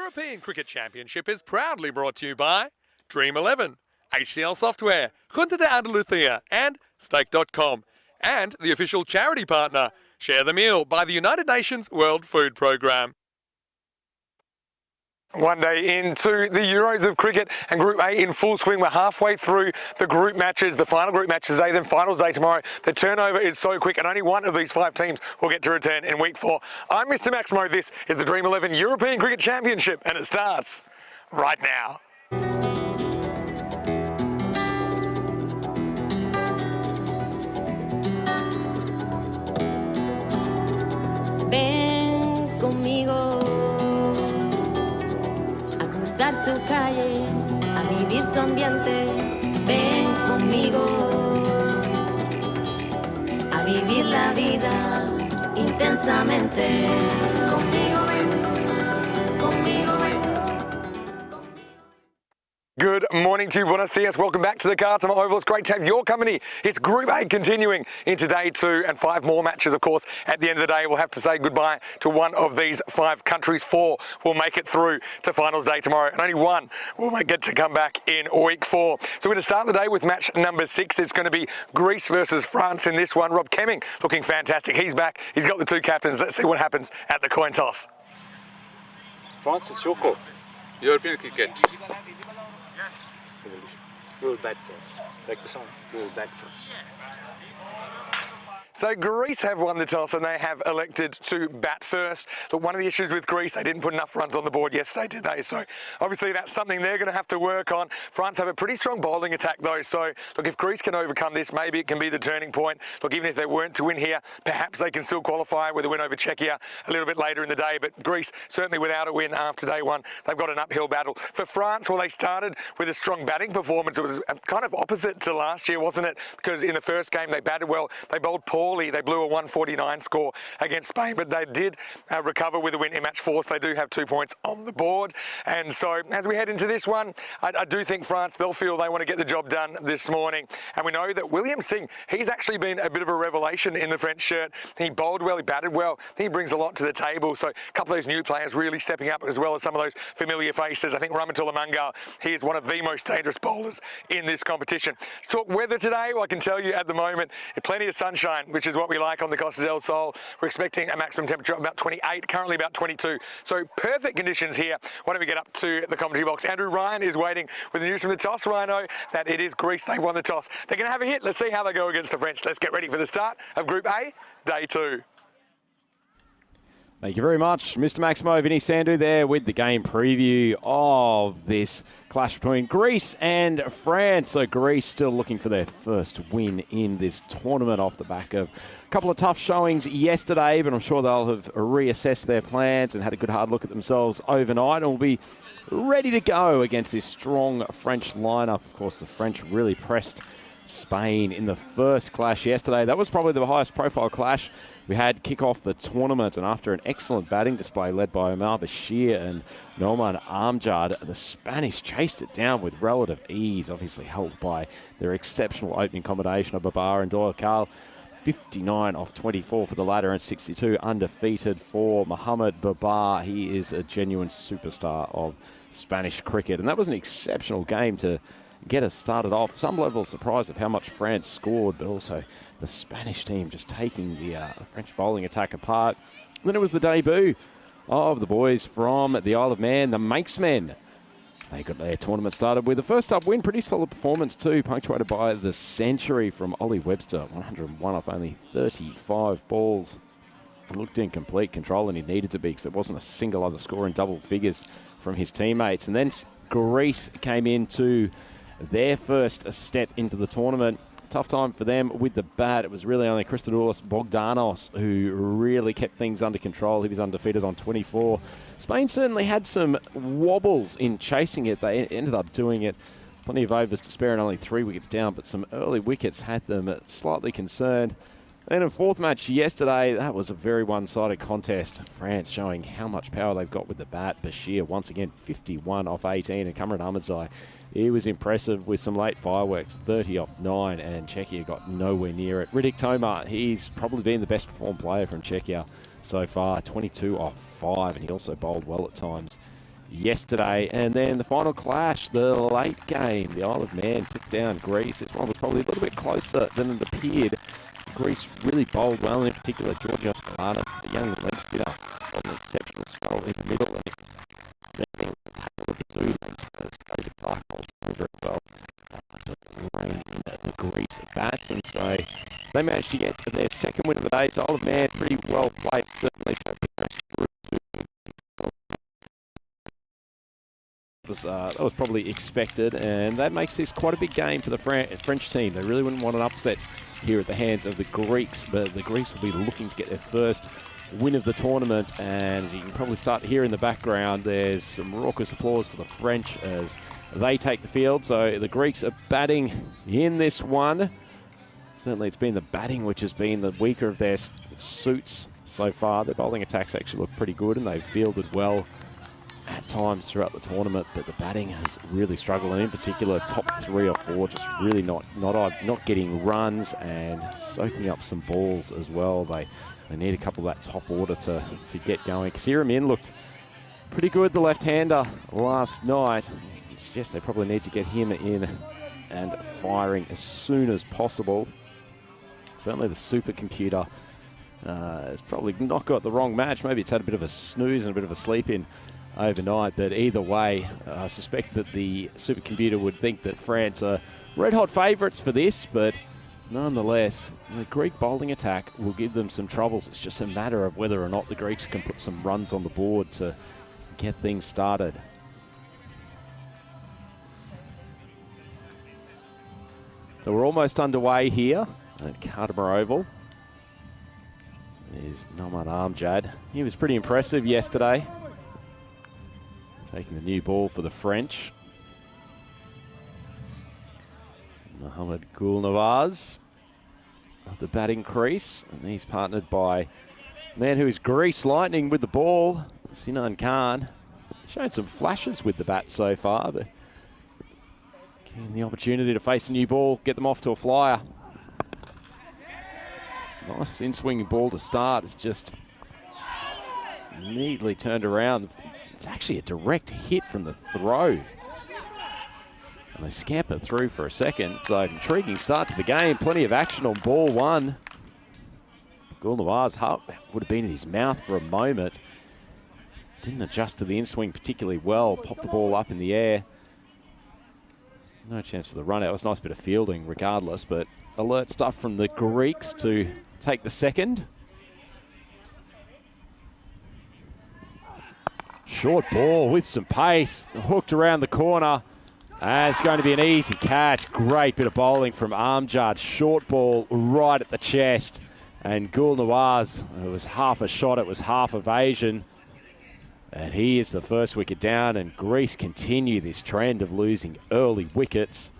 European Cricket Championship is proudly brought to you by Dream11, HCL Software, Junta de Andalucía and Stake.com, and the official charity partner, Share the Meal by the United Nations World Food Programme. One day into the Euros of cricket and Group A in full swing. We're halfway through the group matches, the final group matches today, then finals day tomorrow. The turnover is so quick and only one of these 5 teams will get to return in week 4. I'm Mr. Maximo. This is the Dream11 European Cricket Championship and it starts right now. Ven conmigo su calle, a vivir su ambiente. Ven conmigo a vivir la vida intensamente. Conmigo ven, conmigo ven. Good morning to you, buenos dias. Welcome back to the Cartama Oval. It's great to have your company. It's Group A continuing into day 2 and 5 more matches, of course. At the end of the day, we'll have to say goodbye to one of these 5 countries. 4 will make it through to finals day tomorrow, and only 1 will get to come back in week 4. So we're going to start the day with match number 6. It's going to be Greece versus France in this one. Rob Kemming looking fantastic. He's back. He's got the 2 captains. Let's see what happens at the coin toss. France, it's your call. European cricket. We will bat first. Like the song, we will bat first. So Greece have won the toss and they have elected to bat first. Look, one of the issues with Greece, they didn't put enough runs on the board yesterday, did they? So obviously that's something they're going to have to work on. France have a pretty strong bowling attack though. So look, if Greece can overcome this, maybe it can be the turning point. Look, even if they weren't to win here, perhaps they can still qualify with a win over Czechia a little bit later in the day. But Greece, certainly without a win after day 1, they've got an uphill battle. For France, well, they started with a strong batting performance. It was kind of opposite to last year, wasn't it? Because in the first game, they batted well. They bowled poorly. They blew a 149 score against Spain, but they did recover with a win in match 4, so they do have 2 points on the board. And so as we head into this one, I do think France, they'll feel they want to get the job done this morning. And we know that William Singh, he's actually been a bit of a revelation in the French shirt. He bowled well, he batted well, he brings a lot to the table. So a couple of those new players really stepping up, as well as some of those familiar faces. I think Ramatullah Mangal, he is one of the most dangerous bowlers in this competition. To talk weather today, well, I can tell you at the moment, plenty of sunshine, which is what we like on the Costa del Sol. We're expecting a maximum temperature of about 28, currently about 22. So perfect conditions here. Why don't we get up to the commentary box? Andrew Ryan is waiting with the news from the toss. Rhino, that it is Greece. They've won the toss. They're going to have a hit. Let's see how they go against the French. Let's get ready for the start of Group A, day 2. Thank you very much, Mr. Maximo. Vinny Sandhu there with the game preview of this clash between Greece and France. So Greece still looking for their first win in this tournament off the back of a couple of tough showings yesterday, but I'm sure they'll have reassessed their plans and had a good hard look at themselves overnight and will be ready to go against this strong French lineup. Of course, the French really pressed Spain in the first clash yesterday. That was probably the highest profile clash we had kick off the tournament, and after an excellent batting display led by Omar Bashir and Noman Amjad, the Spanish chased it down with relative ease, obviously helped by their exceptional opening combination of Babar and Doyle Karl. 59 off 24 for the latter and 62 undefeated for Mohamed Babar. He is a genuine superstar of Spanish cricket, and that was an exceptional game to get us started off. Some level of surprise of how much France scored, but also the Spanish team just taking the French bowling attack apart. And then it was the debut of the boys from the Isle of Man, the Manxmen. They got their tournament started with a first-up win, pretty solid performance too, punctuated by the century from Ollie Webster, 101 off only 35 balls. Looked in complete control, and he needed to be because there wasn't a single other score in double figures from his teammates. And then Greece came into their first step into the tournament. Tough time for them with the bat. It was really only Christodoulos Bogdanos who really kept things under control. He was undefeated on 24. Spain certainly had some wobbles in chasing it. They ended up doing it. Plenty of overs to spare and only 3 wickets down, but some early wickets had them slightly concerned. Then in fourth match yesterday, that was a very one-sided contest. France showing how much power they've got with the bat. Bashir once again 51 off 18, and Kamran Ahmadzai, he was impressive with some late fireworks, 30 off 9, and Czechia got nowhere near it. Riddick Tomar, he's probably been the best performed player from Czechia so far, 22 off 5, and he also bowled well at times yesterday. And then the final clash, the late game, the Isle of Man took down Greece. This one was probably a little bit closer than it appeared. Greece really bowled well, in particular Georgios Kalanis, the young leg spinner, on an exceptional spell in the middle. And the tackle of the two legs, Fraser Clark bowled very well. Rain in the Greece bats, and so they managed to get their second win of the day. So Isle of Man pretty well placed, certainly to progress through. That was probably expected, and that makes this quite a big game for the French team. They really wouldn't want an upset here at the hands of the Greeks, but the Greeks will be looking to get their first win of the tournament. And as you can probably start to hear in the background, there's some raucous applause for the French as they take the field. So the Greeks are batting in this one. Certainly it's been the batting which has been the weaker of their suits so far. Their bowling attacks actually look pretty good, and they've fielded well at times throughout the tournament, but the batting has really struggled, and in particular top 3 or 4 just really not getting runs and soaking up some balls as well. They need a couple of that top order to get going. Kasira Min looked pretty good, the left-hander, last night. I suggest they probably need to get him in and firing as soon as possible. Certainly the supercomputer has probably not got the wrong match. Maybe it's had a bit of a snooze and a bit of a sleep in overnight, but either way, I suspect that the supercomputer would think that France are red-hot favourites for this, but nonetheless, the Greek bowling attack will give them some troubles. It's just a matter of whether or not the Greeks can put some runs on the board to get things started. So we're almost underway here at Cartermore Oval. There's Nomad Amjad. He was pretty impressive yesterday, taking the new ball for the French. Mohamed Gulnawaz at the batting crease, and he's partnered by a man who is Greece Lightning with the ball, Sinan Khan. Shown some flashes with the bat so far, but getting the opportunity to face a new ball, get them off to a flyer. Nice in-swinging ball to start. It's just neatly turned around. It's actually a direct hit from the throw. And they scamper through for a second. So intriguing start to the game. Plenty of action on ball one. Gulnawaz would have been in his mouth for a moment. Didn't adjust to the in-swing particularly well. Popped the ball up in the air. No chance for the run out. It was a nice bit of fielding regardless, but alert stuff from the Greeks to take the second. Short ball with some pace, hooked around the corner, and it's going to be an easy catch. Great bit of bowling from Amjad. Short ball right at the chest, and Gulnawaz, it was half a shot, it was half evasion, and he is the first wicket down, and Greece continue this trend of losing early wickets.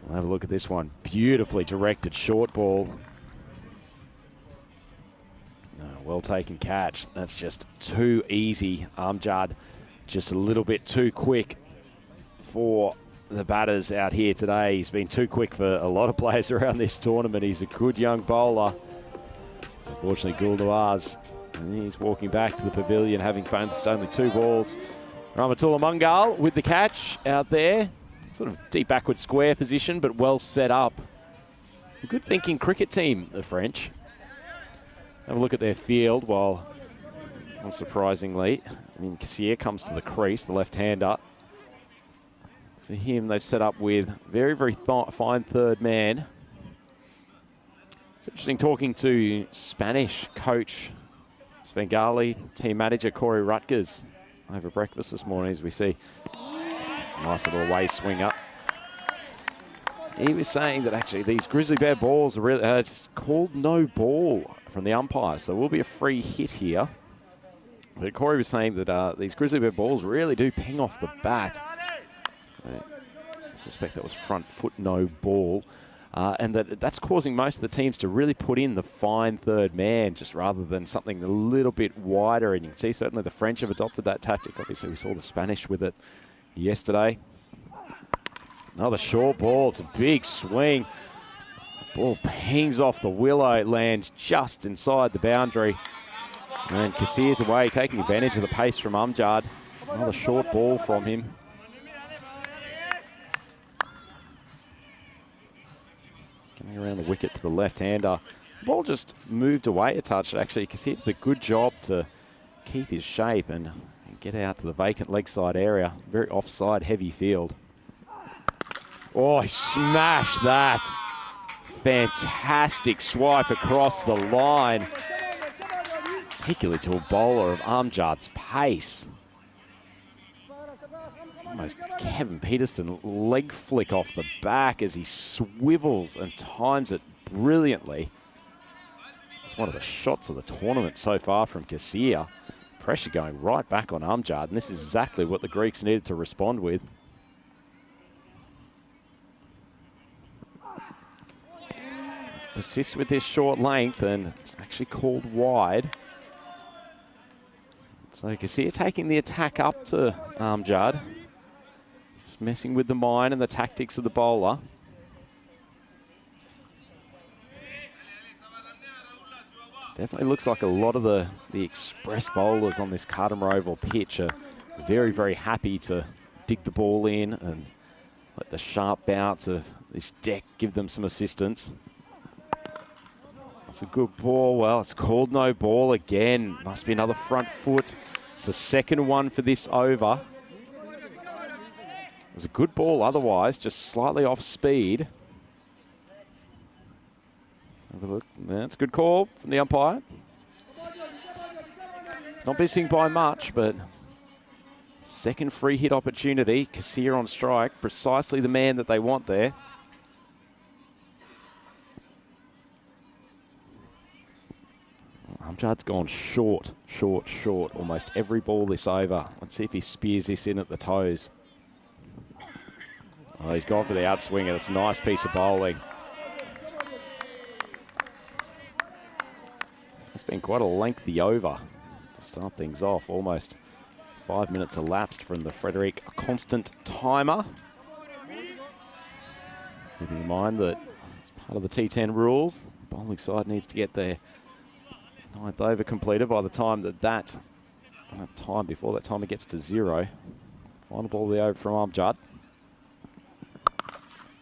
We'll have a look at this one. Beautifully directed short ball. Well taken catch. That's just too easy. Amjad just a little bit too quick for the batters out here today. He's been too quick for a lot of players around this tournament. He's a good young bowler. Unfortunately, Gulnawaz, he's walking back to the pavilion having faced only 2 balls. Rahmatullah Mungal with the catch out there. Sort of deep backward square position, but well set up. A good thinking cricket team, the French. Have a look at their field. While, unsurprisingly, Kassir comes to the crease, the left-hander. For him, they've set up with very, very fine third man. It's interesting talking to Spanish coach Svengali, team manager Corey Rutgers over breakfast this morning as we see a nice little away swing up. He was saying that actually these grizzly bear balls are really, it's called no ball from the umpire, so there will be a free hit here. But Corey was saying that these grizzly bear balls really do ping off the bat. I suspect that was front foot no ball. And that's causing most of the teams to really put in the fine third man, just rather than something a little bit wider. And you can see certainly the French have adopted that tactic. Obviously we saw the Spanish with it yesterday. Another short ball, it's a big swing. Ball pings off the willow, lands just inside the boundary. And Kassir's away, taking advantage of the pace from Amjad. Another short ball from him. Coming around the wicket to the left-hander. The ball just moved away a touch, actually. Kassir did a good job to keep his shape and get out to the vacant leg side area. Very offside heavy field. Oh, he smashed that. Fantastic swipe across the line. Particularly to a bowler of Amjad's pace. Almost Kevin Peterson leg flick off the back as he swivels and times it brilliantly. It's one of the shots of the tournament so far from Kassir. Pressure going right back on Amjad, and this is exactly what the Greeks needed to respond with. Persists with this short length, and it's actually called wide. So Kassir taking the attack up to Amjad. Just messing with the mind and the tactics of the bowler. Definitely looks like a lot of the express bowlers on this Cardimer Oval pitch are very, very happy to dig the ball in and let the sharp bounce of this deck give them some assistance. That's a good ball. Well, it's called no ball again. Must be another front foot. It's the second one for this over. It was a good ball otherwise, just slightly off speed. Have a look. That's a good call from the umpire. It's not missing by much, but second free hit opportunity. Kassir on strike, precisely the man that they want there. Amjad's gone short, almost every ball this over. Let's see if he spears this in at the toes. Oh, he's gone for the outswinger. That's a nice piece of bowling. It's been quite a lengthy over to start things off. Almost 5 minutes elapsed from the Frederick Constant timer. Keeping in mind that as part of the T10 rules, the bowling side needs to get their 9th over completed by the time before that timer gets to 0. Final ball of the over from Amjad.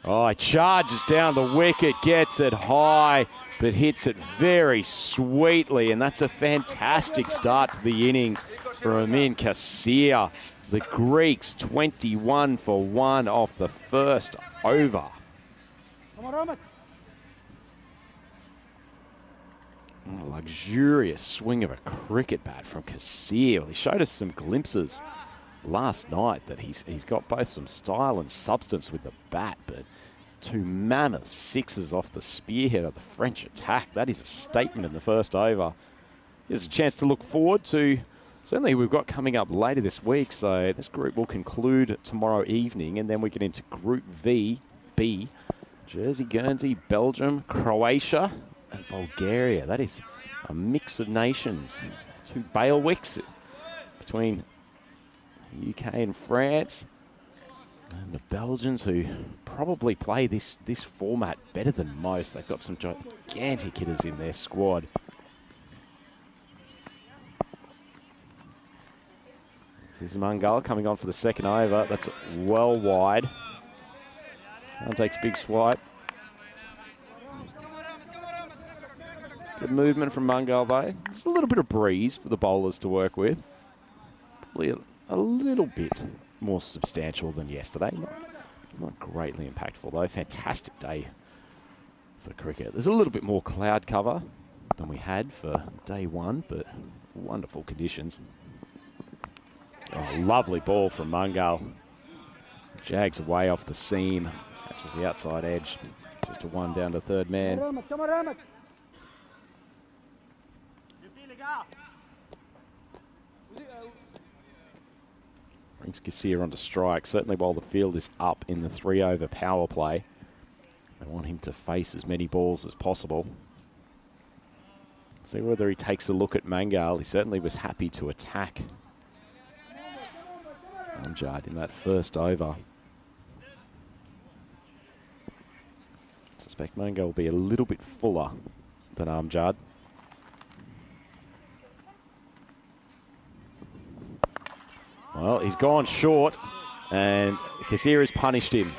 Oh, he charges down the wicket, gets it high, but hits it very sweetly, and that's a fantastic start to the innings for Amin Kassir. The Greeks 21 for 1 off the first over. A luxurious swing of a cricket bat from Kassir. He showed us some glimpses last night that he's got both some style and substance with the bat, but 2 mammoth sixes off the spearhead of the French attack. That is a statement in the first over. There's a chance to look forward to, certainly we've got coming up later this week, so this group will conclude tomorrow evening, and then we get into Group B, Jersey, Guernsey, Belgium, Croatia, and Bulgaria. That is a mix of nations. 2 bailiwicks between the UK and France. And the Belgians, who probably play this format better than most. They've got some gigantic hitters in their squad. This is Mangal coming on for the second over. That's well wide. Now takes a big swipe. Good movement from Mangal though. It's a little bit of breeze for the bowlers to work with. Probably a little bit more substantial than yesterday. Not greatly impactful though. Fantastic day for cricket. There's a little bit more cloud cover than we had for day 1, but wonderful conditions. Oh, lovely ball from Mangal. Jags away off the seam. Catches the outside edge. Just a 1 down to third man. Brings Kassir onto strike, certainly while the field is up in the 3 over power play. They want him to face as many balls as possible. See whether he takes a look at Mangal. He certainly was happy to attack Amjad in that first over. Just Expect Mango will be a little bit fuller than Amjad. Well, he's gone short, and Kasira's punished him.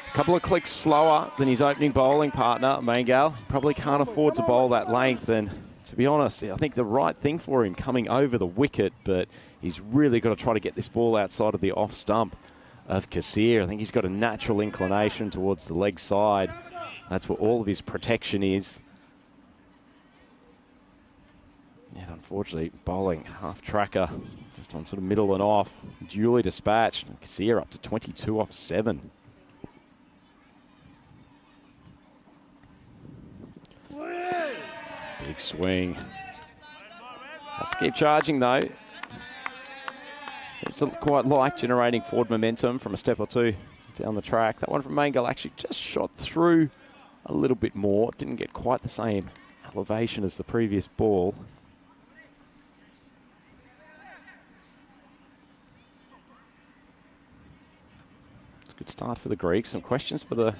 A couple of clicks slower than his opening bowling partner, Mangal. Probably can't afford to bowl that length, and to be honest, I think the right thing for him coming over the wicket, but he's really got to try to get this ball outside of the off stump of Kasir. I think he's got a natural inclination towards the leg side. That's where all of his protection is. And unfortunately, bowling half tracker just on sort of middle and off. Duly dispatched. Kasir up to 22 off 7. Big swing. Let's keep charging though. Seems to quite like generating forward momentum from a step or two down the track. That one from Mangal actually just shot through a little bit more. Didn't get quite the same elevation as the previous ball. It's a good start for the Greeks. Some questions for the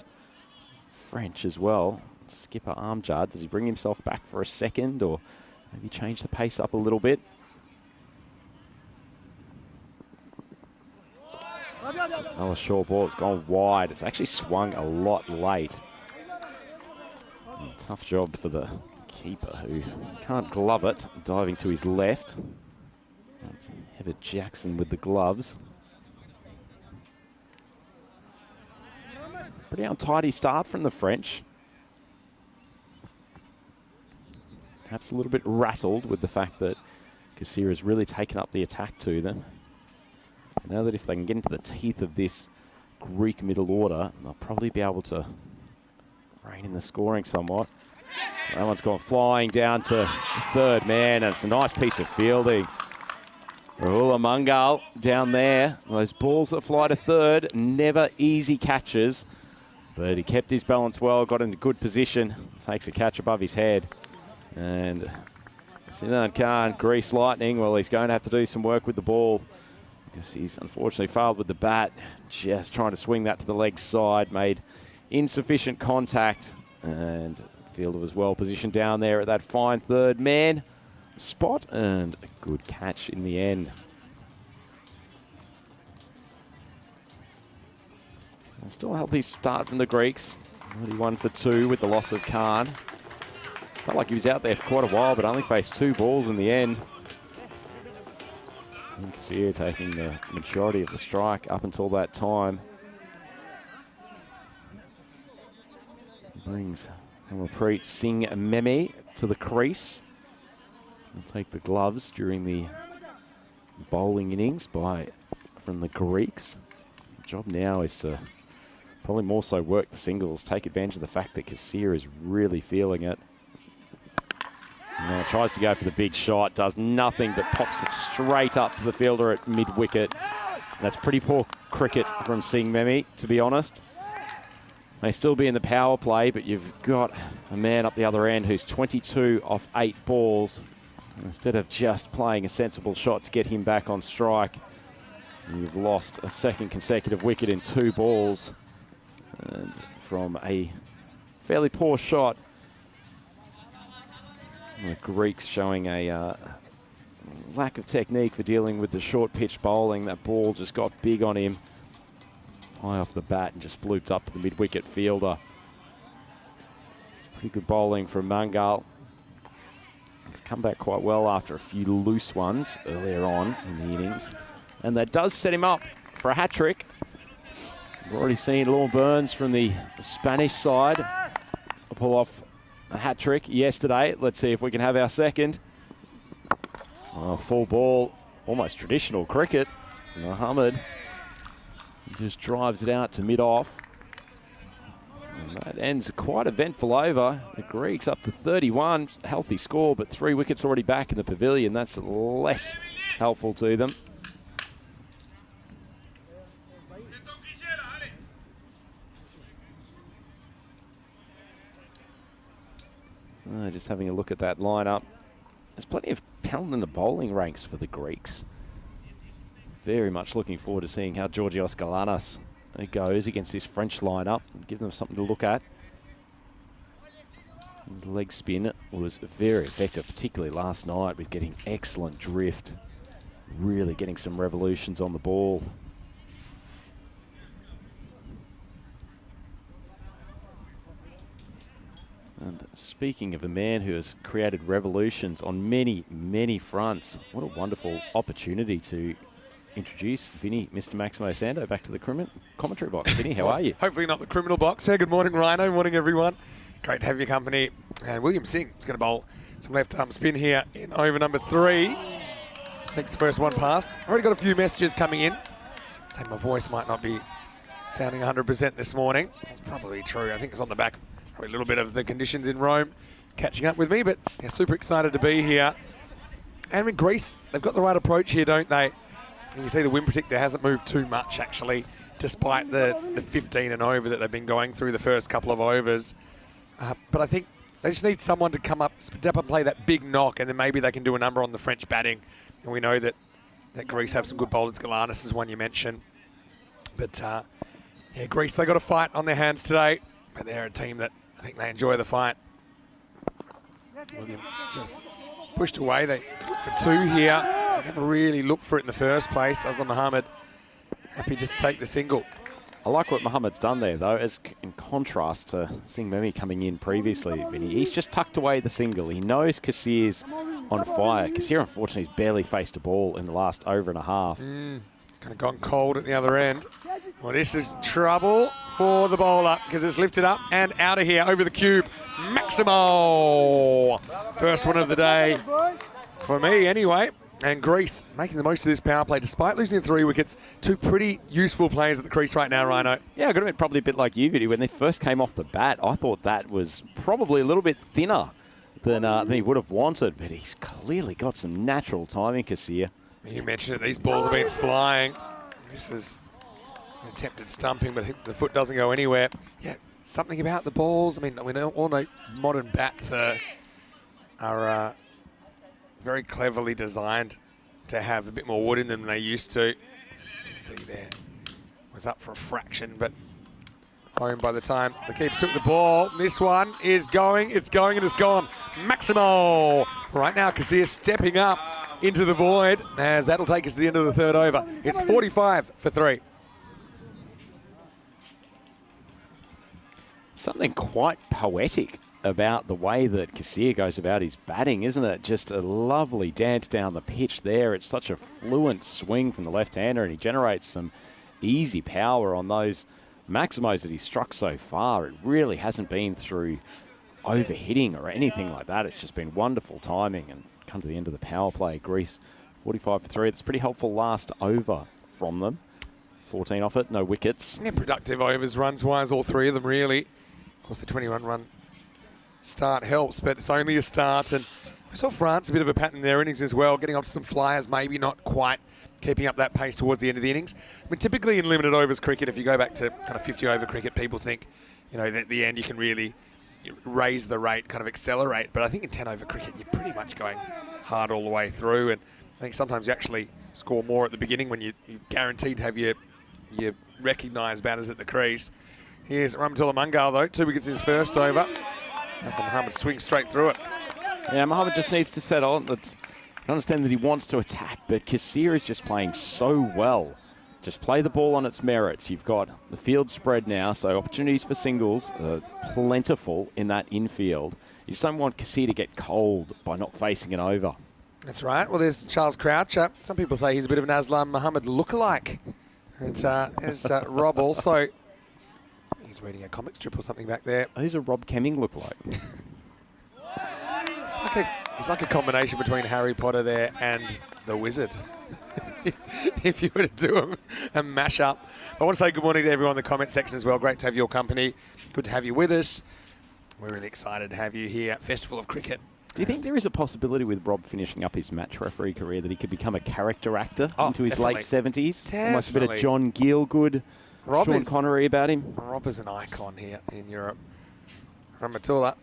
French as well. Skipper Amjad, does he bring himself back for a second or maybe change the pace up a little bit? Another short ball, it's gone wide. It's actually swung a lot late. And tough job for the keeper who can't glove it, diving to his left. That's Heather Jackson with the gloves. Pretty untidy start from the French. Perhaps a little bit rattled with the fact that Kasir has really taken up the attack to them. I know that if they can get into the teeth of this Greek middle order, they'll probably be able to rein in the scoring somewhat. That one's gone flying down to third man, and it's a nice piece of fielding. Rahul Mangal down there. Those balls that fly to third, never easy catches, but he kept his balance well, got into good position, takes a catch above his head. And Sinan Khan, Grease Lightning, well, he's going to have to do some work with the ball because he's unfortunately failed with the bat. Just trying to swing that to the leg side, made insufficient contact, and fielder was well positioned down there at that fine third man spot, and a good catch in the end. Still a healthy start from the Greeks. Already 1 for 2 with the loss of Khan. Felt like he was out there for quite a while, but only faced 2 balls in the end. Kasir taking the majority of the strike up until that time. Brings Harmanpreet Singh Mehmi to the crease. He'll take the gloves during the bowling innings from the Greeks. The job now is to probably more so work the singles, take advantage of the fact that Kasir is really feeling it. Tries to go for the big shot, does nothing but pops it straight up to the fielder at mid-wicket. That's pretty poor cricket from Singh Mehmi, to be honest. May still be in the power play, but you've got a man up the other end who's 22 off 8 balls. Instead of just playing a sensible shot to get him back on strike, you've lost a second consecutive wicket in 2 balls. And from a fairly poor shot. The Greeks showing a lack of technique for dealing with the short pitch bowling. That ball just got big on him. High off the bat and just blooped up to the mid-wicket fielder. It's pretty good bowling from Mangal. He's come back quite well after a few loose ones earlier on in the innings. And that does set him up for a hat-trick. We've already seen Lorne Burns from the Spanish side pull off a hat-trick yesterday. Let's see if we can have our second. Full ball, almost traditional cricket. Mohammed just drives it out to mid-off. And that ends quite eventful over. The Greeks up to 31. Healthy score, but 3 wickets already back in the pavilion. That's less helpful to them. Just having a look at that lineup. There's plenty of talent in the bowling ranks for the Greeks. Very much looking forward to seeing how Georgios Galanas goes against this French lineup and give them something to look at. His leg spin was very effective, particularly last night with getting excellent drift. Really getting some revolutions on the ball. And speaking of a man who has created revolutions on many, many fronts, what a wonderful opportunity to introduce Vinny, Mr. Maximo Sando, back to the commentary box. Vinny, how are you? Hopefully not the criminal box. Good morning, Rhino. Morning, everyone. Great to have your company. And William Singh is going to bowl some left-arm spin here in over number 3. Takes the first one past. Already got a few messages coming in saying my voice might not be sounding 100% this morning. That's probably true. I think it's on the back. Probably a little bit of the conditions in Rome catching up with me, but yeah, super excited to be here. And in Greece, they've got the right approach here, don't they? And you see the wind predictor hasn't moved too much, actually, despite the 15 and over that they've been going through the first couple of overs. But I think they just need someone to come up, step up and play that big knock, and then maybe they can do a number on the French batting. And we know that Greece have some good bowlers. Galanis is one you mentioned. But, yeah, Greece, they got a fight on their hands today. But they're a team that I think they enjoy the fight. William just pushed away. They looked for 2 here. They never really looked for it in the first place. Aslam Mohammed happy just to take the single. I like what Mohammed's done there, though, as in contrast to Singh Memi coming in previously. He's just tucked away the single. He knows Kassir's on fire. Kassir, unfortunately, has barely faced a ball in the last over and a half. Kind of gone cold at the other end. Well, this is trouble for the bowler because it's lifted up and out of here over the cube. Maximo! First one of the day for me anyway. And Greece making the most of this power play despite losing 3 wickets. 2 pretty useful players at the crease right now, Rhino. Yeah, I've got to admit, probably a bit like you, Vinny. When they first came off the bat, I thought that was probably a little bit thinner than he would have wanted, but he's clearly got some natural timing, Kassir. You mentioned it, these balls have been flying. This is an attempted stumping, but the foot doesn't go anywhere. Yeah, something about the balls. I mean, we all know modern bats are very cleverly designed to have a bit more wood in them than they used to. You can see there, was up for a fraction, but home by the time the keeper took the ball. This one is going, it's going, and it's gone. Maximo! Right now, Kassir stepping up into the void, as that'll take us to the end of the 3rd over. It's 45 for 3. Something quite poetic about the way that Kassir goes about his batting, isn't it? Just a lovely dance down the pitch there. It's such a fluent swing from the left-hander, and he generates some easy power on those Maximos that he's struck so far. It really hasn't been through overhitting or anything like that. It's just been wonderful timing, and come to the end of the power play. Greece 45 for 3. It's pretty helpful last over from them. 14 off it, no wickets. Yeah, productive overs, runs-wise, all 3 of them really. Of course, the 21-run start helps, but it's only a start. And we saw France a bit of a pattern in their innings as well, getting off some flyers, maybe not quite keeping up that pace towards the end of the innings. I mean, typically in limited overs cricket, if you go back to kind of 50-over cricket, people think, you know, that at the end you can really raise the rate, kind of accelerate. But I think in 10-over cricket, you're pretty much going hard all the way through. And I think sometimes you actually score more at the beginning when you're guaranteed to have your recognised batters at the crease. Here's Rahmatullah Mungal, though. 2 wickets in his first over. As Mohammed swings straight through it. Yeah, Mohammed just needs to settle. I understand that he wants to attack, but Kassir is just playing so well. Just play the ball on its merits. You've got the field spread now, so opportunities for singles are plentiful in that infield. You just don't want Kassir to get cold by not facing an over. That's right. Well, there's Charles Croucher. Some people say he's a bit of an Aslam Mohammed lookalike. There's Rob also. He's reading a comic strip or something back there. Who's a Rob Kemming lookalike? It's like a combination between Harry Potter there and the Wizard. If you were to do a mash-up. I want to say good morning to everyone in the comment section as well. Great to have your company. Good to have you with us. We're really excited to have you here at Festival of Cricket. Do you think there is a possibility with Rob finishing up his match referee career that he could become a character actor into his definitely. late 70s? Definitely. Almost a bit of John Gielgud, Sean Connery about him. Rob is an icon here in Europe. Rahmatullah.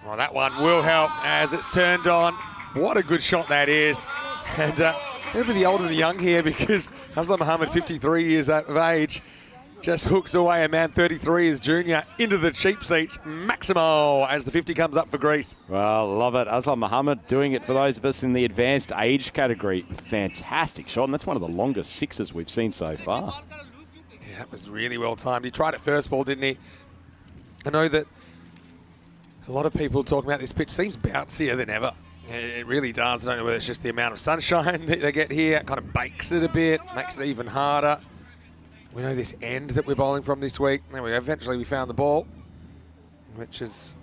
Well, that one will help as it's turned on. What a good shot that is. And never the old and the young here because Aslam Mohammed, 53 years of age, just hooks away a man 33 is Junior into the cheap seats. Maximo as the 50 comes up for Greece. Well, love it. Aslam Muhammad doing it for those of us in the advanced age category. Fantastic shot, and that's one of the longest sixes we've seen so far. Yeah, that was really well timed. He tried it first ball, didn't he? I know that a lot of people talking about this pitch seems bouncier than ever. It really does. I don't know whether it's just the amount of sunshine that they get here. It kind of bakes it a bit, makes it even harder. We know this end that we're bowling from this week. And eventually we found the ball, which is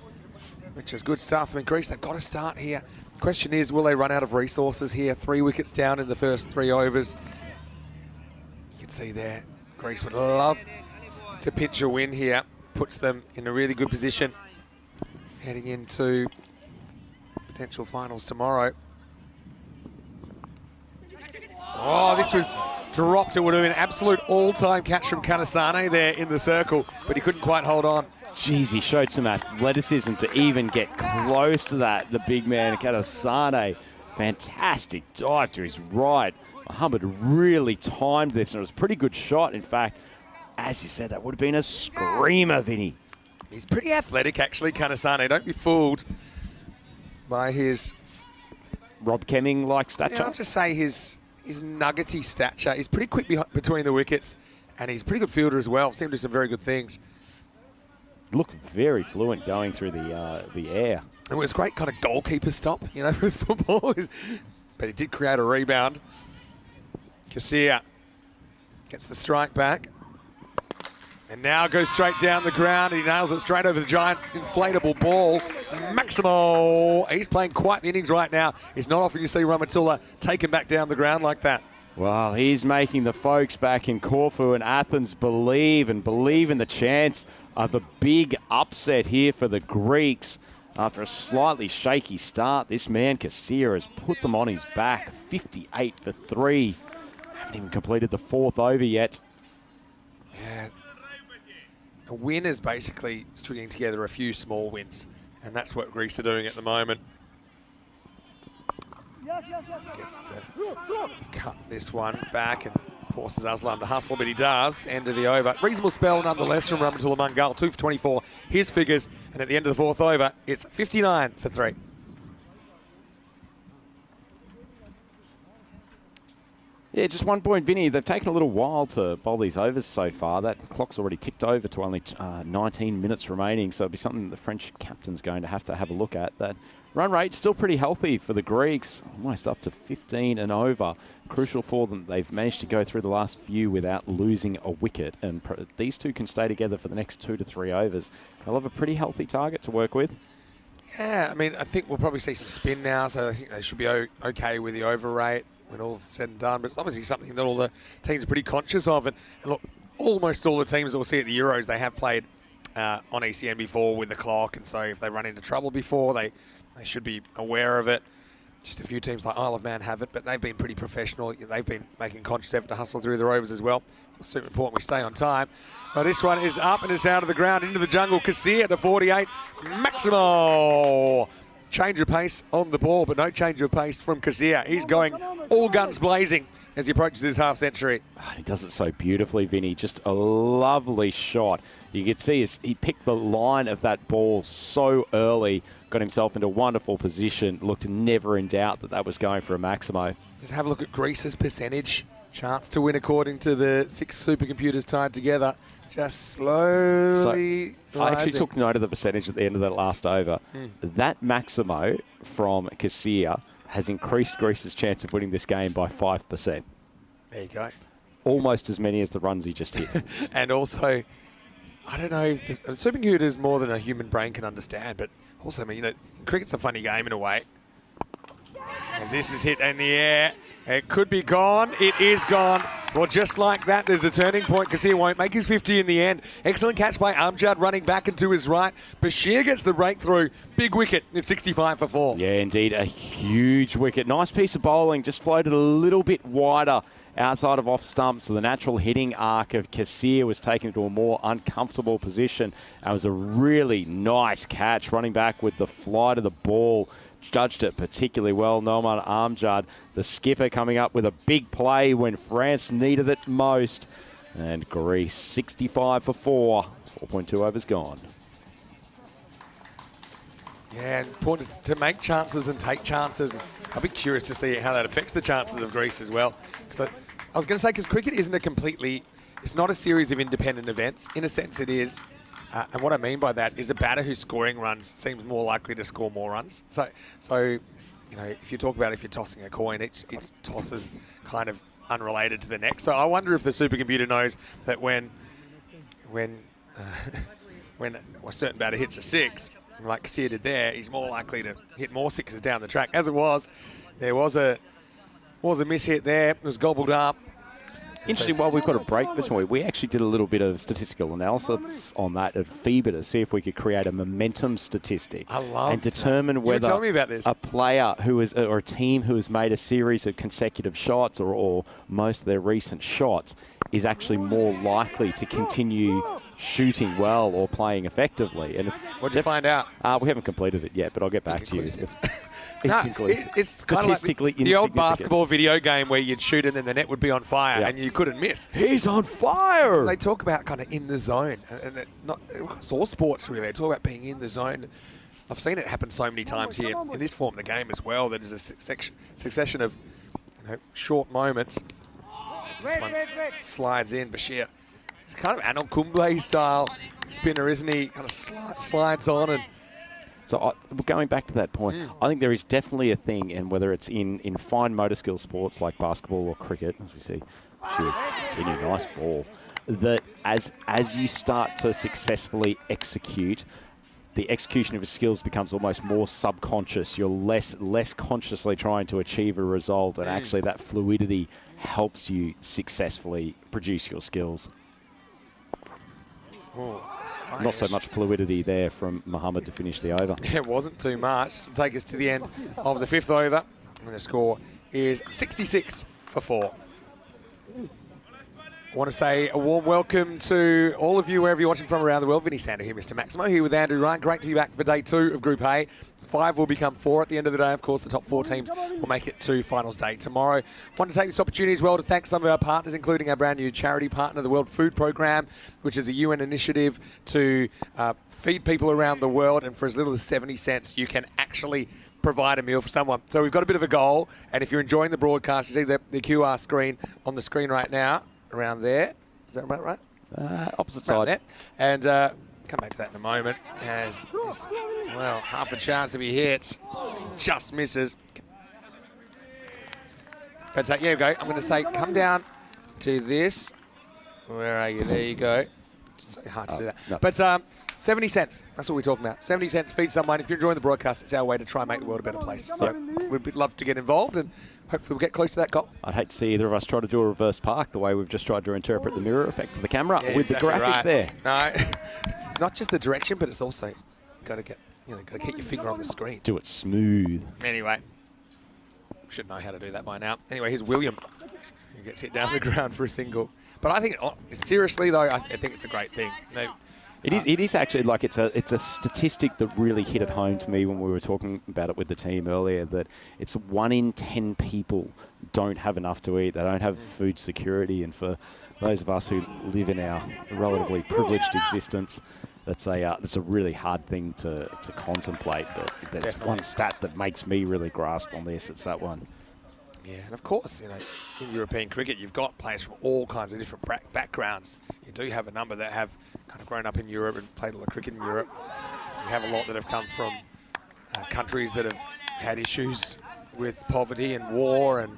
good stuff. I mean, Greece, they've got to start here. The question is, will they run out of resources here? 3 wickets down in the first 3 overs. You can see there, Greece would love to pitch a win here. Puts them in a really good position heading into potential finals tomorrow. Oh, this was dropped. It would have been an absolute all-time catch from Kanasane there in the circle, but he couldn't quite hold on. Geez, he showed some athleticism to even get close to that, the big man, Kanasane. Fantastic dive to his right. Muhammad really timed this, and it was a pretty good shot. In fact, as you said, that would have been a screamer, Vinny. He's pretty athletic, actually, Kanasane. Don't be fooled by his... Rob Kemming-like stature? Yeah, I'll just say his nuggety stature. He's pretty quick between the wickets, and he's a pretty good fielder as well. Seemed to do some very good things. Looked very fluent going through the air. It was a great kind of goalkeeper stop, you know, for his football. But he did create a rebound. Kasia gets the strike back. And now goes straight down the ground. He nails it straight over the giant inflatable ball. Maximo, he's playing quite the innings right now. It's not often you see Ramatullah take him back down the ground like that. Well, he's making the folks back in Corfu and Athens believe in the chance of a big upset here for the Greeks. After a slightly shaky start, this man, Kasia, has put them on his back. 58 for 3. Haven't even completed the 4th over yet. Yeah. A win is basically stringing together a few small wins, and that's what Greece are doing at the moment. Gets to cut this one back and forces Aslam to hustle, but he does. End of the over. Reasonable spell nonetheless from Ramatullah Mungal. 2 for 24, his figures, and at the end of the 4th over, it's 59 for 3. Yeah, just 1 point, Vinny. They've taken a little while to bowl these overs so far. That clock's already ticked over to only 19 minutes remaining, so it'll be something the French captain's going to have a look at. That run rate's still pretty healthy for the Greeks, almost up to 15 and over. Crucial for them. They've managed to go through the last few without losing a wicket, and these two can stay together for the next 2 to 3 overs. They'll have a pretty healthy target to work with. Yeah, I mean, I think we'll probably see some spin now, so I think they should be okay with the over rate when all's said and done. But it's obviously something that all the teams are pretty conscious of. And look, almost all the teams that we'll see at the Euros, they have played on ECN before with the clock. And so if they run into trouble before, they should be aware of it. Just a few teams like Isle of Man haven't, but they've been pretty professional. They've been making conscious effort to hustle through their overs as well. It's super important we stay on time. But this one is up and it's out of the ground into the jungle. Kasia at the 48. Maximo. Change of pace on the ball, but no change of pace from Kasia. He's going all guns blazing as he approaches his half century. Oh, he does it so beautifully, Vinny. Just a lovely shot. You can see he picked the line of that ball so early, got himself into a wonderful position, looked never in doubt that was going for a Maximo. Just have a look at Greece's percentage. Chance to win according to the 6 supercomputers tied together. Just slowly so I actually took note of the percentage at the end of that last over. That Maximo from Kasia has increased Greece's chance of winning this game by 5%. There you go. Almost as many as the runs he just hit. And also, I don't know if the supercomputer is more than a human brain can understand, but also, I mean, cricket's a funny game in a way. As this is hit in the air, it could be gone. It is gone. Well, just like that, there's a turning point because he won't make his 50 in the end. Excellent catch by Amjad running back and to his right. Bashir gets the breakthrough. Big wicket. It's 65 for 4. Yeah, indeed. A huge wicket. Nice piece of bowling. Just floated a little bit wider outside of off stump. So the natural hitting arc of Kasia was taken to a more uncomfortable position. And it was a really nice catch running back with the flight of the ball. Judged it particularly well. Noman Amjad, the skipper, coming up with a big play when France needed it most. And Greece 65 for 4. 4.2 overs gone. Yeah, important to make chances and take chances. I'll be curious to see how that affects the chances of Greece as well. Because I was going to say, because cricket isn't it's not a series of independent events. In a sense, it is. And what I mean by that is a batter who's scoring runs seems more likely to score more runs. So you know, if you talk about if you're tossing a coin, each toss is kind of unrelated to the next. So I wonder if the supercomputer knows that when a certain batter hits a 6, like Kassir did there, he's more likely to hit more 6s down the track. As it was, there was a miss hit there. It was gobbled up. Interesting, while we've got a break between, we actually did a little bit of statistical analysis on that at FIBA to see if we could create a momentum statistic and determine whether a player who is, or a team who has made a series of consecutive shots or most of their recent shots is actually more likely to continue shooting well or playing effectively. And what did you find out? We haven't completed it yet, but I'll get back to you. No, it's statistically kind of like the old basketball video game where you'd shoot and then the net would be on fire and you couldn't miss. He's on fire! They talk about kind of in the zone, and it's all sports really. They talk about being in the zone. I've seen it happen so many times here in this form of the game as well. That is a succession of short moments. This one slides in, Bashir. It's kind of Anil Kumble style spinner, isn't he? Kind of slides on and. So going back to that point, I think there is definitely a thing, and whether it's in fine motor skill sports like basketball or cricket, as we see, continue, nice ball, that as you start to successfully execute, the execution of your skills becomes almost more subconscious. You're less consciously trying to achieve a result, and actually that fluidity helps you successfully produce your skills. Not so much fluidity there from Mohammed to finish the over. It wasn't too much. To take us to the end of the 5th over. And the score is 66 for 4. I want to say a warm welcome to all of you wherever you're watching from around the world. Vinny Sander here, Mr. Maximo, here with Andrew Ryan. Great to be back for day 2 of Group A. 5 will become 4 at the end of the day. Of course, the top 4 teams will make it to finals day tomorrow. I want to take this opportunity as well to thank some of our partners, including our brand new charity partner, the World Food Programme, which is a UN initiative to feed people around the world. And for as little as 70 cents, you can actually provide a meal for someone. So we've got a bit of a goal. And if you're enjoying the broadcast, you see the QR screen on the screen right now, around there. Is that about right? Opposite side. There. And come back to that in a moment. As well, half a chance to be hit. Just misses. But yeah, you go. I'm going to say come down to this. Where are you? There you go. It's so hard to do that. No. But 70 cents. That's what we're talking about. 70 cents, feed someone. If you're enjoying the broadcast, it's our way to try and make the world a better place. So we'd love to get involved, and hopefully we'll get close to that goal. I'd hate to see either of us try to do a reverse park the way we've just tried to interpret the mirror effect of the camera with the graphic there. No, it's not just the direction, but it's also got to get your finger on the screen. Do it smooth. Anyway, should know how to do that by now. Anyway, here's William. He gets hit down the ground for a single. But I think, seriously though, I think it's a great thing. It is actually like it's a statistic that really hit it home to me when we were talking about it with the team earlier, that it's 1 in 10 people don't have enough to eat. They don't have food security, and for those of us who live in our relatively privileged existence, that's a really hard thing to contemplate. But there's Definitely. one stat that makes me really grasp on this. It's that one. Yeah, and of course, in European cricket, you've got players from all kinds of different backgrounds. You do have a number that have kind of grown up in Europe and played a lot of cricket in Europe. You have a lot that have come from countries that have had issues with poverty and war and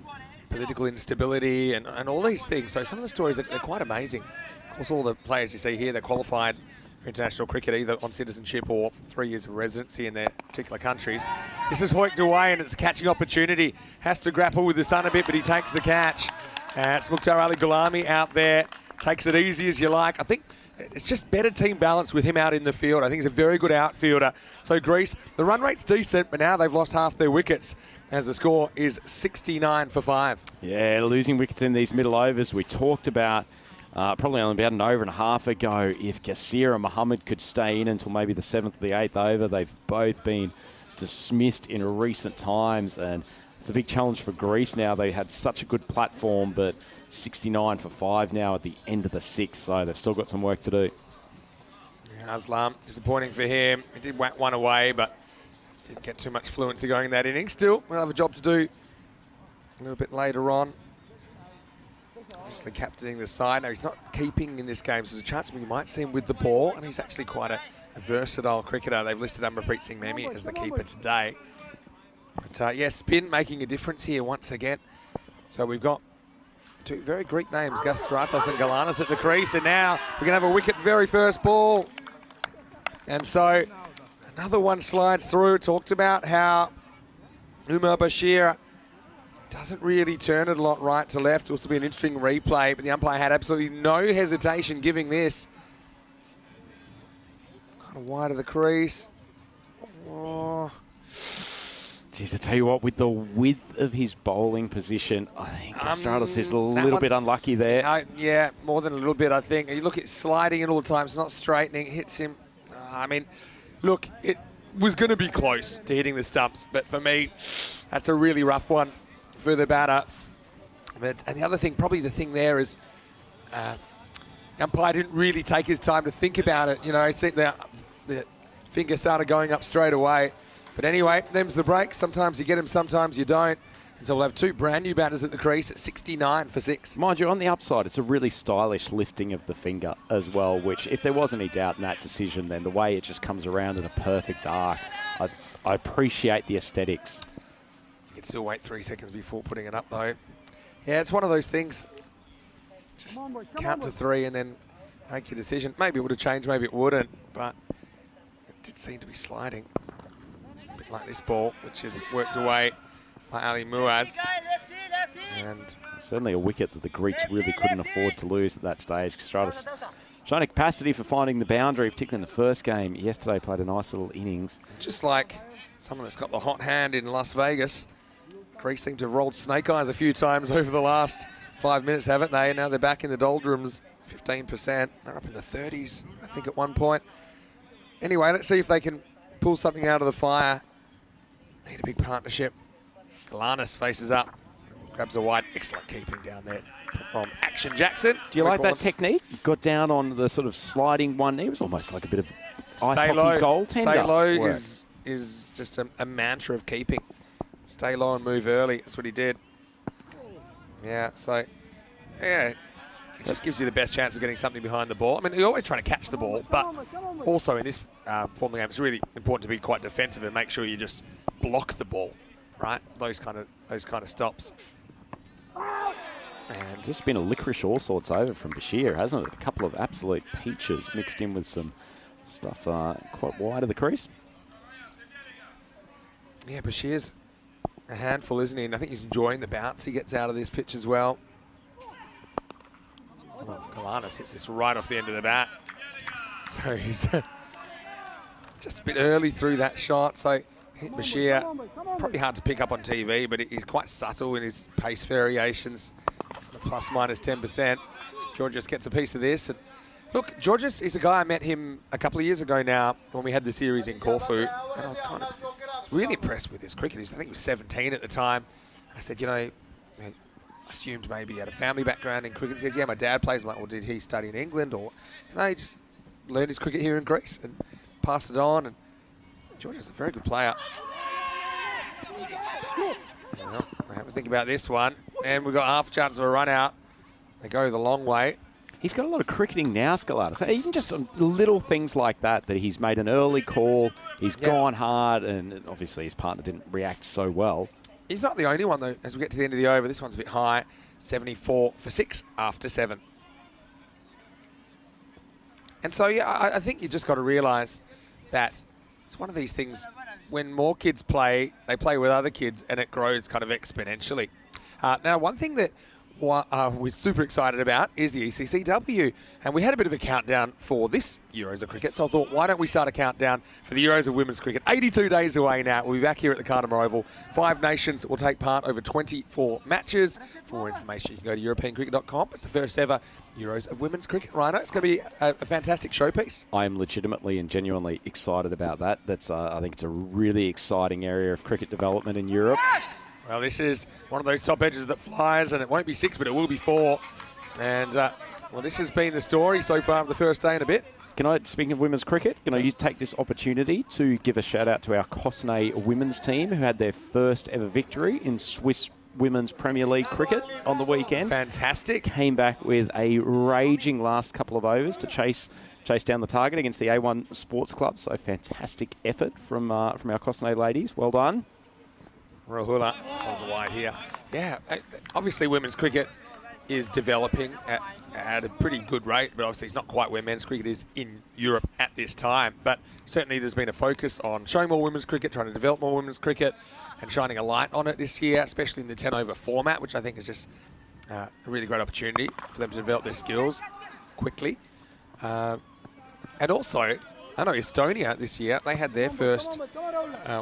political instability and all these things. So some of the stories, they're quite amazing. Of course, all the players you see here, they're qualified for international cricket, either on citizenship or 3 years of residency in their particular countries. This is hoiked away, and it's a catching opportunity. Has to grapple with the sun a bit, but he takes the catch. It's Mukhtar Ali Gulami out there. Takes it easy as you like. I think it's just better team balance with him out in the field. I think he's a very good outfielder. So Greece, the run rate's decent, but now they've lost half their wickets as the score is 69 for 5. Yeah, losing wickets in these middle overs. We talked about probably only about an over and a half ago, if Kassir and Mohammed could stay in until maybe the 7th or the 8th over. They've both been dismissed in recent times, and it's a big challenge for Greece now. They had such a good platform, but 69 for 5 now at the end of the 6th, so they've still got some work to do. Yeah, Aslam, disappointing for him. He did whack one away, but didn't get too much fluency going in that inning. Still, we'll have a job to do a little bit later on. Obviously captaining the side. Now, he's not keeping in this game, so there's a chance we might see him with the ball, and he's actually quite a versatile cricketer. They've listed Amrit Singh Memi as the keeper today. But yeah, spin making a difference here once again. So we've got two very Greek names, Gastratos and Galanis at the crease, and now we're going to have a wicket very first ball. And so another one slides through. Talked about how Umar Bashir doesn't really turn it a lot right to left. Also be an interesting replay, but the umpire had absolutely no hesitation giving this. Kind of wide of the crease. Oh. Jeez, I tell you what, with the width of his bowling position, I think Stratos is a little bit unlucky there. Yeah, more than a little bit, I think. You look at sliding it all the time. It's not straightening. It hits him. I mean, look, it was going to be close to hitting the stumps, but for me, that's a really rough one for the batter. And the other thing, probably the thing there is, the umpire didn't really take his time to think about it. You know, I think the finger started going up straight away. But anyway, them's the break. Sometimes you get them, sometimes you don't. And so we'll have two brand new batters at the crease at 69 for 6. Mind you, on the upside, it's a really stylish lifting of the finger as well, which if there was any doubt in that decision, then the way it just comes around in a perfect arc, I appreciate the aesthetics. You can still wait 3 seconds before putting it up, though. Yeah, it's one of those things. Just count to 3 and then make your decision. Maybe it would have changed, maybe it wouldn't, but it did seem to be sliding. A bit like this ball, which is worked away by Ali Muaz. And certainly a wicket that the Greeks really couldn't afford to lose at that stage. Stratos showing a capacity for finding the boundary, particularly in the first game. Yesterday played a nice little innings. Just like someone that's got the hot hand in Las Vegas, Greece seem to have rolled snake eyes a few times over the last 5 minutes, haven't they? And now they're back in the doldrums, 15%. They're up in the 30s, I think, at one point. Anyway, let's see if they can pull something out of the fire. Need a big partnership. Galanis faces up, grabs a wide. Excellent keeping down there from Action Jackson. Do you like that technique? Got down on the sort of sliding one knee. It was almost like a bit of ice hockey goaltender. Stay low is just a mantra of keeping. Stay low and move early. That's what he did. Yeah, so, yeah, it just gives you the best chance of getting something behind the ball. I mean, you're always trying to catch the ball, but also in this form of the game, it's really important to be quite defensive and make sure you just block the ball, right? Those kind of stops. And just been a licorice all sorts over from Bashir, hasn't it? A couple of absolute peaches mixed in with some stuff quite wide of the crease. Yeah, Bashir's a handful, isn't he? And I think he's enjoying the bounce he gets out of this pitch as well. Oh, Galanis hits this right off the end of the bat. So he's just a bit early through that shot. So hit Bashir, probably hard to pick up on TV, but he's quite subtle in his pace variations. Plus minus 10%. Georgios gets a piece of this. And look, Georgios is a guy, I met him a couple of years ago now when we had the series in Corfu. And I was really impressed with his cricket. I think he was 17 at the time. I said, you know, I assumed maybe he had a family background in cricket. He says, yeah, my dad plays. I'm like, well, did he study in England? Or, you know, he just learned his cricket here in Greece and passed it on. And Georgios is a very good player. Well, I have to think about this one. And we've got half a chance of a run out. They go the long way. He's got a lot of cricketing now, Scalata. So even just on little things like that he's made an early call, he's gone hard, and obviously his partner didn't react so well. He's not the only one, though, as we get to the end of the over. This one's a bit high, 74 for 6 after 7. And so, yeah, I think you've just got to realise that it's one of these things, when more kids play, they play with other kids, and it grows kind of exponentially. Now, one thing that we're super excited about is the ECCW. And we had a bit of a countdown for this Euros of cricket. So I thought, why don't we start a countdown for the Euros of women's cricket? 82 days away now. We'll be back here at the Carnamore Oval. 5 nations will take part over 24 matches. For more information, you can go to europeancricket.com. It's the first ever Euros of women's cricket, Rhino. It's going to be a fantastic showpiece. I am legitimately and genuinely excited about that. I think it's a really exciting area of cricket development in Europe. Well, this is one of those top edges that flies, and it won't be 6, but it will be 4. And, well, this has been the story so far of the first day and a bit. Can I, speaking of women's cricket, can I take this opportunity to give a shout out to our Cosnay women's team who had their first ever victory in Swiss Women's Premier League cricket on the weekend. Fantastic. Came back with a raging last couple of overs to chase down the target against the A1 Sports Club. So fantastic effort from our Cosnay ladies. Well done. Rahula was wide here. Yeah, obviously women's cricket is developing at a pretty good rate, but obviously it's not quite where men's cricket is in Europe at this time. But certainly there's been a focus on showing more women's cricket, trying to develop more women's cricket, and shining a light on it this year, especially in the 10-over format, which I think is just a really great opportunity for them to develop their skills quickly. And also, I know Estonia this year, they had their first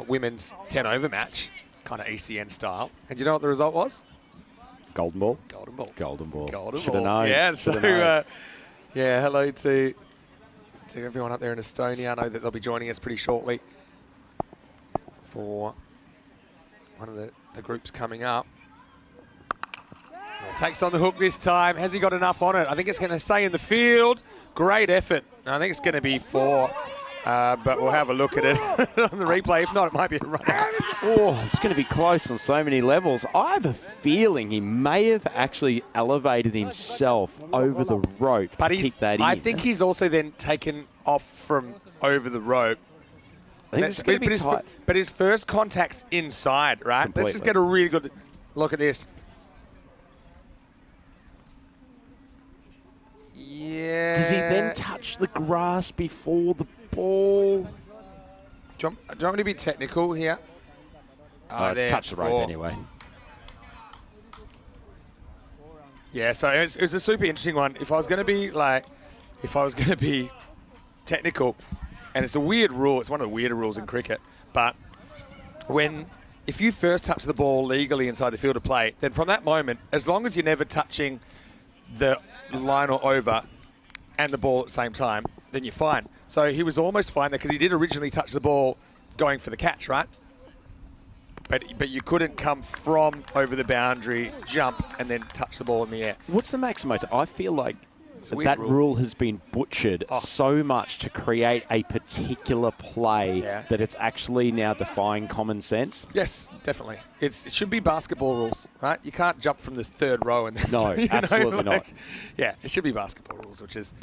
women's 10-over match, kind of ECN style. And do you know what the result was? Golden ball. Golden ball. Golden ball. Golden Should ball. have known. Yeah, Should have so, known. yeah, hello to everyone up there in Estonia. I know that they'll be joining us pretty shortly for one of the groups coming up. Takes on the hook this time. Has he got enough on it? I think it's going to stay in the field. Great effort. I think it's going to be 4, but we'll have a look at it on the replay. If not, it might be a run. Oh, it's going to be close on so many levels. I have a feeling he may have actually elevated himself over the rope to kick that in. I think he's also then taken off from over the rope. I think it's going to be tight. But his first contact's inside, right? Completely. Let's just get a really good look at this. Yeah. Does he then touch the grass before the ball? Do you want me to be technical here? It's touched the rope anyway. Yeah, so it was a super interesting one. If I was going to be technical, and it's a weird rule, it's one of the weirder rules in cricket, but if you first touch the ball legally inside the field of play, then from that moment, as long as you're never touching the line or over and the ball at the same time, then you're fine. So he was almost fine there because he did originally touch the ball going for the catch, right? But you couldn't come from over the boundary, jump, and then touch the ball in the air. What's the maximum? I feel like that rule. rule has been butchered so much to create a particular play that it's actually now defying common sense. Yes, definitely. It should be basketball rules, right? You can't jump from this third row and then, No, absolutely not. Yeah, it should be basketball rules, which is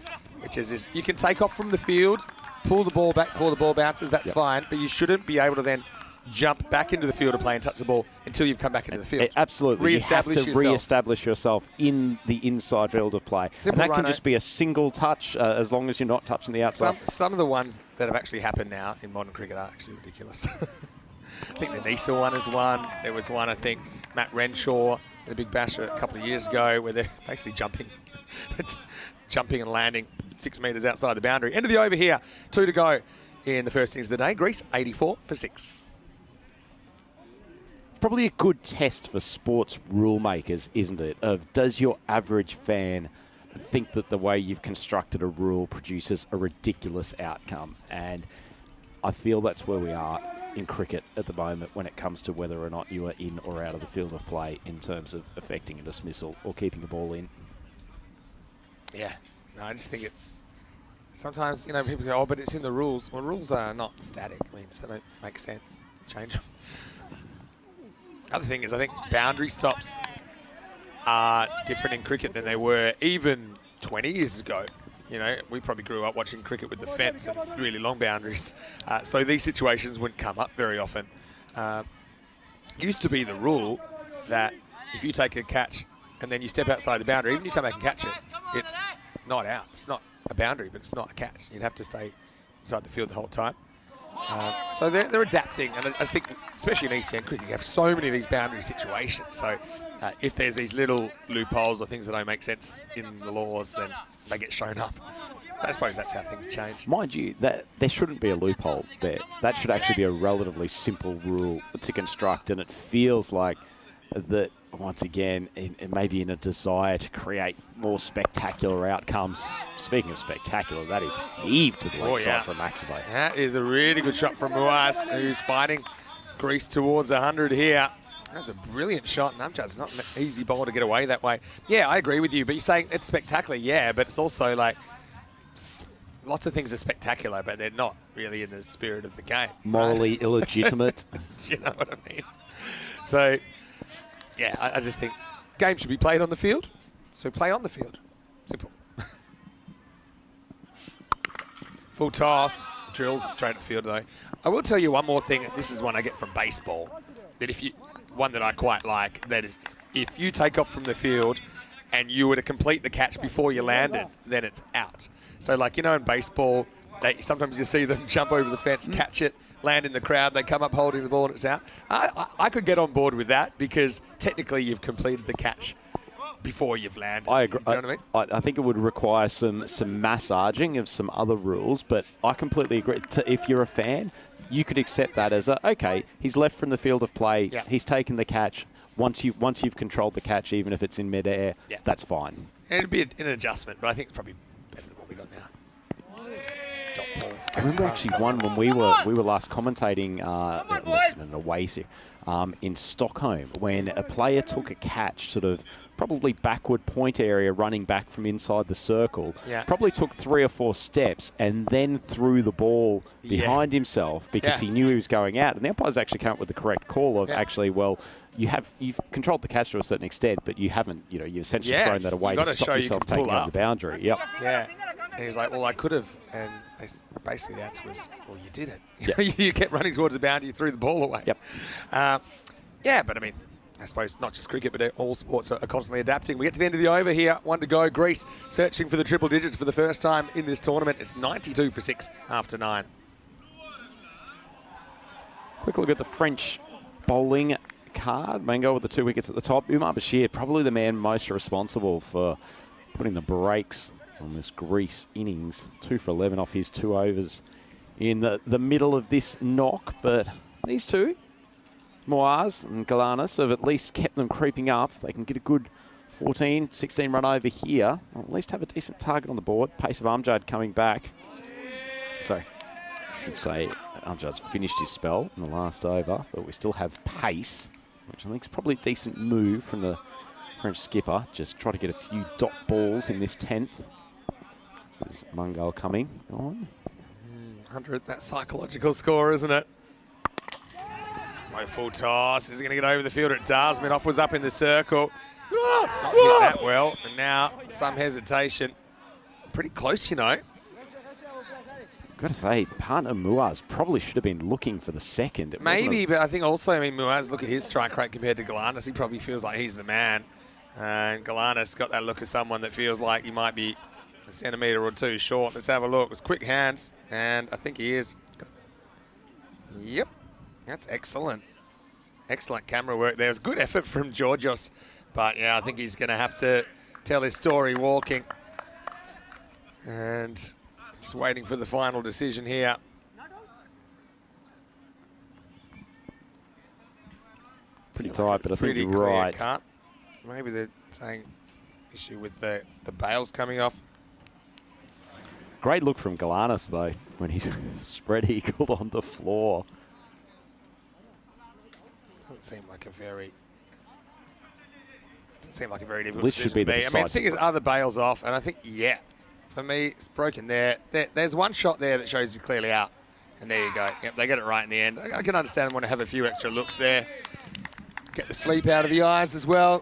this. You can take off from the field, pull the ball back before the ball bounces. That's fine, but you shouldn't be able to then jump back into the field to play and touch the ball until you've come back into the field. Absolutely. Re-establish you have to yourself. Re-establish yourself in the inside field of play. Simple and that can run, just be a single touch as long as you're not touching the outside. Some of the ones that have actually happened now in modern cricket are actually ridiculous. I think the Nisa one is one. There was one, I think, Matt Renshaw, the Big Bash a couple of years ago, where they're basically jumping and landing 6 metres outside the boundary. End of the over here. 2 to go in the first innings of the day. Greece, 84 for 6. Probably a good test for sports rule makers, isn't it? Of does your average fan think that the way you've constructed a rule produces a ridiculous outcome? And I feel that's where we are in cricket at the moment when it comes to whether or not you are in or out of the field of play in terms of affecting a dismissal or keeping a ball in. Yeah, no, I just think it's sometimes, people go, oh, but it's in the rules. Well, rules are not static. I mean, if they don't make sense, change them. Other thing is, I think boundary stops are different in cricket than they were even 20 years ago. We probably grew up watching cricket with the fence and really long boundaries. So these situations wouldn't come up very often. Used to be the rule that if you take a catch and then you step outside the boundary, even if you come back and catch it, it's not out. It's not a boundary, but it's not a catch. You'd have to stay inside the field the whole time. So they're adapting, and I think, especially in ECN cricket, you have so many of these boundary situations. So if there's these little loopholes or things that don't make sense in the laws, then they get shown up. I suppose that's how things change. Mind you, that there shouldn't be a loophole there. That should actually be a relatively simple rule to construct, and it feels like that, once again, maybe in a desire to create more spectacular outcomes. Speaking of spectacular, that is heaved to the leg side from Maximo. That is a really good shot from Muaz, who's fighting Greece towards 100 here. That's a brilliant shot, and Amjad's not an easy ball to get away that way. Yeah, I agree with you, but you're saying it's spectacular, yeah, but it's also like lots of things are spectacular, but they're not really in the spirit of the game. Morally illegitimate. Do you know what I mean? So, yeah, I just think game should be played on the field, so play on the field. Simple. Full toss, drills straight at field though. I will tell you one more thing. This is one I get from baseball. One that I quite like. That is, if you take off from the field and you were to complete the catch before you landed, then it's out. So, like, in baseball, sometimes you see them jump over the fence, catch it, land in the crowd, they come up holding the ball and it's out. I could get on board with that because technically you've completed the catch before you've landed. I agree. Do you know what I mean? I think it would require some massaging of some other rules, but I completely agree. If you're a fan, you could accept that as okay, he's left from the field of play, he's taken the catch. Once you've controlled the catch, even if it's in midair, that's fine. And it'd be an adjustment, but I think it's probably better than what we got now. Dot ball. I remember actually one when we were last commentating an away in Stockholm when a player took a catch sort of probably backward point area running back from inside the circle, probably took 3 or 4 steps and then threw the ball behind himself because he knew he was going out. And the umpires actually came up with the correct call of actually, well, you've controlled the catch to a certain extent, but you haven't, you've essentially thrown that away to stop yourself taking out the boundary. Yep. Yeah. And he's like, well, I could have. And basically the answer was, well, you didn't. You kept running towards the boundary, you threw the ball away. Yep. But I mean, I suppose not just cricket, but all sports are constantly adapting. We get to the end of the over here. 1 to go. Greece searching for the triple digits for the first time in this tournament. It's 92 for 6 after 9. Quick look at the French bowling card. Mango with the 2 wickets at the top. Umar Bashir, probably the man most responsible for putting the brakes on this Greece innings. 2 for 11 off his 2 overs in the middle of this knock. But these two, Moaz and Galanis, have at least kept them creeping up. They can get a good 14, 16 run over here. Or at least have a decent target on the board. Pace of Amjad coming back. So, I should say Amjad's finished his spell in the last over, but we still have pace, which I think is probably a decent move from the French skipper. Just try to get a few dot balls in this 10th. This is Mungal coming on. 100, that psychological score, isn't it? No full toss. Is he going to get over the field? It does. Minoff was up in the circle. Not hit that well. And now some hesitation. Pretty close, Got to say, partner Muaz probably should have been looking for the second. Maybe, but I think also, Muaz, look at his strike rate compared to Galanis. He probably feels like he's the man. And Galanis got that look of someone that feels like he might be a centimetre or 2 short. Let's have a look. It was quick hands, and I think he is. Yep. That's excellent. Excellent camera work there. It was good effort from Georgios. But, yeah, I think he's going to have to tell his story walking. And just waiting for the final decision here. Pretty tight, but I think you're right. Cut. Maybe they're saying issue with the bails coming off. Great look from Galanis, though, when he's spread eagled on the floor. Doesn't seem like a very difficult This should be the decision. I mean, the thing is, are the bails off? And I think, for me, it's broken there. There's one shot there that shows you clearly out. And there you go. Yep, they get it right in the end. I can understand them want to have a few extra looks there. Get the sleep out of the eyes as well.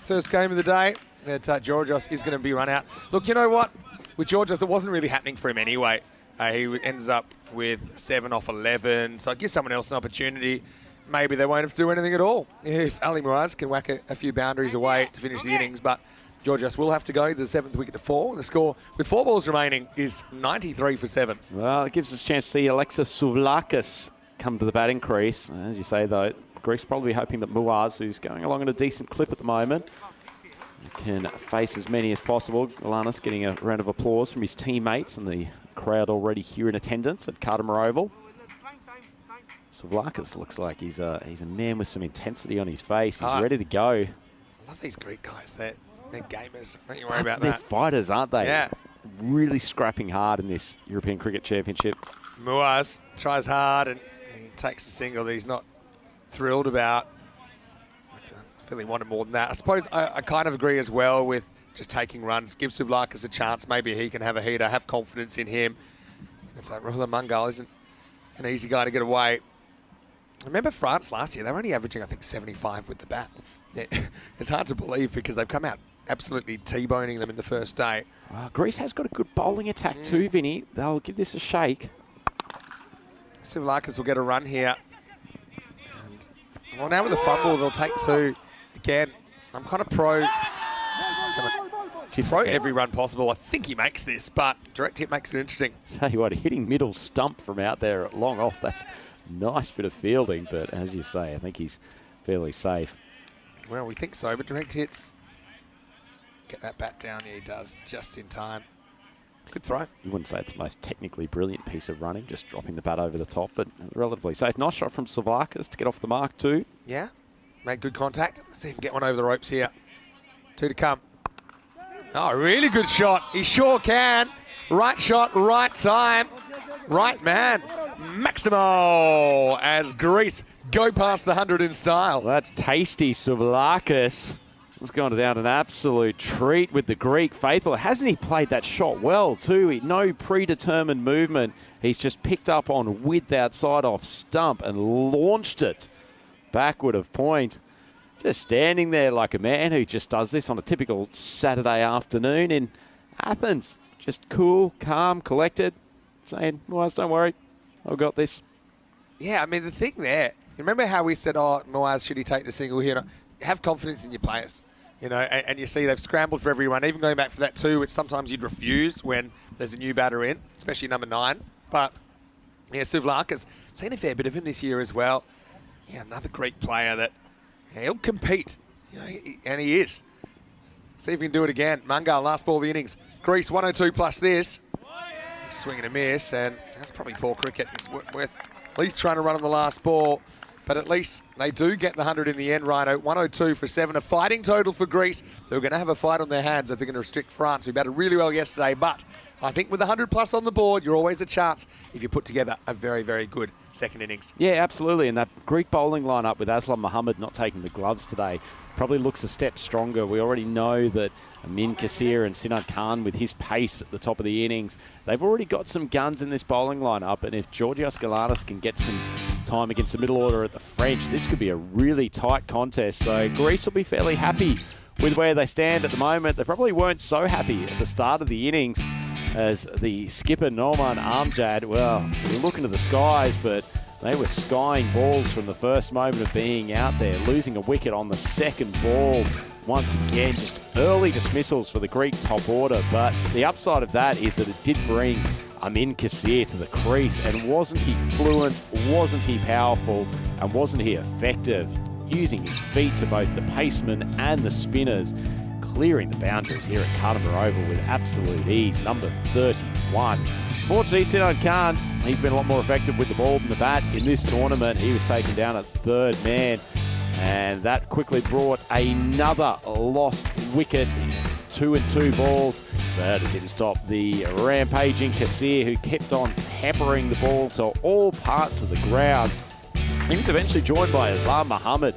First game of the day. That Georgios is going to be run out. Look, you know what? With Georgios, it wasn't really happening for him anyway. He ends up with 7 off 11. So it gives someone else an opportunity. Maybe they won't have to do anything at all if Ali Muaz can whack a few boundaries away to finish the innings. But Georgios will have to go. The 7th wicket to fall. The score, with 4 balls remaining, is 93 for 7. Well, it gives us a chance to see Alexis Souvlakis come to the batting crease. As you say, though, Greece probably hoping that Muaz, who's going along at a decent clip at the moment, can face as many as possible. Galanis getting a round of applause from his teammates and the crowd already here in attendance at Cardimer Oval. Souvlakis looks like he's a man with some intensity on his face. He's ready to go. I love these Greek guys. They're gamers. Don't you worry about They're that. fighters, aren't they? Yeah. Really scrapping hard in this European Cricket Championship. Muaz tries hard and he takes a single that he's not thrilled about. clearly wanted more than that. I suppose I kind of agree as well with just taking runs. Give Souvlakis a chance. Maybe he can have a heater. Have confidence in him. And so Rahul Mangal isn't an easy guy to get away. Remember France last year, they were only averaging, I think, 75 with the bat. Yeah, it's hard to believe because they've come out absolutely T-boning them in the first day. Well, Greece has got a good bowling attack too, Vinny. They'll give this a shake. Souvlakis will get a run here. And, well, now with the fumble, they'll take two. Again, I'm kind of pro every run possible. I think he makes this, but direct hit makes it interesting. Tell you what, hitting middle stump from out there at long off, that's a nice bit of fielding, but as you say, I think he's fairly safe. Well, we think so, but direct hits. Get that bat down. Yeah, he does, just in time. Good throw. You wouldn't say it's the most technically brilliant piece of running, just dropping the bat over the top, but relatively safe. Nice shot from Souvlakis to get off the mark too. Yeah, make good contact. Let's see if he can get one over the ropes here. Two to come. Oh, really good shot. He sure can. Right shot, right time, right man. Maximo as Greece go past the 100 in style. Well, that's tasty. Souvlakis has gone down an absolute treat with the Greek faithful. Hasn't he played that shot well too? No predetermined movement. He's just picked up on width outside off stump and launched it backward of point. Just standing there like a man who just does this on a typical Saturday afternoon in Athens. Just cool, calm, collected, saying, Moaz, don't worry, I've got this. Yeah, I mean, the thing there, you remember how we said, oh, Moaz, should he take the single here? Have confidence in your players. You know, and you see they've scrambled for everyone, even going back for that two, which sometimes you'd refuse when there's a new batter in, especially number 9. But, yeah, Souvlakis, seen a fair bit of him this year as well. Yeah, another Greek player that he'll compete, you know, and he is. See if he can do it again. Mangal, last ball of the innings. Greece, 102 plus this. Swing and a miss, and that's probably poor cricket. It's worth at least trying to run on the last ball. But at least they do get the 100 in the end, Rhino. 102 for 7. A fighting total for Greece. They're going to have a fight on their hands if they're going to restrict France, who batted really well yesterday. But I think with 100 plus on the board, you're always a chance if you put together a very, very good second innings. Yeah, absolutely. And that Greek bowling lineup with Aslam Mohammed not taking the gloves today probably looks a step stronger. We already know that Amin Kassir and Sinan Khan, with his pace at the top of the innings, they've already got some guns in this bowling lineup. And if Georgios Galanis can get some time against the middle order at the French, this could be a really tight contest. So Greece will be fairly happy with where they stand at the moment. They probably weren't so happy at the start of the innings as the skipper Norman Amjad, well, we're looking to the skies, but they were skying balls from the first moment of being out there, losing a wicket on the second ball. Once again, just early dismissals for the Greek top order, but the upside of that is that it did bring Amin Kassir to the crease, and wasn't he fluent, wasn't he powerful, and wasn't he effective, using his feet to both the pacemen and the spinners, clearing the boundaries here at Carnarvon Oval with absolute ease. Number 31. Fortunately, Sinan Khan, he's been a lot more effective with the ball than the bat in this tournament. He was taken down at third man, and that quickly brought another lost wicket. 2 and 2 balls, but it didn't stop the rampaging Kassir, who kept on peppering the ball to all parts of the ground. He was eventually joined by Aslam Mohammed,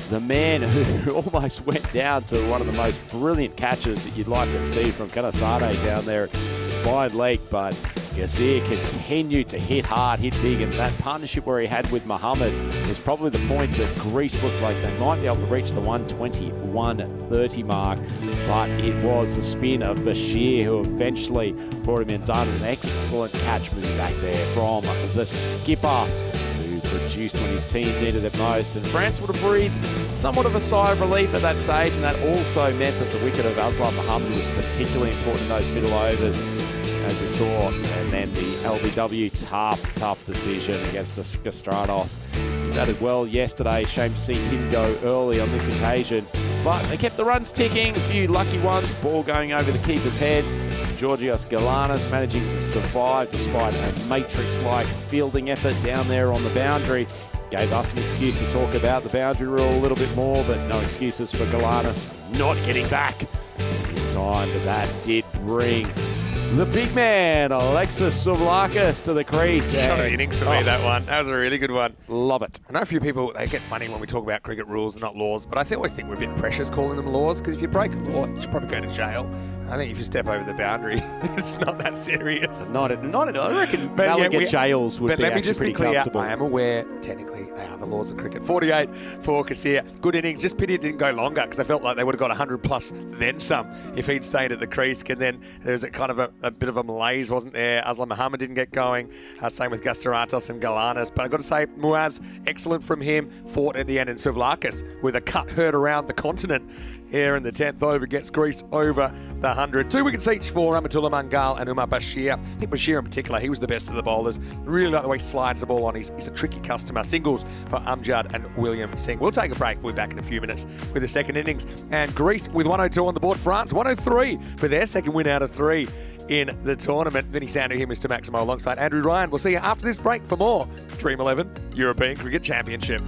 the man who almost went down to one of the most brilliant catches that you'd like to see from Kanasade down there at wide leg, but Kassir continued to hit hard, hit big, and that partnership where he had with Mohammed was probably the point that Greece looked like they might be able to reach the 120-130 mark, but it was the spin of Bashir who eventually brought him in, done an excellent catch move back there from the skipper, produced when his team needed it most, and France would have breathed somewhat of a sigh of relief at that stage, and that also meant that the wicket of Aslam Mohammed was particularly important in those middle overs, as we saw, and then the LBW tough decision against Gastranos. He batted well yesterday, shame to see him go early on this occasion, but they kept the runs ticking, a few lucky ones, ball going over the keeper's head. Georgios Galanis managing to survive despite a Matrix-like fielding effort down there on the boundary. Gave us an excuse to talk about the boundary rule a little bit more, but no excuses for Galanis not getting back in time. But that did bring The big man, Alexis Souvlakis to the crease. Shot of and- the innings for me, that one. That was a really good one. Love it. I know a few people, they get funny when we talk about cricket rules and not laws, but I always think we're a bit precious calling them laws, because if you break a law, you should probably go to jail. I think if you step over the boundary, it's not that serious. Not I reckon But yeah, Malagate jails would but be let me actually just be pretty clear, comfortable. I am aware, technically, they are the laws of cricket. 48 for Kassir. Good innings. Just pity it didn't go longer, because I felt like they would have got 100 plus then some if he'd stayed at the crease. And then there was a kind of a bit of a malaise, wasn't there? Aslam Muhammad didn't get going. Same with Gastaratos and Galanis. But I've got to say, Muaz, excellent from him. Fought at the end, and Souvlakis with a cut heard around the continent here in the 10th over, gets Greece over the 100. 2 wickets each for Amatullah Mangal and Umar Bashir. I think Bashir in particular, he was the best of the bowlers. Really like the way he slides the ball on. He's a tricky customer. Singles for Amjad and William Singh. We'll take a break. We'll be back in a few minutes with the second innings. And Greece with 102 on the board. France 103 for their second win out of 3 in the tournament. Vinny Sandu here, Mr. Maximo, alongside Andrew Ryan. We'll see you after this break for more Dream 11 European Cricket Championship.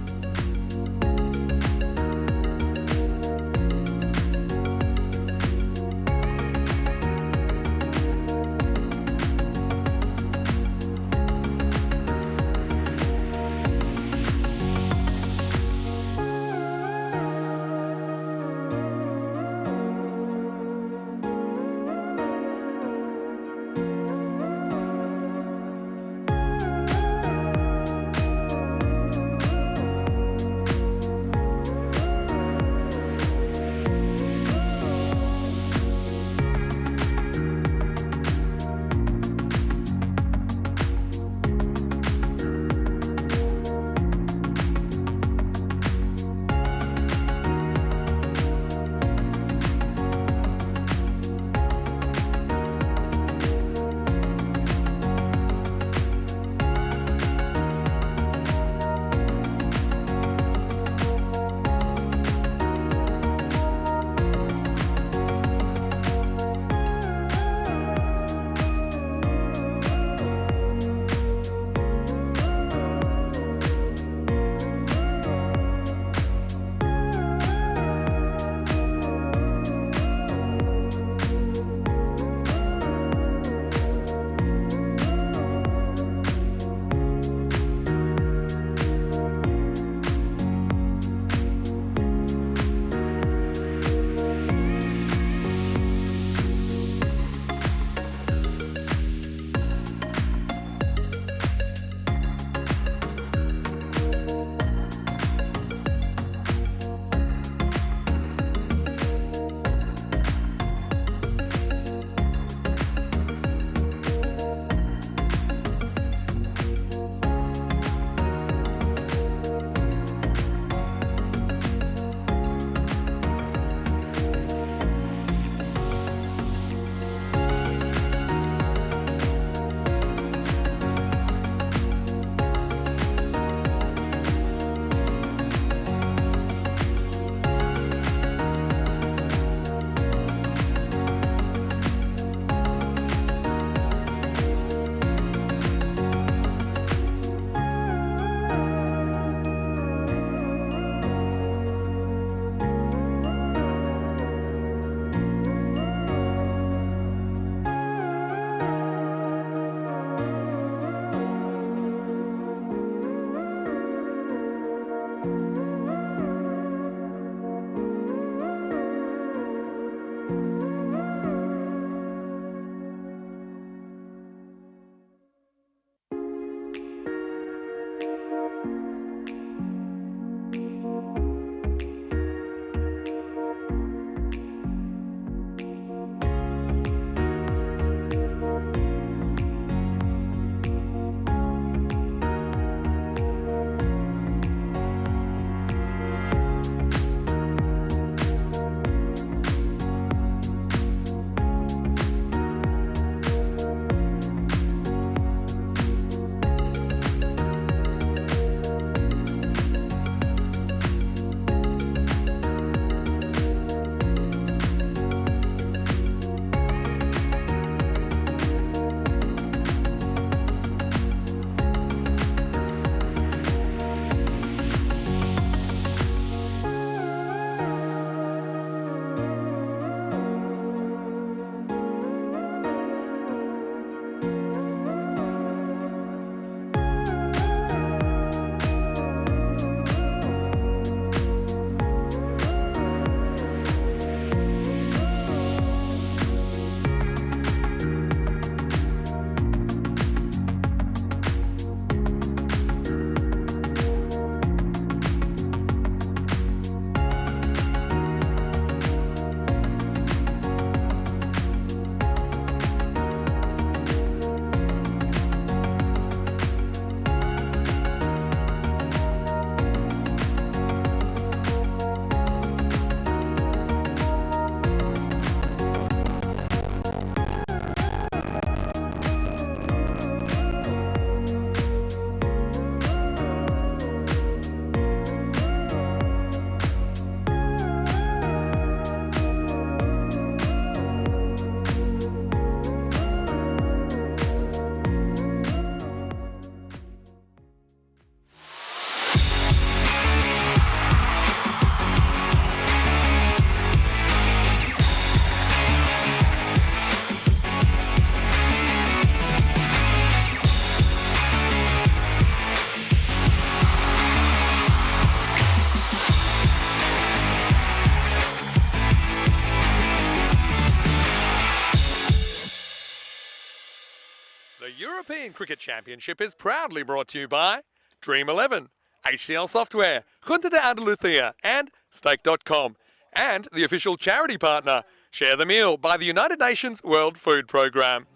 European Cricket Championship is proudly brought to you by Dream11, HCL Software, Junta de Andalucía, and Stake.com, and the official charity partner, Share the Meal by the United Nations World Food Programme.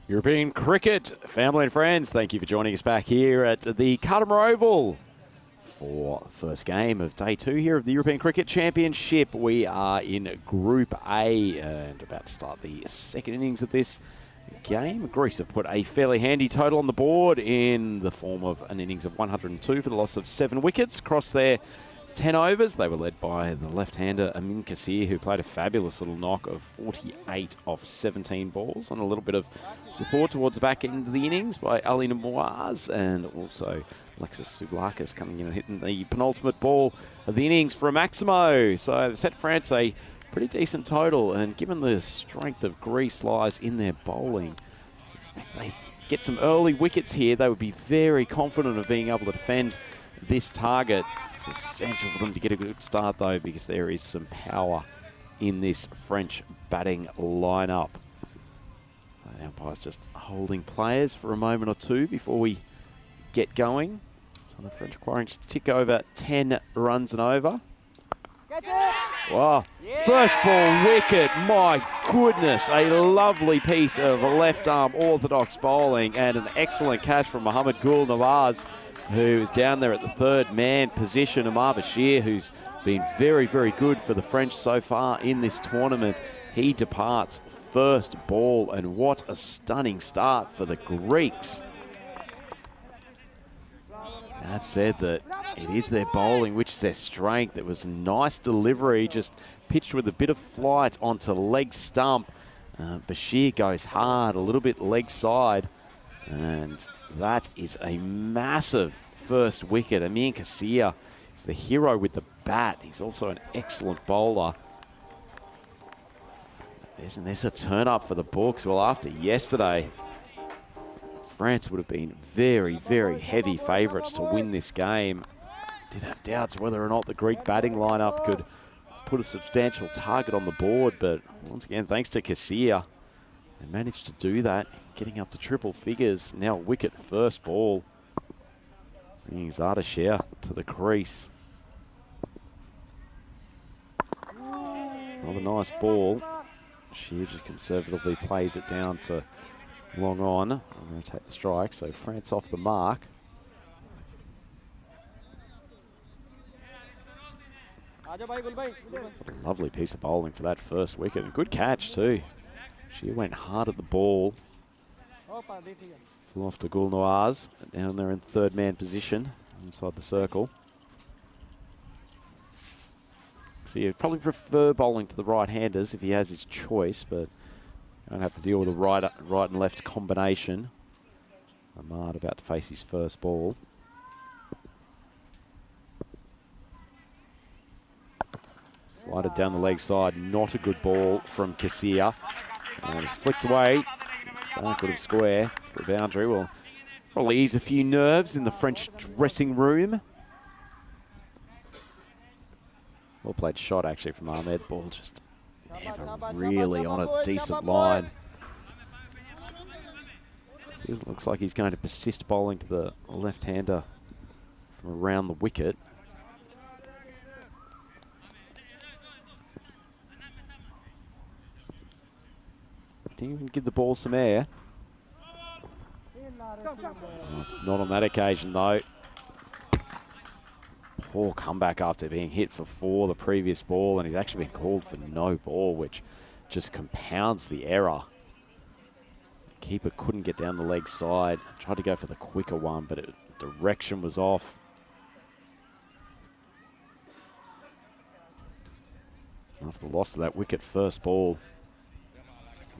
European cricket, family and friends, thank you for joining us back here at the Cartamar Oval for the first game of day 2 here of the European Cricket Championship. We are in Group A and about to start the second innings of this game. Greece have put a fairly handy total on the board in the form of an innings of 102 for the loss of 7 wickets across their 10 overs. They were led by the left-hander Amin Kassir, who played a fabulous little knock of 48 off 17 balls, and a little bit of support towards the back end of the innings by Ali Nawaz, and also Alexis Souvlakis coming in and hitting the penultimate ball of the innings for a Maximo. So they set France a pretty decent total, and given the strength of Greece lies in their bowling, if they get some early wickets here, they would be very confident of being able to defend this target. It's essential for them to get a good start, though, because there is some power in this French batting lineup. The umpire's just holding players for a moment or two before we get going. So the French requiring to tick over 10 runs and over. Wow, first ball wicket, my goodness, a lovely piece of left-arm orthodox bowling and an excellent catch from Mohamed Gul Nawaz, who is down there at the third man position. Amar Bashir, who's been very, very good for the French so far in this tournament. He departs first ball, and what a stunning start for the Greeks. I've said that it is their bowling which is their strength. It was a nice delivery, just pitched with a bit of flight onto leg stump. Bashir goes hard, a little bit leg side, and that is a massive first wicket. Amin Kassir is the hero with the bat. He's also an excellent bowler. Isn't this a turn up for the books? Well, after yesterday, France would have been very, very heavy favourites to win this game. Did have doubts whether or not the Greek batting lineup could put a substantial target on the board, but once again, thanks to Kassir, they managed to do that, getting up to triple figures. Now wicket first ball, bringing Zardashir to the crease. Another nice ball. Shear just conservatively plays it down to long on. I'm going to take the strike, so France off the mark. A lovely piece of bowling for that first wicket, and good catch too. She went hard at the ball. Flew off to Gul Nawaz, down there in third man position, inside the circle. So you'd probably prefer bowling to the right-handers if he has his choice, but you don't have to deal with a right and left combination. Ahmad about to face his first ball. Flighted down the leg side, not a good ball from Kassir. And it's flicked away. Good of square for a boundary. Will probably ease a few nerves in the French dressing room. Well played shot actually from Ahmed. Ball just never really on a decent line. It looks like he's going to persist bowling to the left-hander from around the wicket. Didn't even give the ball some air. Not on that occasion though. Poor comeback after being hit for 4 the previous ball, and he's actually been called for no ball, which just compounds the error. Keeper couldn't get down the leg side. Tried to go for the quicker one, but direction was off. After the loss of that wicket first ball,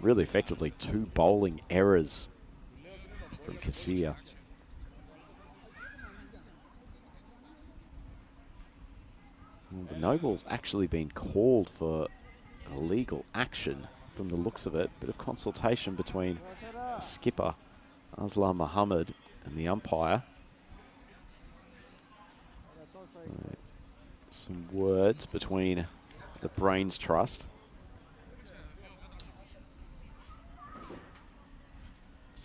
really effectively 2 bowling errors from Kassir. Well, the no ball's actually been called for illegal action from the looks of it. Bit of consultation between the skipper, Aslam Mohammed, and the umpire. So, some words between the Brains Trust.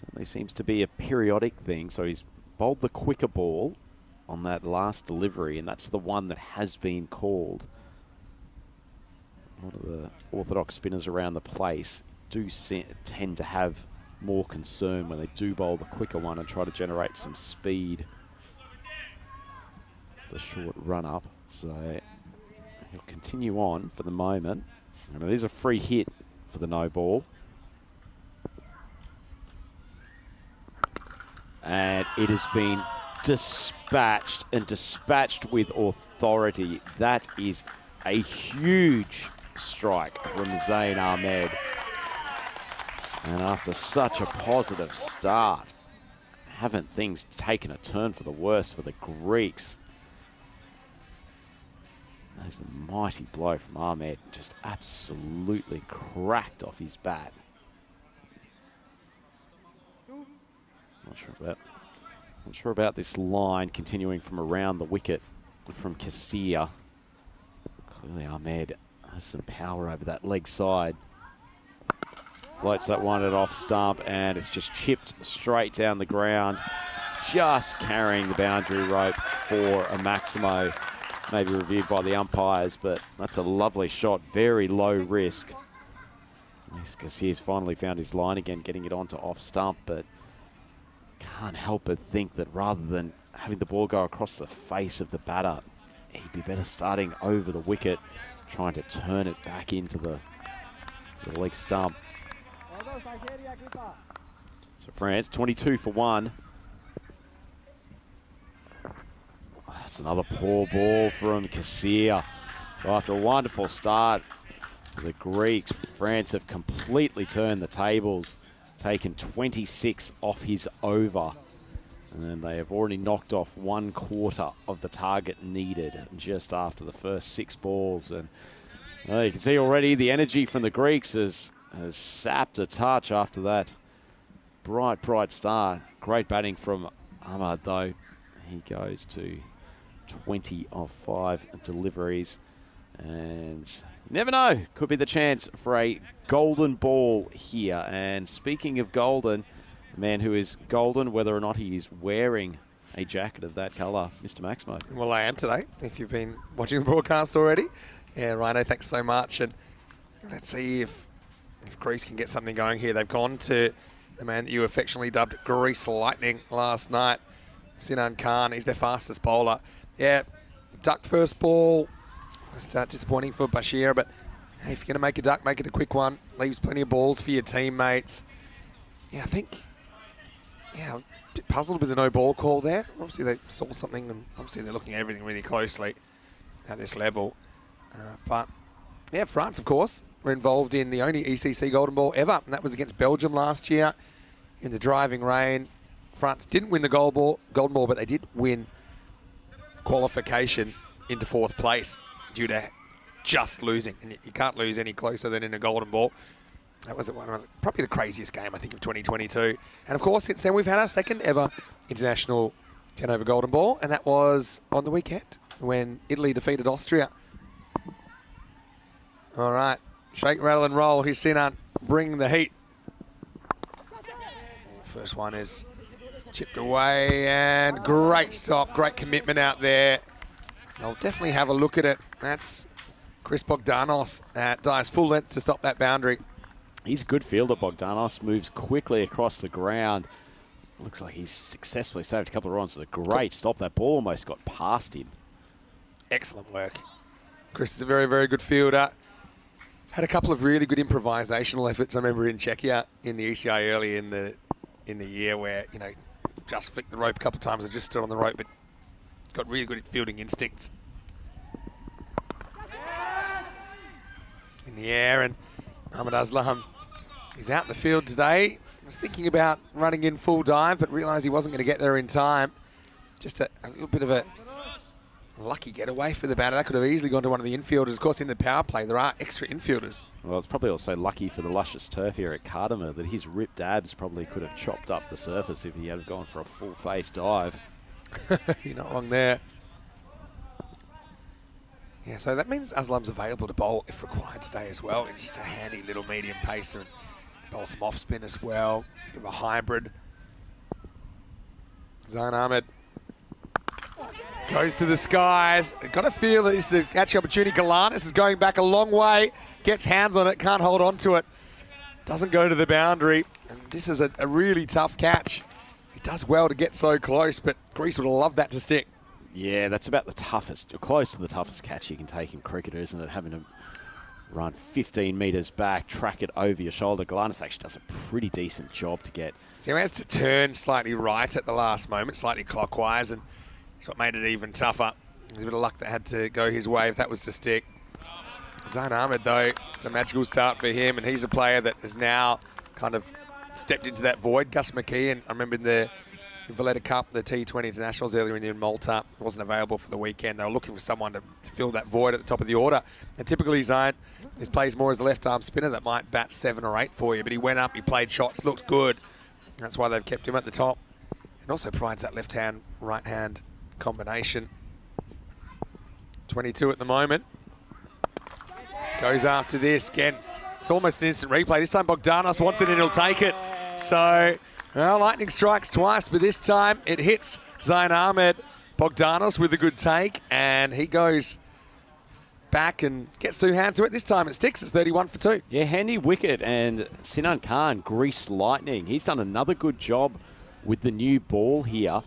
Certainly seems to be a periodic thing. So he's bowled the quicker ball on that last delivery, and that's the one that has been called. A lot of the orthodox spinners around the place do tend to have more concern when they do bowl the quicker one and try to generate some speed. The short run up, so he'll continue on for the moment, and it is a free hit for the no ball, and it has been dispatched, and dispatched with authority. That is a huge strike from Zain Ahmed, and after such a positive start, haven't things taken a turn for the worse for the Greeks? That's a mighty blow from Ahmed, just absolutely cracked off his bat. Not sure about this line continuing from around the wicket from Kasia. Clearly Ahmed has some power over that leg side. Floats that one at off stump, and it's just chipped straight down the ground, just carrying the boundary rope for a Maximo. Maybe reviewed by the umpires, but that's a lovely shot, very low risk. Kasia's finally found his line again, getting it onto off stump, but can't help but think that rather than having the ball go across the face of the batter, he'd be better starting over the wicket, trying to turn it back into the leg stump. So France, 22 for 1. That's another poor ball from Kasia. So after a wonderful start, the Greeks, France have completely turned the tables, taken 26 off his over. And then they have already knocked off 1/4 of the target needed just after the first 6 balls. And you can see already the energy from the Greeks has sapped a touch after that bright start. Great batting from Ahmad though. He goes to 20 of 5 deliveries, and you never know, could be the chance for a golden ball here. And speaking of golden, the man who is golden, whether or not he is wearing a jacket of that colour, Mr. Maximo. Well, I am today, if you've been watching the broadcast already. Yeah, Rhino, thanks so much. And let's see if Greece can get something going here. They've gone to the man that you affectionately dubbed Greece Lightning last night, Sinan Khan. He's their fastest bowler. Yeah, ducked first ball. It's disappointing for Bashir, but hey, if you're going to make a duck, make it a quick one. Leaves plenty of balls for your teammates. Yeah, I think, a bit puzzled with the no ball call there. Obviously they saw something, and obviously they're looking at everything really closely at this level. But yeah, France, of course, were involved in the only ECC golden ball ever, and that was against Belgium last year in the driving rain. France didn't win the golden ball, but they did win qualification into 4th place due to just losing, and you can't lose any closer than in a golden ball. That was probably the craziest game, I think, of 2022. And of course, since then we've had our second ever international 10 over golden ball, and that was on the weekend when Italy defeated Austria. All right, shake, rattle and roll. Here's Sinan bringing the heat. First one is chipped away, and great stop, great commitment out there. I'll definitely have a look at it. That's Chris Bogdanos at dives full length to stop that boundary. He's a good fielder, Bogdanos. Moves quickly across the ground. Looks like he's successfully saved a couple of runs with a great stop. That ball almost got past him. Excellent work. Chris is a very, very good fielder. Had a couple of really good improvisational efforts. I remember in Czechia in the ECI early in the year where, just flicked the rope a couple of times and just stood on the rope, but got really good fielding instincts. In the air, and Ahmed Aslam, he's out in the field today. Was thinking about running in full dive, but realised he wasn't going to get there in time. Just a little bit of a lucky getaway for the batter. That could have easily gone to one of the infielders. Of course, in the power play, there are extra infielders. Well, it's probably also lucky for the luscious turf here at Cardamom that his ripped abs probably could have chopped up the surface if he had gone for a full-face dive. You're not wrong there. Yeah, so that means Aslam's available to bowl if required today as well. It's just a handy little medium pacer. Bowl some off spin as well. Bit of a hybrid. Zayn Ahmed goes to the skies. Got to feel that this is a catching opportunity. Galanis is going back a long way. Gets hands on it, can't hold on to it. Doesn't go to the boundary. And this is a really tough catch. He does well to get so close, but Greece would have loved that to stick. Yeah, that's about the toughest, or close to the toughest catch you can take in cricket, isn't it? Having to run 15 metres back, track it over your shoulder. Galanis actually does a pretty decent job to get. So he has to turn slightly right at the last moment, slightly clockwise, and that's what made it even tougher. There's a bit of luck that had to go his way if that was to stick. Zayn Ahmed, though, it's a magical start for him, and he's a player that has now kind of stepped into that void. Gus McKeon, I remember in the Valletta Cup, the T20 Internationals earlier in Malta, wasn't available for the weekend. They were looking for someone to fill that void at the top of the order. And typically Zayn plays more as a left-arm spinner that might bat 7 or 8 for you, but he went up, he played shots, looked good. That's why they've kept him at the top. And also provides that left-hand, right-hand combination. 22 at the moment. Goes after this. Again, it's almost an instant replay. This time Bogdanos wants it and he'll take it. So, well, lightning strikes twice, but this time it hits Zayn Ahmed. Bogdanos with a good take, and he goes back and gets 2 hands to it. This time it sticks. It's 31 for 2. Yeah, handy wicket, and Sinan Khan, Greece Lightning. He's done another good job with the new ball here.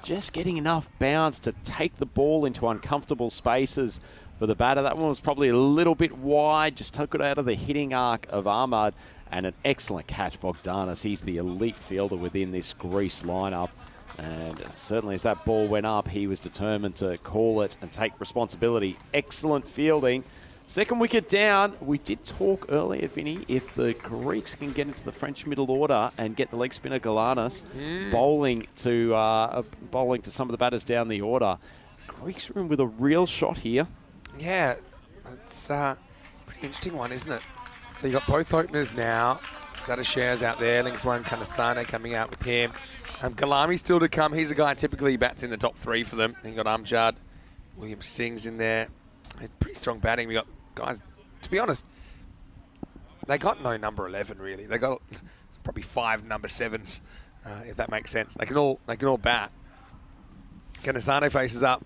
Just getting enough bounce to take the ball into uncomfortable spaces for the batter. That one was probably a little bit wide, just took it out of the hitting arc of Ahmad, and an excellent catch, Bogdanos. He's the elite fielder within this Greece lineup, and certainly as that ball went up, he was determined to call it and take responsibility. Excellent fielding. Second wicket down. We did talk earlier, Vinny, if the Greeks can get into the French middle order and get the leg spinner Galanis bowling to some of the batters down the order, Greeks are in with a real shot here. Yeah, it's a pretty interesting one, isn't it? So you've got both openers now. Zadasher's out there. Links one, Kanasane coming out with him. Galami still to come. He's a guy typically bats in the top 3 for them. Then you got Amjad. William Singh's in there. Pretty strong batting. We got guys, to be honest, they got no number 11 really. They got probably 5 number 7s, if that makes sense. They can all bat. Kanasane faces up.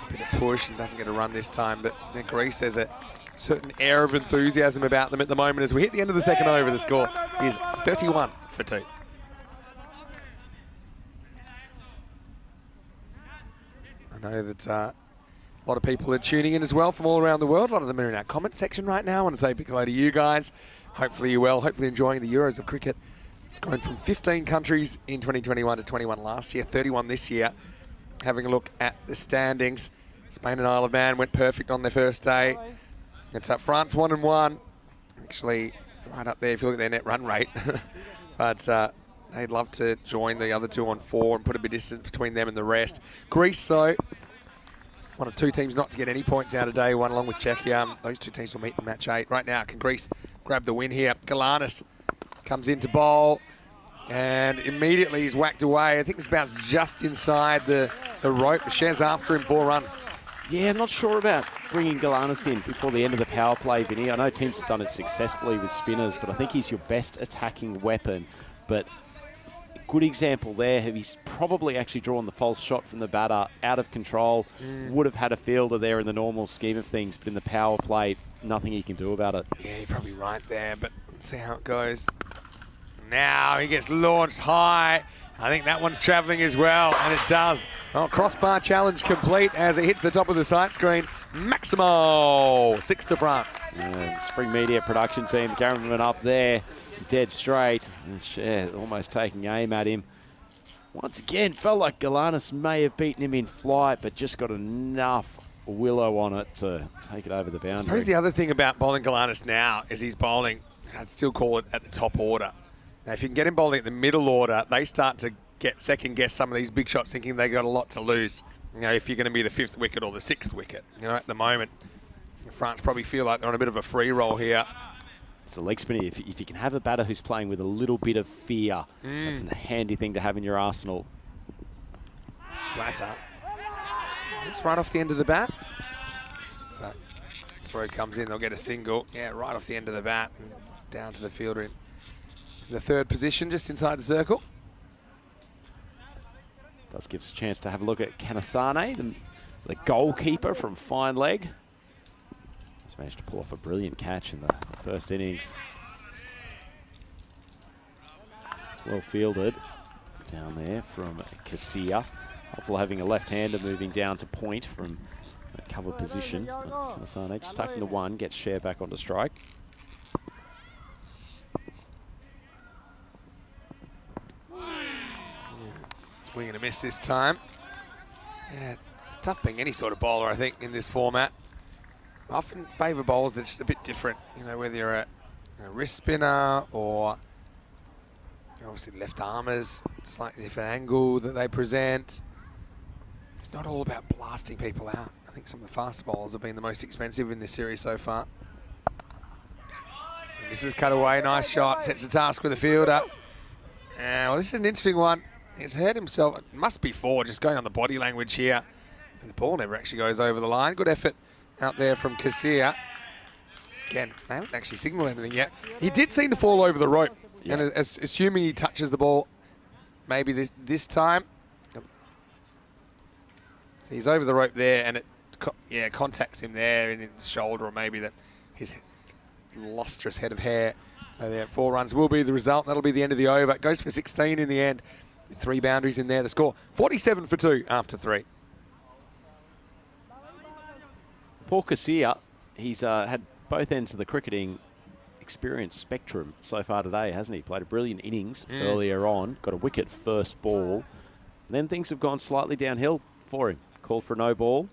A bit of push and doesn't get a run this time, but then Greece, there's a certain air of enthusiasm about them at the moment. As we hit the end of the second over, the score is 31 for 2. I know that a lot of people are tuning in as well from all around the world. A lot of them are in our comment section right now. I want to say a big hello to you guys. Hopefully you're well, hopefully enjoying the Euros of cricket. It's gone from 15 countries in 2021 to 21 last year, 31 this year. Having a look at the standings, Spain and Isle of Man went perfect on their first day. It's up France 1-1, actually right up there if you look at their net run rate. But they'd love to join the other 2 on 4 and put a bit of distance between them and the rest. Greece, though, one of 2 teams not to get any points out of day one, along with Czechia. Those 2 teams will meet in match 8. Right now, can Greece grab the win here? Galanis comes into bowl, and immediately he's whacked away. I think it's bounced just inside the rope. Shez after him, 4 runs. Yeah, I'm not sure about bringing Galanis in before the end of the power play, Vinny. I know teams have done it successfully with spinners, but I think he's your best attacking weapon. But a good example there, he's probably actually drawn the false shot from the batter, out of control. Would have had a fielder there in the normal scheme of things, but in the power play, nothing he can do about it. Yeah, you're probably right there, but let's see how it goes. Now he gets launched high. I think that one's travelling as well, and it does. Well, crossbar challenge complete as it hits the top of the sight screen. Maximo, 6 to France. Spring Media production team, the cameraman up there, dead straight. Yeah, almost taking aim at him. Once again, felt like Galanis may have beaten him in flight, but just got enough willow on it to take it over the boundary. I suppose the other thing about bowling Galanis now is he's bowling, I'd still call it at the top order. Now, if you can get him bowling at the middle order, they start to get second-guess some of these big shots, thinking they got a lot to lose. You know, if you're going to be the 5th wicket or the 6th wicket. You know, at the moment, France probably feel like they're on a bit of a free roll here. It's a leg spinner. If you can have a batter who's playing with a little bit of fear, that's a handy thing to have in your arsenal. Flatter. Just right off the end of the bat. So that's where he comes in. They'll get a single. Yeah, right off the end of the bat. And down to the fielder in the third position, just inside the circle. Does give us a chance to have a look at Kanasane, the goalkeeper from Fine Leg. He's managed to pull off a brilliant catch in the first innings. It's well fielded down there from Casilla. Hopeful having a left-hander moving down to point from a covered position. Kanasane just taking the one, gets Share back onto strike. We're going to miss this time. Yeah, it's tough being any sort of bowler, I think, in this format. I often favour bowlers that's just a bit different. You know, whether you're a wrist spinner or obviously left armers, slightly different angle that they present. It's not all about blasting people out. I think some of the fast bowlers have been the most expensive in this series so far. And this is cut away, nice shot, sets the task with the fielder. Well, this is an interesting one. He's hurt himself. It must be 4, just going on the body language here. And the ball never actually goes over the line. Good effort out there from Casilla. Again, they haven't actually signalled anything yet. He did seem to fall over the rope. Yeah. And assuming he touches the ball maybe this time. So he's over the rope there, and it contacts him there in his shoulder, or maybe his lustrous head of hair. So there, 4 runs will be the result. That'll be the end of the over. It goes for 16 in the end. 3 boundaries in there. The score 47 for 2 after 3. Paul Casilla, he's had both ends of the cricketing experience spectrum so far today, hasn't he? Played a brilliant innings earlier on, got a wicket first ball. Then things have gone slightly downhill for him. Called for a no ball,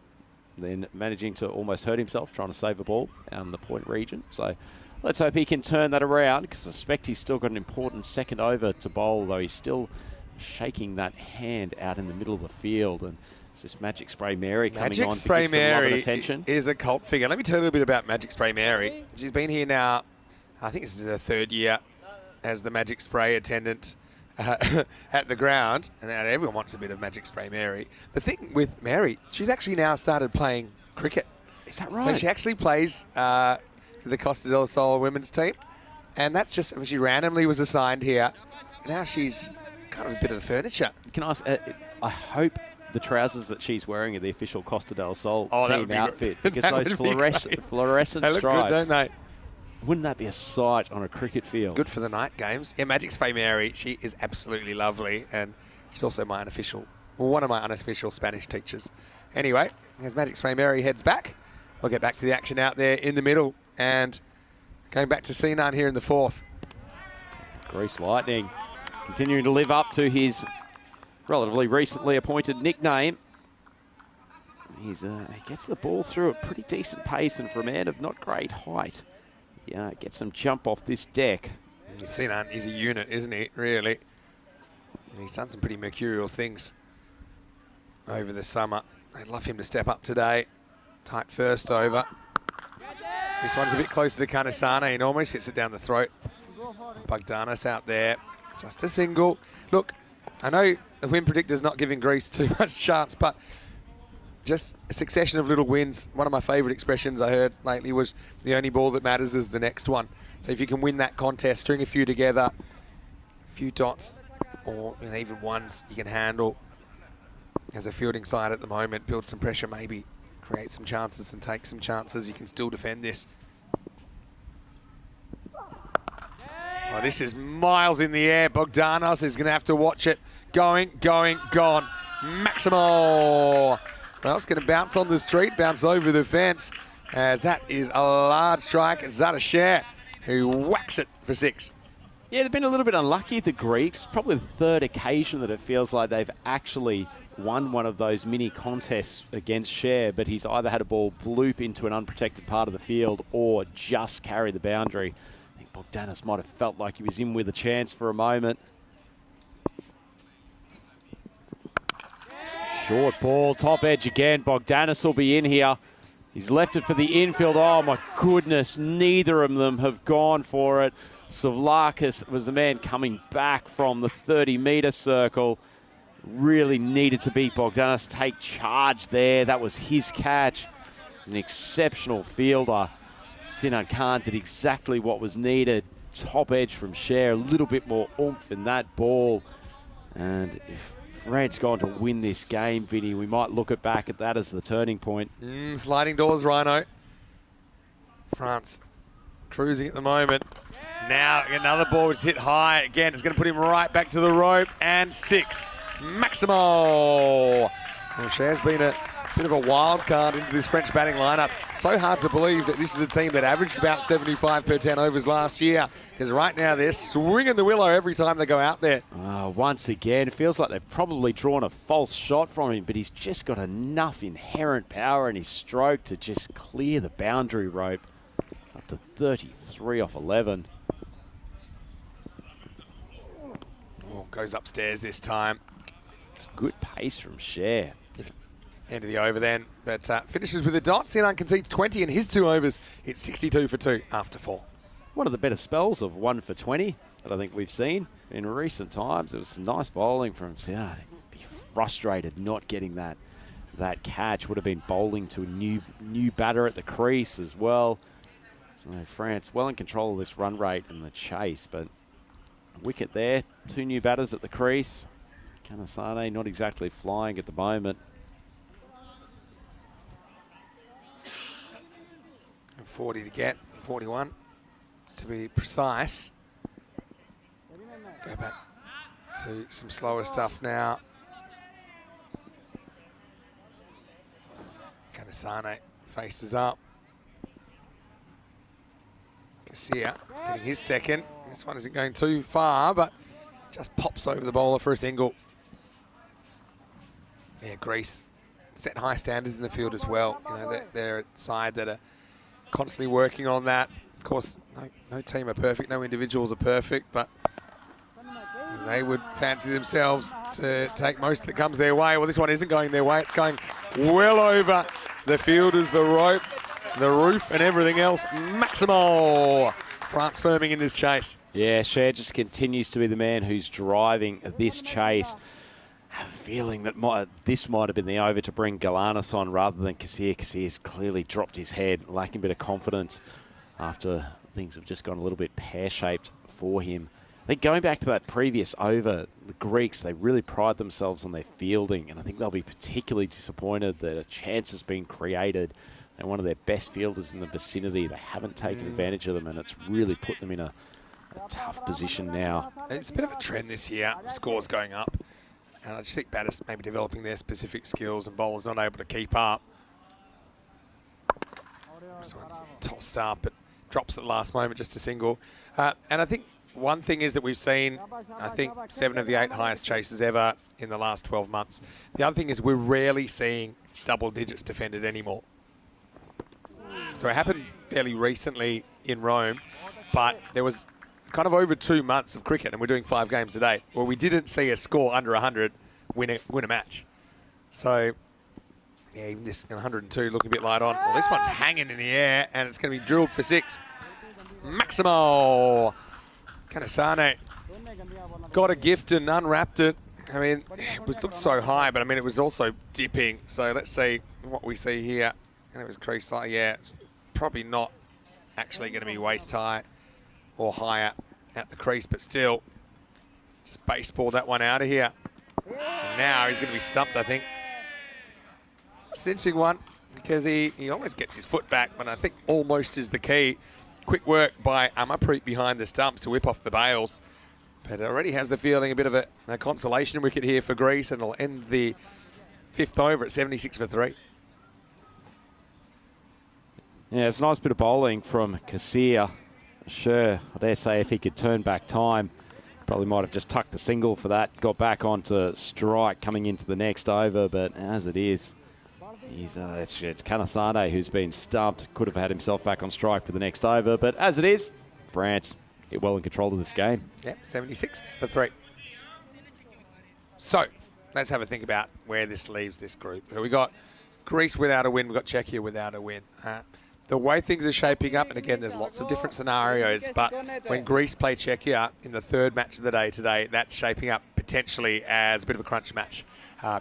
then managing to almost hurt himself trying to save a ball out in the point region. So let's hope he can turn that around, because I suspect he's still got an important second over to bowl, though he's still shaking that hand out in the middle of the field. And it's this Magic Spray Mary coming on to give some love and attention. Is a cult figure. Let me tell you a little bit about Magic Spray Mary. She's been here now, I think this is her 3rd year as the Magic Spray attendant at the ground. And now everyone wants a bit of Magic Spray Mary. The thing with Mary, she's actually now started playing cricket. Is that right? So she actually plays for the Costa del Sol women's team. And that's just, she randomly was assigned here. Now she's kind of a bit of the furniture. Can I ask, I hope the trousers that she's wearing are the official Costa del Sol team outfit, because those fluorescent they look stripes, good, don't they? Wouldn't that be a sight on a cricket field? Good for the night games. Yeah, Magic Spray Mary, she is absolutely lovely, and she's also my one of my unofficial Spanish teachers. Anyway, as Magic Spray Mary heads back, we'll get back to the action out there in the middle, and going back to Sinan here in the 4th. Grease Lightning continuing to live up to his relatively recently appointed nickname. He gets the ball through at pretty decent pace, and from man of not great height, gets some jump off this deck. Sinan is a unit, isn't he, really? And he's done some pretty mercurial things over the summer. I'd love him to step up today. Tight first over. This one's a bit closer to Kanasane. He almost hits it down the throat. Bogdanos out there. Just a single. Look, I know the win predictor's not giving Greece too much chance, but just a succession of little wins. One of my favourite expressions I heard lately was the only ball that matters is the next one. So if you can win that contest, string a few together, a few dots, or even ones you can handle as a fielding side at the moment, build some pressure, maybe create some chances and take some chances, you can still defend this. Oh, this is miles in the air. Bogdanos is going to have to watch it. Going, gone. Maximo. Well, it's going to bounce on the street, bounce over the fence, as that is a large strike. Zadashare, who whacks it for 6. Yeah, they've been a little bit unlucky, the Greeks. Probably the 3rd occasion that it feels like they've actually won one of those mini contests against Share, but he's either had a ball bloop into an unprotected part of the field or just carry the boundary. I think Bogdanos might have felt like he was in with a chance for a moment. Short ball, top edge again. Bogdanos will be in here. He's left it for the infield. Oh my goodness, neither of them have gone for it. Savlakis was the man coming back from the 30-metre circle. Really needed to beat Bogdanos, take charge there. That was his catch. An exceptional fielder. Sinan Khan did exactly what was needed. top edge from Cher, a little bit more oomph in that ball. And if Fred's gone to win this game, Vinny, we might look back at that as the turning point. Sliding doors, Rhino. France cruising at the moment. Now another ball which hit high. Again, it's going to put him right back to the rope. And 6. Maximo. Well, Cher's been a bit of a wild card into this French batting lineup. So hard to believe that this is a team that averaged about 75 per 10 overs last year, because right now they're swinging the willow every time they go out there. Once again, it feels like they've probably drawn a false shot from him, but he's just got enough inherent power in his stroke to just clear the boundary rope. It's up to 33 off 11. Oh, goes upstairs this time. It's good pace from Cher. End of the over then, but finishes with a dot. Sinan concedes 20 in his 2 overs. It's 62 for 2 after 4. One of the better spells of 1 for 20 that I think we've seen in recent times. It was some nice bowling from Sinan. Be frustrated not getting that catch. Would have been bowling to a new batter at the crease as well. So France well in control of this run rate and the chase, but wicket there. 2 new batters at the crease. Kanasane not exactly flying at the moment. 40 to get, 41 to be precise. Go back to some slower stuff now. Kanasane faces up. Garcia getting his second. This one isn't going too far, but just pops over the bowler for a single. Yeah, Greece set high standards in the field as well. You know, they're a side that are constantly working on that. Of course, no team are perfect, no individuals are perfect, but they would fancy themselves to take most that comes their way. Well, this one isn't going their way. It's going well over the fielders, the rope, the roof, and everything else. Maximo. France firming in this chase. Yeah, Cher just continues to be the man who's driving this chase. I have a feeling that this might have been the over to bring Galanis on rather than Kassir. Kassir's clearly dropped his head, lacking a bit of confidence after things have just gone a little bit pear-shaped for him. I think going back to that previous over, the Greeks, they really pride themselves on their fielding, and I think they'll be particularly disappointed that a chance has been created and one of their best fielders in the vicinity, they haven't taken advantage of them, and it's really put them in a tough position now. It's a bit of a trend this year, scores going up. And I just think batters maybe developing their specific skills and bowlers not able to keep up. This one's tossed up, but drops at the last moment, just a single. And I think one thing is that we've seen, I think, 7 of the 8 highest chases ever in the last 12 months. The other thing is we're rarely seeing double digits defended anymore. So it happened fairly recently in Rome, but there was kind of over 2 months of cricket, and we're doing 5 games today, where we didn't see a score under 100 win a match. So, yeah, even this 102 looking a bit light on. Well, this one's hanging in the air, and it's going to be drilled for 6. Maximo. Kanasane got a gift and unwrapped it. I mean, it looked so high, but I mean, it was also dipping. So let's see what we see here. And it was creased like, yeah, it's probably not actually going to be waist high or higher at the crease, but still, just baseball that one out of here. And now he's going to be stumped, I think. It's an interesting one, because he almost gets his foot back, but I think almost is the key. Quick work by Amapreet behind the stumps to whip off the bails. But it already has the feeling a bit of a consolation wicket here for Greece, and it'll end the 5th over at 76 for 3. Yeah, it's a nice bit of bowling from Kassir. Sure, I dare say if he could turn back time, probably might have just tucked the single for that. Got back onto strike coming into the next over, but as it is, it's Kanasane who's been stumped. Could have had himself back on strike for the next over, but as it is, France get well in control of this game. Yep, 76 for 3. So, let's have a think about where this leaves this group. We got Greece without a win, we've got Czechia without a win. The way things are shaping up, and again, there's lots of different scenarios, but when Greece play Czechia in the 3rd match of the day today, that's shaping up potentially as a bit of a crunch match.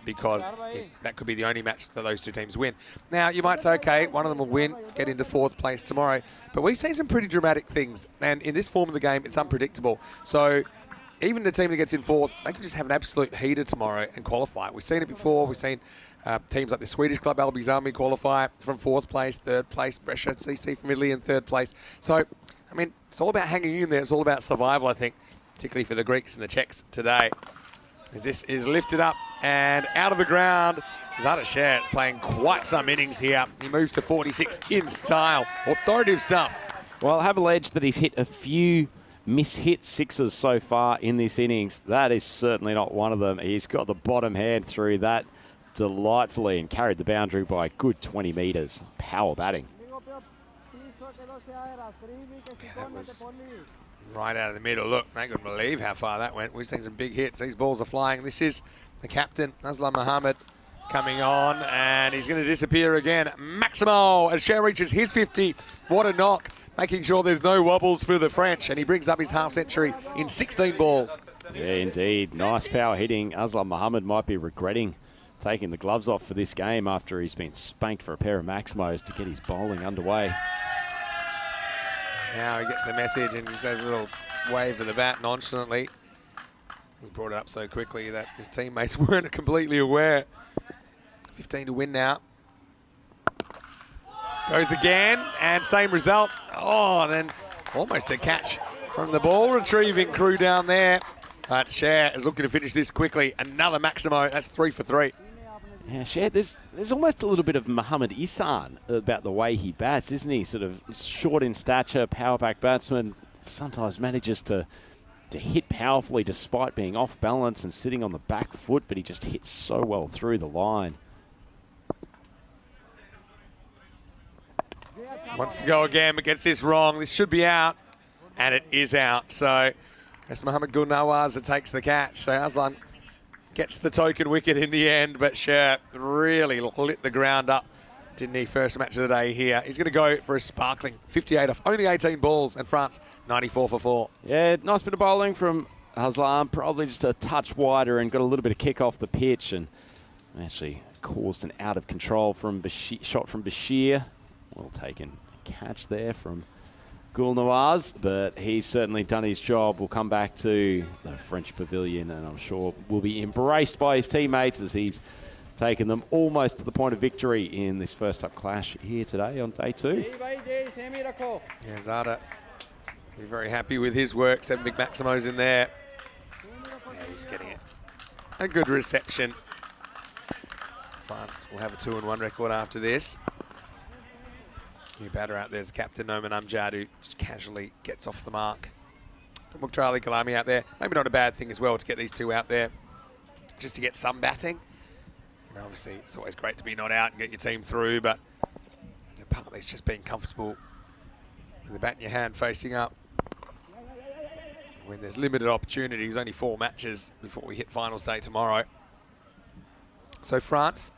because that could be the only match that those two teams win. Now, you might say, okay, one of them will win, get into 4th place tomorrow, but we've seen some pretty dramatic things, and in this form of the game, it's unpredictable. So even the team that gets in 4th, they can just have an absolute heater tomorrow and qualify. We've seen it before. We've seen teams like the Swedish club Alby's Army qualify from 4th place, 3rd place, Brescia CC from Italy in 3rd place. So, I mean, it's all about hanging in there. It's all about survival, I think, particularly for the Greeks and the Czechs today. As this is lifted up and out of the ground, Zadasher is playing quite some innings here. He moves to 46 in style. Authoritative stuff. Well, I have alleged that he's hit a few mishit sixes so far in this innings. That is certainly not one of them. He's got the bottom hand through that delightfully and carried the boundary by a good 20 metres. Power batting. That was right out of the middle. Look, I couldn't believe how far that went. We've seen some big hits. These balls are flying. This is the captain, Aslam Mohammed, coming on, and he's going to disappear again. Maximo, as Cher reaches his 50. What a knock, making sure there's no wobbles for the French, and he brings up his half century in 16 balls. Yeah, indeed. Nice power hitting. Aslam Mohammed might be regretting taking the gloves off for this game after he's been spanked for a pair of Maximos to get his bowling underway. Now he gets the message and just has a little wave of the bat nonchalantly. He brought it up so quickly that his teammates weren't completely aware. 15 to win now. Goes again, and same result. Oh, and then almost a catch from the ball retrieving crew down there. But Cher is looking to finish this quickly. Another Maximo. That's 3 for 3. Yeah, Cher, there's almost a little bit of Muhammad Isan about the way he bats, isn't he? Sort of short in stature, power back batsman. Sometimes manages to hit powerfully despite being off balance and sitting on the back foot, but he just hits so well through the line. Wants to go again, but gets this wrong. This should be out, and it is out. So it's Mohammed Gul Nawaz that takes the catch. So Aslan gets the token wicket in the end, but Cher really lit the ground up, didn't he? First match of the day here. He's going to go for a sparkling 58 off only 18 balls, and France 94 for 4. Yeah, nice bit of bowling from Aslam, probably just a touch wider and got a little bit of kick off the pitch and actually caused an out of control from shot from Bashir. Well taken catch there from Gul Nawaz, but he's certainly done his job. We'll come back to the French pavilion and I'm sure will be embraced by his teammates as he's taken them almost to the point of victory in this first up clash here today on day 2. Yeah, Zada be very happy with his work. 7 big Maximos in there. Yeah, he's getting it. A good reception. France will have a 2-1 record after this. New batter out there is Captain Noman Amjad, who just casually gets off the mark. Mukhtar Ali Kalami out there. Maybe not a bad thing as well to get these two out there, just to get some batting. And obviously, it's always great to be not out and get your team through, but partly it's just being comfortable with the bat in your hand facing up. When there's limited opportunities, only 4 matches before we hit finals day tomorrow. So France,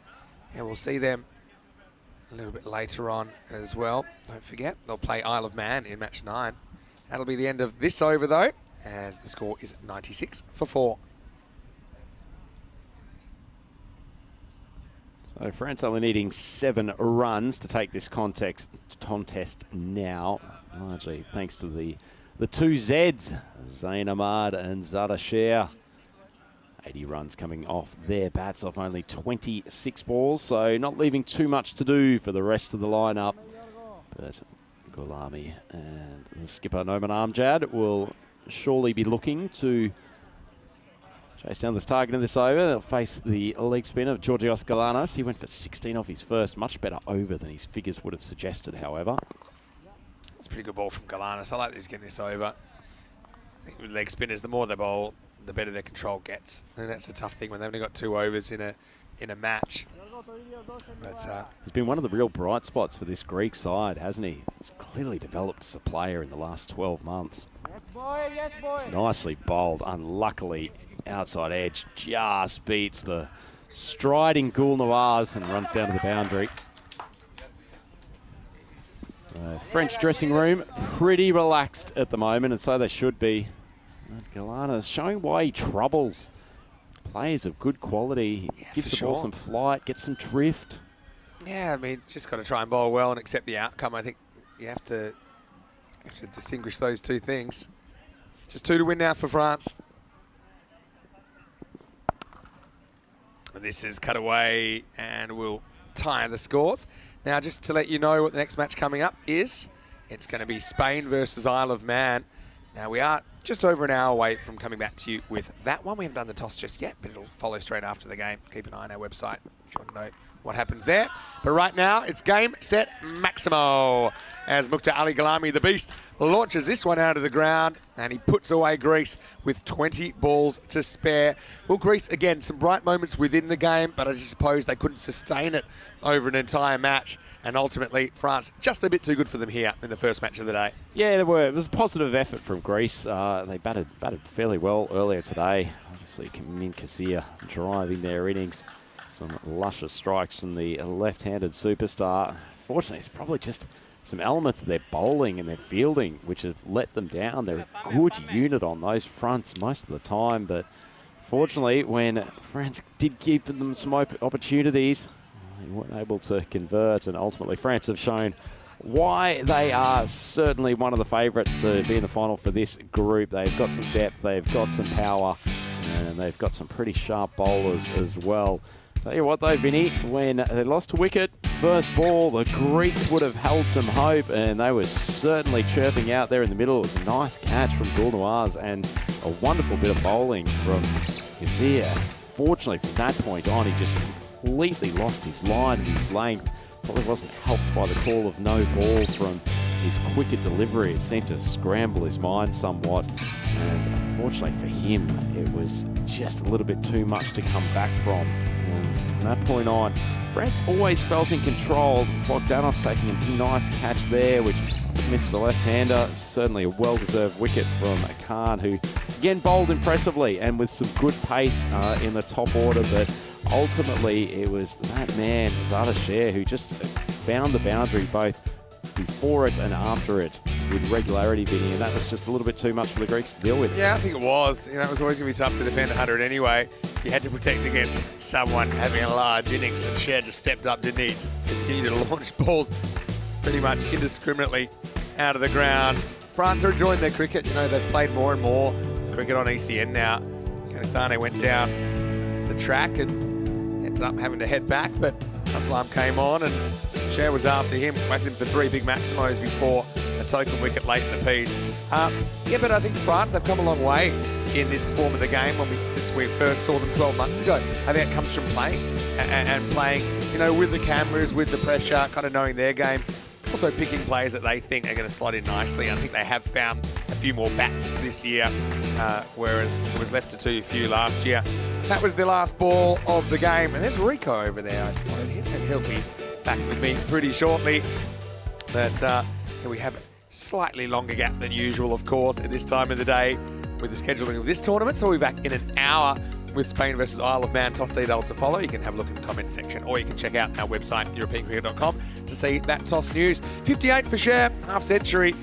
and we'll see them a little bit later on as well. Don't forget, they'll play Isle of Man in match 9. That'll be the end of this over though, as the score is 96 for 4. So France only needing 7 runs to take this contest now, largely thanks to the 2 Zs, Zain Ahmad and Zada Sher. 80 runs coming off their bats off only 26 balls, so not leaving too much to do for the rest of the lineup. But Gulami and the skipper Noman Amjad will surely be looking to chase down this target in this over. They'll face the leg spin of Georgios Galanas. He went for 16 off his first, much better over than his figures would have suggested, however. It's a pretty good ball from Galanas. I like that he's getting this over. I think with leg spinners, the more they bowl, the better their control gets. And that's a tough thing when they've only got 2 overs in a match. But he's been one of the real bright spots for this Greek side, hasn't he? He's clearly developed as a player in the last 12 months. It's nicely bowled, unluckily outside edge, just beats the striding Gul Nawaz and runs down to the boundary. French dressing room pretty relaxed at the moment, and so they should be. Galana's showing why he troubles players of good quality. He gives the ball some flight, gets some drift. Yeah, I mean, just got to try and bowl well and accept the outcome. I think you have to distinguish those two things. Just 2 to win now for France. And this is cut away and we'll tie the scores. Now, just to let you know what the next match coming up is, it's going to be Spain versus Isle of Man. Now, we are just over an hour away from coming back to you with that one. We haven't done the toss just yet, but it'll follow straight after the game. Keep an eye on our website if you want to know what happens there. But right now, it's game, set, Maximo. As Mukhtar Ali Ghalami, the beast, launches this one out of the ground and he puts away Greece with 20 balls to spare. Well, Greece, again, some bright moments within the game, but I just suppose they couldn't sustain it over an entire match. And ultimately, France, just a bit too good for them here in the first match of the day. Yeah, there were. It was a positive effort from Greece. They batted fairly well earlier today. Obviously, Min Kassir driving their innings. Some luscious strikes from the left-handed superstar. Fortunately, it's probably just some elements of their bowling and their fielding which have let them down. They're a good unit on those fronts most of the time, but fortunately, when France did give them some opportunities, they weren't able to convert, and ultimately France have shown why they are certainly one of the favourites to be in the final for this group. They've got some depth, they've got some power, and they've got some pretty sharp bowlers as well. Tell you what though, Vinny, when they lost a wicket, first ball, the Greeks would have held some hope, and they were certainly chirping out there in the middle. It was a nice catch from Gulnawaz and a wonderful bit of bowling from Kassir. Fortunately, from that point on, he just completely lost his line and his length. Probably wasn't helped by the call of no ball from his quicker delivery. It seemed to scramble his mind somewhat, and unfortunately for him, it was just a little bit too much to come back from. And from that point on, France always felt in control. Bogdanov's taking a nice catch there, which missed the left-hander. Certainly a well-deserved wicket from Khan, who again bowled impressively and with some good pace in the top order, but ultimately it was that man, Ardashir, who just found the boundary both before it and after it with regularity, Vinny, and that was just a little bit too much for the Greeks to deal with. Yeah, I think it was. You know, it was always going to be tough to defend 100 anyway. You had to protect against someone having a large innings, and Cher just stepped up, didn't he? Just continued to launch balls pretty much indiscriminately out of the ground. France are enjoying their cricket. You know, they've played more and more cricket on ECN now. Kanisane went down the track and ended up having to head back, but Aslam came on and Cher was after him, whacked him for 3 big Maximos before a token wicket late in the piece. Yeah, but I think France have come a long way in this form of the game since we first saw them 12 months ago. I think it comes from playing and playing, you know, with the cameras, with the pressure, kind of knowing their game. Also picking players that they think are going to slot in nicely. I think they have found a few more bats this year, whereas it was left to too few last year. That was the last ball of the game. And there's Rico over there. I spotted him, and he'll be back with me pretty shortly. But here we have a slightly longer gap than usual, of course, at this time of the day with the scheduling of this tournament. So we'll be back in an hour with Spain versus Isle of Man. Toss details to follow. You can have a look in the comments section, or you can check out our website, EuropeanCricket.com, to see that toss news. 58 for Cher, half century.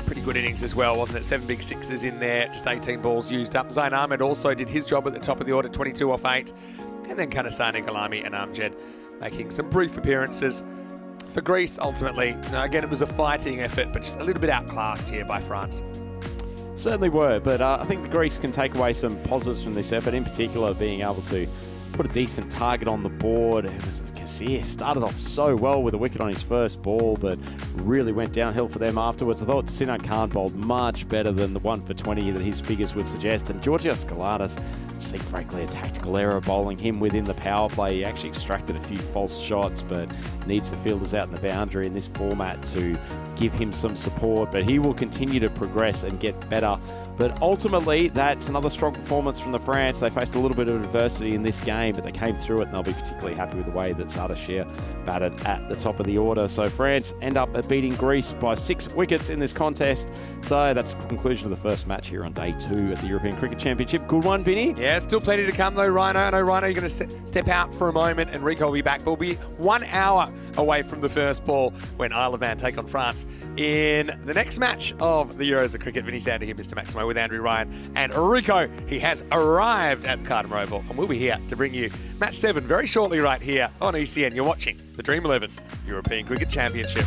Pretty good innings as well, wasn't it? 7 big sixes in there, just 18 balls used up. Zain Ahmed also did his job at the top of the order, 22 off 8. And then Kanisane, Ghalami and Amjad making some brief appearances. For Greece, ultimately, again, it was a fighting effort, but just a little bit outclassed here by France. Certainly were, but I think the Greeks can take away some positives from this effort, in particular being able to put a decent target on the board. It was Kassir started off so well with a wicket on his first ball, but really went downhill for them afterwards. I thought Sinan Khan bowled much better than the 1 for 20 that his figures would suggest, and Georgios Galatas, I just think frankly a tactical error bowling him within the power play. He actually extracted a few false shots, but needs the fielders out in the boundary in this format to give him some support, but he will continue to progress and get better. But ultimately, that's another strong performance from the France. They faced a little bit of adversity in this game, but they came through it, and they'll be particularly happy with the way that Ardashir batted at the top of the order. So France end up beating Greece by 6 wickets in this contest. So that's the conclusion of the first match here on day 2 at the European Cricket Championship. Good one, Vinny. Yeah, still plenty to come though, Rhino. I know, Rhino, you're going to step out for a moment, and Rico will be back. We'll be 1 hour away from the first ball when Isle of Man take on France in the next match of the Euros of Cricket. Vinny Sander here, Mr. Maximo, with Andrew Ryan and Rico. He has arrived at the Cardam Oval, and we'll be here to bring you match 7 very shortly right here on ECN. You're watching the Dream11 European Cricket Championship.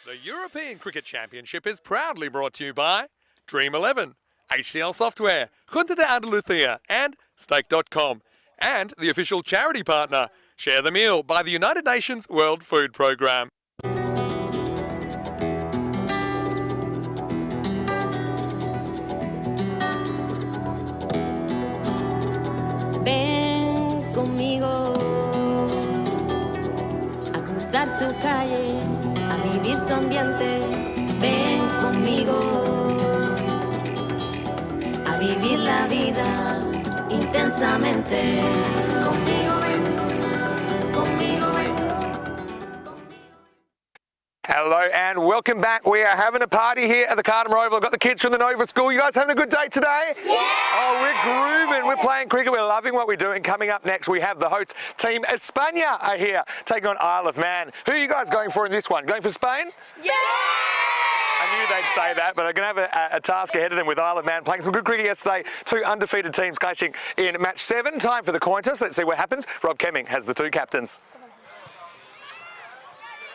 The European Cricket Championship is proudly brought to you by Dream11, HCL Software, Junta de Andalucía, and Stake.com, and the official charity partner, Share the Meal by the United Nations World Food Programme. Ven conmigo a cruzar su calle, a vivir su ambiente. Ven conmigo a vivir la vida intensamente. Conmigo ven, conmigo ven. Hello and welcome back. We are having a party here at the Cardamom Oval. I've got the kids from the Nova School. You guys having a good day today? Yeah! Oh, we're grooving. We're playing cricket. We're loving what we're doing. Coming up next, we have the host team España are here, taking on Isle of Man. Who are you guys going for in this one? Going for Spain? Yeah! I knew they'd say that, but they're going to have a task ahead of them with Isle of Man playing some good cricket yesterday. Two undefeated teams clashing in match 7. Time for the coin toss. Let's see what happens. Rob Kemming has the two captains.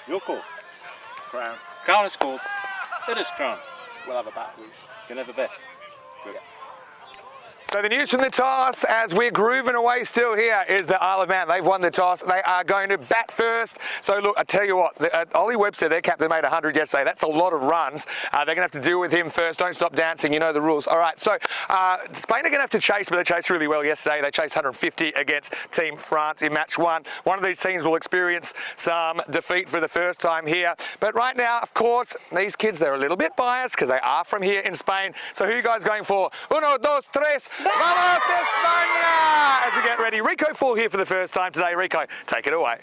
Your call. Crown. Crown is called. It is crown. We'll have a bet, please. You can have a bet. Good. So the news from the toss, as we're grooving away still here, is the Isle of Man. They've won the toss. They are going to bat first. So look, I tell you what, Ollie Webster, their captain, made 100 yesterday. That's a lot of runs. They're going to have to deal with him first. Don't stop dancing. You know the rules. All right, so Spain are going to have to chase, but they chased really well yesterday. They chased 150 against Team France in match 1. One of these teams will experience some defeat for the first time here. But right now, of course, these kids, they're a little bit biased because they are from here in Spain. So who are you guys going for? Uno, dos, tres. Vamos, España! As we get ready, Rico Fall here for the first time today. Rico, take it away.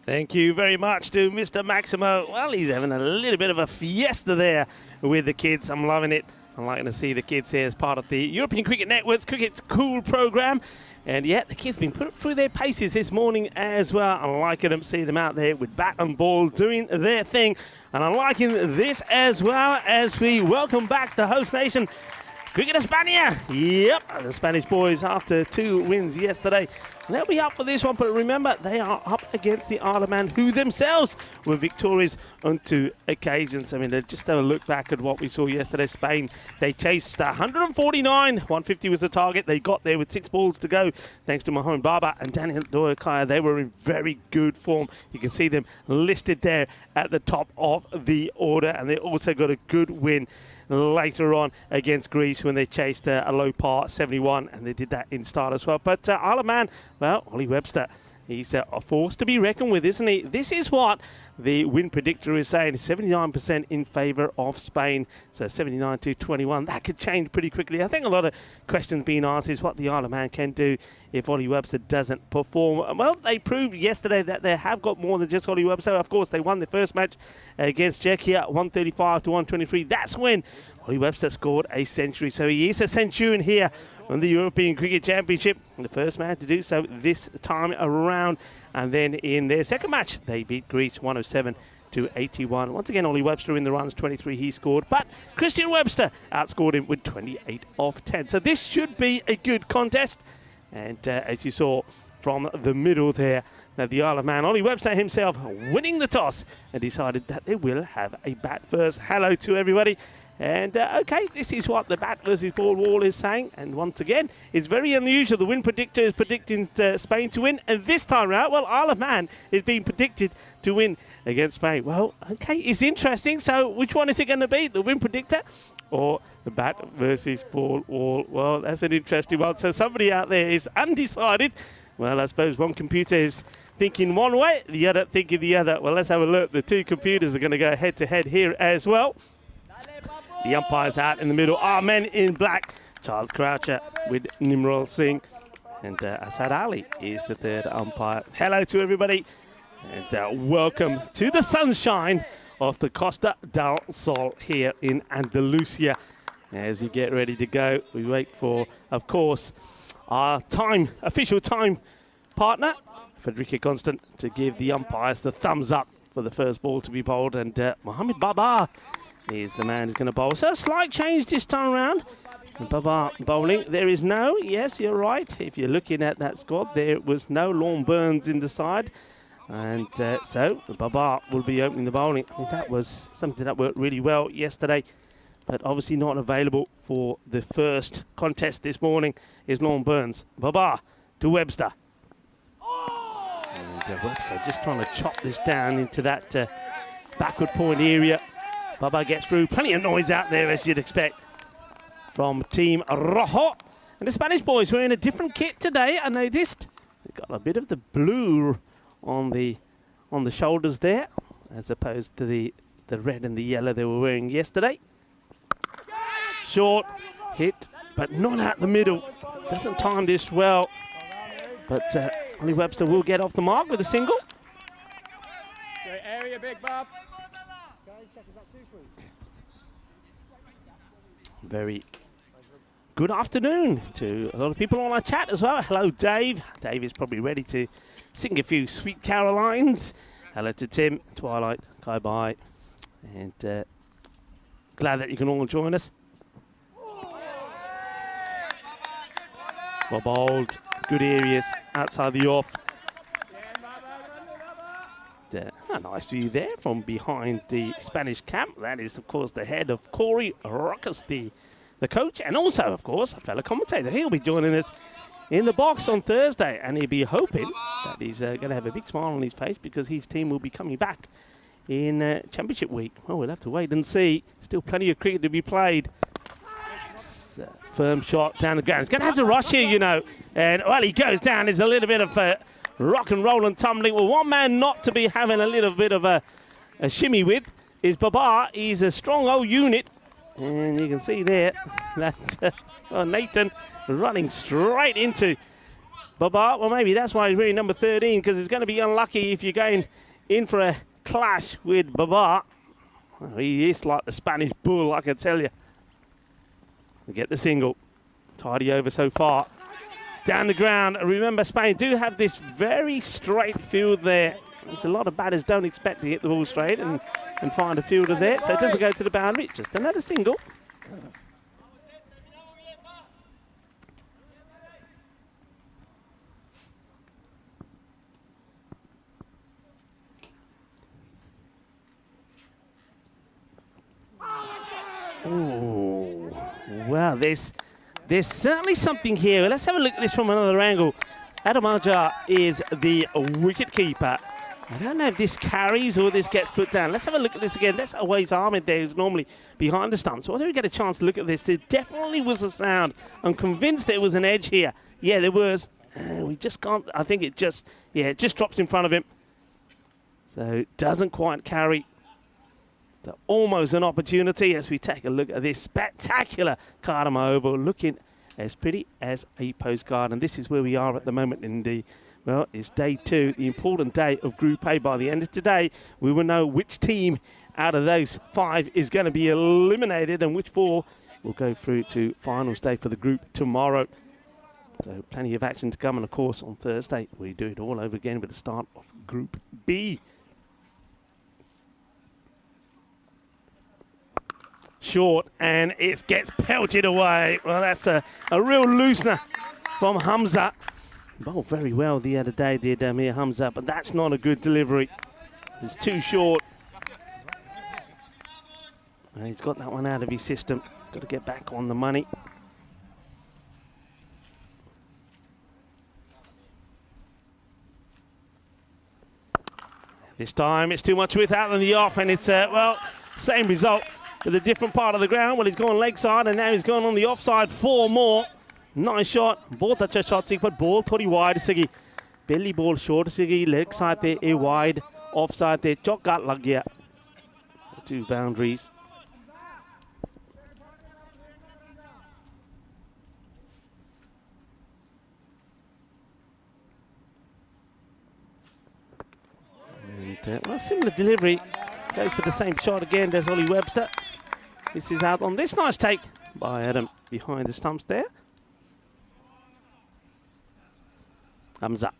Thank you very much to Mr. Maximo. Well, he's having a little bit of a fiesta there with the kids. I'm loving it. I'm liking to see the kids here as part of the European Cricket Network's Cricket's Cool program. And yeah, the kids have been put through their paces this morning as well. I'm liking them, see them out there with bat and ball doing their thing. And I'm liking this as well as we welcome back the host nation, Cricket España. Yep, the Spanish boys after 2 wins yesterday. They'll be up for this one, but remember, they are up against the Isle of Man, who themselves were victorious on 2 occasions. I mean, just have a look back at what we saw yesterday. Spain, they chased 149. 150 was the target. They got there with 6 balls to go, thanks to Mohamed Baba and Daniel Doakaya. They were in very good form. You can see them listed there at the top of the order, and they also got a good win later on against Greece when they chased a low par 71, and they did that in start as well. But Isle of Man, well, Ollie Webster, he's a force to be reckoned with, isn't he? This is what the win predictor is saying, 79% in favour of Spain, so 79 to 21. That could change pretty quickly. I think a lot of questions being asked is what the Isle of Man can do if Ollie Webster doesn't perform. Well, they proved yesterday that they have got more than just Ollie Webster. Of course, they won the first match against Czechia, 135 to 123. That's when Ollie Webster scored a century, so he is a centurion here on the European Cricket Championship, and the first man to do so this time around. And then in their second match, they beat Greece 107 to 81. Once again, Ollie Webster in the runs, 23 he scored, but Christian Webster outscored him with 28 off 10. So this should be a good contest. And as you saw from the middle there, that the Isle of Man, Ollie Webster himself winning the toss and decided that they will have a bat first. Hello to everybody. And okay, this is what the bat versus ball wall is saying. And once again, it's very unusual. The win predictor is predicting Spain to win. And this time around, well, Isle of Man is being predicted to win against Spain. Well, okay, it's interesting. So which one is it going to be? The win predictor or the bat versus ball wall? Well, that's an interesting one. So somebody out there is undecided. Well, I suppose one computer is thinking one way, the other thinking the other. Well, let's have a look. The two computers are going to go head-to-head here as well. The umpires out in the middle are men in black. Charles Croucher with Nimrol Singh. And Asad Ali is the third umpire. Hello to everybody. And welcome to the sunshine of the Costa del Sol here in Andalusia. As we get ready to go, we wait for, of course, our official time partner, Frederica Constant, to give the umpires the thumbs up for the first ball to be bowled. And Mohamed Baba is the man who's going to bowl. So a slight change this time around. Baba bowling. There is yes, you're right. If you're looking at that squad, there was no Lorne Burns in the side. And so Babar will be opening the bowling. I think that was something that worked really well yesterday, but obviously not available for the first contest this morning is Lorne Burns. Babar to Webster. And Webster just trying to chop this down into that backward point area. Babar gets through. Plenty of noise out there, as you'd expect, from Team Rojo. And the Spanish boys were in a different kit today, I noticed. They've got a bit of the blue on the shoulders there, as opposed to the red and the yellow they were wearing yesterday. Short hit, but not out the middle. Doesn't time this well. But Ollie Webster will get off the mark with a single. Great area, Big Bob. Very good afternoon to a lot of people on our chat as well. Hello, Dave. Dave is probably ready to sing a few Sweet Carolines. Hello to Tim, Twilight, Kai Bai, and glad that you can all join us. Well bowled, good areas outside the off. A nice view there from behind the Spanish camp. That is, of course, the head of Corey Rockers, the coach, and also, of course, a fellow commentator. He'll be joining us in the box on Thursday, and he'll be hoping that he's going to have a big smile on his face because his team will be coming back in Championship week. Well, we'll have to wait and see. Still plenty of cricket to be played. Firm shot down the ground. He's going to have to rush here, you know. And, well, he goes down. There's a little bit of rock and roll and tumbling. Well, one man not to be having a little bit of a shimmy with is Babar. He's a strong old unit. And you can see there that Nathan running straight into Babar. Well, maybe that's why he's wearing number 13, because it's going to be unlucky if you're going in for a clash with Babar. Well, he is like the Spanish bull, I can tell you. We get the single. Tidy over so far. Down the ground. Remember, Spain do have this very straight field there. It's a lot of batters don't expect to hit the ball straight and find a fielder there, so it doesn't go to the boundary. It's just another single. Oh, wow, there's certainly something here. Let's have a look at this from another angle. Adam Ajar is the wicket keeper. I don't know if this carries or this gets put down. Let's have a look at this again. That's Awais Ahmed there, who's normally behind the stumps. So whether we get a chance to look at this, there definitely was a sound. I'm convinced there was an edge here. Yeah, there was. We just can't. I think it just drops in front of him. So it doesn't quite carry. So almost an opportunity as we take a look at this spectacular Karma Oval, looking as pretty as a postcard. And this is where we are at the moment in the, well, it's day 2, the important day of Group A. By the end of today, we will know which team out of those 5 is going to be eliminated and which 4 will go through to finals day for the group tomorrow. So plenty of action to come, and of course on Thursday we do it all over again with the start of Group B. Short, and it gets pelted away. Well, that's a real loosener from Hamza. Bowled very well the other day, did Amir Hamza, but that's not a good delivery. It's too short. And he's got that one out of his system. He's got to get back on the money. This time it's too much width out than the off, and it's, well, same result with a different part of the ground. Well, he's gone leg side, and now he's gone on the offside 4 more. Nice shot. Both अच्छा shot sig, but ball थोड़ी wide सीगी. Belly ball short सीगी, leg side पे a wide, offside पे चौका लग गया. 2 boundaries. And, well, similar delivery. Goes for the same shot again. There's Ollie Webster. This is out on this nice take by Adam behind the stumps there. Hamza.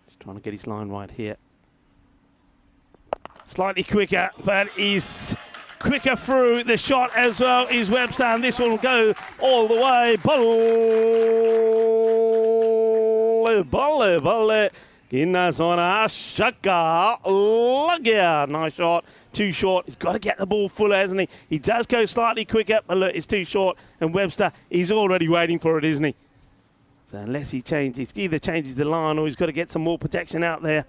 Just trying to get his line right here. Slightly quicker, but he's quicker through the shot as well. Is Webster, and this one will go all the way. Bolle. In the zona, Shaka, Lugger. Nice shot, too short. He's got to get the ball fuller, hasn't he? He does go slightly quicker, but look, it's too short. And Webster, he's already waiting for it, isn't he? So unless he changes, either changes the line or he's got to get some more protection out there.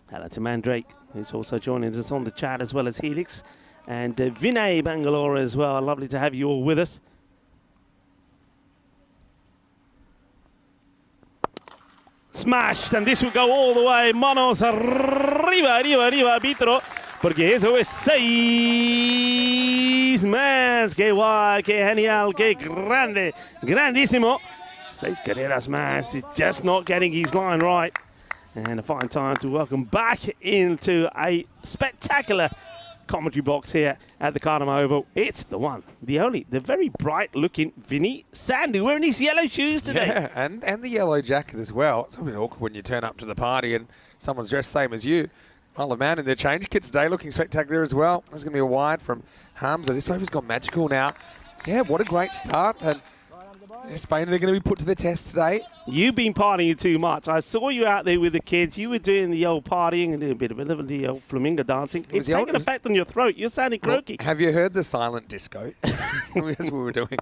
Hello to Mandrake, who's also joining us on the chat, as well as Helix. And Vinay Bangalore as well. Lovely to have you all with us. Smashed, and this will go all the way. Manos arriba, arbitro. Porque eso es 6 más. Qué guay, qué genial, qué grande, grandísimo. 6 carreras más. He's just not getting his line right. And a fine time to welcome back into a spectacular commentary box here at the Cardamom Oval. It's the one, the only, the very bright-looking Vinny Sandhu wearing his yellow shoes today. Yeah, and the yellow jacket as well. It's a bit awkward when you turn up to the party and someone's dressed same as you. Isle of Man in their change kit today, looking spectacular as well. There's going to be a wide from Hamza. This over's gone magical now. Yeah, what a great start. And Spain, they're going to be put to the test today. You've been partying too much. I saw you out there with the kids. You were doing the old partying and a bit of the old flamingo dancing. It's taking an effect on your throat. You're sounding croaky. Have you heard the silent disco? That's what we were doing.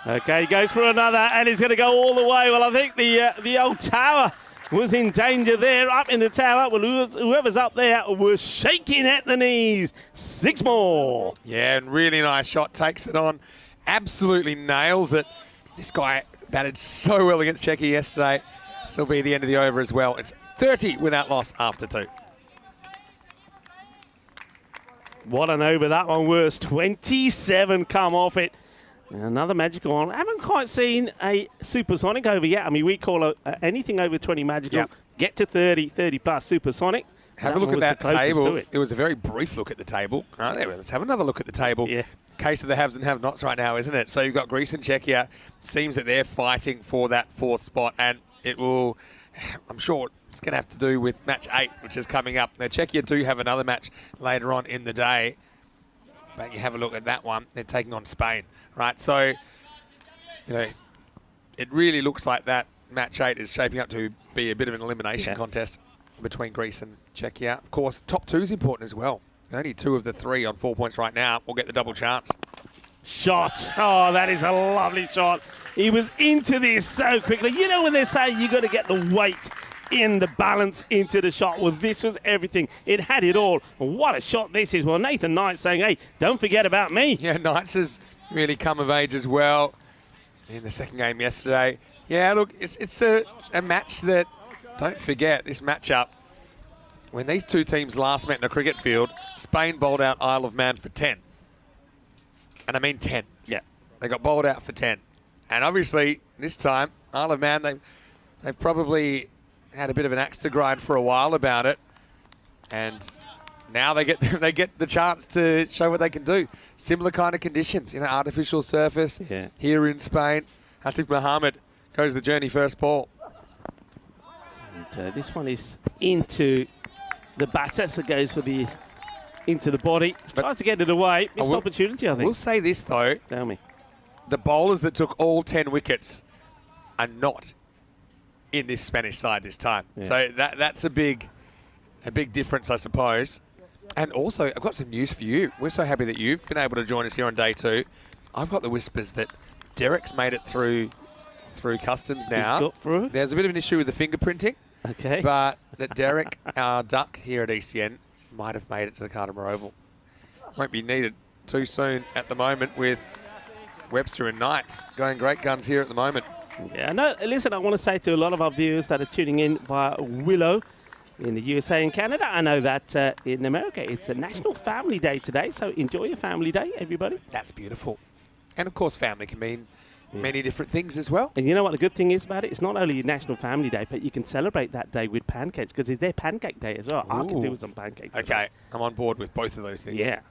Okay, he goes for another, and he's going to go all the way. Well, I think the old tower was in danger there, up in the tower. Well, whoever's up there was shaking at the knees. 6 more. Yeah, and really nice shot. Takes it on. Absolutely nails it. This guy batted so well against Czechia yesterday. This will be the end of the over as well. It's 30 without loss after 2. What an over that one was. 27 come off it. Another magical one. I haven't quite seen a supersonic over yet. I mean, we call anything over 20 magical. Yep. Get to 30, 30 plus supersonic. Have a look at that table. It was a very brief look at the table. Oh, there, let's have another look at the table. Yeah. Case of the haves and have-nots right now, isn't it? So you've got Greece and Czechia. Seems that they're fighting for that 4th spot, and it will, I'm sure it's going to have to do with match 8, which is coming up. Now, Czechia do have another match later on in the day, but you have a look at that one. They're taking on Spain, right? So, you know, it really looks like that match 8 is shaping up to be a bit of an elimination contest between Greece and Czechia. Of course, top 2 is important as well. Only 2 of the 3 on 4 points right now will get the double chance. Shot. Oh, that is a lovely shot. He was into this so quickly. You know when they say you got to get the weight in the balance into the shot. Well, this was everything. It had it all. What a shot this is. Well, Nathan Knight saying, hey, don't forget about me. Yeah, Knights has really come of age as well in the second game yesterday. Yeah, look, it's a match that, don't forget, this matchup, when these two teams last met in a cricket field, Spain bowled out Isle of Man for 10. And I mean 10. Yeah. They got bowled out for 10. And obviously, this time, Isle of Man, they've probably had a bit of an axe to grind for a while about it. And now they get the chance to show what they can do. Similar kind of conditions, you know, artificial surface here in Spain. Hatif Mohammed goes the journey first ball. And this one is into the batter, so goes for the into the body. Tries to get it away. Missed opportunity, I think. We'll say this, though. Tell me. The bowlers that took all 10 wickets are not in this Spanish side this time. Yeah. So that's a big difference, I suppose. And also, I've got some news for you. We're so happy that you've been able to join us here on day 2. I've got the whispers that Derek's made it through customs now. He's got through? There's a bit of an issue with the fingerprinting. Okay. But that Derek, our duck here at ECN, might have made it to the Cardamom Oval. Won't be needed too soon at the moment with Webster and Knights going great guns here at the moment. Yeah, no, listen, I want to say to a lot of our viewers that are tuning in via Willow in the USA and Canada, I know that in America it's a National Family Day today, so enjoy your family day, everybody. That's beautiful. And of course, family can mean many different things as well. And you know what the good thing is about it? It's not only National Family Day, but you can celebrate that day with pancakes, because it's their pancake day as well. Ooh. I can do with some pancakes. Okay, I'm on board with both of those things. Yeah.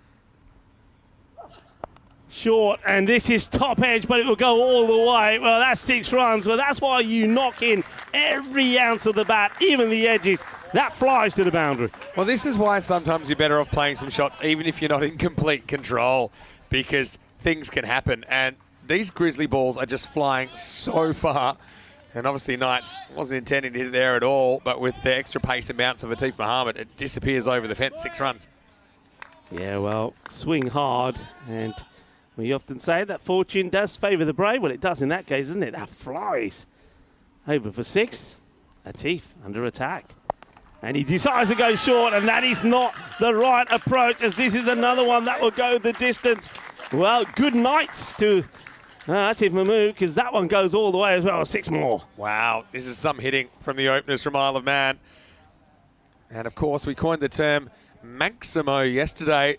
Short, and this is top edge, but it will go all the way. Well, that's 6 runs. Well, that's why you knock in every ounce of the bat, even the edges. That flies to the boundary. Well, this is why sometimes you're better off playing some shots, even if you're not in complete control, because things can happen. And these grizzly balls are just flying so far. And obviously Knights wasn't intending to hit it there at all, but with the extra pace and bounce of Atif Muhammad, it disappears over the fence, 6 runs. Yeah, well, swing hard, and we often say that fortune does favour the brave. Well, it does in that case, doesn't it? That flies over for 6. Atif under attack. And he decides to go short, and that is not the right approach, as this is another one that will go the distance. Well, good nights to Atif Mahmood, because that one goes all the way as well. 6 more. Wow, this is some hitting from the openers from Isle of Man. And of course, we coined the term Maximo yesterday,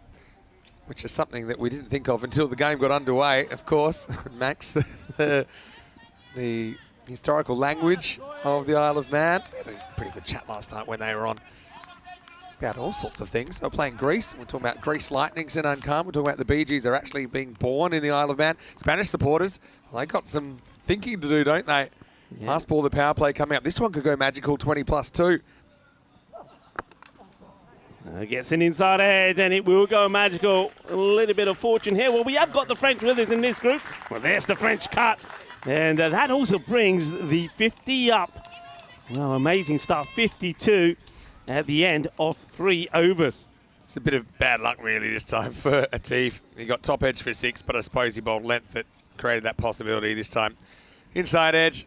which is something that we didn't think of until the game got underway. Of course, Max, the historical language of the Isle of Man. We had a pretty good chat last night when they were on about all sorts of things. They were playing Greece. We're talking about Greece Lightnings in Uncalm. We're talking about the Bee Gees are actually being born in the Isle of Man. Spanish supporters, well, they got some thinking to do, don't they? Yeah. Last ball, the power play coming up. This one could go magical, 20+2. Gets an inside edge, and it will go magical. A little bit of fortune here. Well, we have got the French with us in this group. Well, there's the French cut. And that also brings the 50 up. Well, amazing start, 52 at the end of 3 overs. It's a bit of bad luck, really, this time for Atif. He got top edge for 6, but I suppose he bowled length that created that possibility this time. Inside edge.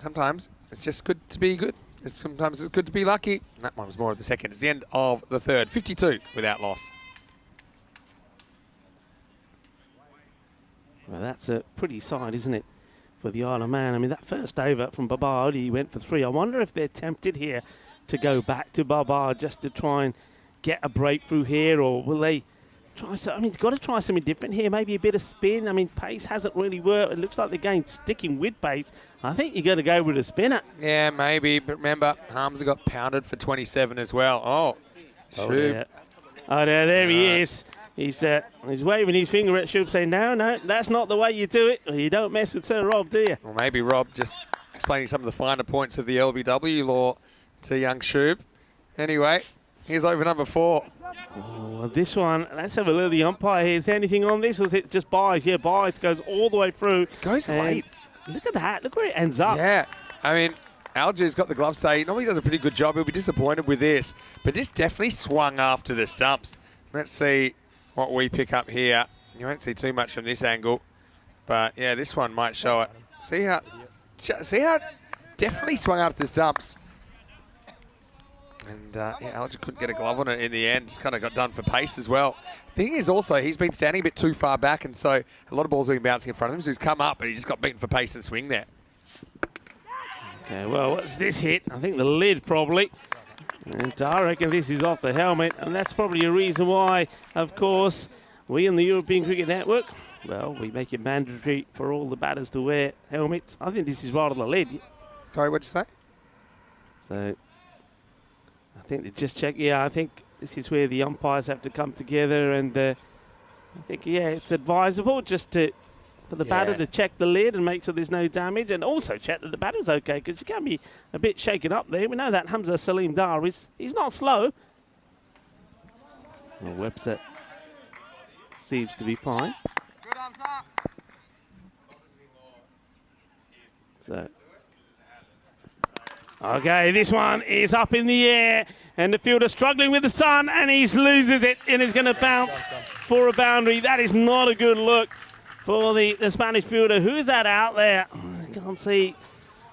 Sometimes it's just good to be good. Sometimes it's good to be lucky. That one was more of the second. It's the end of the third. 52 without loss. Well, that's a pretty side, isn't it, for the Isle of Man? I mean, that first over from Babar, he went for 3. I wonder if they're tempted here to go back to Babar just to try and get a breakthrough here, or will they try some? I mean, got to try something different here. Maybe a bit of spin. I mean, pace hasn't really worked. It looks like the game's sticking with pace. I think you're going to go with a spinner. Yeah, maybe. But remember, Hamza got pounded for 27 as well. Oh, yeah. Oh, there he is. He's waving his finger at Shub, saying, no, that's not the way you do it. You don't mess with Sir Rob, do you? Well, maybe Rob just explaining some of the finer points of the LBW law to young Shub. Anyway, here's over number 4. Oh, this one, let's have a look at the umpire here. Is there anything on this, or is it just buys? Yeah, buys, goes all the way through. Goes late. Look at that. Look where it ends up. Yeah. I mean, Alger's got the glove stay. He normally does a pretty good job. He'll be disappointed with this. But this definitely swung after the stumps. Let's see what we pick up here. You won't see too much from this angle. But, yeah, this one might show it. See how it definitely swung after the stumps. And, yeah, Alger couldn't get a glove on it in the end. Just kind of got done for pace as well. The thing is also, he's been standing a bit too far back, and so a lot of balls have been bouncing in front of him. So he's come up, but he just got beaten for pace and swing there. Okay, well, what's this hit? I think the lid, probably. And I reckon this is off the helmet, and that's probably a reason why, of course, we in the European Cricket Network, well, we make it mandatory for all the batters to wear helmets. I think this is right on the lid. Sorry, what'd you say? So, I think they just check. Yeah, I think this is where the umpires have to come together, and I think, yeah, it's advisable just for the batter to check the lid and make sure there's no damage, and also check that the batter's okay, because you can be a bit shaken up there. We know that Hamza Salim Dar he's not slow. Well, Webster seems to be fine. Good, Hamza. So, okay, this one is up in the air, and the fielder struggling with the sun, and he loses it, and is going to bounce for a boundary. That is not a good look for the Spanish fielder. Who is that out there? I can't see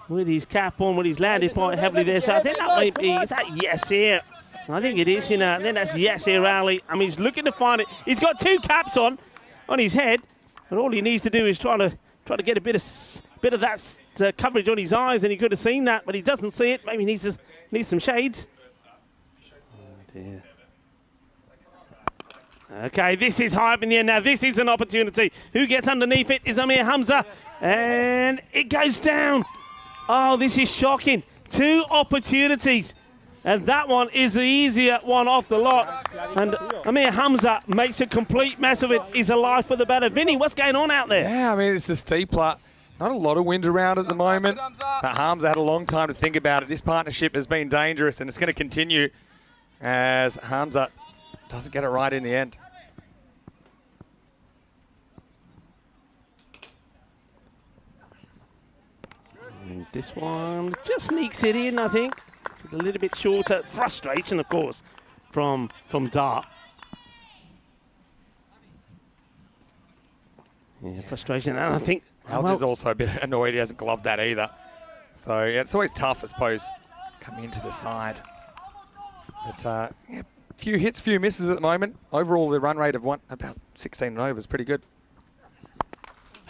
with his cap on, with his landed quite heavily there. So I think that might be, is that Yasir? I think it is, you know. I think that's Yasir Ali. I mean, he's looking to find it. He's got 2 caps on his head, but all he needs to do is try to get a bit of that coverage on his eyes, and he could have seen that, but he doesn't see it. Maybe he needs some shades. Oh dear. Okay, this is high up in the air now. This is an opportunity. Who gets underneath it is Amir Hamza, and it goes down. Oh, this is shocking. 2 opportunities, and that one is the easier one off the lot. And Amir Hamza makes a complete mess of it. He's alive for the batter. Vinny, what's going on out there? Yeah, I mean, it's the steepler. Not a lot of wind around at the moment, but Hamza had a long time to think about it. This partnership has been dangerous, and it's going to continue as Hamza doesn't get it right in the end. This one just sneaks it in, I think. A little bit shorter. Frustration, of course, from Dart. Yeah, frustration. And I think Alger's also a bit annoyed he hasn't gloved that either. So yeah, it's always tough, I suppose, coming into the side. But yeah, few hits, few misses at the moment. Overall, the run rate of about 16 and over is pretty good.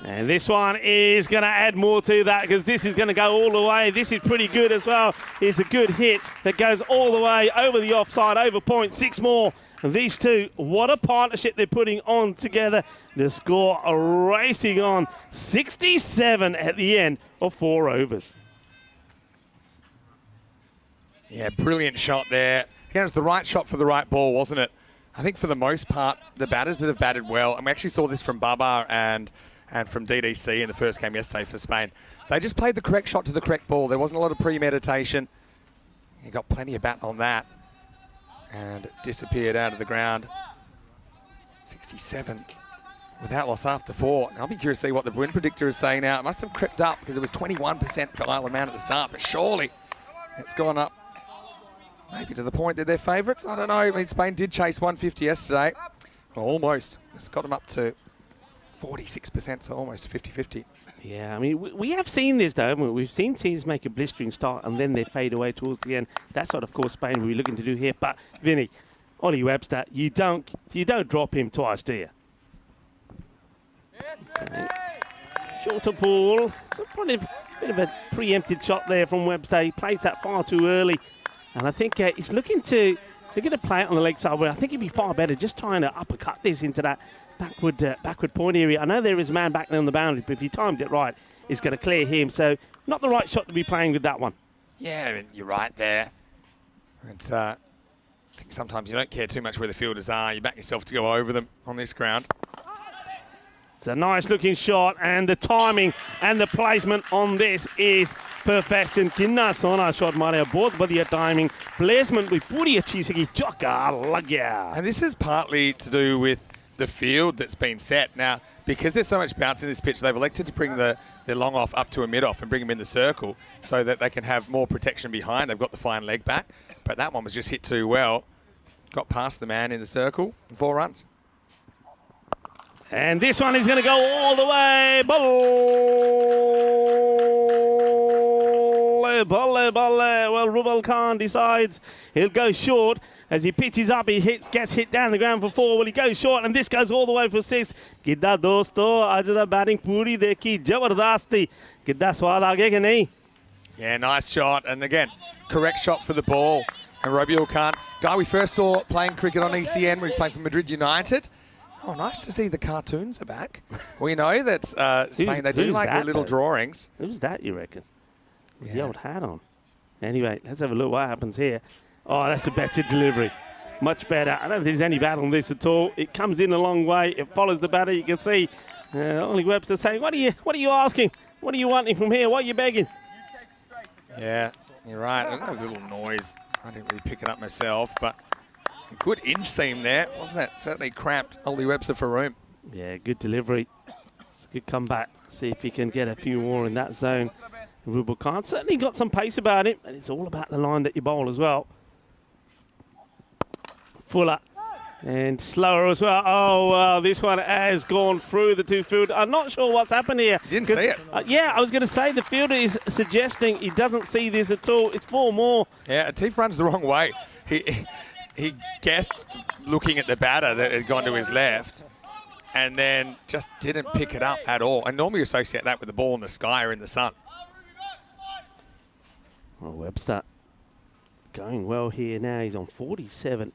And this one is going to add more to that because this is going to go all the way. This is pretty good as well. It's a good hit that goes all the way over the offside, over point, 6 more. And these two, what a partnership they're putting on together. The score racing on 67 at the end of 4 overs. Yeah, brilliant shot there. Again, it's the right shot for the right ball, wasn't it? I think for the most part, the batters that have batted well, and we actually saw this from Baba and from DDC in the first game yesterday for Spain. They just played the correct shot to the correct ball. There wasn't a lot of premeditation. He got plenty of bat on that and it disappeared out of the ground. 67 without loss after 4. I'll be curious to see what the wind predictor is saying now. It must have crept up because it was 21% for Isle of Man at the start, but surely it's gone up maybe to the point that they're favourites. I don't know. I mean, Spain did chase 150 yesterday. Well, almost. It's got them up to 46%, so almost 50-50. Yeah, I mean, we have seen this, though, haven't we? We've seen teams make a blistering start and then they fade away towards the end. That's what, of course, Spain will be looking to do here. But, Vinny, Ollie Webster, you don't drop him twice, do you? Okay. Shorter ball. So probably a bit of a preempted shot there from Webster. He plays that far too early. And I think he's looking to play it on the leg side where I think he'd be far better just trying to uppercut this into that backward point area. I know there is a man back there on the boundary, but if you timed it right, it's going to clear him. So not the right shot to be playing with that one. Yeah, I mean, you're right there. It's, I think sometimes you don't care too much where the fielders are. You back yourself to go over them on this ground. It's a nice-looking shot, and the timing and the placement on this is perfection. Kinna sona shot Maria both badiya timing placement with puri achhi se ki chauka lag gaya. And this is partly to do with the field that's been set. Now, because there's so much bounce in this pitch, they've elected to bring their long off up to a mid off and bring them in the circle so that they can have more protection behind. They've got the fine leg back, but that one was just hit too well. Got past the man in the circle, 4 runs. And this one is going to go all the way. Balle. Well, Rubal Khan decides he'll go short. As he pitches up, he gets hit down the ground for 4. Well, he goes short, and this goes all the way for 6. Gidda dosto, aaj da batting puri dekhi, jabardasti. Gidda swad aage ke nahi? Yeah, nice shot. And again, correct shot for the ball. And Robiel Khan, guy we first saw playing cricket on ECN when he was playing for Madrid United. Oh, nice to see the cartoons are back. We know that Spain, they do like their little drawings. Who's that, you reckon? With the old hat on. Anyway, let's have a look what happens here. Oh, that's a better delivery. Much better. I don't think there's any bat on this at all. It comes in a long way. It follows the batter. You can see Ollie Webster saying, what are you asking? What are you wanting from here? What are you begging? Yeah, you're right. And that was a little noise. I didn't really pick it up myself, but a good inseam there, wasn't it? Certainly cramped Ollie Webster for room. Yeah, good delivery. It's a good comeback. See if he can get a few more in that zone. Rubal Khan certainly got some pace about him, and it's all about the line that you bowl as well. Fuller. And slower as well. Oh, well, this one has gone through the 2 field. I'm not sure what's happened here. Didn't see it. Yeah, I was going to say the fielder is suggesting he doesn't see this at all. It's 4 more. Yeah, Atif runs the wrong way. He guessed looking at the batter that had gone to his left and then just didn't pick it up at all. I normally associate that with the ball in the sky or in the sun. Well, Webster going well here now. He's on 47.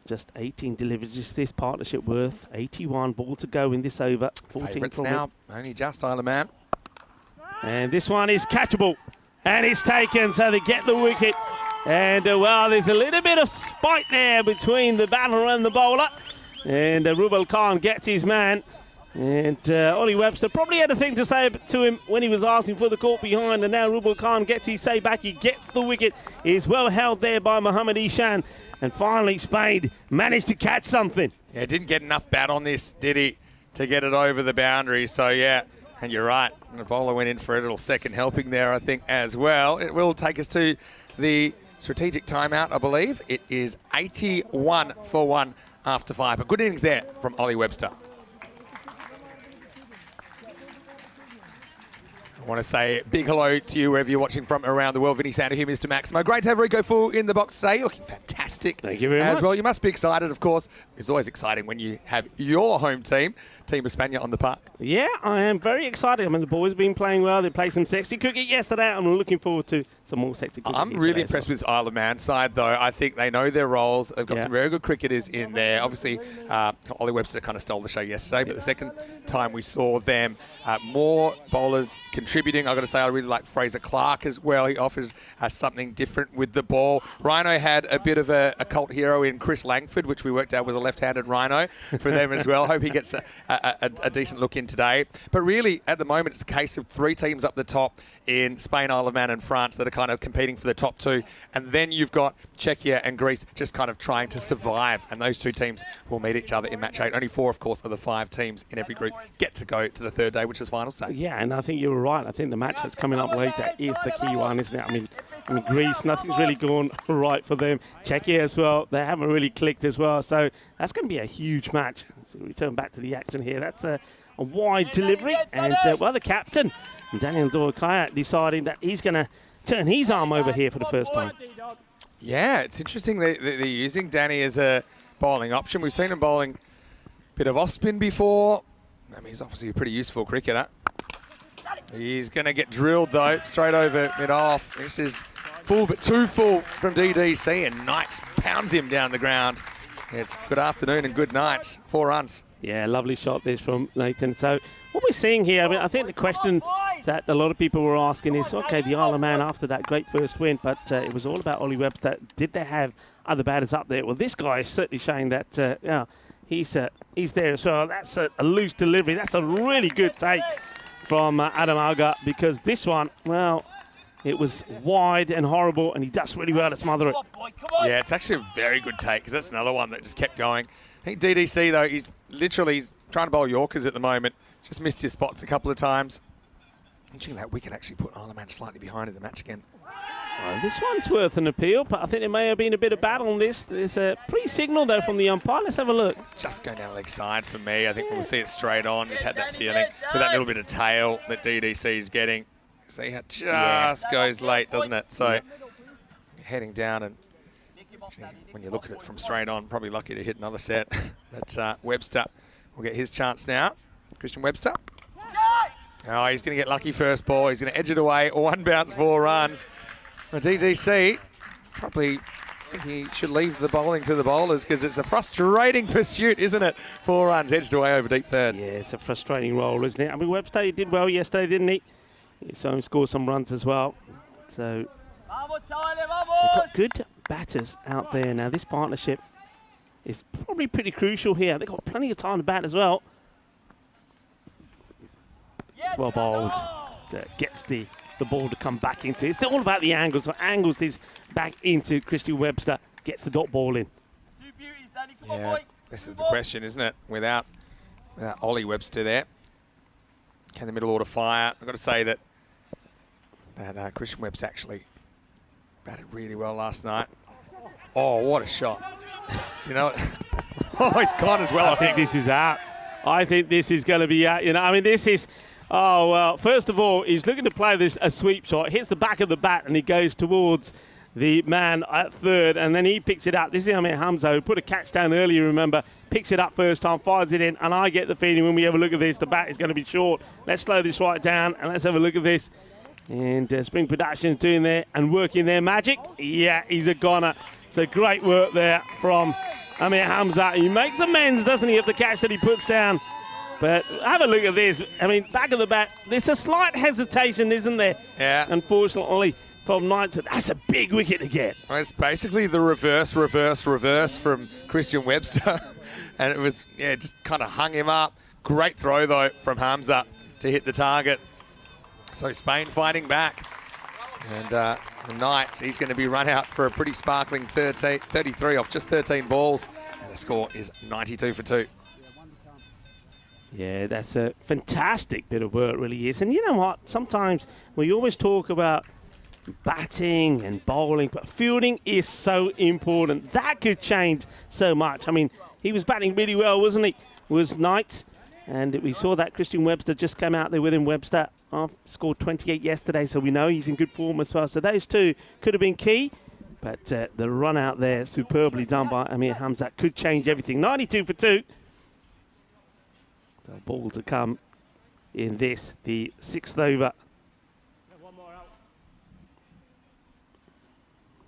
Just 18 deliveries. Just this partnership worth 81. Ball to go in this over. 14 favourites now. Only just Isle of Man. And this one is catchable. And it's taken, so they get the wicket. And, well, there's a little bit of spite there between the batter and the bowler. And Rubal Khan gets his man. And Ollie Webster probably had a thing to say to him when he was asking for the caught behind. And now Rubal Khan gets his say back. He gets the wicket. He's well held there by Mohammad Ishan. And finally, Spain managed to catch something. Yeah, didn't get enough bat on this, did he, to get it over the boundary. So, yeah, And you're right, the bowler went in for a little second helping there, I think, as well. It will take us to the strategic timeout, I believe. It is 81 for 1 after 5. A good innings there from Ollie Webster. I want to say a big hello to you wherever you're watching from around the world. Vinny Sander here, Mr. Maximo. Great to have Rico Full in the box today. Looking fantastic. Thank you very as much. well. You must be excited, of course. It's always exciting when you have your home team, Team Espana, on the park. Yeah, I am very excited. I mean, the boys have been playing well. They played some sexy cricket yesterday. I'm looking forward to some more sexy cricket. I'm really impressed with this Isle of Man side, though. I think they know their roles. They've got some very good cricketers in there. Obviously, Ollie Webster kind of stole the show yesterday, but the second time we saw them, more bowlers contributing. I've got to say, I really like Fraser Clark as well. He offers something different with the ball. Rhino had a bit of a cult hero in Chris Langford, which we worked out was a left-handed Rhino for them as well. Hope he gets a decent look in today. But really, at the moment, it's a case of 3 teams up the top in Spain, Isle of Man and France that are kind of competing for the top 2. And then you've got Czechia and Greece just kind of trying to survive. And those 2 teams will meet each other in match 8. Only 4, of course, of the 5 teams in every group get to go to the 3rd day, which is finals day. Yeah, and I think you're right. I think the match that's coming up later is the key one, isn't it? I mean, Greece, nothing's really gone right for them. Czechia as well, they haven't really clicked as well. So that's going to be a huge match. So we turn back to the action here. That's a wide delivery. And, well, the captain, Daniel Dorkaya, deciding that he's going to turn his arm over here for the first time. Yeah, it's interesting they're using Danny as a bowling option. We've seen him bowling a bit of off-spin before. I mean, he's obviously a pretty useful cricketer. He's going to get drilled, though, straight over mid-off. This is full, but too full from DDC, and Knights pounds him down the ground. It's good afternoon and good nights. 4 runs. Yeah, lovely shot this from Nathan. So what we're seeing here, I mean, I think the question that a lot of people were asking is, okay, the Isle of Man after that great first win, but it was all about Ollie Webster. Did they have other batters up there? Well, this guy is certainly showing that, yeah, he's there as well. That's a loose delivery. That's a really good take from Adam Alga, because this one, well, it was wide and horrible, and he does really well to smother it. Yeah, it's actually a very good take, because that's another one that just kept going. I think DDC, though, he's trying to bowl Yorkers at the moment. Just missed his spots a couple of times. Interesting that we can actually put Isle of Man slightly behind in the match again. Well, this one's worth an appeal, but I think there may have been a bit of battle on this. There's a pre-signal, though, from the umpire. Let's have a look. Just going down leg side for me. I think we'll see it straight on. Just had that feeling with that little bit of tail that DDC is getting. See how it just goes late, doesn't it? So heading down, and when you look at it from straight on, probably lucky to hit another set. But Webster will get his chance now. Christian Webster. Oh, he's going to get lucky first ball. He's going to edge it away. 1 bounce, 4 runs. For DDC, probably think he should leave the bowling to the bowlers, because it's a frustrating pursuit, isn't it? 4 runs, edged away over deep 3rd. Yeah, it's a frustrating role, isn't it? I mean, Webster did well yesterday, didn't he? So he scored some runs as well. So they've got good batters out there now. This partnership is probably pretty crucial here. They've got plenty of time to bat as well. It's well bowled. Gets the ball to come back into. It's all about the angles. So angles this back into Christian Webster. Gets the dot ball in. Yeah, this is the question, isn't it? Without Ollie Webster there, can the middle order fire? I've got to say that Christian Webster actually batted really well last night. Oh, what a shot. You know, oh, it's gone as well. I think this is out. I think this is going to be out. You know, I mean, this is, oh, well, first of all, he's looking to play this a sweep shot, hits the back of the bat, and he goes towards the man at 3rd, and then he picks it up. This is Amir Hamza, who put a catch down earlier, remember, picks it up first time, fires it in, and I get the feeling when we have a look at this, the bat is going to be short. Let's slow this right down, and let's have a look at this. And Spring Productions doing there and working their magic. Yeah, he's a goner. So great work there from Amir Hamza. He makes amends, doesn't he, of the catch that he puts down. But have a look at this. I mean, back of the bat, there's a slight hesitation, isn't there? Yeah. Unfortunately, from Knights, that's a big wicket to get. Well, it's basically the reverse from Christian Webster. And it was, yeah, just kind of hung him up. Great throw, though, from Hamza to hit the target. So Spain fighting back. And the Knights, he's going to be run out for a pretty sparkling 33 off just 13 balls. And the score is 92 for 2. Yeah, that's a fantastic bit of work, really is. And you know what? Sometimes we always talk about batting and bowling, but fielding is so important. That could change so much. I mean, he was batting really well, wasn't he? Was Knight. And we saw that Christian Webster just came out there with him. Webster scored 28 yesterday, so we know he's in good form as well. So those two could have been key. But the run out there, superbly done by Amir Hamza, could change everything. 92 for 2. So ball to come in this, the 6th over.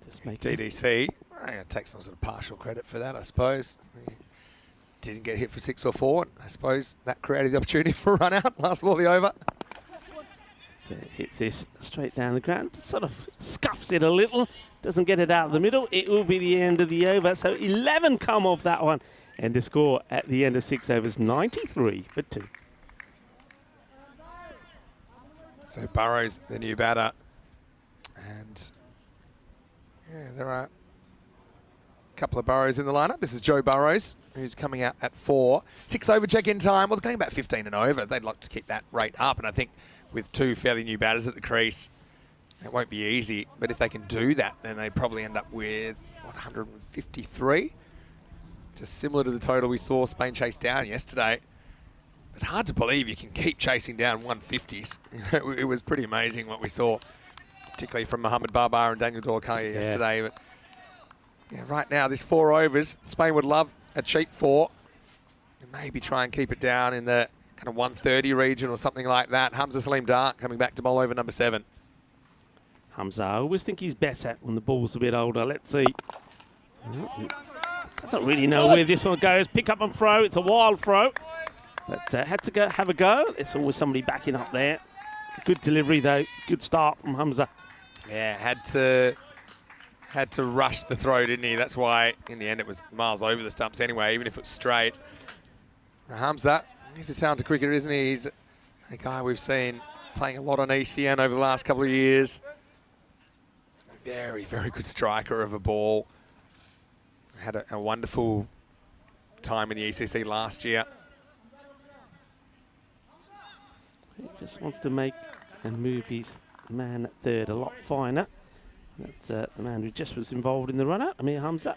Just make DDC, I'm going to take some sort of partial credit for that, I suppose. He didn't get hit for 6 or 4. I suppose that created the opportunity for a run out. Last ball of the over. Hits this straight down the ground. Sort of scuffs it a little. Doesn't get it out of the middle. It will be the end of the over. So 11 come off that one. And the score at the end of 6 overs, 93 for 2. So Burrows, the new batter. And yeah, there are a couple of Burrows in the lineup. This is Joe Burrows, who's coming out at 4. 6 over check-in time. Well, they're going about 15 and over. They'd like to keep that rate up. And I think with 2 fairly new batters at the crease, it won't be easy. But if they can do that, then they probably end up with, what, 153? Just similar to the total we saw Spain chase down yesterday. It's hard to believe you can keep chasing down 150s. It was pretty amazing what we saw, particularly from Mohamed Barbar and Daniel Dorkaya yesterday. But yeah, right now, this 4 overs, Spain would love a cheap 4. And maybe try and keep it down in the kind of 130 region or something like that. Hamza Salim Dart coming back to bowl over number 7. Hamza, I always think he's better when the ball's a bit older. Let's see. Doesn't really know where this one goes. Pick up and throw. It's a wild throw. But had to go have a go. There's always somebody backing up there. Good delivery, though. Good start from Hamza. Yeah, had to rush the throw, didn't he? That's why, in the end, it was miles over the stumps anyway, even if it's straight. Hamza, he's a talented cricketer, isn't he? He's a guy we've seen playing a lot on ECN over the last couple of years. Very, very good striker of a ball. Had a wonderful time in the ECC last year. He just wants to make and move his man at third a lot finer. That's the man who just was involved in the run-out, Amir Hamza,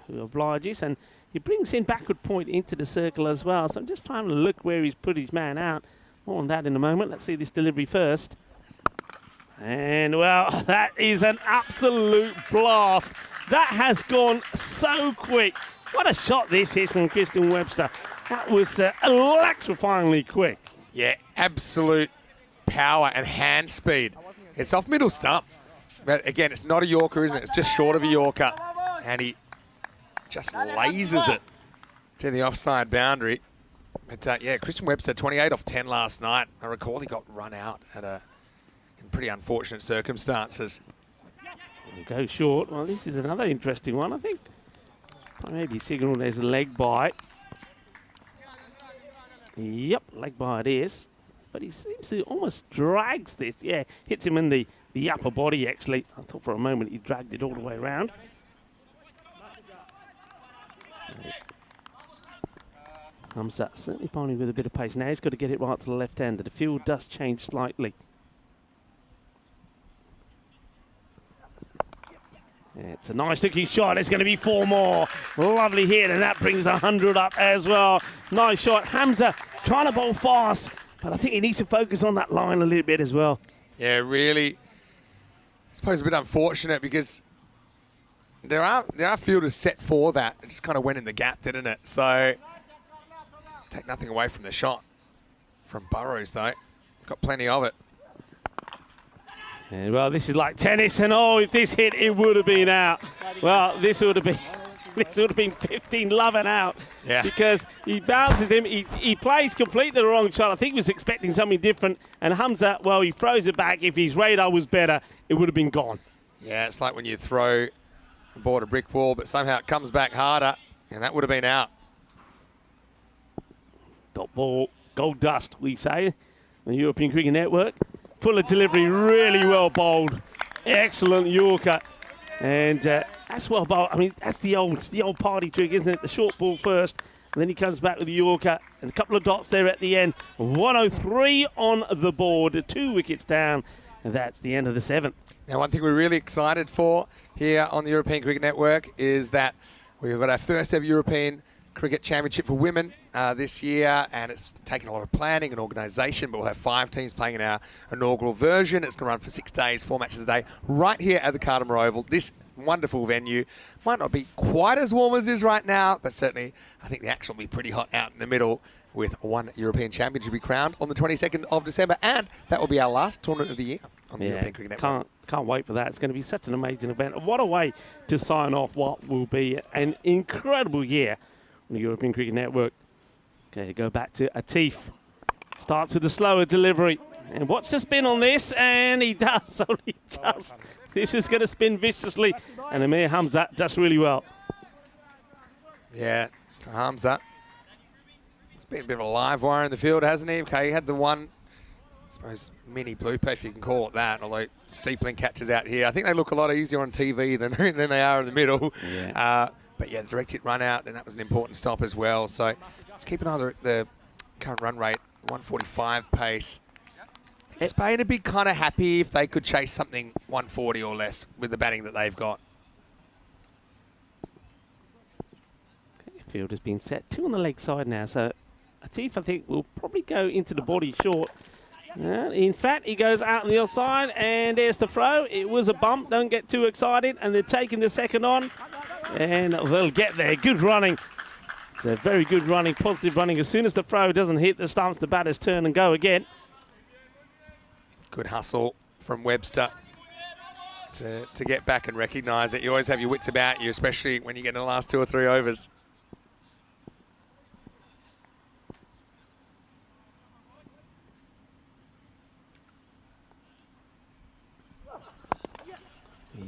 who obliges, and he brings in backward point into the circle as well. So I'm just trying to look where he's put his man out. More on that in a moment. Let's see this delivery first. And, well, that is an absolute blast. That has gone so quick. What a shot this is from Christian Webster. That was electrifyingly quick. Yeah, absolute power and hand speed. It's off middle stump. But again, it's not a Yorker, isn't it? It's just short of a Yorker. And he just lasers it to the offside boundary. But yeah, Christian Webster, 28 off 10 last night. I recall he got run out in pretty unfortunate circumstances. Go short. Well, this is another interesting one, I think. Maybe signal there's a leg bite. Yep, leg bite it is. But he seems to almost drags this. Yeah, hits him in the upper body, actually. I thought for a moment he dragged it all the way around. Hamza certainly bowling with a bit of pace. Now he's got to get it right to the left-hander. The field does change slightly. Yeah, it's a nice looking shot. It's going to be 4 more. Lovely hit, and that brings the 100 up as well. Nice shot. Hamza trying to bowl fast, but I think he needs to focus on that line a little bit as well. Yeah, really, I suppose a bit unfortunate because there are fielders set for that. It just kind of went in the gap, didn't it? So take nothing away from the shot from Burrows, though. Got plenty of it. Yeah, well, this is like tennis, and oh, if this hit, it would have been out. Well, this would have been 15 loving out. Yeah. Because he bounces him, he plays completely the wrong shot. I think he was expecting something different, and Hamza, well, he throws it back. If his radar was better, it would have been gone. Yeah, it's like when you throw a ball at a brick wall, but somehow it comes back harder, and that would have been out. Dot ball, gold dust, we say, on the European Cricket Network. Full of delivery, really well bowled. Excellent Yorker. And that's well bowled. I mean, that's the old party trick, isn't it? The short ball first, then he comes back with the Yorker and a couple of dots there at the end. 103 on the board, 2 wickets down, and that's the end of the 7th. Now, one thing we're really excited for here on the European Cricket Network is that we've got our first ever European Cricket Championship for women this year, and it's taken a lot of planning and organisation, but we'll have 5 teams playing in our inaugural version. It's going to run for 6 days, 4 matches a day, right here at the Cardimer Oval. This wonderful venue might not be quite as warm as it is right now, but certainly I think the action will be pretty hot out in the middle, with one European champion to be crowned on the 22nd of December, and that will be our last tournament of the year on the European Cricket Network. Can't wait for that. It's going to be such an amazing event. What a way to sign off what will be an incredible year on the European Cricket Network. Okay, go back to Atif. Starts with the slower delivery. And watch the spin on this, and he does. Only just. This is going to spin viciously, and Amir Hamza does really well. Yeah, to Hamza. It's been a bit of a live wire in the field, hasn't he? Okay, he had the one, I suppose, mini blooper, if you can call it that, although steepling catches out here. I think they look a lot easier on TV than they are in the middle. Yeah. But yeah, the direct hit run out, and that was an important stop as well. So let's keep an eye on the current run rate, 145 pace. I think Spain would be kind of happy if they could chase something 140 or less with the batting that they've got. Okay, field has been set. 2 on the leg side now, so Atif, I think, will probably go into the body short. In fact, he goes out on the offside, and there's the throw. It was a bump. Don't get too excited. And they're taking the second on, and they'll get there. Good running. It's a very good running, positive running. As soon as the throw doesn't hit the stumps, the batters turn and go again. Good hustle from Webster to get back and recognise it. You always have your wits about you, especially when you get in the last 2 or 3 overs.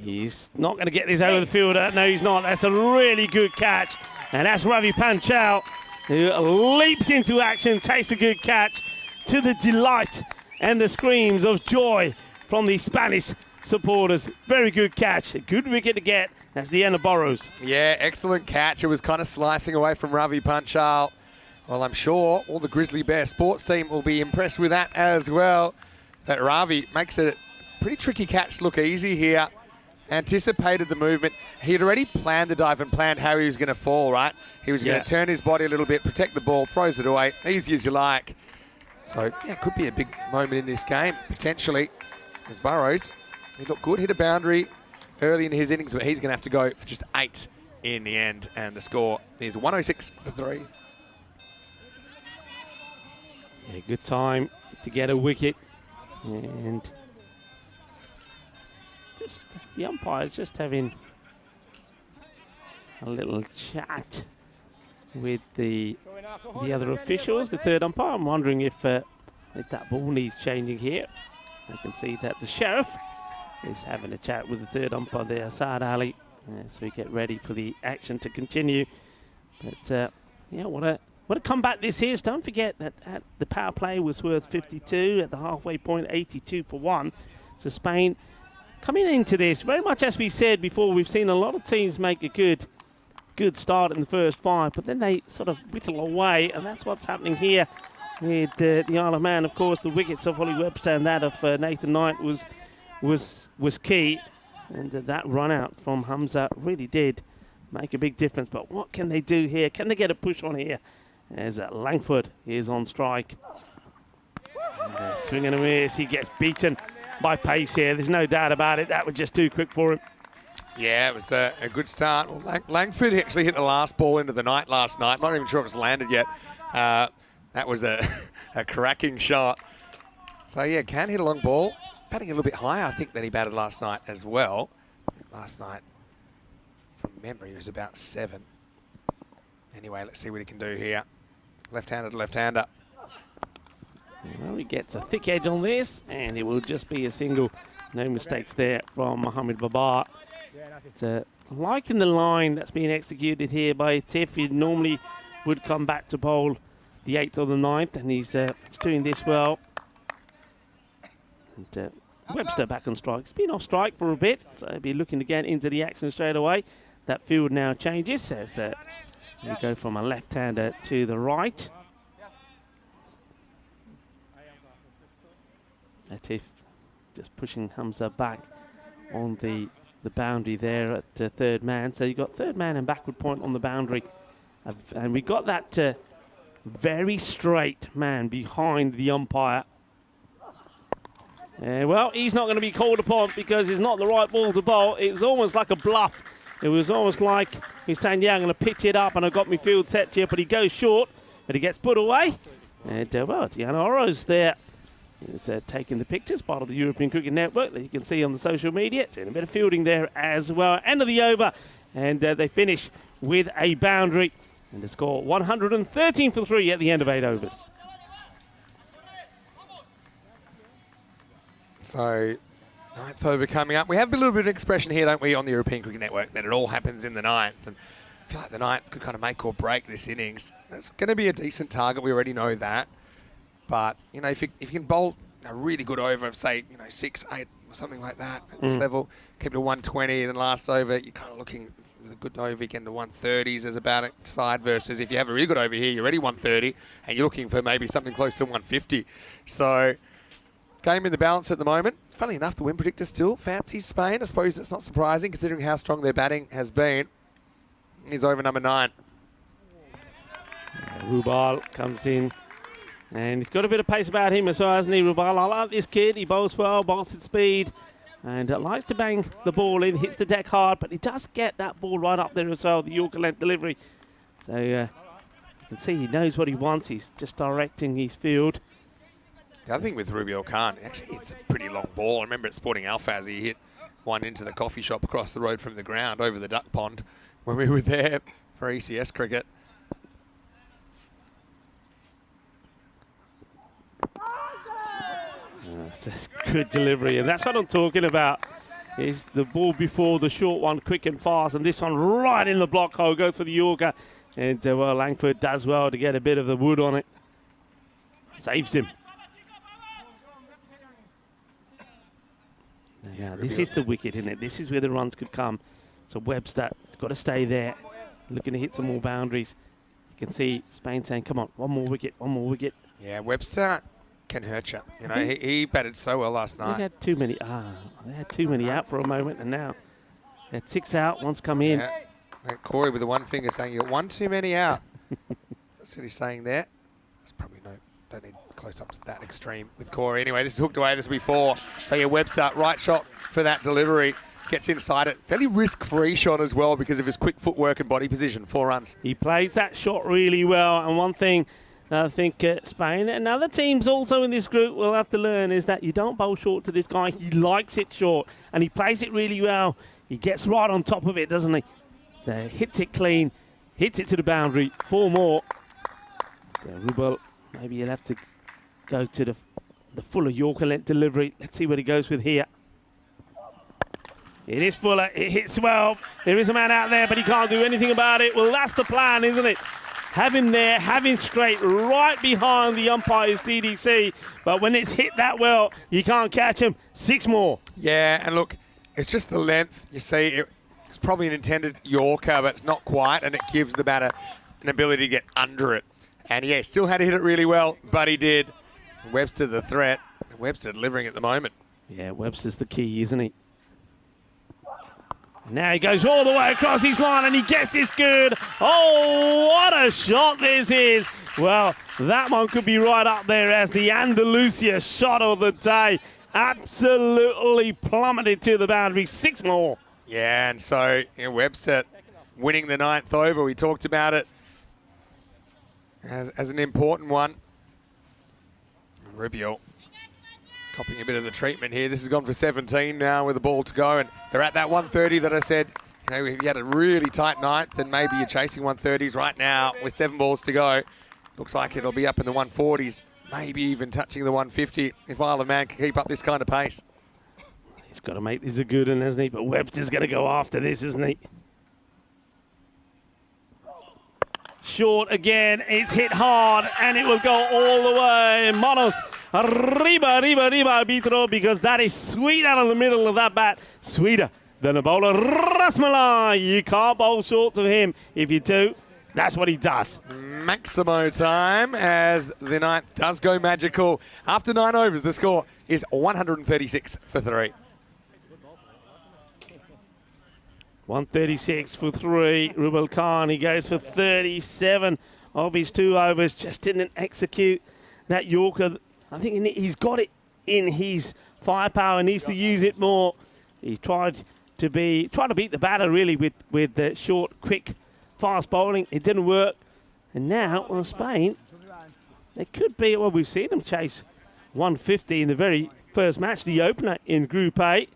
He's not going to get this over the fielder. No, he's not. That's a really good catch. And that's Ravi Panchal, who leaps into action, takes a good catch, to the delight and the screams of joy from the Spanish supporters. Very good catch. A good wicket to get. That's the end of Burrows. Yeah, excellent catch. It was kind of slicing away from Ravi Panchal. Well, I'm sure all the Grizzly Bear sports team will be impressed with that as well. But Ravi makes it a pretty tricky catch look easy here. Anticipated the movement. He had already planned the dive and planned how he was going to fall, right? He was going to turn his body a little bit, protect the ball, throws it away, easy as you like. So, yeah, could be a big moment in this game, potentially. As Burrows, he looked good, hit a boundary early in his innings, but he's going to have to go for just 8 in the end. And the score is 106 for 3. Yeah, good time to get a wicket. And just the umpire's just having a little chat with the other officials, the third umpire. I'm wondering if that ball needs changing here. I can see that the sheriff is having a chat with the third umpire there, Saad Ali, as we get ready for the action to continue. But yeah, what a comeback this is. Don't forget that the power play was worth 52 at the halfway point, 82 for 1. So Spain coming into this, very much as we said before, we've seen a lot of teams make a good start in the first 5, but then they sort of whittle away, and that's what's happening here with the Isle of Man. Of course, the wickets of Ollie Webster and that of Nathan Knight was key, and that run out from Hamza really did make a big difference. But what can they do here? Can they get a push on here? As Langford is on strike. And swing and a miss. He gets beaten by pace here. There's no doubt about it. That was just too quick for him. Yeah, it was a good start. Well, Langford actually hit the last ball into the night last night. I'm not even sure if it's landed yet. That was a cracking shot. So, yeah, can hit a long ball. Batting a little bit higher, I think, than he batted last night as well. Last night, from memory, it was about 7. Anyway, let's see what he can do here. Left-hander to left-hander. Well, he gets a thick edge on this, and it will just be a single. No mistakes there from Mohamed Babar. So, liking the line that's being executed here by Tiff. He normally would come back to bowl the 8th or the 9th, and he's doing this well. And Webster back on strike. He's been off strike for a bit, so he'll be looking to get into the action straight away. That field now changes as You go from a left-hander to the right. Latif just pushing Hamza back on the boundary there at third man. So you've got third man and backward point on the boundary. And we got that very straight man behind the umpire. Well, he's not going to be called upon because it's not the right ball to bowl. It's almost like a bluff. It was almost like he's saying, yeah, I'm going to pitch it up and I've got my field set here, but he goes short and he gets put away. And, well, Deanna Oro's there. He's taking the pictures, part of the European Cricket Network that you can see on the social media. Doing a bit of fielding there as well. End of the over, and they finish with a boundary. And the score 113 for 3 at the end of 8 overs. So, ninth over coming up. We have a little bit of expression here, don't we, on the European Cricket Network, that it all happens in the ninth. And I feel like the ninth could kind of make or break this innings. It's going to be a decent target. We already know that. But, you know, if you can bowl a really good over of, say, 6, 8, or something like that at this level, keep it to 120, then last over, you're kind of looking with a good over, you get into 130s as a batting side versus if you have a really good over here, you're already 130, and you're looking for maybe something close to 150. So, game in the balance at the moment. Funnily enough, the win predictor still fancies Spain. I suppose it's not surprising considering how strong their batting has been. He's over number 9. Rubal comes in. And he's got a bit of pace about him as well, hasn't he, Rubal? I like this kid. He bowls well, bowls at speed, and likes to bang the ball in, hits the deck hard, but he does get that ball right up there as well, the Yorker length delivery. So you can see he knows what he wants. He's just directing his field. The other thing with Rubial Khan, actually it's a pretty long ball. I remember at Sporting Alpha as he hit one into the coffee shop across the road from the ground over the duck pond when we were there for ECS cricket. It's a good delivery, and that's what I'm talking about. Is the ball before the short one, quick and fast, and this one right in the block hole, goes for the Yorker. And, well, Langford does well to get a bit of the wood on it. Saves him. Now, this is the wicket, isn't it? This is where the runs could come. So Webster has got to stay there, looking to hit some more boundaries. You can see Spain saying, come on, one more wicket, one more wicket. Yeah, Webster can hurt you. You know, he batted so well last night. They had too many. They had too many out for a moment, and now they had 6 out. One's come in. Yeah. Corey with the one finger saying you got 1 too many out. That's what he's saying there. There's probably don't need close-ups that extreme with Corey. Anyway, this is hooked away. This will be 4. So yeah, Webster right shot for that delivery. Gets inside it. Fairly risk-free shot as well because of his quick footwork and body position. 4 runs. He plays that shot really well, and one thing I think Spain and other teams also in this group will have to learn is that you don't bowl short to this guy. He likes it short, and he plays it really well. He gets right on top of it, doesn't he? So hits it clean, hits it to the boundary. 4 more. So Rubel, maybe he'll have to go to the fuller Yorker length delivery. Let's see what he goes with here. It is fuller. It hits well. There is a man out there, but he can't do anything about it. Well, that's the plan, isn't it? Have him there, have him straight, right behind the umpire's TDC. But when it's hit that well, you can't catch him. 6 more. Yeah, and look, it's just the length. You see, it's probably an intended Yorker, but it's not quite, and it gives the batter an ability to get under it. And yeah, still had to hit it really well, but he did. Webster the threat. Webster delivering at the moment. Yeah, Webster's the key, isn't he? Now he goes all the way across his line and he gets this good. Oh, what a shot this is. Well, that one could be right up there as the Andalusia shot of the day. Absolutely plummeted to the boundary. 6 more. Yeah, and so Webster winning the 9th over. We talked about it as an important one. Rubial copying a bit of the treatment here. This has gone for 17 now with the ball to go, and they're at that 130 that I said. You know, if you had a really tight 9th, then maybe you're chasing 130s right now with 7 balls to go. Looks like it'll be up in the 140s, maybe even touching the 150 if Isle of Man can keep up this kind of pace. He's got to make this a good one, hasn't he? But Webster's going to go after this, isn't he? Short again, it's hit hard, and it will go all the way. Manos, arriba, arbitro, because that is sweet out of the middle of that bat. Sweeter than a bowler. Rasmalai, you can't bowl short to him. If you do, That's what he does. Maximo time as the night does go magical. After 9 overs, the score is 136 for 3. 136 for 3. Rubel Khan, he goes for 37 of his 2 overs. Just didn't execute that Yorker. I think he's got it in his firepower, needs to use it more. He tried to beat the batter really with the short, quick, fast bowling. It didn't work. And now, well, Spain, it could be, well, we've seen them chase 150 in the very first match, the opener in Group A.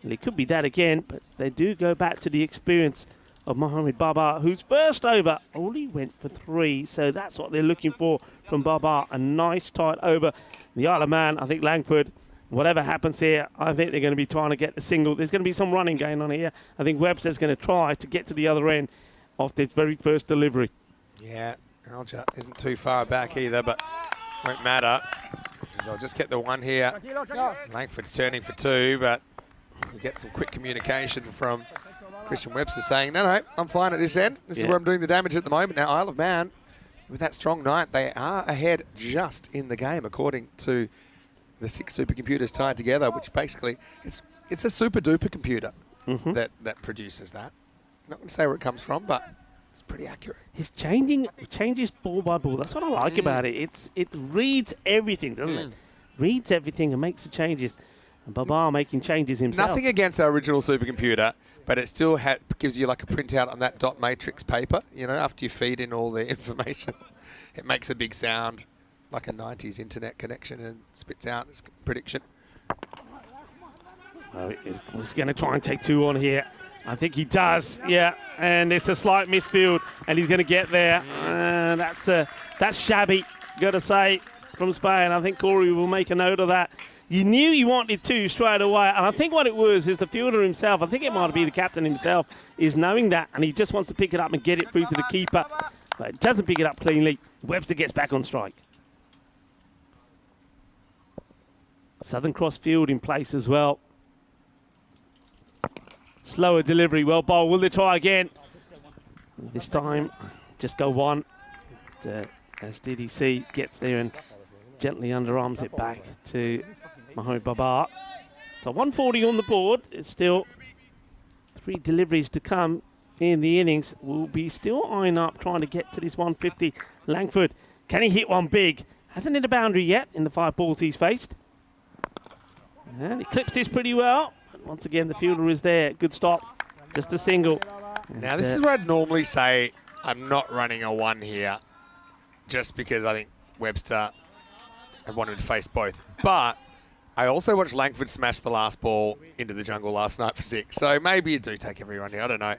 And it could be that again, but they do go back to the experience of Mohamed Babar, whose first over only went for 3. So that's what they're looking for from Babar. A nice tight over. The Isle of Man, I think Langford, whatever happens here, I think they're going to be trying to get the single. There's going to be some running going on here. I think Webster's going to try to get to the other end of this very first delivery. Yeah, Alja isn't too far back either, but won't matter. I'll just get the 1 here. Langford's turning for 2, but you get some quick communication from Christian Webster saying, no, I'm fine at this end. This is where I'm doing the damage at the moment. Now, Isle of Man, with that strong night, they are ahead just in the game, according to the 6 supercomputers tied together, which basically, it's a super-duper computer that produces that. I'm not going to say where it comes from, but it's pretty accurate. It changes ball by ball. That's what I like about it. It reads everything, doesn't it? Reads everything and makes the changes. And Babar making changes himself. Nothing against our original supercomputer, but it still gives you like a printout on that dot matrix paper, you know, after you feed in all the information. It makes a big sound, like a 90s internet connection, and spits out its prediction. Oh, he's going to try and take 2 on here. I think he does, yeah. And it's a slight misfield, and he's going to get there. That's shabby, got to say, from Spain. I think Corey will make a note of that. You knew he wanted 2 straight away, and I think what it was is the fielder himself, I think it might be the captain himself, is knowing that, and he just wants to pick it up and get it through to the keeper. But it doesn't pick it up cleanly. Webster gets back on strike. Southern Cross field in place as well. Slower delivery, well bowled. Will they try again? This time, just go 1. As DDC gets there and gently underarms it back to Mohamed Babar. So 140 on the board. It's still 3 deliveries to come in the innings. Will be still eyeing up, trying to get to this 150. Langford, can he hit one big? Hasn't hit a boundary yet in the 5 balls he's faced. And he clips this pretty well. And once again, the fielder is there. Good stop. Just a single. Now, this is where I'd normally say I'm not running a 1 here, just because I think Webster, I wanted to face both. But I also watched Langford smash the last ball into the jungle last night for 6. So maybe you do take every run here. I don't know.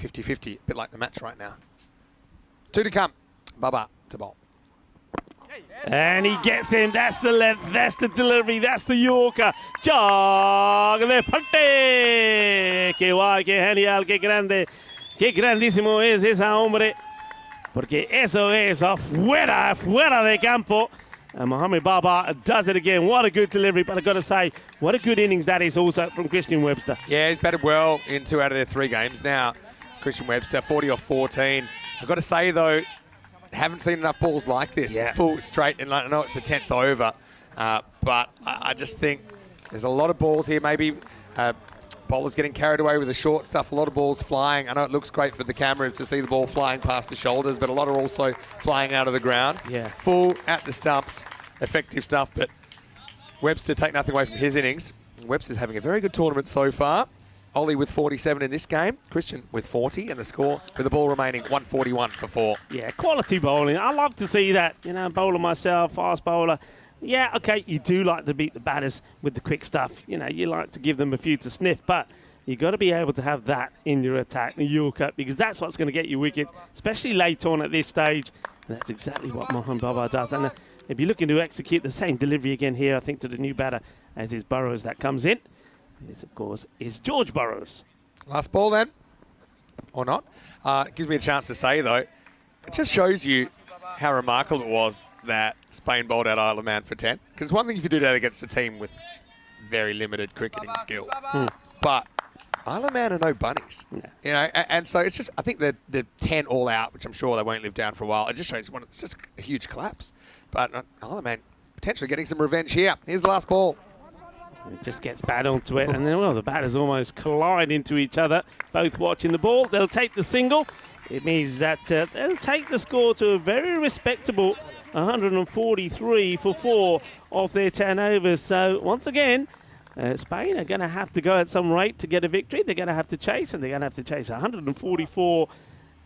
50-50, a bit like the match right now. 2 to come. Baba to bowl. And he gets him. That's the length. That's the delivery. That's the Yorker. Jog de parte. Qué guay, qué genial, qué grande. Qué grandísimo es ese hombre. Porque eso es fuera de campo. And Mohamed Babar does it again. What a good delivery. But I've got to say, what a good innings that is also from Christian Webster. Yeah, he's batted well in 2 out of their 3 games now. Christian Webster, 40 off 14. I've got to say, though, haven't seen enough balls like this. Yeah. It's full straight, and I know it's the 10th over, but I just think there's a lot of balls here. Maybe bowlers getting carried away with the short stuff, a lot of balls flying. I know it looks great for the cameras to see the ball flying past the shoulders, but a lot are also flying out of the ground. Yeah. Full at the stumps, effective stuff, but Webster, take nothing away from his innings. Webster's having a very good tournament so far. Ollie with 47 in this game, Christian with 40, and the score with the ball remaining 141 for 4. Yeah, quality bowling. I love to see that. You know, bowler myself, fast bowler. Yeah, okay, you do like to beat the batters with the quick stuff. You know, you like to give them a few to sniff, but you've got to be able to have that in your attack, the Yorker, because that's what's going to get you wickets, especially late on at this stage. And that's exactly what Mohamed Babar does. And if you're looking to execute the same delivery again here, I think to the new batter, as is Burrows that comes in. This, of course, is George Burrows. Last ball then, or not. It gives me a chance to say, though, it just shows you how remarkable it was that Spain bowled out Isle of Man for 10. Because one thing if you do that against a team with very limited cricketing skill. But Isle of Man are no bunnies. You know, and so it's just, I think the 10 all out, which I'm sure they won't live down for a while. It just shows it's just a huge collapse. But Isle of Man potentially getting some revenge here. Here's the last ball. It just gets bad onto it, and then, well, the batters almost collide into each other, both watching the ball. They'll take the single. It means that they'll take the score to a very respectable 143 for 4 of their 10 overs. So, once again, Spain are going to have to go at some rate to get a victory. They're going to have to chase, and they're going to have to chase 144.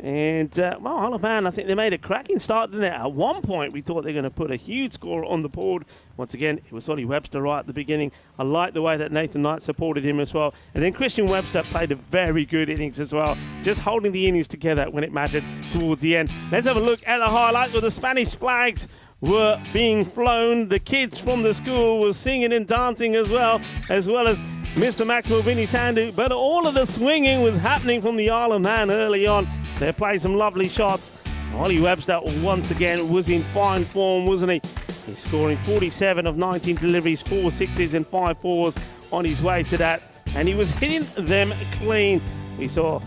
And, well, Isle of Man, I think they made a cracking start, didn't they? At one point, we thought they were going to put a huge score on the board. Once again, it was Ollie Webster right at the beginning. I like the way that Nathan Knight supported him as well. And then Christian Webster played a very good innings as well, just holding the innings together when it mattered towards the end. Let's have a look at the highlights where the Spanish flags were being flown. The kids from the school were singing and dancing as well as Mr. Maximo Vinny Sandu. But all of the swinging was happening from the Isle of Man early on. They played some lovely shots. Ollie Webster once again was in fine form, wasn't he? He's scoring 47 of 19 deliveries, 4 sixes and 5 fours on his way to that. And he was hitting them clean. We saw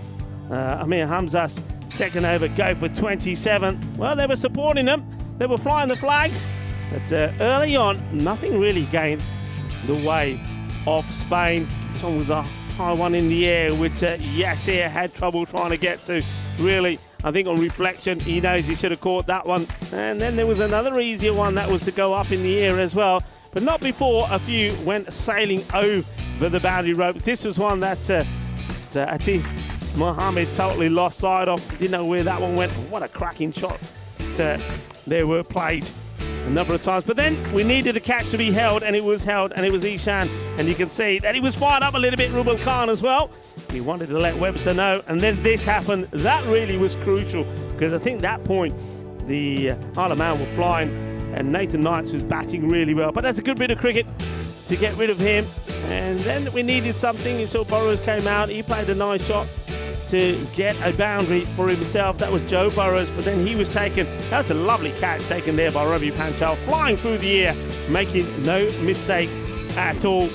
Amir Hamza's second over go for 27. Well, they were supporting them. They were flying the flags. But early on, nothing really gained the way of Spain. This one was a high one in the air, which Yasser had trouble trying to get to. Really, I think on reflection, he knows he should have caught that one. And then there was another easier one that was to go up in the air as well, but not before a few went sailing over the boundary ropes. This was one that Atif Mohammed totally lost sight of. Didn't know where that one went. What a cracking shot they were played a number of times. But then we needed a catch to be held, and it was held, and it was Ishan. And you can see that he was fired up a little bit, Rubel Khan as well. He wanted to let Webster know, and then this happened. That really was crucial, because I think that point the Isle of Man were flying, and Nathan Knight was batting really well. But that's a good bit of cricket to get rid of him. And then we needed something. You saw Burrows came out. He played a nice shot to get a boundary for himself. That was Joe Burrows, but then he was taken. That's a lovely catch taken there by Ravi Panchal, flying through the air, making no mistakes at all.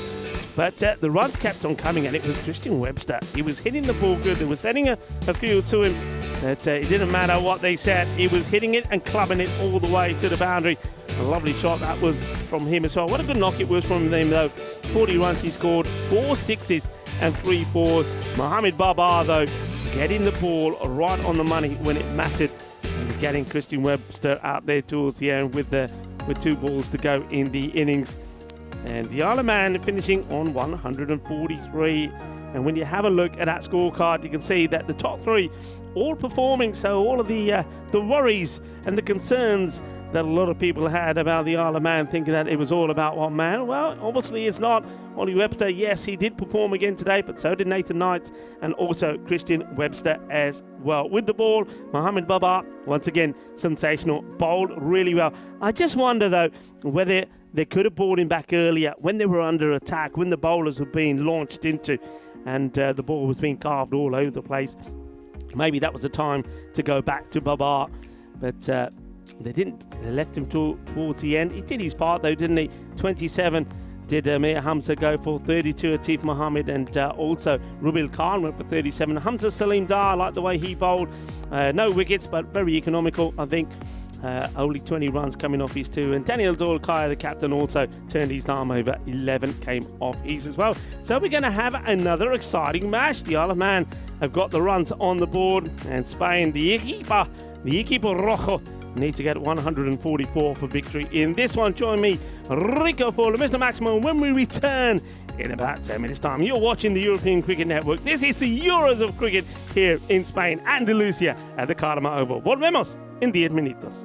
But the runs kept on coming, and it was Christian Webster. He was hitting the ball good. They were sending a field to him. But it didn't matter what they said. He was hitting it and clubbing it all the way to the boundary. A lovely shot that was from him as well. What a good knock it was from him, though. 40 runs he scored, 4 sixes and 3 fours. Mohamed Babar, though, getting the ball right on the money when it mattered, and getting Christian Webster out there towards the end with 2 balls to go in the innings. And the Isle of Man finishing on 143. And when you have a look at that scorecard, you can see that the top 3 all performing. So all of the worries and the concerns that a lot of people had about the Isle of Man, thinking that it was all about one man. Well, obviously it's not. Ollie Webster, yes, he did perform again today, but so did Nathan Knight and also Christian Webster as well. With the ball, Mohamed Babar, once again, sensational, bowled really well. I just wonder, though, whether they could have balled him back earlier when they were under attack, when the bowlers were being launched into, and the ball was being carved all over the place. Maybe that was the time to go back to Babar, but they didn't. They left him towards the end. He did his part, though, didn't he? 27 did Mir Hamza go for, 32 Atif Mohammed, and also Rubil Khan went for 37. Hamza Salim Dar, I like the way he bowled. No wickets, but very economical, I think. Only 20 runs coming off his 2. And Daniel Dolkaya, the captain, also turned his arm over. 11 came off his as well. So we're going to have another exciting match. The Isle of Man have got the runs on the board. And Spain, the equipo rojo, need to get 144 for victory in this one. Join me, Rico Fowler, Mr. Maximo, when we return in about 10 minutes' time. You're watching the European Cricket Network. This is the Euros of Cricket here in Spain, Andalusia, at the Karma Oval. Volvemos en 10 minutos.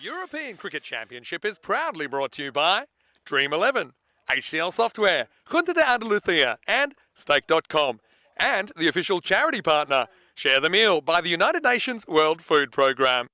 European Cricket Championship is proudly brought to you by Dream11, HCL Software, Junta de Andalucía, and Stake.com, and the official charity partner, Share the Meal by the United Nations World Food Programme.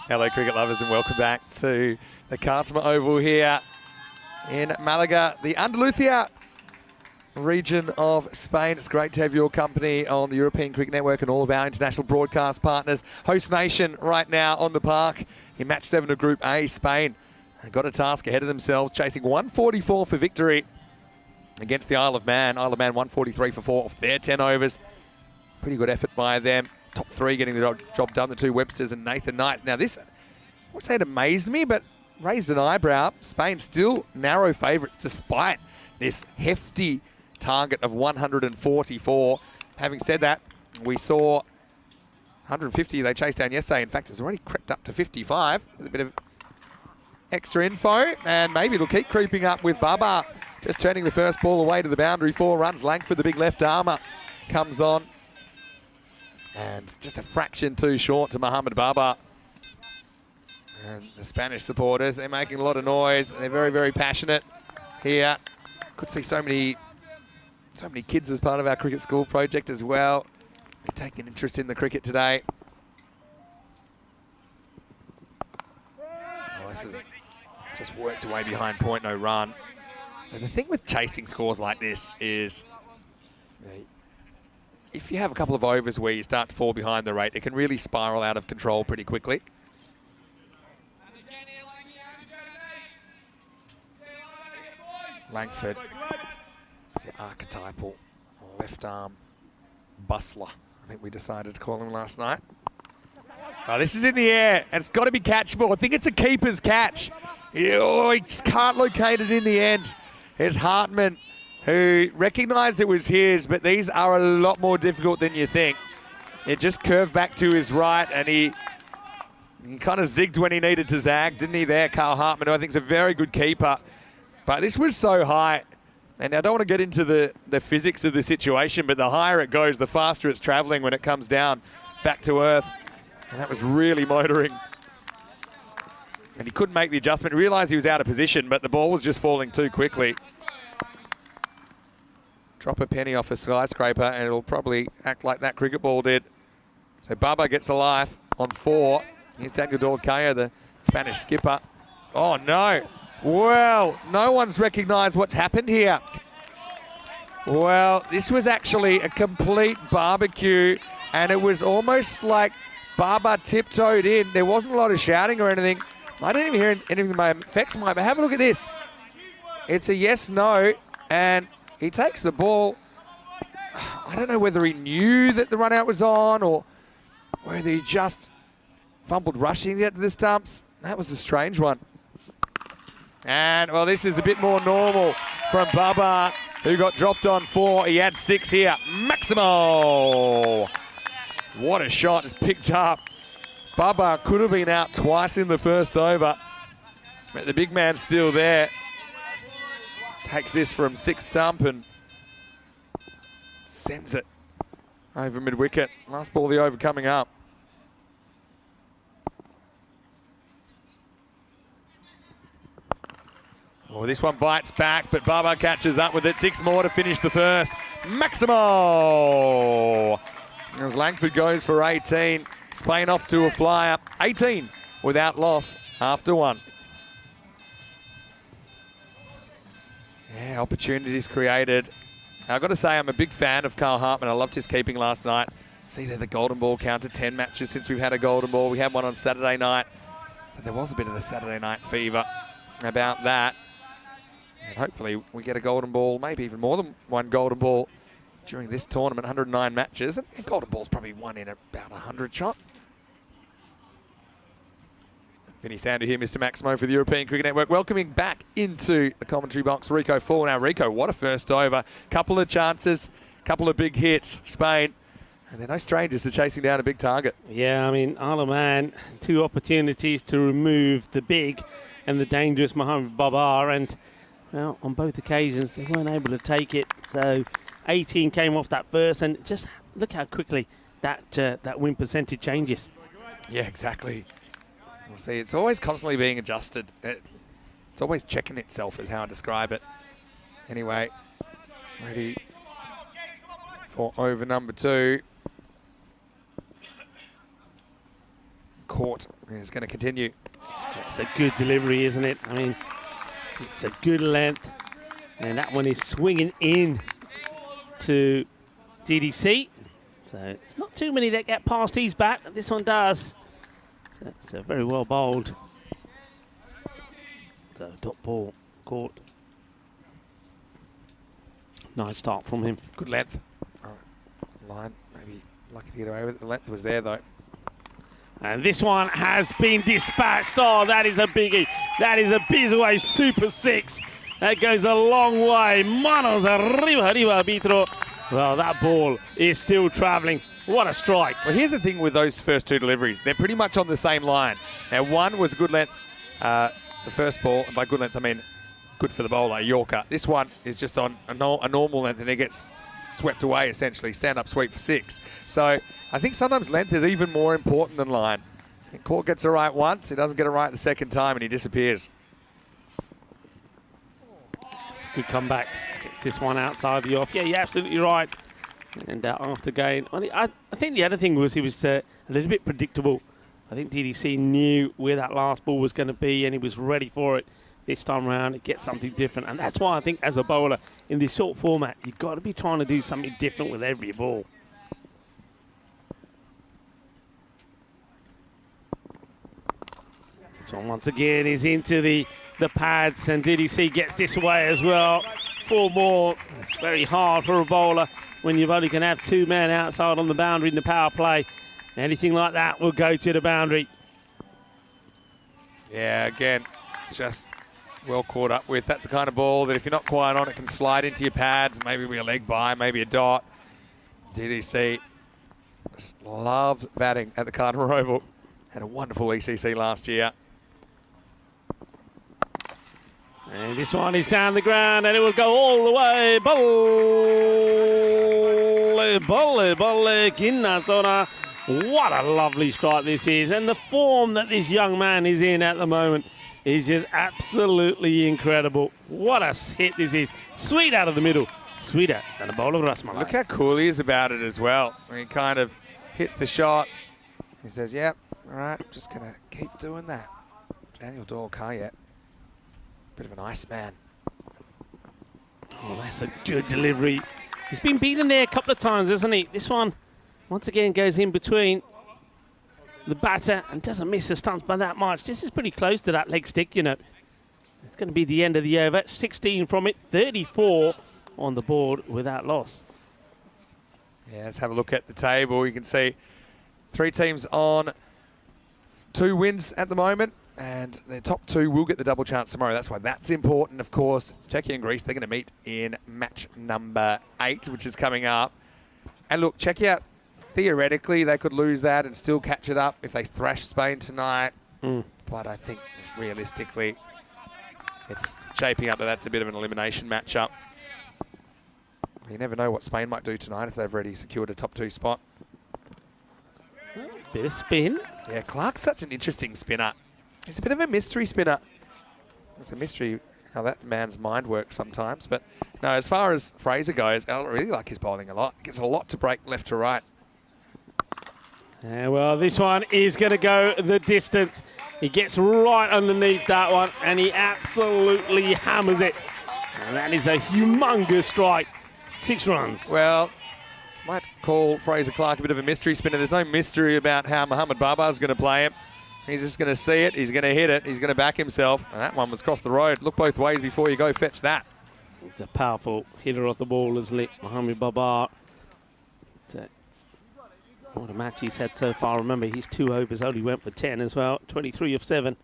Hello cricket lovers and welcome back to the Cartama Oval here in Malaga, the Andalucía region of Spain. It's great to have your company on the European Cricket Network and all of our international broadcast partners. Host nation right now on the park in match 7 of Group A. Spain got a task ahead of themselves, chasing 144 for victory against the Isle of Man. Isle of Man 143 for 4 off their 10 overs. Pretty good effort by them. Top 3 getting the job done, the 2 Websters and Nathan Knights. Now this, I would say it amazed me, but raised an eyebrow. Spain still narrow favourites despite this hefty target of 144. Having said that, we saw 150 they chased down yesterday. In fact, it's already crept up to 55 with a bit of extra info, and maybe it'll keep creeping up with Baba just turning the first ball away to the boundary. 4 runs. Langford, the big left armour, comes on. And just a fraction too short to Mohamed Baba. And the Spanish supporters, they're making a lot of noise. They're very, very passionate here. Could see so many kids as part of our cricket school project as well. They're taking interest in the cricket today. Oh, this is just worked away behind point, no run. So the thing with chasing scores like this is, if you have a couple of overs where you start to fall behind the rate, it can really spiral out of control pretty quickly. Langford, the archetypal left arm bustler, I think we decided to call him last night. Oh, this is in the air, and it's got to be catchable. I think it's a keeper's catch. Oh, he just can't locate it in the end. It's Hartman, who recognised it was his, but these are a lot more difficult than you think. It just curved back to his right, and he kind of zigged when he needed to zag, didn't he there, Carl Hartman, who I think is a very good keeper. But this was so high, and I don't want to get into the physics of the situation, but the higher it goes, the faster it's travelling when it comes down back to earth. And that was really motoring. And he couldn't make the adjustment, realised he was out of position, but the ball was just falling too quickly. Drop a penny off a skyscraper and it'll probably act like that cricket ball did. So Baba gets a life on 4. Here's Daniel Dorcayo, the Spanish skipper. Oh no. Well, no one's recognised what's happened here. Well, this was actually a complete barbecue, and it was almost like Baba tiptoed in. There wasn't a lot of shouting or anything. I didn't even hear anything in my effects mic, but have a look at this. It's a yes-no, and he takes the ball. I don't know whether he knew that the run out was on or whether he just fumbled rushing to get to the stumps. That was a strange one. And, well, this is a bit more normal from Baba, who got dropped on 4. He had 6 here. Maximo! What a shot. It's picked up. Baba could have been out twice in the first over, but the big man's still there. Takes this from 6 stump and sends it over mid-wicket. Last ball of the over coming up. Oh, this one bites back, but Baba catches up with it. 6 more to finish the first. Maximo! As Langford goes for 18. Spain off to a flyer. 18 without loss after 1. Yeah, opportunities created. I've got to say I'm a big fan of Carl Hartman. I loved his keeping last night. See there, the golden ball counted 10 matches since we've had a golden ball. We had one on Saturday night. So there was a bit of the Saturday night fever about that. And hopefully we get a golden ball, maybe even more than one golden ball during this tournament. 109 matches, and golden ball's probably one in about 100 shot. Vinny Sandu here, Mr. Maximo for the European Cricket Network. Welcoming back into the commentary box, Rico Fall. Now, Rico, what a first over. Couple of chances, couple of big hits, Spain. And they're no strangers to chasing down a big target. Yeah, I mean, Isle of Man, 2 opportunities to remove the big and the dangerous Mohamed Babar. And, well, on both occasions, they weren't able to take it. So 18 came off that first. And just look how quickly that win percentage changes. Yeah, exactly. We'll see, it's always constantly being adjusted. It's always checking itself is how I describe it. Anyway, ready for over number 2. Court is going to continue. It's a good delivery, isn't it? I mean, it's a good length. And that one is swinging in to DDC. So it's not too many that get past his bat. This one does. So it's a very well bowled. So dot ball, Court. Nice start from him. Good length. Line, maybe lucky to get away with it. The length was there though. And this one has been dispatched. Oh, that is a biggie. That is a Bizway Super 6. That goes a long way. Manos arriba, arbitro. Well, that ball is still travelling. What a strike. Well, here's the thing with those first 2 deliveries. They're pretty much on the same line. Now, one was good length, the first ball. And by good length, I mean good for the bowler, Yorker. This one is just on a normal length, and it gets swept away, essentially. Stand-up sweep for 6. So I think sometimes length is even more important than line. And Court gets it right once. He doesn't get it right the second time, and he disappears. It's a good comeback. Gets this one outside the off. Yeah, you're absolutely right. And after gain, I think the other thing was he was a little bit predictable. I think DDC knew where that last ball was going to be, and he was ready for it. This time around, it gets something different. And that's why I think as a bowler, in this short format, you've got to be trying to do something different with every ball. This one, once again, is into the pads, and DDC gets this away as well. 4 more. It's very hard for a bowler when you've only can have 2 men outside on the boundary in the power play. Anything like that will go to the boundary. Yeah, again, just well caught up with. That's the kind of ball that if you're not quiet on, it can slide into your pads, maybe be a leg by, maybe a dot. DDC just loves batting at the Cardinal Oval. Had a wonderful ECC last year. And this one is down the ground, and it will go all the way. Bolle, Ginnasona. What a lovely strike this is. And the form that this young man is in at the moment is just absolutely incredible. What a hit this is. Sweet out of the middle. Sweeter than a bowl of rasmalai. Look how cool he is about it as well. He kind of hits the shot. He says, yep, all right, I'm just going to keep doing that. Daniel Doyle yet. Bit of an Iceman. Oh, that's a good delivery. He's been beaten there a couple of times, hasn't he? This one, once again, goes in between the batter and doesn't miss the stumps by that much. This is pretty close to that leg stick, you know. It's going to be the end of the over. 16 from it, 34 on the board without loss. Yeah, let's have a look at the table. You can see 3 teams on 2 wins at the moment, and the top 2 will get the double chance tomorrow. That's why that's important, of course. Czechia and Greece, they're going to meet in match number 8, which is coming up. And look, Czechia, theoretically, they could lose that and still catch it up if they thrash Spain tonight. But I think realistically, it's shaping up that that's a bit of an elimination matchup. You never know what Spain might do tonight if they've already secured a top 2 spot. Bit of spin. Yeah, Clark's such an interesting spinner. He's a bit of a mystery spinner. It's a mystery how that man's mind works sometimes. But no, as far as Fraser goes, I really like his bowling a lot. He gets a lot to break left to right. Yeah, well, this one is going to go the distance. He gets right underneath that one, and he absolutely hammers it. And that is a humongous strike. 6 runs. Well, might call Fraser Clark a bit of a mystery spinner. There's no mystery about how Mohamed Babar's going to play him. He's just going to see it. He's going to hit it. He's going to back himself. And that one was across the road. Look both ways before you go fetch that. It's a powerful hitter off the ball, isn't it? Mohamed Babar. What a match he's had so far. Remember, his 2 overs only went for 10 as well. 23 of 7.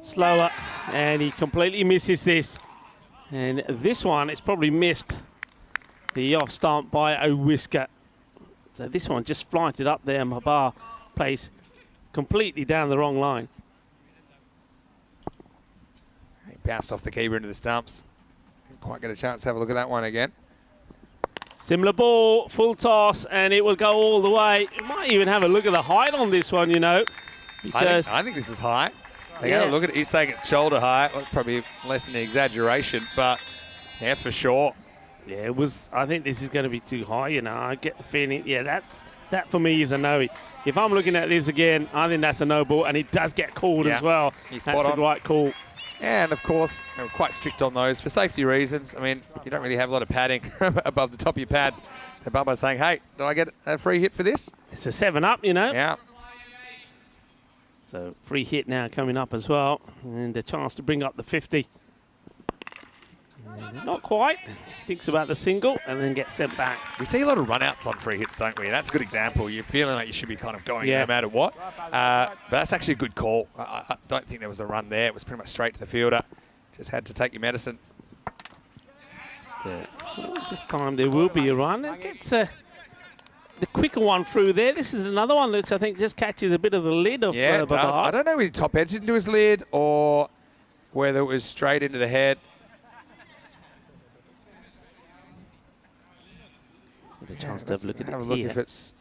slower, and he completely misses this. And this one, it's probably missed the off stump by a whisker. So this one just flighted up there, and Babar plays completely down the wrong line. He bounced off the keeper into the stumps. Didn't quite get a chance to have a look at that one again. Similar ball, full toss, and it will go all the way. It might even have a look at the height on this one, you know. Because I think this is high. They're Yeah. going to look at it. He's saying it's shoulder high. That's probably less than an exaggeration, but yeah, for sure. yeah, it was. I think this is going to be too high, you know. I get the feeling, yeah, that for me is a no. If I'm looking at this again, I think that's a no ball, and it does get called Yeah. as well. He's That's spot the on. right call. And of course, they're quite strict on those for safety reasons. I mean, you don't really have a lot of padding above the top of your pads. So Bubba's saying, hey, do I get a free hit for this? It's a 7-up, you know. Yeah. So free hit now coming up as well, and a chance to bring up the 50. Not quite. Thinks about the single and then gets sent back. We see a lot of run-outs on free hits, don't we? And that's a good example. You're feeling like you should be kind of going Yeah. no matter what. But that's actually a good call. I don't think there was a run there. It was pretty much straight to the fielder. Just had to take your medicine. This time there will be a run. It gets the quicker one through there. This is another one which I think just catches a bit of the lid of Yeah, it does. Babar. I don't know whether top edged into his lid or whether it was straight into the head. Get a chance to have a look at Have a it look here. if it's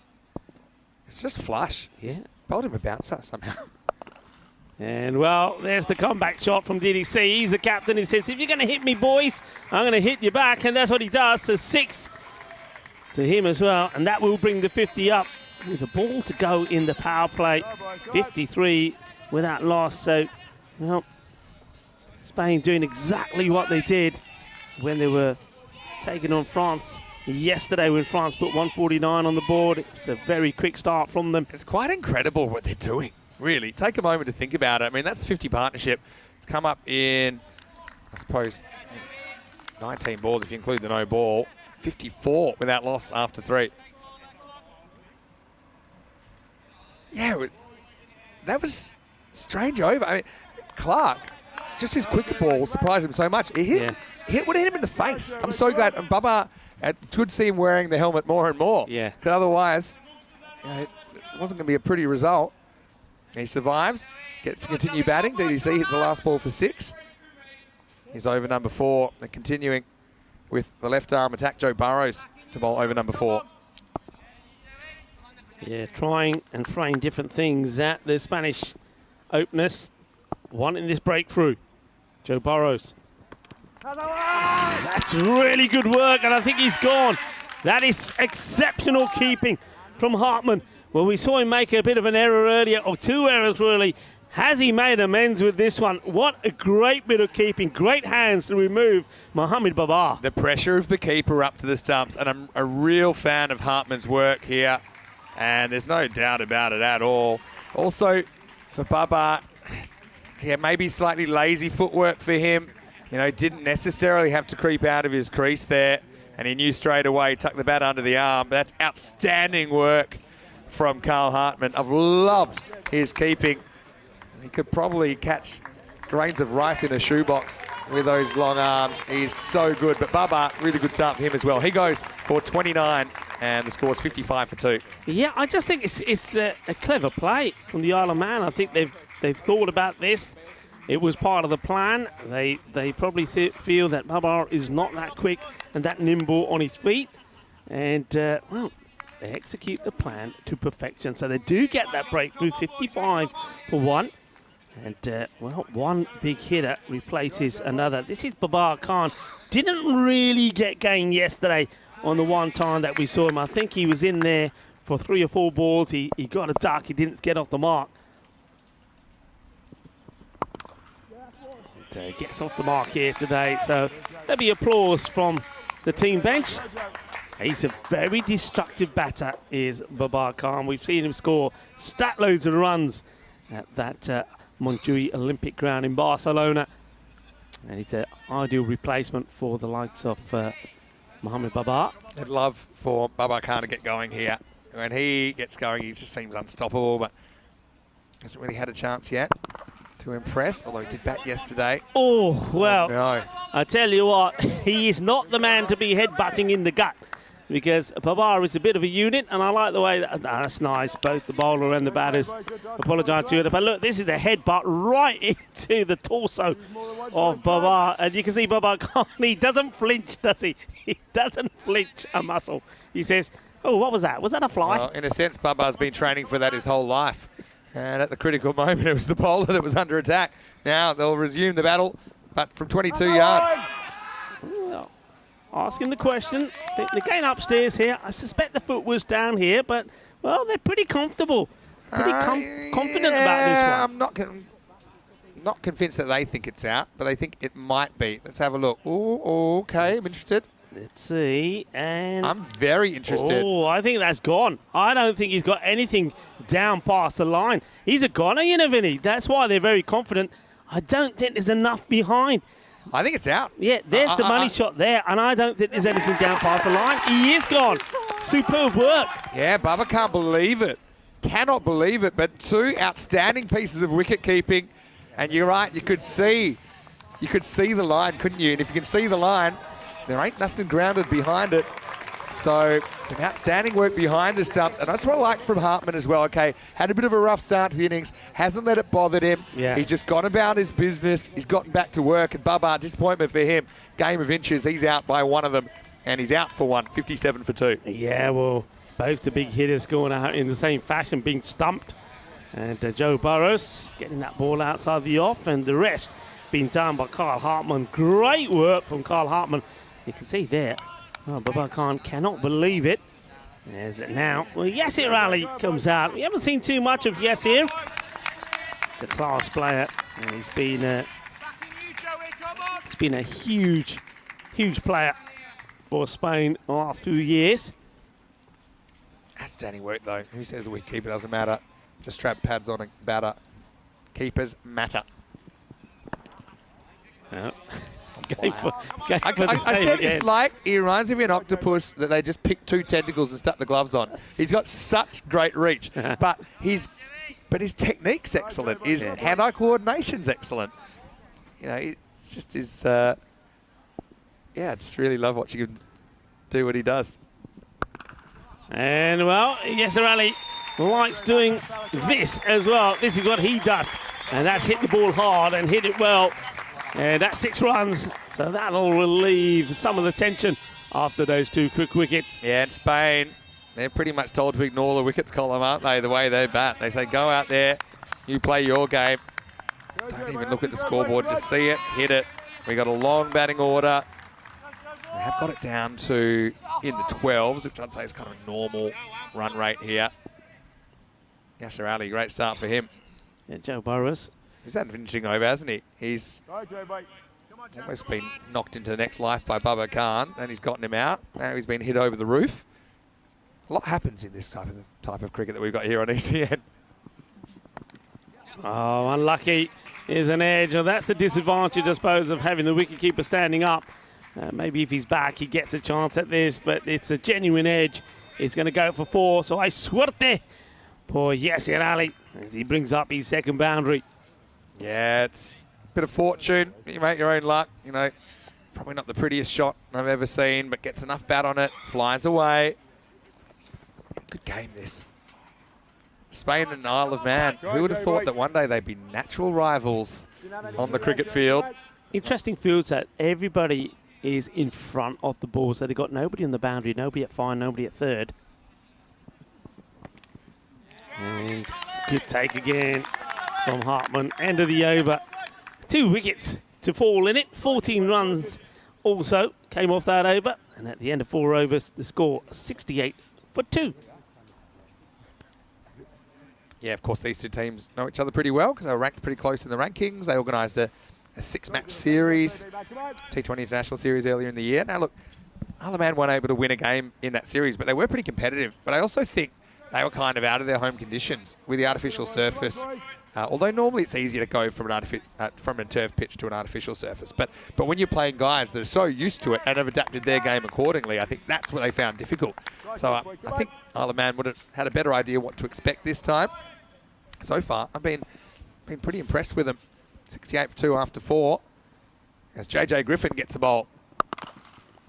just flush. Yeah. Bowled him a bouncer somehow. And, well, there's the comeback shot from DDC. He's the captain. He says, if you're going to hit me, boys, I'm going to hit you back. And that's what he does. So 6 to him as well. And that will bring the 50 up with a ball to go in the power play. 53 without loss. So, well, Spain doing exactly what they did when they were taking on France yesterday when France put 149 on the board. It's a very quick start from them. It's quite incredible what they're doing, really. Take a moment to think about it. I mean, that's the 50 partnership. It's come up in, I suppose, 19 balls if you include the no ball. 54 without loss after 3. Yeah, that was strange over. I mean, Clark, just his quicker ball surprised him so much. It would have hit him in the face. I'm so glad. And Bubba, it's good to see him wearing the helmet more and more. Yeah. But otherwise, you know, it wasn't going to be a pretty result. He survives, gets to continue batting. DDC hits the last ball for 6. He's over number 4. And continuing with the left arm attack, Joe Burrows to bowl over number 4. Yeah, trying and trying different things at the Spanish openers. Wanting this breakthrough. Joe Burrows. That's really good work, and I think he's gone. That is exceptional keeping from Hartman. Well, we saw him make a bit of an error earlier, or 2 errors really. Has he made amends with this one? What a great bit of keeping. Great hands to remove Mohamed Babar. The pressure of the keeper up to the stumps, and I'm a real fan of Hartman's work here, and there's no doubt about it at all. Also, for Babar, yeah, maybe slightly lazy footwork for him. You know, didn't necessarily have to creep out of his crease there, and he knew straight away, tuck the bat under the arm. But that's outstanding work from Carl Hartman. I've loved his keeping. He could probably catch grains of rice in a shoebox with those long arms. He's so good. But Bubba, really good start for him as well. He goes for 29, and the score's 55 for 2. Yeah, I just think it's a clever play from the Isle of Man. I think they've thought about this. It was part of the plan. They probably feel that Babar is not that quick and that nimble on his feet. And, well, they execute the plan to perfection. So they do get that breakthrough, 55 for 1. And, well, one big hitter replaces another. This is Babar Khan. Didn't really get going yesterday on the one time that we saw him. I think he was in there for 3 or 4 balls. He got a duck. He didn't get off the mark. Gets off the mark here today, so there'll be applause from the team bench. He's a very destructive batter, is Babar Khan. We've seen him score stat loads of runs at that Montjuïc Olympic ground in Barcelona, and it's an ideal replacement for the likes of Mohamed Babar. I'd love for Babar Khan to get going here. When he gets going, he just seems unstoppable, but hasn't really had a chance yet to impress, although he did bat yesterday. Oh, well, No. I tell you what, he is not the man to be headbutting in the gut, because Babar is a bit of a unit, and I like the way that's nice. Both the bowler and the batters apologise to it. But look, this is a headbutt right into the torso of Babar, and you can see Babar Khan, he doesn't flinch, does he? He doesn't flinch a muscle. He says, oh, what was that? Was that a fly? Well, in a sense, Babar's been training for that his whole life. And at the critical moment, it was the bowler that was under attack. Now they'll resume the battle, but from 22 yards. Well, asking the question. They're getting upstairs here. I suspect the foot was down here, but, well, they're pretty comfortable. Pretty confident about this one. I'm not convinced that they think it's out, but they think it might be. Let's have a look. Oh, okay, I'm interested. Let's see, and... I'm very interested. Oh, I think that's gone. I don't think he's got anything down past the line. He's a goner, you know, Vinny. That's why they're very confident. I don't think there's enough behind. I think it's out. Yeah, there's the money shot there, and I don't think there's anything down past the line. He is gone. Superb work. Yeah, Bubba can't believe it. Cannot believe it, but two outstanding pieces of wicket keeping. And you're right, you could see the line, couldn't you? And if you can see the line, there ain't nothing grounded behind it. So some outstanding work behind the stumps. And that's what I like from Hartman as well. Okay, had a bit of a rough start to the innings, hasn't let it bother him. Yeah. He's just gone about his business. He's gotten back to work. And Bubba, disappointment for him. Game of inches, he's out by one of them. And he's out for one, 57 for two. Yeah, well, both the big hitters going out in the same fashion, being stumped. And Joe Burrows getting that ball outside the off, and the rest being done by Kyle Hartman. Great work from Kyle Hartman. You can see there, Babar Khan cannot believe it. There's it now. Well, Yasir Ali comes out. We haven't seen too much of Yasir. He's a class player, and he's been a huge player for Spain the last few years. Outstanding work, though. Who says the wicketkeeper doesn't matter? Just strap pads on a batter. Keepers matter. I said it's like, he reminds me of an octopus that they just picked two tentacles and stuck the gloves on. He's got such great reach, but his technique's excellent. His hand-eye coordination's excellent. You know, it's just his, I just really love watching him do what he does. And, well, Yasir Ali likes doing this as well. This is what he does, and that's hit the ball hard and hit it well. And that's 6 runs, so that'll relieve some of the tension after those 2 quick wickets. Yeah, and Spain, they're pretty much told to ignore the wickets column, aren't they, the way they bat. They say, go out there, you play your game. Don't even look at the scoreboard, just see it, hit it. We got a long batting order. They have got it down to in the 12s, which I'd say is kind of a normal run rate here. Yasir Ali, great start for him. Yeah, Joe Burrows. He's had an finishing over, hasn't he? He's almost been knocked into the next life by Bubba Khan, and he's gotten him out. Now he's been hit over the roof. A lot happens in this type of cricket that we've got here on ECN. Oh, unlucky is an edge. Well, that's the disadvantage, I suppose, of having the wicketkeeper standing up. Maybe if he's back, he gets a chance at this, but it's a genuine edge. It's going to go for 4, so I suerte for Yasir Ali as he brings up his second boundary. Yeah, it's a bit of fortune. You make your own luck. You know, probably not the prettiest shot I've ever seen, but gets enough bat on it, flies away. Good game, this. Spain and Isle of Man. Who would have thought that one day they'd be natural rivals on the cricket field? Interesting fields that everybody is in front of the ball, so they've got nobody on the boundary, nobody at 5, nobody at 3rd. And good take again from Hartman. End of the over. 2 wickets to fall in it. 14 runs also came off that over. And at the end of 4 overs, the score 68 for 2. Yeah, of course, these two teams know each other pretty well because they were ranked pretty close in the rankings. They organised a 6-match series, T20 International Series earlier in the year. Now, look, Isle of Man weren't able to win a game in that series, but they were pretty competitive. But I also think they were kind of out of their home conditions with the artificial surface. Although normally it's easier to go from a turf pitch to an artificial surface. But when you're playing guys that are so used to it and have adapted their game accordingly, I think that's what they found difficult. So I think Isle of Man would have had a better idea what to expect this time. So far, I've been pretty impressed with them. 68 for 2 after 4. As JJ Griffin gets the ball.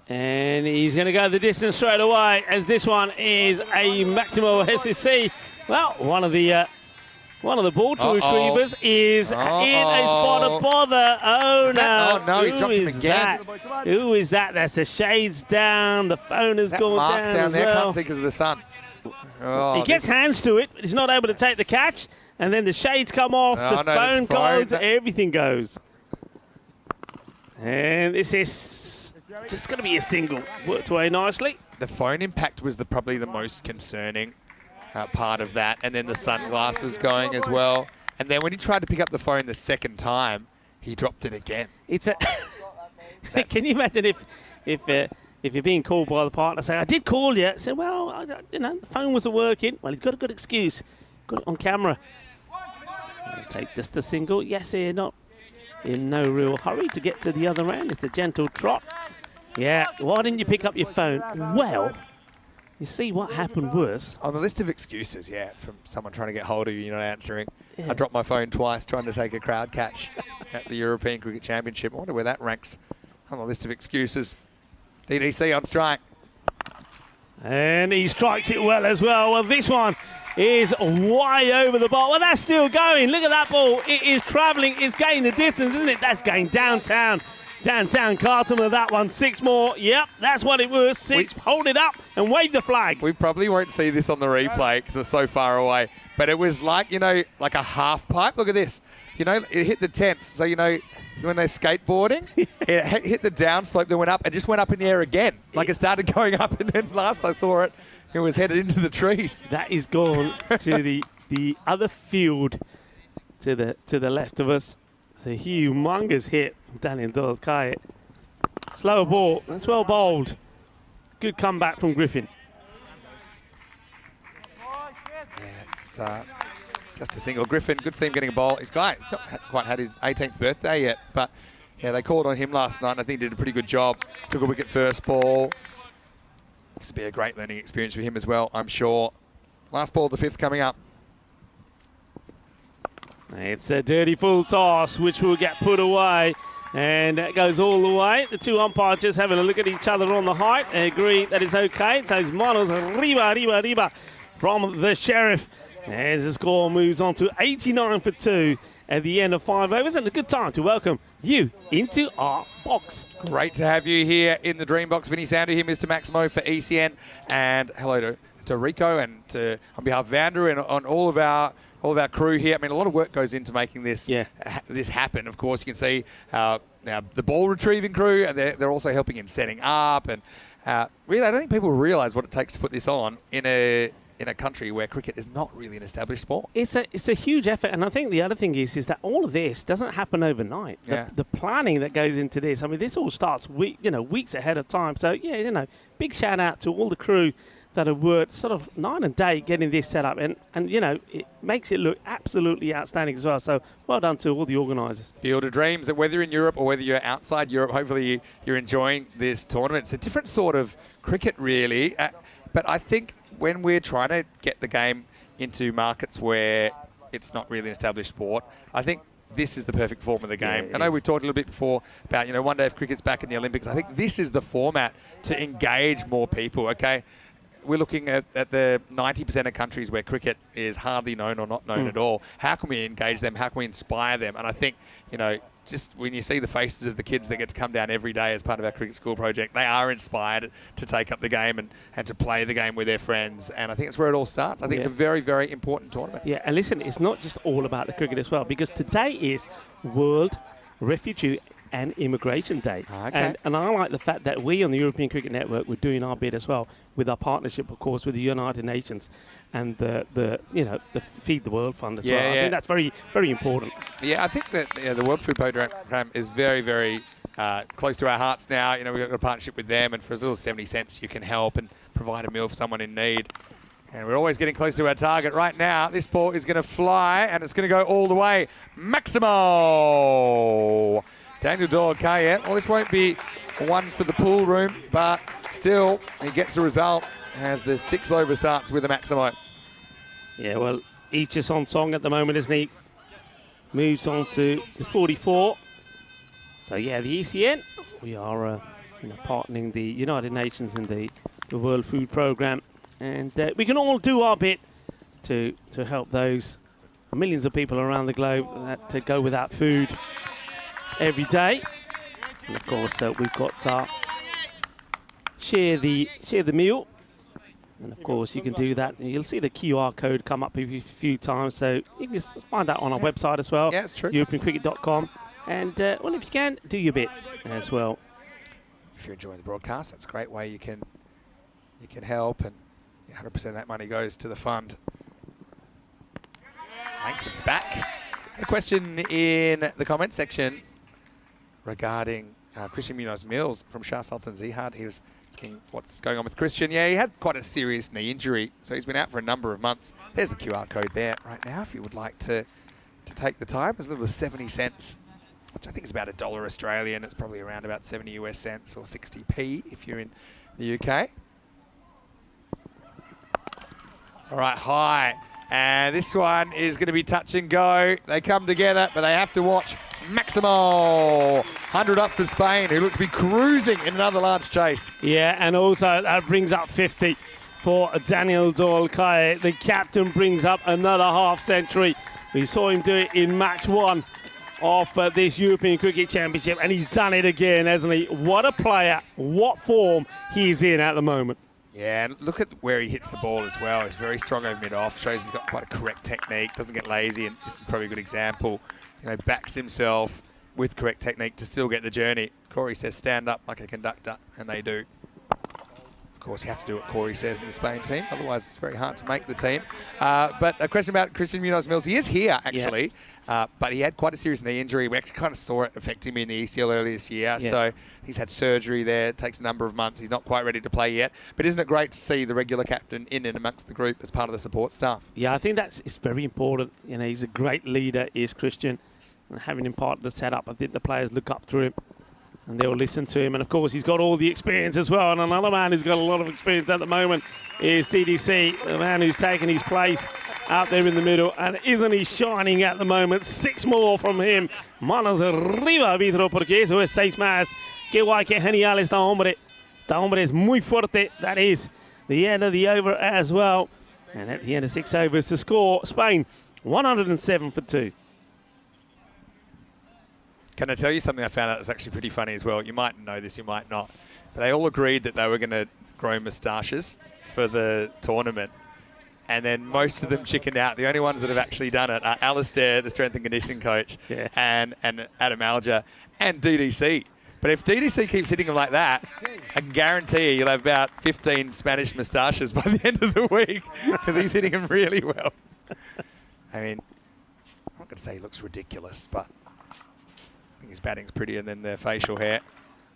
And he's going to go the distance straight away, as this one is a Maximo SEC. Well, one of the ball retrievers is in a spot of bother. Oh, no. Oh, no, he's dropped him again. Who is that? That's the shades down. The phone has gone Mark down as there, well. can't see because of the sun. Oh, He gets hands to it, but he's not able to take the catch. And then the shades come off, the phone goes, everything goes. And this is just going to be a single. Worked away nicely. The phone impact was probably the most concerning part of that. And then the sunglasses going as well. And then when he tried to pick up the phone the second time, he dropped it again. It's a. Can you imagine if you're being called by the partner, say, I did call you. Say, well, the phone wasn't working. Well, he's got a good excuse. Got it on camera. I'll take just a single. Yes, here, not in no real hurry to get to the other end. It's a gentle trot. Yeah, why didn't you pick up your phone? Well, you see what happened worse. On the list of excuses, yeah, from someone trying to get hold of you, you're not answering. Yeah. I dropped my phone twice trying to take a crowd catch at the European Cricket Championship. I wonder where that ranks on the list of excuses. DDC on strike. And he strikes it well as well. Well, this one is way over the ball. Well, that's still going. Look at that ball. It is travelling. It's going the distance, isn't it? That's going downtown. Downtown Carlton with that one. 6 more. Yep, that's what it was. 6. Hold it up and wave the flag. We probably won't see this on the replay because we're so far away. But it was like, like a half pipe. Look at this. It hit the tents. So, when they're skateboarding, it hit the downslope, then went up and just went up in the air again. Like it started going up, and then last I saw it, it was headed into the trees. That is gone to the other field to the left of us. It's a humongous hit from Daniel Doyle-Kayet. Slow ball. That's well bowled. Good comeback from Griffin. Yeah, it's just a single. Griffin, good to see him getting a ball. He's not quite had his 18th birthday yet, but yeah, they called on him last night, and I think he did a pretty good job. Took a wicket first ball. This will be a great learning experience for him as well, I'm sure. Last ball, the 5th coming up. It's a dirty full toss, which will get put away. And that goes all the way. The 2 umpires just having a look at each other on the height. They agree that it's okay. So it's manos arriba from the Sheriff. As the score moves on to 89 for 2 at the end of 5 overs. And a good time to welcome you into our box. Great to have you here in the Dream Box. Vinny Sandu here, Mr. Maximo for ECN. And hello to Rico and on behalf of Andrew and on all of our crew here. I mean, a lot of work goes into making this this happen. Of course, you can see now the ball retrieving crew, and they're also helping in setting up. And really, I don't think people realise what it takes to put this on in a country where cricket is not really an established sport. It's a huge effort, and I think the other thing is that all of this doesn't happen overnight. The planning that goes into this, I mean, this all starts weeks ahead of time. So big shout out to all the crew that have worked sort of night and day getting this set up, and it makes it look absolutely outstanding as well. So well done to all the organisers. Field of Dreams, whether you're in Europe or whether you're outside Europe, hopefully you're enjoying this tournament. It's a different sort of cricket, really, but I think when we're trying to get the game into markets where it's not really an established sport, I think this is the perfect form of the game. I know we talked a little bit before about, one day if cricket's back in the Olympics, I think this is the format to engage more people, okay? We're looking at the 90% of countries where cricket is hardly known or not known at all. How can we engage them? How can we inspire them? And I think, just when you see the faces of the kids that get to come down every day as part of our cricket school project, they are inspired to take up the game and to play the game with their friends. And I think that's where it all starts. I think it's a very, very important tournament. Yeah, and listen, it's not just all about the cricket as well, because today is World Refugee and Immigration Day. Okay. And I like the fact that we on the European Cricket Network, we're doing our bit as well with our partnership, of course, with the United Nations and the Feed the World Fund as well. I think that's very, very important. Yeah, I think that the World Food Programme is very, very close to our hearts now. We've got a partnership with them, and for as little as 70 cents, you can help and provide a meal for someone in need. And we're always getting close to our target. Right now, this ball is going to fly, and it's going to go all the way. Maximo! Daniel Doyle-Kayet. Well, this won't be one for the pool room, but still, he gets the result as the 6th over starts with a Maximo. Yeah, well, each is on song at the moment, isn't he? moves on to the 44. So yeah, the ECN, we are partnering the United Nations in the World Food Programme, and we can all do our bit to help those millions of people around the globe that go without food every day. And of course, we've got share the meal, and of course you can do that. You'll see the QR code come up a few times, so you can find that on our website as well. Yeah, it's true. EuropeanCricket.com, and well, if you can, do your bit as well. If you're enjoying the broadcast, that's a great way you can help, and 100% of that money goes to the fund. Langford's back. A question in the comment section regarding Christian Munoz-Mills from Shah Sultan Zihad. He was asking what's going on with Christian. Yeah, he had quite a serious knee injury, so he's been out for a number of months. There's the QR code there right now if you would like to take the time. As little as 70 cents, which I think is about $1 Australian. It's probably around about 70 US cents or 60p if you're in the UK. All right, high. And this one is going to be touch and go. They come together, but they have to watch Maximo. 100 up for Spain, who look to be cruising in another large chase. Yeah, and also that brings up 50 for Daniel Dolkai. The captain brings up another half century. We saw him do it in match 1 of this European Cricket Championship, and he's done it again, hasn't he? What a player, what form he's in at the moment. Yeah, and look at where he hits the ball as well. He's very strong over mid-off, shows he's got quite a correct technique, doesn't get lazy, and this is probably a good example. Backs himself with correct technique to still get the journey. Corey says stand up like a conductor, and they do. Of course, you have to do what Corey says in the Spain team, otherwise it's very hard to make the team. But a question about Christian Munoz-Mills. He is here, actually, but he had quite a serious knee injury. We actually kind of saw it affect him in the ECL earlier this year, so he's had surgery there. It takes a number of months. He's not quite ready to play yet. But isn't it great to see the regular captain in and amongst the group as part of the support staff? Yeah, I think it's very important. He's a great leader, is Christian. And having him part of the setup, I think the players look up to him and they'll listen to him. And of course, he's got all the experience as well. And another man who's got a lot of experience at the moment is DDC, the man who's taken his place out there in the middle. And isn't he shining at the moment? 6 more from him. Manos arriba, árbitro, porque eso es 6 más. Qué guay, qué genial esta hombre. Esta hombre es muy fuerte. That is the end of the over as well. And at the end of 6 overs to score, Spain 107 for 2. Can I tell you something I found out that's actually pretty funny as well? You might know this, you might not. But they all agreed that they were going to grow moustaches for the tournament. And then most of them chickened out. The only ones that have actually done it are Alistair, the strength and conditioning coach, and Adam Alger, and DDC. But if DDC keeps hitting them like that, I can guarantee you'll have about 15 Spanish moustaches by the end of the week, because he's hitting them really well. I mean, I'm not going to say he looks ridiculous, but I think his batting's prettier than the facial hair.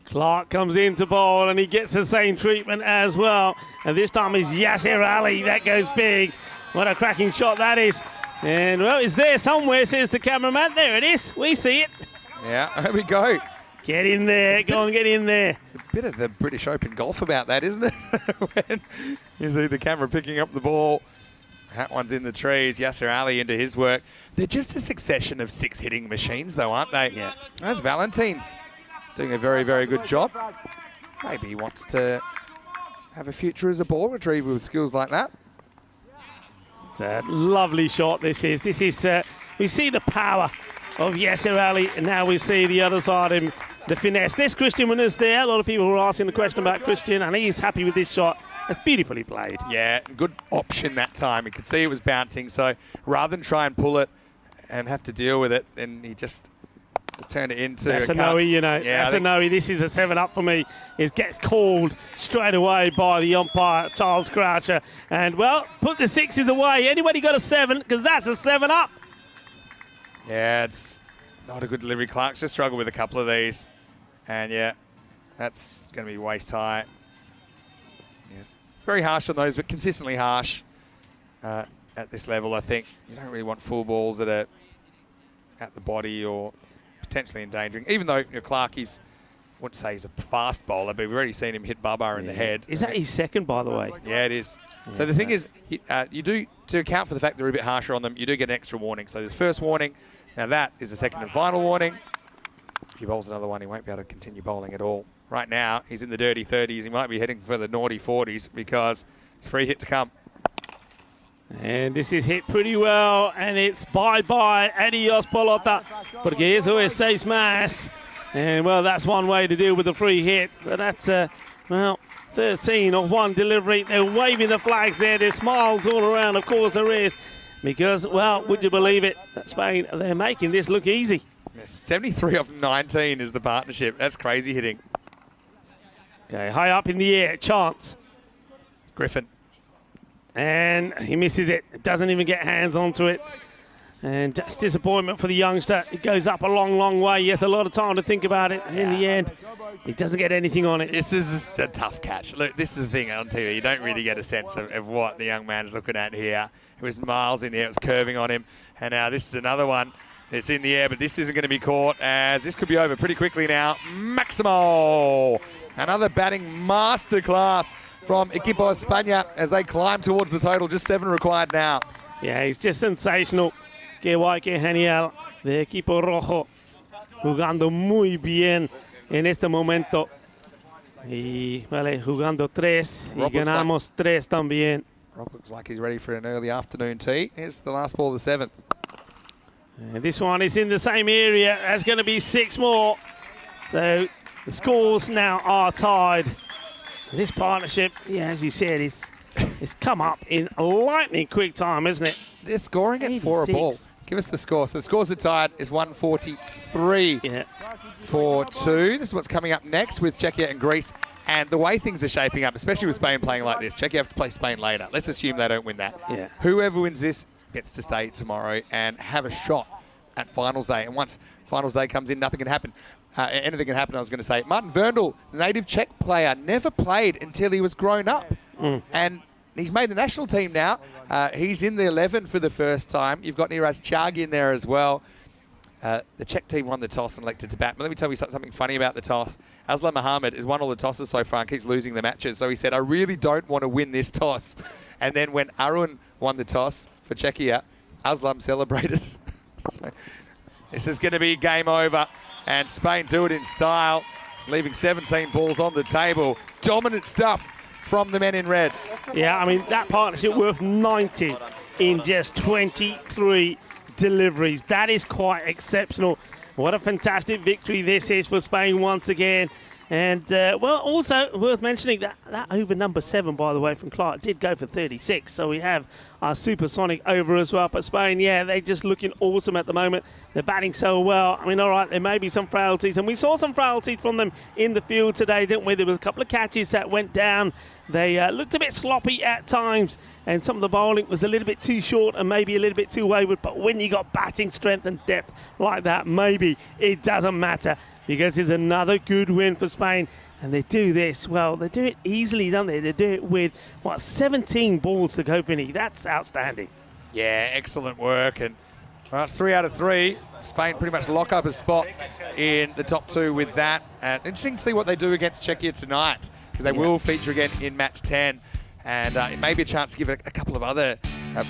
Clark comes in to bowl and he gets the same treatment as well. And this time is Yasser Ali. That goes big. What a cracking shot that is. And well, it's there somewhere, says the cameraman. There it is. We see it. Yeah, there we go. Get in there. Go on, get in there. It's a bit of the British Open golf about that, isn't it? When you see the camera picking up the ball. That one's in the trees. Yasser Ali into his work. They're just a succession of 6 hitting machines, though, aren't they? Yeah. That's Valentine's doing a very, very good job. Maybe he wants to have a future as a ball retriever with skills like that. It's a lovely shot this is. This is, we see the power of Yasser Ali, and now we see the other side of him, the finesse. There's Christian Winners there. A lot of people were asking the question about Christian, and he's happy with this shot. It's beautifully played. Yeah, good option that time. You could see it was bouncing, so rather than try and pull it and have to deal with it, then he just turned it into that's a no, you know. Yeah, that's a no. This is a 7-up for me. It gets called straight away by the umpire, Charles Croucher. And, well, put the 6s away. Anybody got a 7? Because that's a 7-up. Yeah, it's not a good delivery. Clark's just struggled with a couple of these. And, yeah, that's going to be waist high. Yes. Very harsh on those, but consistently harsh at this level, I think. You don't really want full balls that are at the body or potentially endangering. Even though Clark, I wouldn't say he's a fast bowler, but we've already seen him hit Bubba in the head. Is that his second, by the way? Yeah, it is. Yeah, so the thing is, you do, to account for the fact they're a bit harsher on them, you do get an extra warning. So there's first warning, Now that is a second and final warning. If he bowls another one, he won't be able to continue bowling at all. Right now, he's in the dirty 30s. He might be heading for the naughty 40s because it's free hit to come. And this is hit pretty well, and it's bye-bye, adios pelota, porque eso es 6 más. And, well, that's one way to deal with the free hit. So that's, 13 or 1 delivery. They're waving the flags there. There's smiles all around, of course there is, because, well, would you believe it, that Spain, they're making this look easy. 73 off 19 is the partnership. That's crazy hitting. Okay, high up in the air, chance. Griffin. And he misses it. Doesn't even get hands onto it. And just disappointment for the youngster. It goes up a long, long way. He has a lot of time to think about it. And in the end, he doesn't get anything on it. This is a tough catch. Look, this is the thing on TV. You don't really get a sense of what the young man is looking at here. It was miles in the air. It was curving on him. And now this is another one. It's in the air, but this isn't going to be caught, as this could be over pretty quickly now. Maximo! Another batting masterclass from Equipo España as they climb towards the total. Just 7 required now. Yeah, he's just sensational. Qué guay, qué genial. De Equipo Rojo jugando muy bien en este momento. Y vale, jugando 3 y ganamos 3 también. Rob looks like he's ready for an early afternoon tea. Here's the last ball of the 7th. And this one is in the same area. There's going to be 6 more. So the scores now are tied. This partnership, yeah, as you said, it's come up in lightning quick time, isn't it? They're scoring it for a ball. Give us the score. So the scores are tied. It's 143 for 2. This is what's coming up next with Czechia and Greece. And the way things are shaping up, especially with Spain playing like this, Czechia have to play Spain later. Let's assume they don't win that. Yeah. Whoever wins this gets to stay tomorrow and have a shot at finals day. And once finals day comes in, nothing can happen. Anything can happen, I was going to say. Martin Verndl, native Czech player, never played until he was grown up. And he's made the national team now. He's in the 11 for the first time. You've got Niraj Chag in there as well. The Czech team won the toss and elected to bat. But let me tell you something funny about the toss. Aslam Mohammed has won all the tosses so far and keeps losing the matches. So he said, I really don't want to win this toss. And then when Arun won the toss for Czechia, Aslam celebrated. So this is going to be game over. And Spain do it in style, leaving 17 balls on the table. Dominant stuff from the men in red. Yeah, I mean, that partnership worth 90 in just 23 deliveries. That is quite exceptional. What a fantastic victory this is for Spain once again. And, well, also worth mentioning that over number 7, by the way, from Clark did go for 36. So we have our supersonic over as well. But Spain, yeah, they're just looking awesome at the moment. They're batting so well. I mean, all right, there may be some frailties. And we saw some frailties from them in the field today, didn't we? There was a couple of catches that went down. They looked a bit sloppy at times. And some of the bowling was a little bit too short and maybe a little bit too wayward. But when you got batting strength and depth like that, maybe it doesn't matter. Because it's another good win for Spain. And they do this, well, they do it easily, don't they? They do it with, 17 balls to go, Vinny. That's outstanding. Yeah, excellent work. And well, it's 3 out of 3. Spain pretty much lock up a spot in the top 2 with that. And interesting to see what they do against Czechia tonight, because they will feature again in match 10. And it may be a chance to give a couple of other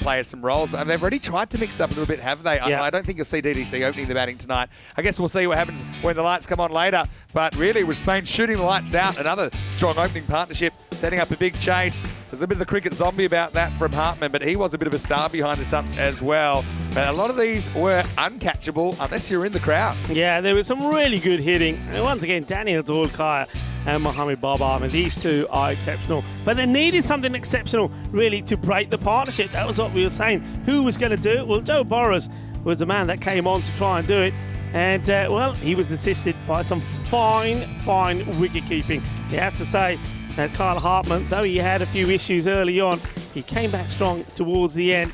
players some roles. But they've already tried to mix it up a little bit, haven't they? Yeah. I don't think you'll see DDC opening the batting tonight. I guess we'll see what happens when the lights come on later. But really, with Spain shooting the lights out, another strong opening partnership, setting up a big chase. There's a bit of the cricket zombie about that from Hartman, but he was a bit of a star behind the stumps as well. But a lot of these were uncatchable unless you're in the crowd. Yeah, there was some really good hitting. And once again, Daniel Dorkaya and Mohamed Baba. I mean, these two are exceptional. But they needed something exceptional, really, to break the partnership. That was what we were saying. Who was going to do it? Well, Joe Borras was the man that came on to try and do it. And, well, he was assisted by some fine wicket-keeping. You have to say that Kyle Hartman, though he had a few issues early on, he came back strong towards the end.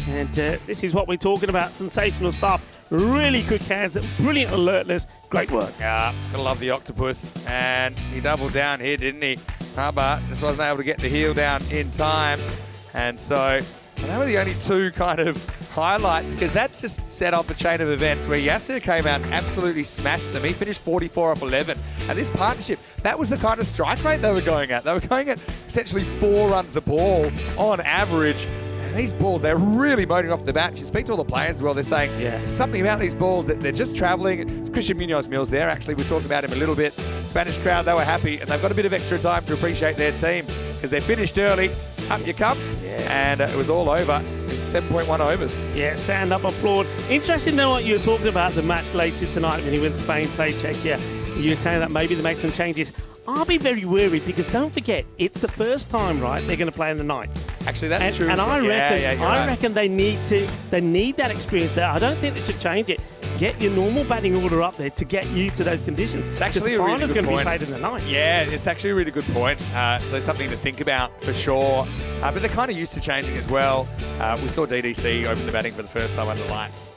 And this is what we're talking about. Sensational stuff. Really quick hands, brilliant alertness. Great work. Yeah, gotta love the octopus. And he doubled down here, didn't he? But just wasn't able to get the heel down in time. And so they were the only 2 kind of highlights, because that just set off a chain of events where Yasser came out and absolutely smashed them. He finished 44 off 11. And this partnership, that was the kind of strike rate they were going at. They were going at essentially 4 runs a ball on average. these balls, they're really motoring off the bat. You speak to all the players as well, they're saying there's something about these balls that they're just travelling. It's Christian Munoz Mills there, actually. We talked about him a little bit. Spanish crowd, they were happy, and they've got a bit of extra time to appreciate their team because they finished early. Up you come, and it was all over. 7.1 overs. Yeah, stand up, applaud. Interesting to know what you were talking about the match later tonight when he went Spain, played Czechia. You were saying that maybe they make some changes. I'll be very worried because don't forget, it's the first time, right, they're going to play in the night. Actually, that's true. And I reckon they need that experience there. I don't think they should change it. Get your normal batting order up there to get used to those conditions. It's actually a really good point. going to be played in the night. Yeah, it's actually a really good point. So something to think about for sure. But they're kind of used to changing as well. We saw DDC open the batting for the first time under lights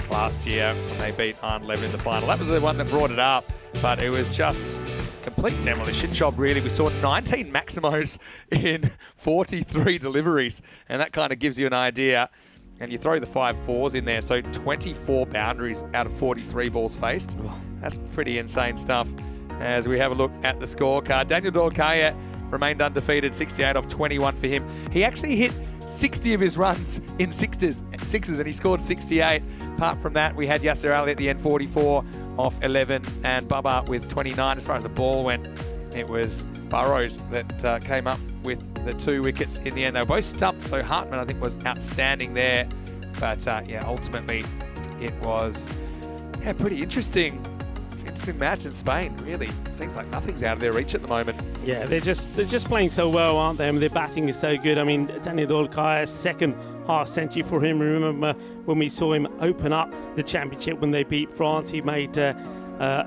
last year when they beat Ireland 11 in the final. That was the one that brought it up, but it was just complete demolition job, really. We saw 19 Maximos in 43 deliveries, and that kind of gives you an idea. And you throw the 5 4s in there, so 24 boundaries out of 43 balls faced. That's pretty insane stuff. As we have a look at the scorecard, Daniel Dorkaya remained undefeated, 68 off 21 for him. He actually hit 60 of his runs in sixes, and he scored 68. Apart from that, we had Yasser Ali at the end, 44 off 11, and Bubba with 29. As far as the ball went, it was Burrows that came up with the 2 wickets in the end. They were both stumped, so Hartman, I think, was outstanding there. But, ultimately, it was pretty interesting match in Spain, really. Seems like nothing's out of their reach at the moment. Yeah, they're just playing so well, aren't they? I mean, their batting is so good. I mean, Daniel Dorkaya, second half century for him. Remember when we saw him open up the championship when they beat France, he made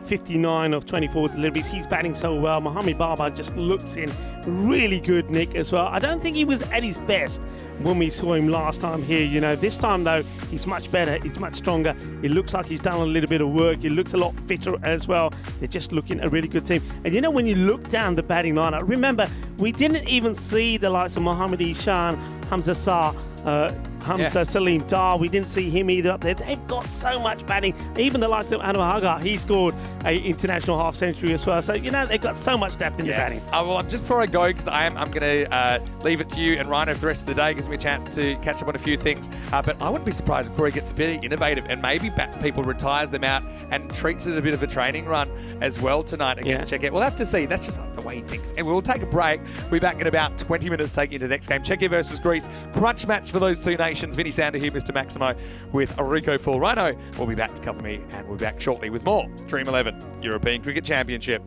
59 of 24 deliveries. He's batting so well. Mohamed Baba just looks in really good nick as well. I don't think he was at his best when we saw him last time here. This time though, he's much better. He's much stronger. It looks like he's done a little bit of work. He looks a lot fitter as well. They're just looking a really good team. And when you look down the batting lineup, remember, we didn't even see the likes of Mohammad Ishan, Hamza Shah, Salim Dar. We didn't see him either up there. They've got so much batting. Even the likes of Anwar Hagar, he scored an international half century as well. So they've got so much depth in the batting. Well, just before I go, because I'm going to leave it to you and Rhino for the rest of the day. Gives me a chance to catch up on a few things. But I wouldn't be surprised if Corey gets a bit innovative and maybe people retires them out and treats it as a bit of a training run as well tonight against Czechia. We'll have to see. That's just the way he thinks. And we'll take a break. We'll be back in about 20 minutes to take you to the next game. Czechia versus Greece. Crunch match for those two nations. Vinny Sander here, Mr. Maximo with Rico Full. Rhino will be back to cover me, and we'll be back shortly with more Dream 11 European Cricket Championship.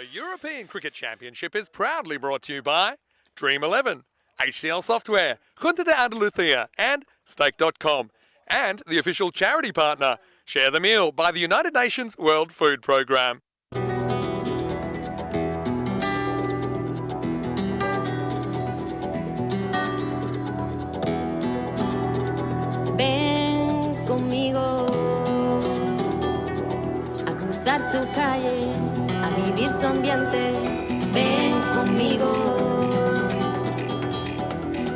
The European Cricket Championship is proudly brought to you by Dream11, HCL Software, Junta de Andalucía, and Stake.com, and the official charity partner, Share the Meal by the United Nations World Food Programme. Ven conmigo a cruzar su calle, a vivir su ambiente. Ven conmigo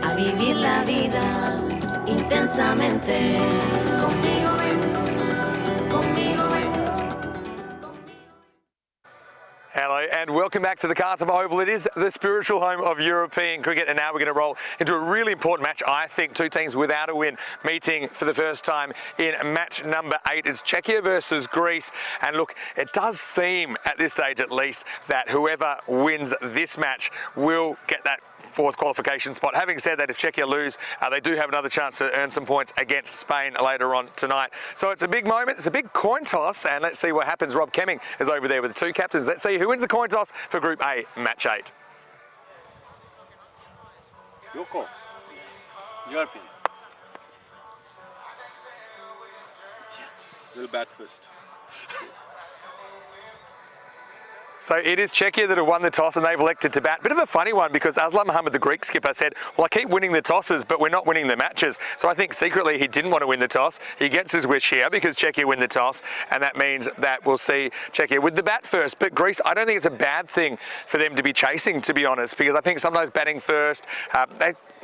a vivir la vida intensamente. Conmigo ven, conmigo ven. Hello and welcome back to the Carlton Oval. It is the spiritual home of European cricket, and now we're going to roll into a really important match. I think two teams without a win meeting for the first time in match number 8. It's Czechia versus Greece, and look, it does seem at this stage at least that whoever wins this match will get that fourth qualification spot. Having said that, if Czechia lose, they do have another chance to earn some points against Spain later on tonight. So it's a big moment, it's a big coin toss, and let's see what happens. Rob Kemming is over there with the two captains. Let's see who wins the coin toss for Group A, Match 8. Your call. Your opinion. Yes. We'll bat first. So it is Czechia that have won the toss and they've elected to bat. Bit of a funny one because Aslam Mohammed, the Greek skipper, said, well, I keep winning the tosses, but we're not winning the matches. So I think secretly he didn't want to win the toss. He gets his wish here because Czechia win the toss, and that means that we'll see Czechia with the bat first. But Greece, I don't think it's a bad thing for them to be chasing, to be honest, because I think sometimes batting first,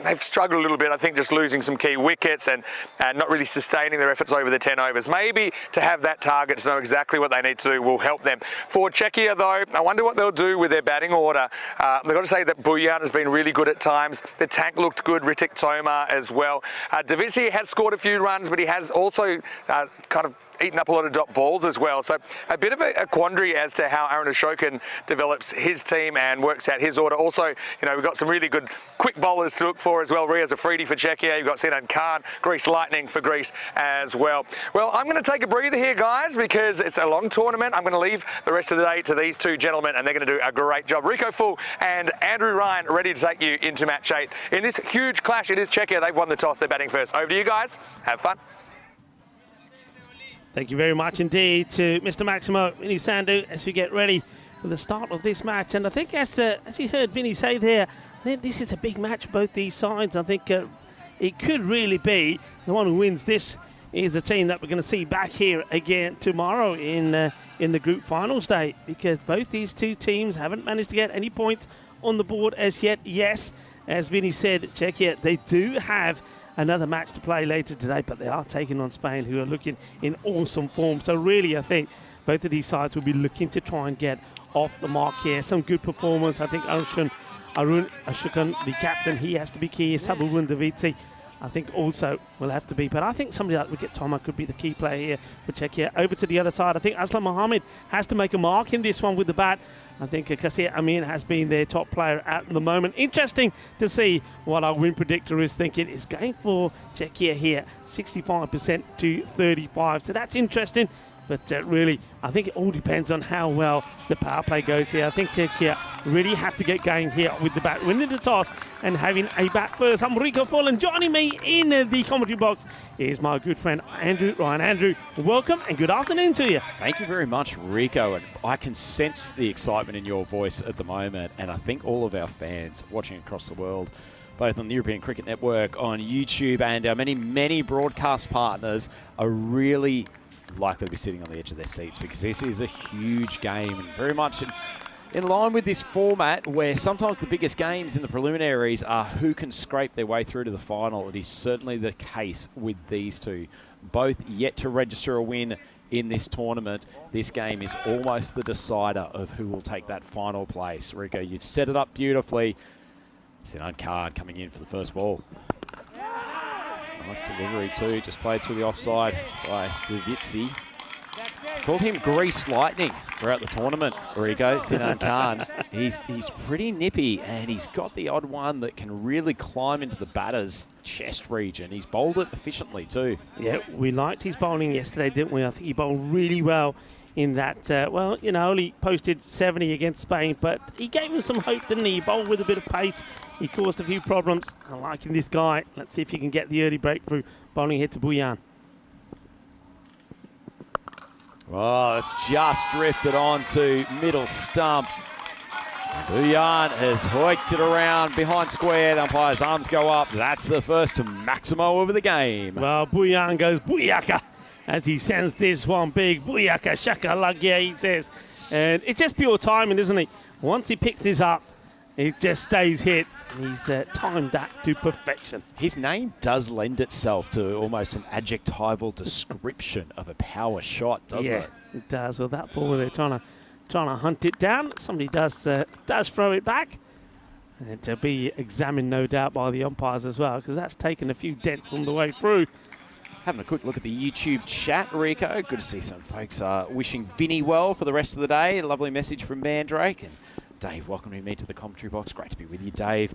they've struggled a little bit, I think, just losing some key wickets and not really sustaining their efforts over the 10 overs. Maybe to have that target, to know exactly what they need to do, will help them. For Czechia, though, I wonder what they'll do with their batting order. They've got to say that Buyan has been really good at times. The tank looked good, Ritik Tomar as well. Davisi has scored a few runs, but he has also kind of eaten up a lot of dot balls as well. So a bit of a quandary as to how Aaron Ashokan develops his team and works out his order. Also, you know, we've got some really good quick bowlers to look for as well. Riaz Afridi for Czechia. You've got Sinan Khan, Greece Lightning for Greece as well. Well, I'm going to take a breather here, guys, because it's a long tournament. I'm going to leave the rest of the day to these two gentlemen, and they're going to do a great job. Rico Full and Andrew Ryan ready to take you into match 8. In this huge clash, it is Czechia. They've won the toss. They're batting first. Over to you guys. Have fun. Thank you very much indeed to Mr. Maximo Vinny Sandu as we get ready for the start of this match. And I think as you heard Vinny say there, I think this is a big match, both these sides. I think it could really be the one who wins this is the team that we're going to see back here again tomorrow in the group finals day, because both these two teams haven't managed to get any points on the board as yet. Yes, as Vinny said, Czechia, they do have another match to play later today, but they are taking on Spain, who are looking in awesome form. So really, I think both of these sides will be looking to try and get off the mark here. Some good performance. I think Arun Ashokan, the captain, he has to be key. Sabulun Davitsi, I think also will have to be. But I think somebody like Wicket Toma could be the key player here for Czechia. Over to the other side, I think Aslam Mohammed has to make a mark in this one with the bat. I think Kasir Amin has been their top player at the moment. Interesting to see what our win predictor is thinking. Is going for Czechia here, 65% to 35. So that's interesting. But really, I think it all depends on how well the power play goes here. I think Czechia really have to get going here with the bat, winning the toss and having a bat first. I'm Rico Full, and joining me in the commentary box is my good friend Andrew Ryan. Andrew, welcome and good afternoon to you. Thank you very much, Rico. And I can sense the excitement in your voice at the moment, and I think all of our fans watching across the world, both on the European Cricket Network, on YouTube, and our many broadcast partners, are really likely to be sitting on the edge of their seats, because this is a huge game and very much in line with this format where sometimes the biggest games in the preliminaries are who can scrape their way through to the final. It is certainly the case with these two. Both yet to register a win in this tournament. This game is almost the decider of who will take that final place. Rico, you've set it up beautifully. Sinan Khan coming in for the first ball. Nice delivery too, just played through the offside by Davitsi. Called him Grease Lightning throughout the tournament, Rico, Sinan Khan. He's pretty nippy, and he's got the odd one that can really climb into the batter's chest region. He's bowled it efficiently too. Yeah, we liked his bowling yesterday, didn't we? I think he bowled really well in that, well, you know, only posted 70 against Spain, but he gave him some hope, didn't he? He bowled with a bit of pace. He caused a few problems. I'm liking this guy. Let's see if he can get the early breakthrough. Bowling hit to Bhuyan. Oh, it's just drifted on to middle stump. Bhuyan has hoiked it around behind square. The umpire's arms go up. That's the first to Maximo over the game. Well, Bhuyan goes booyaka as he sends this one big. Booyaka, shaka, lagya, he says. And it's just pure timing, isn't it? Once he picks this up, it just stays hit. And he's timed that to perfection. His name does lend itself to almost an adjectival description of a power shot, doesn't it? It does. Well, that ball, they're trying to hunt it down. Somebody does throw it back. And to be examined, no doubt, by the umpires as well, because that's taken a few dents on the way through. Having a quick look at the YouTube chat, Rico. Good to see some folks wishing Vinny well for the rest of the day. A lovely message from Mandrake. And Dave welcoming me to the commentary box. Great to be with you, Dave.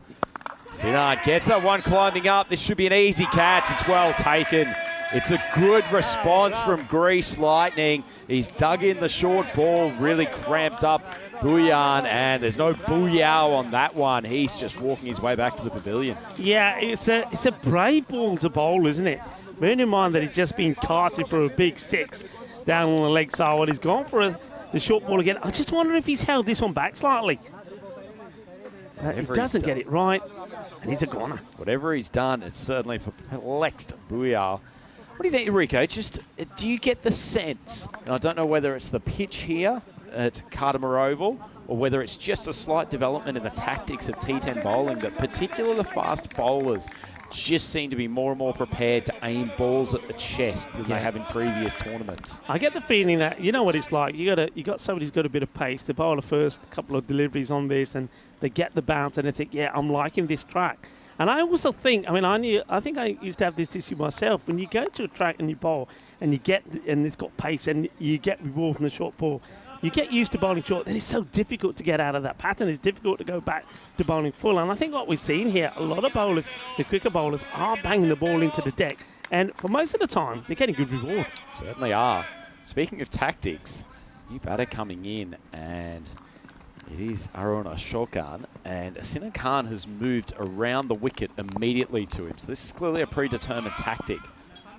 Sinan gets that one climbing up. This should be an easy catch. It's well taken. It's a good response from Greece Lightning. He's dug in the short ball, really cramped up Bhuyan, and there's no booyow on that one. He's just walking his way back to the pavilion. Yeah, it's a brave ball to bowl, isn't it? Bearing in mind that he's just been carted for a big 6 down on the leg side. Well, he's gone for the short ball again. I just wonder if he's held this one back slightly. He doesn't get it right, and he's a goner. Whatever he's done, it's certainly perplexed Bhuyan. What do you think, Rico? Just, do you get the sense, and I don't know whether it's the pitch here at Cardimer Oval, or whether it's just a slight development in the tactics of T10 bowling, that particularly the fast bowlers just seem to be more and more prepared to aim balls at the chest than they have in previous tournaments. I get the feeling that, you know what it's like, you got somebody who's got a bit of pace, they bowl the first couple of deliveries on this and they get the bounce and they think, yeah, I'm liking this track. And I also think, I think I used to have this issue myself. When you go to a track and you bowl and it's got pace and you get reward from the short ball, you get used to bowling short, then it's so difficult to get out of that pattern. It's difficult to go back to bowling full. And I think what we've seen here, a lot of bowlers, the quicker bowlers, are banging the ball into the deck. And for most of the time, they're getting good reward. Certainly are. Speaking of tactics, new batter coming in, and it is Arun Ashokan, and Sinan Khan has moved around the wicket immediately to him. So this is clearly a predetermined tactic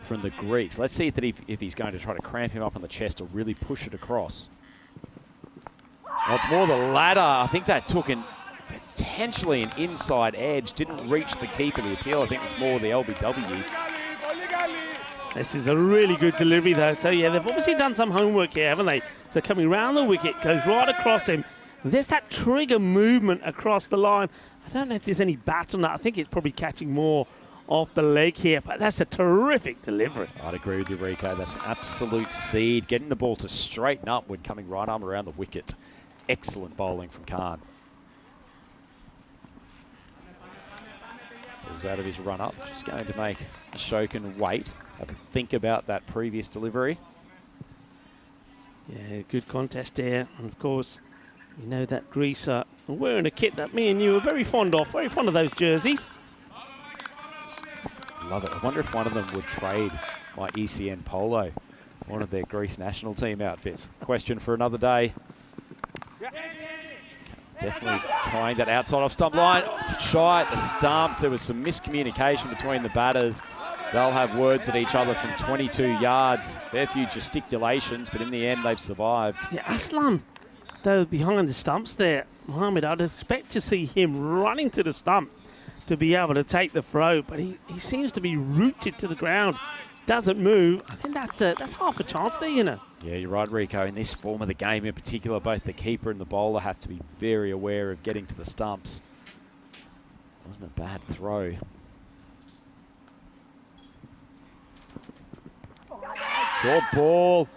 from the Greeks. Let's see if he's going to try to cramp him up on the chest or really push it across. Well, it's more the latter. I think that took potentially an inside edge. Didn't reach the keeper. The appeal, I think, was more the LBW. This is a really good delivery, though. So, yeah, they've obviously done some homework here, haven't they? So coming round the wicket, goes right across him. There's that trigger movement across the line. I don't know if there's any bat on that. I think it's probably catching more off the leg here, but that's a terrific delivery. I'd agree with you, Rico. That's an absolute seed. Getting the ball to straighten up when coming right arm around the wicket. Excellent bowling from Khan. Pulls out of his run-up. Just going to make Ashokan wait. Have a think about that previous delivery. Yeah, good contest there. And, of course, you know that Greece are wearing a kit that me and you are very fond of those jerseys. Love it. I wonder if one of them would trade my ECN polo, one of their Greece national team outfits. Question for another day. Definitely trying that outside off stump line. Shy at the stumps. There was some miscommunication between the batters. They'll have words at each other from 22 yards. Fair few gesticulations, but in the end, they've survived. Yeah, Aslam, though, behind the stumps there, Mohammed, I'd expect to see him running to the stumps to be able to take the throw, but he seems to be rooted to the ground. Doesn't move. I think that's half a chance there, you know. Yeah, you're right, Rico. In this form of the game in particular, both the keeper and the bowler have to be very aware of getting to the stumps. Wasn't a bad throw. Short ball.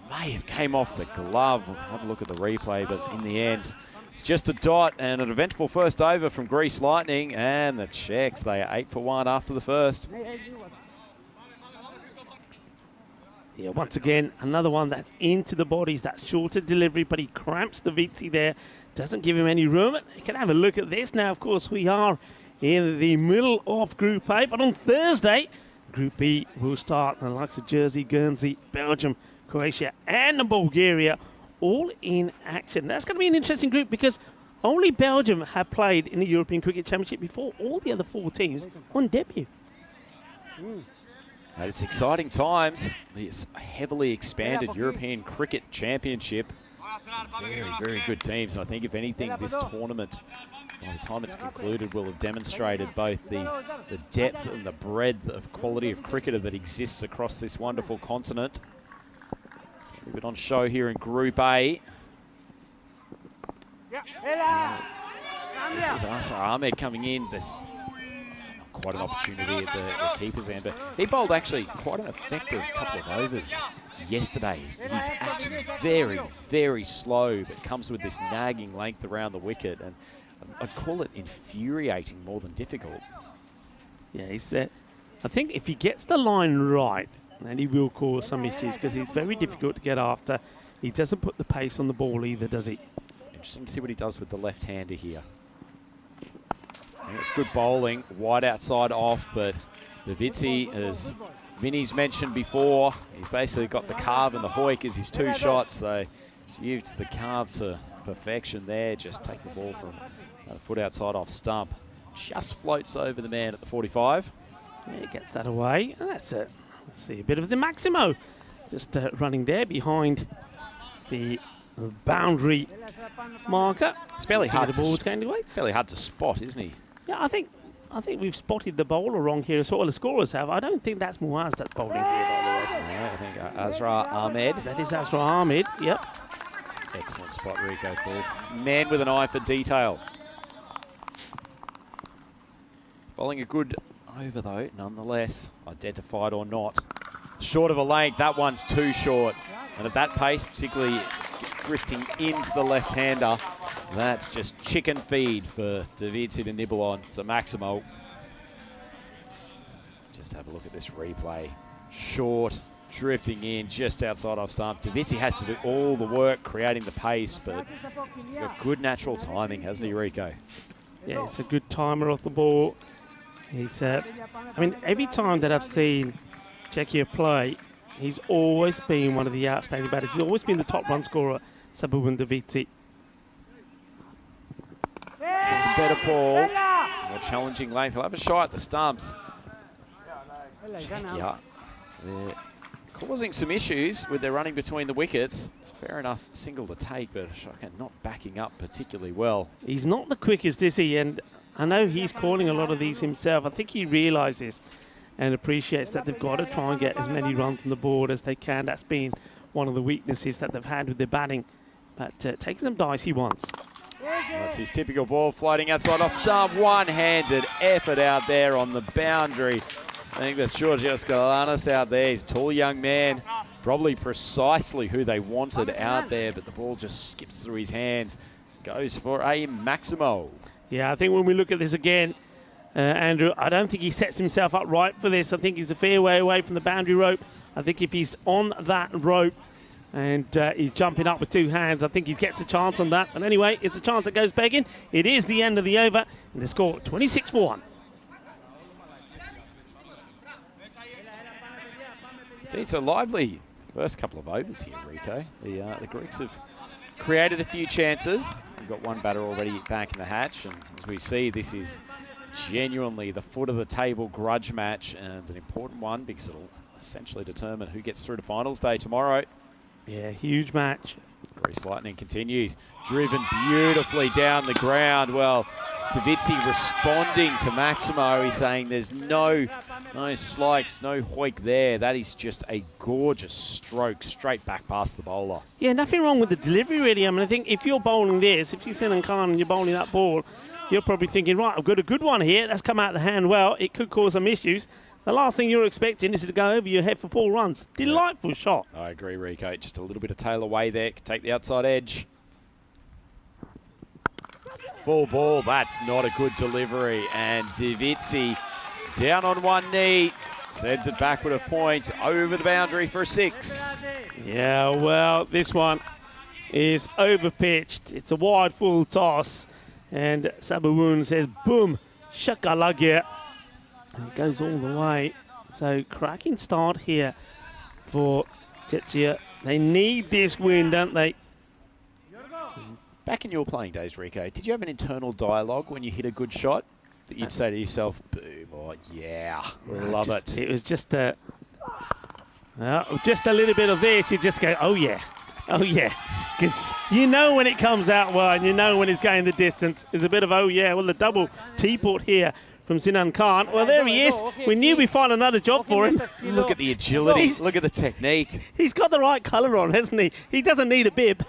May have came off the glove. We'll have a look at the replay, but in the end, it's just a dot and an eventful first over from Greece Lightning, and the Czechs, they are 8 for 1 after the first. Yeah, once again, another one that's into the bodies, that shorter delivery, but he cramps the Vitsi there, doesn't give him any room. You can have a look at this now. Of course, we are in the middle of Group A, but on Thursday, Group B will start. The likes of Jersey, Guernsey, Belgium, Croatia and Bulgaria all in action. That's going to be an interesting group because only Belgium have played in the European Cricket Championship before all the other 4 teams on debut. And it's exciting times. This heavily expanded European Cricket Championship. Some very, very good teams. And I think, if anything, this tournament, by the time it's concluded, will have demonstrated both the depth and the breadth of quality of cricketer that exists across this wonderful continent. A bit on show here in Group A. This is Asar Ahmed coming in. There's quite an opportunity at the keeper's end, but he bowled actually quite an effective couple of overs yesterday. He's actually very, very slow, but comes with this nagging length around the wicket, and I'd call it infuriating more than difficult. Yeah, I think if he gets the line right, then he will cause some issues because he's very difficult to get after. He doesn't put the pace on the ball either, does he? Interesting to see what he does with the left-hander here. And it's good bowling, wide outside off, but Davitsi, as Vinny's mentioned before, he's basically got the carve and the hoik as his 2 shots, so he's used the carve to perfection there. Just take the ball from a foot outside off stump. Just floats over the man at the 45. Yeah, he gets that away, and that's it. Let's see a bit of the Maximo just running there behind the boundary marker. It's fairly hard fairly hard to spot, isn't he? Yeah, I think we've spotted the bowler wrong here as well. The scorers have. I don't think that's Muaz that's bowling here, by the way. Yeah, I think Azra Ahmed. That is Azra Ahmed, yep. Excellent spot, Rico. Man with an eye for detail. Bowling a good over, though, nonetheless, identified or not. Short of a length, that one's too short. And at that pace, particularly drifting into the left-hander, that's just chicken feed for Davitsi to nibble on. So Maximo. Just have a look at this replay. Short, drifting in, just outside off stump. Davitsi has to do all the work, creating the pace, but he's got good natural timing, hasn't he, Rico? Yeah, it's a good timer off the ball. He's, I mean, every time that I've seen Czechia play, he's always been one of the outstanding batters. He's always been the top run scorer, Sabun Davitsi. It's a better ball, more challenging length. He'll have a shot at the stumps. Czechia, they're causing some issues with their running between the wickets. It's fair enough, single to take, but Shaka not backing up particularly well. He's not the quickest, is he? And I know he's calling a lot of these himself. I think he realises and appreciates that they've got to try and get as many runs on the board as they can. That's been one of the weaknesses that they've had with their batting. But taking some dicey ones. That's his typical ball, floating outside off stump. One-handed effort out there on the boundary. I think that's Georgios Galanis out there. He's a tall young man, probably precisely who they wanted out there, but the ball just skips through his hands. Goes for a Maximo. Yeah, I think when we look at this again, Andrew, I don't think he sets himself up right for this. I think he's a fair way away from the boundary rope. I think if he's on that rope and he's jumping up with 2 hands, I think he gets a chance on that. But anyway, it's a chance that goes begging. It is the end of the over, and the score 26-1. It's a lively first couple of overs here, Rico. The Greeks have created a few chances. We've got one batter already back in the hatch, and as we see, this is genuinely the foot of the table grudge match, and an important one because it'll essentially determine who gets through to finals day tomorrow. Yeah, huge match. Greece Lightning continues, driven beautifully down the ground. Well, Davitsi responding to Maximo. He's saying there's no slikes, no hoik there. That is just a gorgeous stroke straight back past the bowler. Yeah, nothing wrong with the delivery, really. I mean, I think if you're bowling this, if you're Sinan Khan and you're bowling that ball, you're probably thinking, right, I've got a good one here. That's come out of the hand well. It could cause some issues. The last thing you're expecting is to go over your head for 4 runs. Delightful shot. I agree, Rico. Just a little bit of tail away there. Could take the outside edge. Full ball. That's not a good delivery. And Davitsi down on one knee. Sends it backward a point over the boundary for a 6. Yeah, well, this one is over-pitched. It's a wide full toss. And Sabawoon says, boom, shakalagya. And it goes all the way. So cracking start here for Czechia. They need this win, don't they? Back in your playing days, Rico, did you have an internal dialogue when you hit a good shot that you'd say to yourself, boom, or yeah, love it? It was just a little bit of this. You just go, oh yeah, because you know when it comes out wide, you know when it's going the distance. There's a bit of oh yeah. Well, the double teapot here from Sinan Khan. Well, there he is. We knew we'd find another job for him. Look at the agility. Look at the technique. He's got the right colour on, hasn't he? He doesn't need a bib.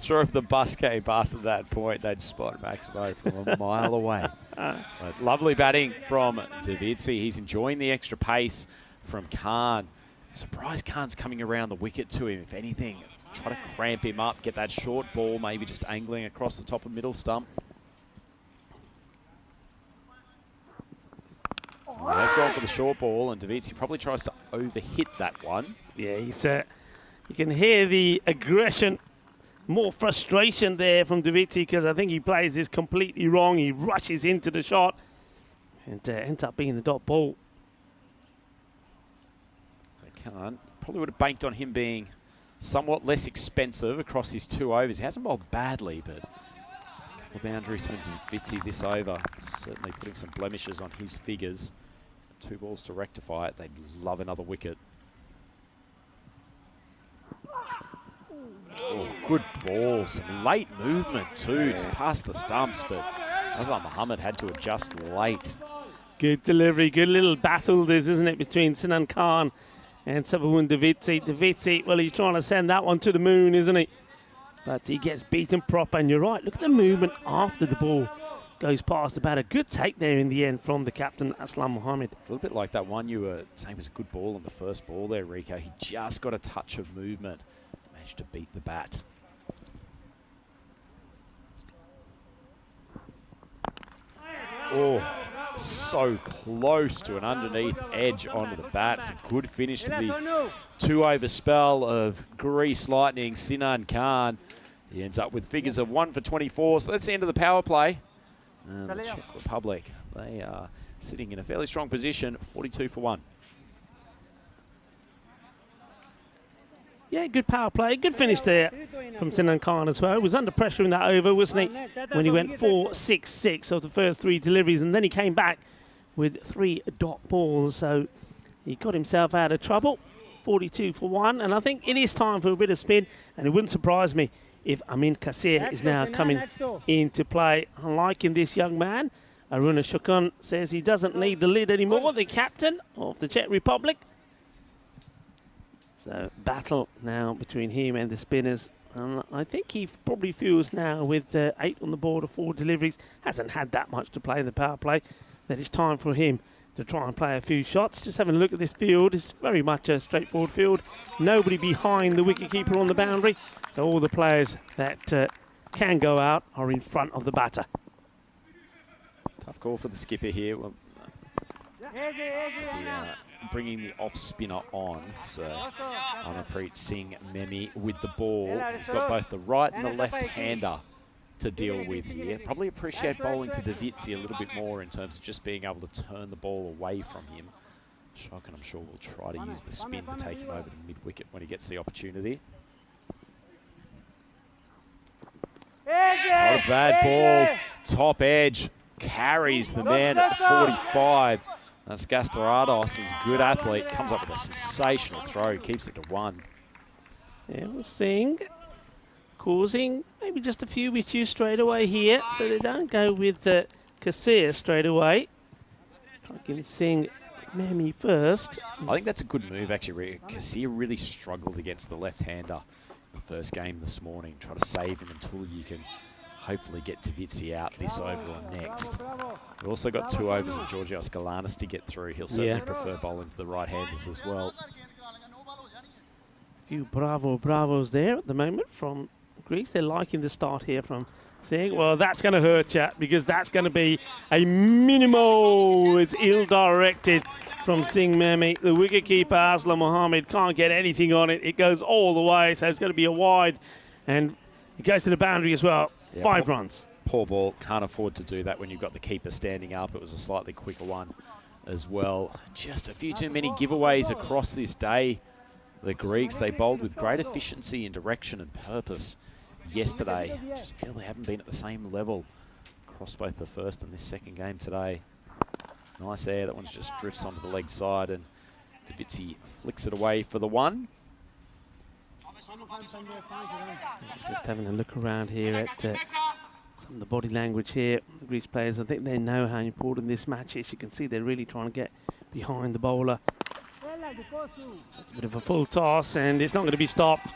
Sure, if the bus came past at that point, they'd spot Maximo from a mile away. But lovely batting from Davidsi. He's enjoying the extra pace from Khan. Surprised Khan's coming around the wicket to him. If anything, try to cramp him up, get that short ball, maybe just angling across the top of middle stump. Well, he has gone for the short ball, and Davidsi probably tries to overhit that one. Yeah, you can hear the aggression, more frustration there from Davidsi, because I think he plays this completely wrong. He rushes into the shot and ends up being the dot ball. So Khan probably would have banked on him being somewhat less expensive across his 2 overs. He hasn't bowled badly, but a couple of boundaries from Davidsi this over. Certainly putting some blemishes on his figures. 2 balls to rectify it. They'd love another wicket. Oh, good ball. Some late movement too, just past the stumps, but Azhar Mohammed had to adjust late. Good delivery, good little battle this, isn't it, between Sinan Khan and Sabahun Davidsi. Davidsi, well, he's trying to send that one to the moon, isn't he? But he gets beaten proper, and you're right, look at the movement after the ball goes past the batter. Good take there in the end from the captain, Aslam Mohammed. It's a little bit like that one you were saying was a good ball on the first ball there, Rico. He just got a touch of movement. To beat the bat. Oh, so close to an underneath edge onto the bat. It's a good finish to the 2 over spell of Greece Lightning, Sinan Khan. He ends up with figures of 1 for 24. So that's the end of the power play. And the Czech Republic, they are sitting in a fairly strong position, 42 for 1. Yeah, good power play. Good finish there from Sinan Khan as well. He was under pressure in that over, wasn't he? When he went 4-6-6 of the first 3 deliveries, and then he came back with 3 dot balls. So he got himself out of trouble. 42 for 1. And I think it is time for a bit of spin. And it wouldn't surprise me if Amin Kassir is now coming into play. I'm liking this young man. Aruna Shukun says he doesn't need the lid anymore. The captain of the Czech Republic. So battle now between him and the spinners. I think he probably feels now with 8 on the board of 4 deliveries, hasn't had that much to play in the power play, that it's time for him to try and play a few shots. Just having a look at this field, it's very much a straightforward field. Nobody behind the wicketkeeper on the boundary. So all the players that can go out are in front of the batter. Tough call for the skipper here. Well, bringing the off spinner on, so Amarpreet Singh Memi with the ball. He's got both the right and the left hander to deal with here. Probably appreciate bowling to Davidsi a little bit more in terms of just being able to turn the ball away from him. Shock, and I'm sure we'll try to use the spin to take him over to mid-wicket when he gets the opportunity. It's not a bad ball. Top edge carries the man at 45. That's Gastarados, who's a good athlete, comes up with a sensational throw, keeps it to 1. Yeah, we're seeing causing maybe just a few issues straight away here, so they don't go with Kassir straight away. I can sing Memi first. I think that's a good move, actually. Kassir really struggled against the left-hander the first game this morning. Try to save him until you can hopefully get Davidsi out this over or next. We've also got 2 overs of Georgios Galanis to get through. He'll certainly prefer bowling to the right-handers as well. A few bravos there at the moment from Greece. They're liking the start here from Singh. Well, that's going to hurt, chat, because that's going to be a minimal. It's ill-directed from Singh Memi. The wicketkeeper, Aslam Mohammed, can't get anything on it. It goes all the way, so it's going to be a wide. And it goes to the boundary as well. Yeah, 5 runs. Poor ball. Can't afford to do that when you've got the keeper standing up. It was a slightly quicker one as well. Just a few too many giveaways across this day The Greeks, they bowled with great efficiency and direction and purpose yesterday. Just feel they haven't been at the same level across both the first and this second game today. Nice air, that one just drifts onto the leg side and Davitsi flicks it away for the one. Just having a look around here at some of the body language here. The Greece players, I think they know how important this match is. You can see they're really trying to get behind the bowler. So it's a bit of a full toss and it's not going to be stopped.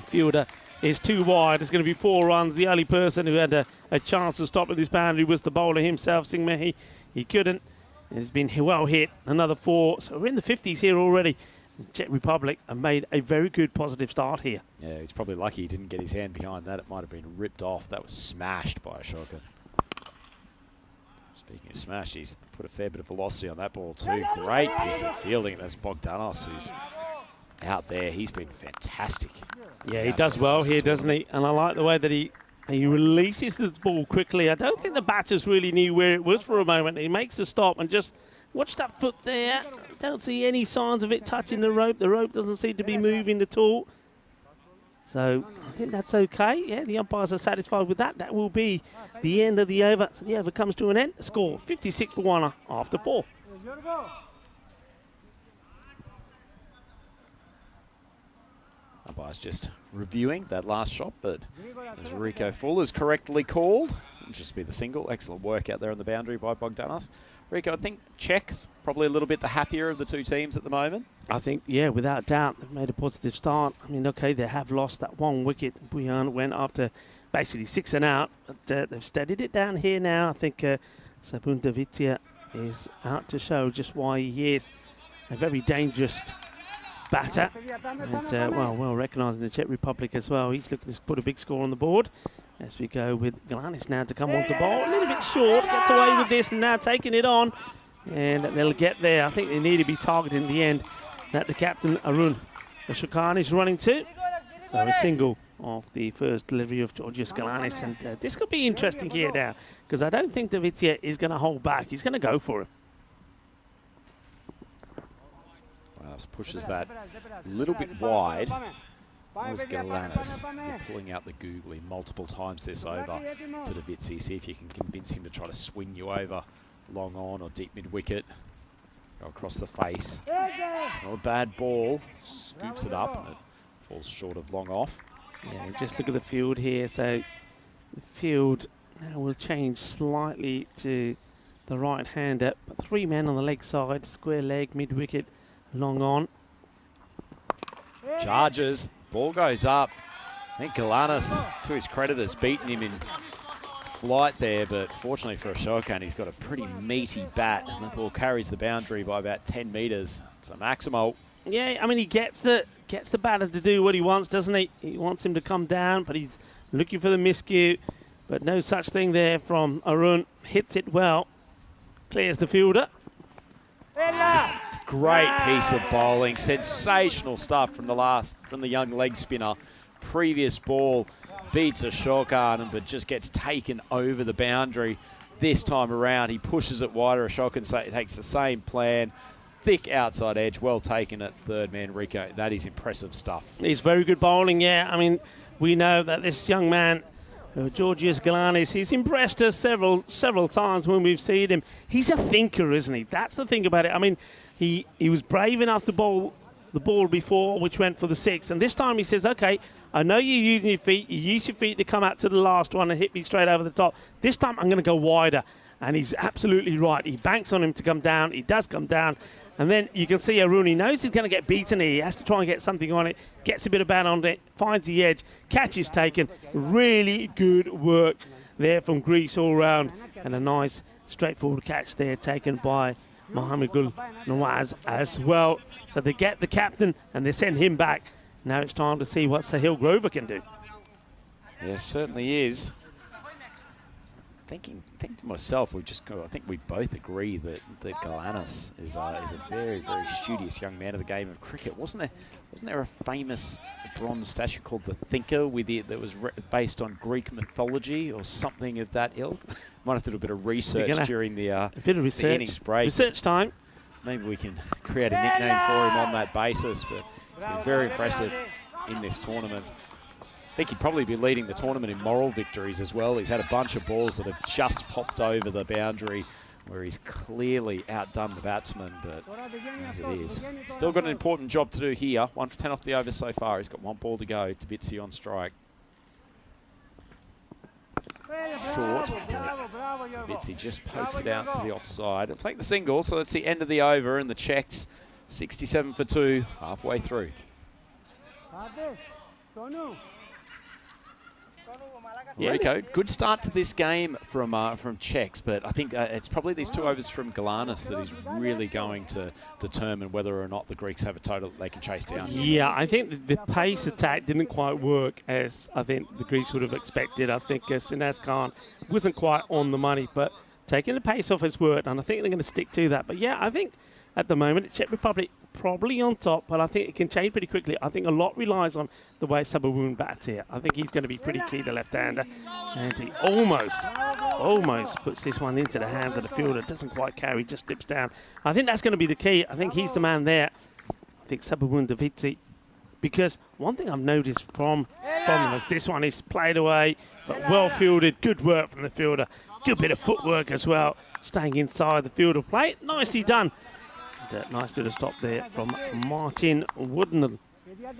Fielder is too wide. It's going to be 4 runs. The only person who had a chance to stop at this boundary was the bowler himself, Singh Mehi. He couldn't. It's been well hit. Another 4. So we're in the 50s here already. Czech Republic have made a very good positive start here. Yeah, he's probably lucky he didn't get his hand behind that. It might have been ripped off. That was smashed by Ashoka. Speaking of smash, he's put a fair bit of velocity on that ball too. Great piece of fielding. That's Bogdanos who's out there. He's been fantastic. Yeah, he does well here, doesn't he? And I like the way that he releases the ball quickly. I don't think the batters really knew where it was for a moment. He makes a stop and just watch that foot there. Don't see any signs of it touching the rope. The rope doesn't seem to be moving at all. So I think that's okay. Yeah, the umpires are satisfied with that. That will be the end of the over. So the over comes to an end. Score 56 for 1 after 4. Umpires just reviewing that last shot, but as Rico Fuller's correctly called, it'll just be the single. Excellent work out there on the boundary by Bogdanos. Rico, I think Czechs probably a little bit the happier of the two teams at the moment. I think, yeah, without doubt, they've made a positive start. I mean, okay, they have lost that one wicket. Buyan went after basically 6 and out, but they've steadied it down here now. I think Sabun Davitya is out to show just why he is a very dangerous batter. And, well recognised in the Czech Republic as well. He's looking to put a big score on the board. As we go with Galanis now to come on to bowl. A little bit short, gets away with this and now taking it on. And they'll get there. I think they need to be targeted in the end. That the captain, Arun Ashokani, is running to. So a single off the first delivery of Georgios Galanis. And this could be interesting here now, because I don't think Davitya is going to hold back. He's going to go for it. Well, pushes that a little bit wide. Was Galanis pulling out the googly multiple times this over to Davitsi. See if you can convince him to try to swing you over long on or deep mid-wicket. Go across the face. It's not a bad ball. Scoops it up and it falls short of long off. Yeah, just look at the field here. So the field now will change slightly to the right-hander. But 3 men on the leg side, square leg, mid-wicket, long on. Charges. Ball goes up. I think Galanis, to his credit, has beaten him in flight there, but fortunately for Ashoka, he's got a pretty meaty bat, and the ball carries the boundary by about 10 metres. So Maximo. Yeah, I mean, he gets the batter to do what he wants, doesn't he? He wants him to come down, but he's looking for the miscue. But no such thing there from Arun. Hits it well. Clears the fielder. Great piece of bowling, sensational stuff from the young leg spinner. Previous ball beats Ashoka, but just gets taken over the boundary. This time around, he pushes it wider. Ashoka takes the same plan. Thick outside edge, well taken at third man, Rico. That is impressive stuff. He's very good bowling, yeah. I mean, we know that this young man, Georgios Galanis, he's impressed us several times when we've seen him. He's a thinker, isn't he? That's the thing about it. I mean, he was brave enough to bowl the ball before, which went for the 6. And this time he says, okay, I know you're using your feet. You use your feet to come out to the last one and hit me straight over the top. This time I'm going to go wider. And he's absolutely right. He banks on him to come down. He does come down. And then you can see Arun, he knows he's going to get beaten here. He has to try and get something on it. Gets a bit of bat on it. Finds the edge. Catch is taken. Really good work there from Greece all round. And a nice straightforward catch there taken by Mohamed Gul Nawaz as well. So they get the captain and they send him back. Now it's time to see what Sahil Grover can do. Yes, certainly is. Thinking to myself, I think we both agree that Galanis is a very, very studious young man of the game of cricket. Wasn't there a famous bronze statue called the Thinker that was based on Greek mythology or something of that ilk? Might have to do a bit of research during the innings break. Research time. Maybe we can create a nickname for him on that basis. But He's been very impressive in this tournament. I think he'd probably be leading the tournament in moral victories as well. He's had a bunch of balls that have just popped over the boundary where he's clearly outdone the batsman, but as it is, still got an important job to do here. 1 for 10 off the over so far. He's got 1 ball to go. Davizzi on strike. Short, but Davizzi just pokes it out to the offside. He'll take the single, so that's the end of the over, and the Czechs 67 for 2, halfway through. Yeah, Rico, good start to this game from Czechs, but I think it's probably these 2 overs from Galanis that is really going to determine whether or not the Greeks have a total that they can chase down. Yeah, I think the pace attack didn't quite work as I think the Greeks would have expected. I think Sinas Khan wasn't quite on the money, but taking the pace off has worked, and I think they're going to stick to that. But yeah, I think at the moment, Czech Republic probably on top, but I think it can change pretty quickly. I think a lot relies on the way Sabahun bats here. I think he's going to be pretty key, the left-hander. And he almost puts this one into the hands of the fielder. Doesn't quite carry, just dips down. I think that's going to be the key. I think he's the man there. I think Sabahun Davizzi. Because one thing I've noticed from them is this one is played away, but well fielded. Good work from the fielder. Good bit of footwork as well. Staying inside the field of play. Nicely done. Nice little stop there from Martin Woodnell. Yeah,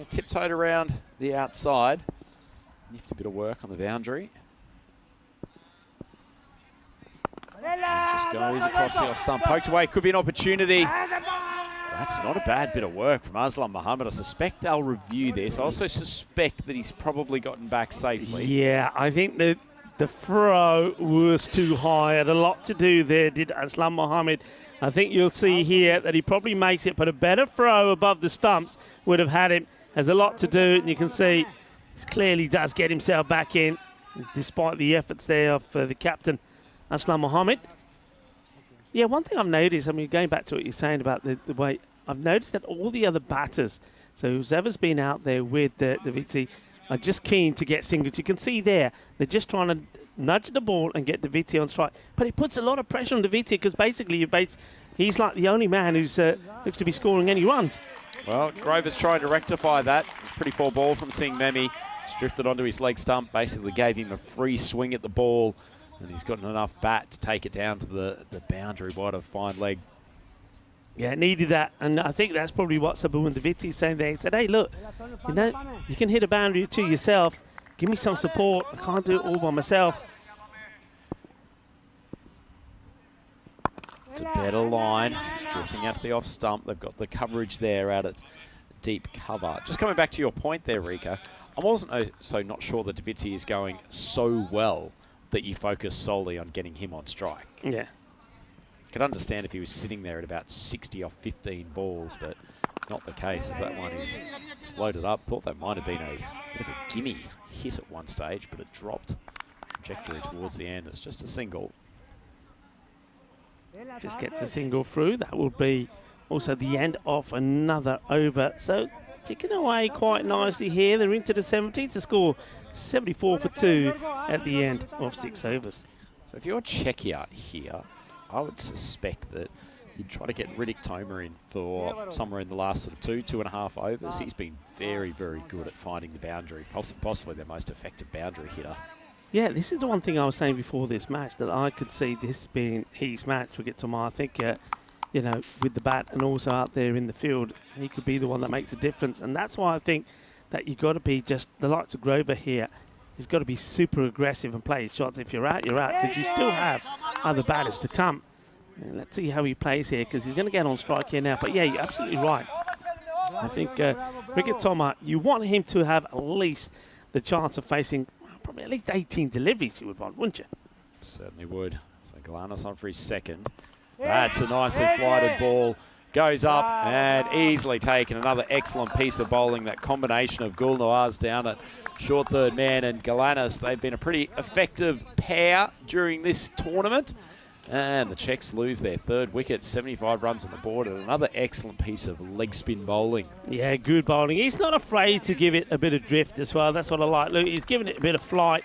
tiptoed around the outside. Nifty bit of work on the boundary. And just goes across the off stump. Poked away, could be an opportunity. That's not a bad bit of work from Aslam Mohammed. I suspect they'll review this. I also suspect that he's probably gotten back safely. Yeah, I think that the throw was too high. Had a lot to do there, did Aslam Mohammed. I think you'll see here that he probably makes it, but a better throw above the stumps would have had him. Has a lot to do, and you can see he clearly does get himself back in, despite the efforts there of the captain, Aslam Mohammed. Yeah, one thing I've noticed, I mean, going back to what you're saying about the way, I've noticed that all the other batters, so whoever's been out there with the Davizzi, are just keen to get singles. You can see there, they're just trying to nudge the ball and get Davizzi on strike. But it puts a lot of pressure on Davizzi because basically he's like the only man who's looks to be scoring any runs. Well, Grover's trying to rectify that. Pretty poor ball from Singh Memi. Drifted onto his leg stump, basically gave him a free swing at the ball, and he's got enough bat to take it down to the boundary wide of fine leg. Yeah, needed that, and I think that's probably what Sabahun Davizzi is saying there. He said, hey, look, you know, you can hit a boundary to yourself. Give me some support. I can't do it all by myself. It's a better line, drifting out to the off stump. They've got the coverage there out at deep cover. Just coming back to your point there, Rika, I'm also not sure that Davizzi is going so well that you focus solely on getting him on strike. Yeah. Could understand if he was sitting there at about 60 off 15 balls, but not the case, as that one is floated up. Thought that might have been a bit of a gimme hit at one stage, but it dropped trajectory towards the end. It's just a single. Just gets a single through. That will be also the end of another over. So ticking away quite nicely here. They're into the 70s to score 74 for 2 at the end of 6 overs. So if you're Czechia here, I would suspect that you'd try to get Riddick Toma in for somewhere in the last sort of 2.5 overs. He's been very, very good at finding the boundary, possibly their most effective boundary hitter. Yeah, this is the one thing I was saying before this match, that I could see this being his match. We'll get Toma, I think, you know, with the bat and also out there in the field, he could be the one that makes a difference. And that's why I think that you've got to be just the likes of Grover here. He's got to be super aggressive and play his shots. If you're out, you're out, because you still have other batters to come. And let's see how he plays here, because he's going to get on strike here now. But yeah, you're absolutely right. I think Rickett Toma, you want him to have at least the chance of facing probably at least 18 deliveries, you would want, wouldn't you? Certainly would. So Galanis on for his second. That's a nicely flighted ball. Goes up and easily taken. Another excellent piece of bowling. That combination of Gul Nawaz down at short third man and Galanis. They've been a pretty effective pair during this tournament. And the Czechs lose their third wicket, 75 runs on the board, and another excellent piece of leg spin bowling. Yeah, good bowling. He's not afraid to give it a bit of drift as well. That's what I like. Look, he's giving it a bit of flight,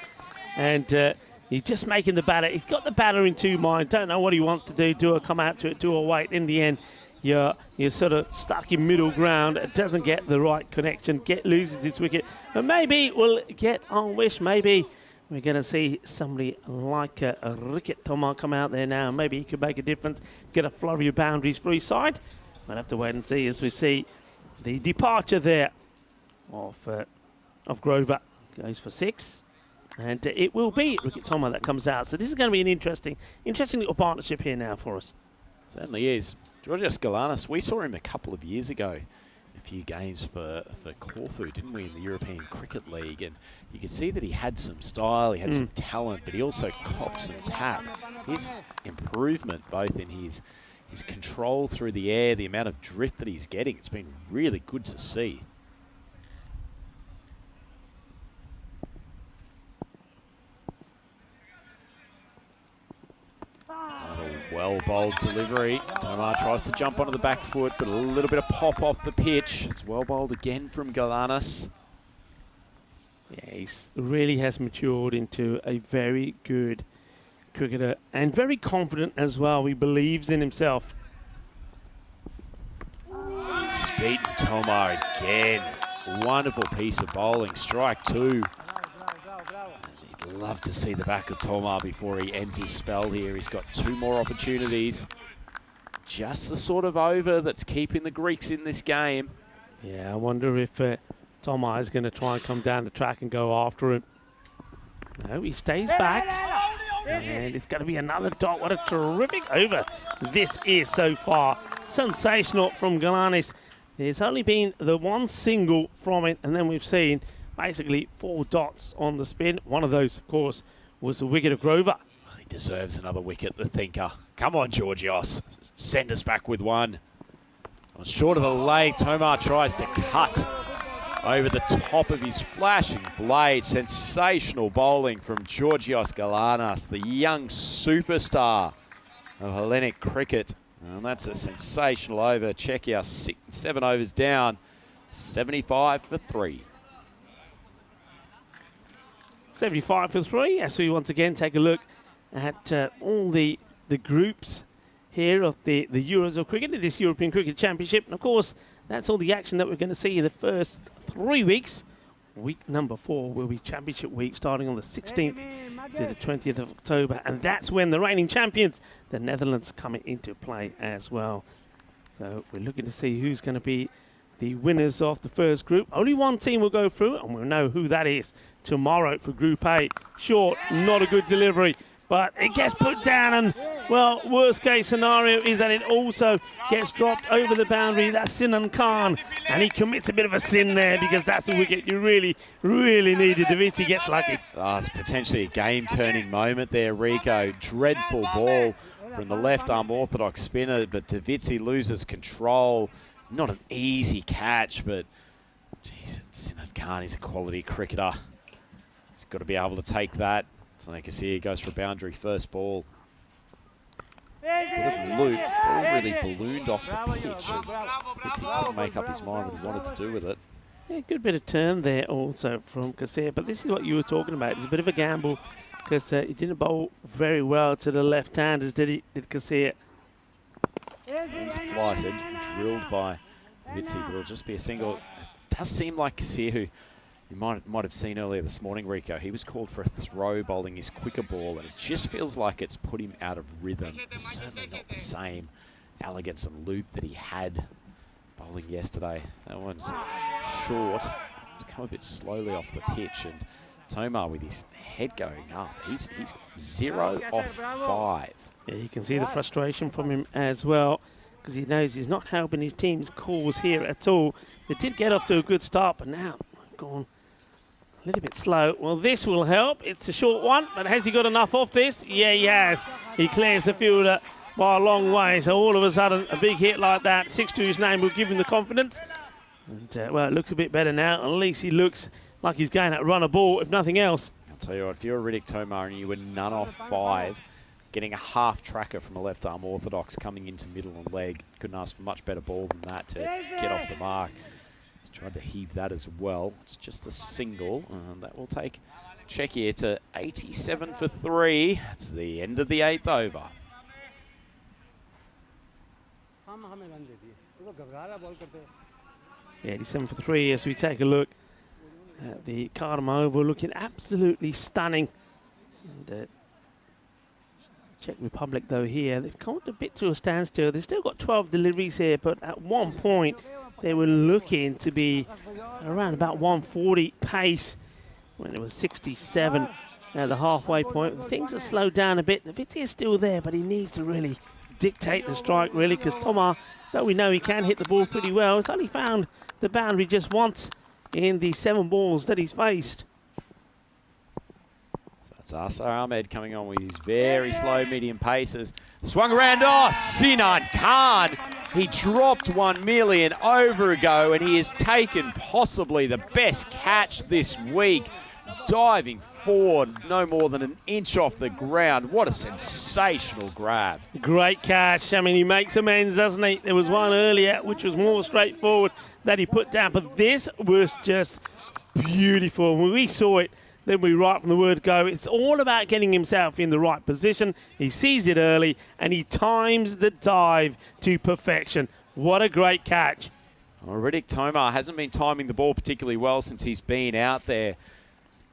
and he's just making the batter. He's got the batter in two minds. Don't know what he wants to do. Do a come out to it, do a wait. In the end, you're sort of stuck in middle ground. It doesn't get the right connection, loses its wicket. But maybe we'll get our wish. Maybe we're going to see somebody like a Ricket Tomar come out there now. Maybe he could make a difference, get a flurry of boundaries for his side. We'll have to wait and see as we see the departure there of Grover. Goes for 6. And it will be Ricket Tomar that comes out. So this is going to be an interesting little partnership here now for us. Certainly is. Georgios Galanis, we saw him a couple of years ago, a few games for Corfu, didn't we, in the European Cricket League? And you could see that he had some style, he had some talent, but he also copped some tap. His improvement, both in his control through the air, the amount of drift that he's getting, it's been really good to see. Well bowled delivery. Tomar tries to jump onto the back foot, but a little bit of pop off the pitch. It's well bowled again from Galanis. Yeah, he really has matured into a very good cricketer and very confident as well. He believes in himself. He's beaten Tomar again. Wonderful piece of bowling. Strike 2. Love to see the back of Tomar before he ends his spell here. He's got 2 more opportunities. Just the sort of over that's keeping the Greeks in this game. Yeah, I wonder if Tomar is going to try and come down the track and go after him. No, he stays back. And it's going to be another dot. What a terrific over this is so far. Sensational from Galanis. There's only been the 1 single from it, and then we've seen basically 4 dots on the spin. One of those, of course, was the wicket of Grover. He deserves another wicket, the thinker. Come on, Georgios. Send us back with 1. On short of the leg, Tomar tries to cut over the top of his flashing blade. Sensational bowling from Georgios Galanis, the young superstar of Hellenic cricket. And that's a sensational over. Check out 7 overs down. 75 for 3. 75 for 3, as we once again take a look at all the groups here of the Euros of cricket, this European Cricket Championship. And of course, that's all the action that we're going to see in the first 3 weeks. Week number 4 will be Championship week, starting on the 16th to the 20th of October. And that's when the reigning champions, the Netherlands, come into play as well. So we're looking to see who's going to be the winners of the first group. Only 1 team will go through, and we'll know who that is tomorrow for Group A. Short, not a good delivery, but it gets put down, and, well, worst case scenario is that it also gets dropped over the boundary. That's Sinan Khan, and he commits a bit of a sin there because that's a wicket you really, really needed. Daviti gets lucky. Oh, it's potentially a game-turning moment there, Rico. Dreadful ball from the left-arm orthodox spinner, but Daviti loses control. Not an easy catch, but geez, Sinan Khan is a quality cricketer. He's got to be able to take that. So you can see he goes for a boundary first ball. Bit of loop, ball really ballooned off the pitch, and Daviti couldn't make up his mind what he wanted to do with it. Yeah, good bit of turn there also from Kasir, but this is what you were talking about. It's a bit of a gamble because he didn't bowl very well to the left-handers, did Kasir? He's flighted, drilled by Daviti, but it'll just be a single. It does seem like Kasir, who you might have seen earlier this morning, Rico. He was called for a throw bowling his quicker ball, and it just feels like it's put him out of rhythm. It's certainly not the same elegance and loop that he had bowling yesterday. That one's short. It's come a bit slowly off the pitch, and Tomar with his head going up. He's 0 off 5. Yeah, you can see the frustration from him as well, because he knows he's not helping his team's cause here at all. They did get off to a good start, but now gone a little bit slow. Well, this will help. It's a short one, but has he got enough off this? Yeah, he has. He clears the fielder by a long way, so all of a sudden, a big hit like that, 6 to his name, will give him the confidence. And, well, it looks a bit better now. At least he looks like he's going to run a ball, if nothing else. I'll tell you what, if you're a Riddick Tomar and you were none off 5, getting a half tracker from a left-arm orthodox coming into middle and leg, couldn't ask for much better ball than that to get off the mark. He's tried to heave that as well. It's just a single, and that will take check here to 87 for 3. It's the end of the 8th over. Yeah, 87 for 3 as we take a look at the Cardamom Oval, looking absolutely stunning. And Czech Republic, though, here, they've come a bit to a standstill. They've still got 12 deliveries here, but at one point they were looking to be around about 140 pace when it was 67 at the halfway point. Things have slowed down a bit. The Vitty is still there, but he needs to really dictate the strike, really, because Tomar, though we know he can hit the ball pretty well, has only found the boundary just once in the 7 balls that he's faced. So it's Asar Ahmed coming on with his very slow medium paces. Swung around, oh, Sinan Khan. He dropped 1 million over ago, and he has taken possibly the best catch this week. Diving forward, no more than an inch off the ground. What a sensational grab. Great catch. I mean, he makes amends, doesn't he? There was one earlier which was more straightforward that he put down, but this was just beautiful. When we saw it, then we right from the word go. It's all about getting himself in the right position. He sees it early, and he times the dive to perfection. What a great catch. Well, Riddick Tomar hasn't been timing the ball particularly well since he's been out there.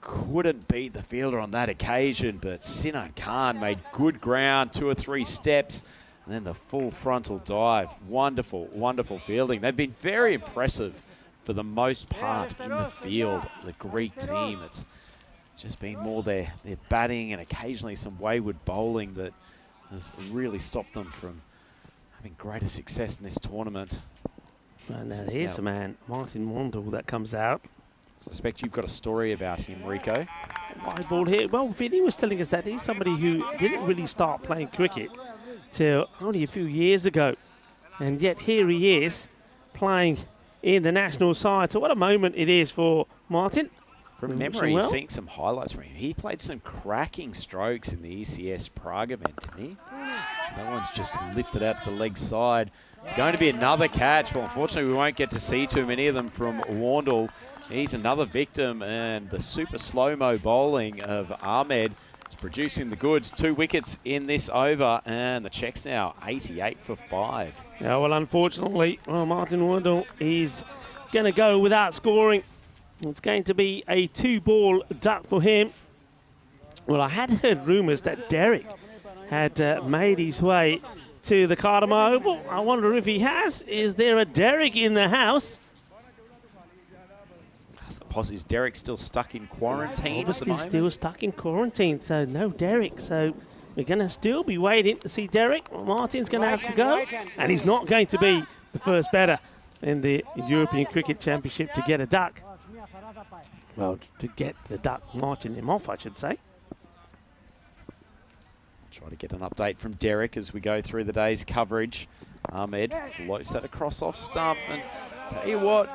Couldn't beat the fielder on that occasion, but Sinan Khan made good ground, 2 or 3 steps, and then the full frontal dive. Wonderful, wonderful fielding. They've been very impressive for the most part in the field, the Greek team. It's just been more their batting and occasionally some wayward bowling that has really stopped them from having greater success in this tournament. Well, now here's the man, Martin Wandel, that comes out. I suspect you've got a story about him, Rico. Wide ball here. Well, Vinny was telling us that he's somebody who didn't really start playing cricket till only a few years ago. And yet here he is playing in the national side. So what a moment it is for Martin. From memory, seeing some highlights from him. He played some cracking strokes in the ECS Prague event, didn't he? So that one's just lifted out to the leg side. It's going to be another catch. Well, unfortunately, we won't get to see too many of them from Wandel. He's another victim, and the super slow-mo bowling of Ahmed is producing the goods. 2 wickets in this over, and the Czechs now 88 for 5. Yeah, well, unfortunately, Martin Wandel is going to go without scoring. It's going to be a 2-ball duck for him. Well, I had heard rumours that Derek had made his way to the Cardamom Oval. I wonder if he has. Is there a Derek in the house? Is Derek still stuck in quarantine? Obviously still stuck in quarantine, so no Derek. So we're going to still be waiting to see Derek. Martin's going to have to go, and he's not going to be the first batter in the European Cricket Championship to get a duck. Well, to get the duck marching him off, I should say. Try to get an update from Derek as we go through the day's coverage. Ahmed floats that across off stump, and tell you what,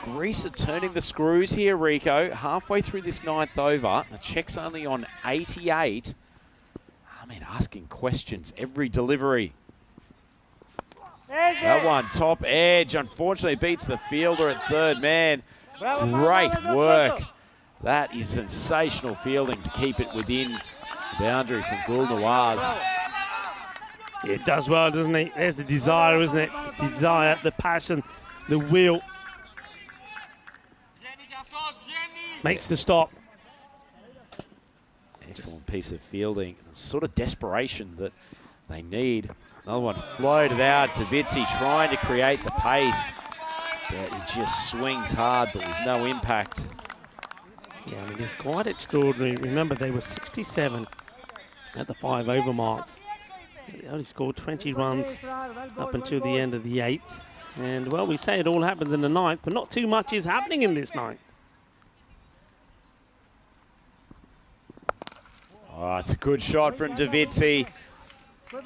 Greece are turning the screws here, Rico. Halfway through this 9th over, the Czechs only on 88. Ahmed asking questions every delivery. That one, top edge, unfortunately beats the fielder at third man. Great work. That is sensational fielding to keep it within the boundary from Gul Nawaz. It does well, doesn't it? There's the desire, isn't it? The desire, the passion, the will. Makes the stop. Excellent piece of fielding. Sort of desperation that they need. Another one floated out to Vitsi, trying to create the pace. But he just swings hard, but with no impact. Yeah, I mean, it's quite extraordinary. Remember, they were 67 at the 5 over marks. They only scored 20 runs up until the end of the 8th. And, well, we say it all happens in the 9th, but not too much is happening in this 9th. Oh, it's a good shot from Davitsi.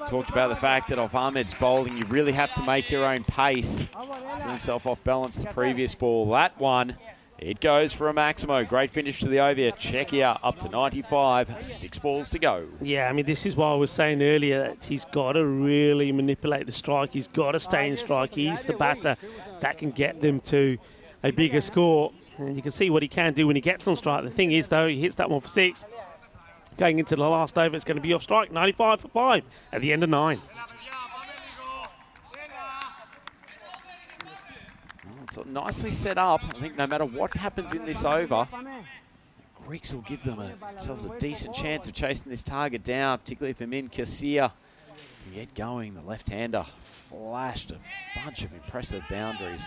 Talked about the fact that off Ahmed's bowling, you really have to make your own pace. Threw himself off balance the previous ball. That one, it goes for a Maximo. Great finish to the over. Czechia up to 95. 6 balls to go. Yeah, I mean, this is what I was saying earlier, that he's got to really manipulate the strike. He's got to stay in strike. He's the batter that can get them to a bigger score. And you can see what he can do when he gets on strike. The thing is, though, he hits that one for 6. Going into the last over, it's going to be off strike. 95 for 5 at the end of 9. sort of nicely set up. I think no matter what happens in this over, Greeks will give themselves a decent chance of chasing this target down, particularly if Amin Kassir can get going. The left-hander flashed a bunch of impressive boundaries.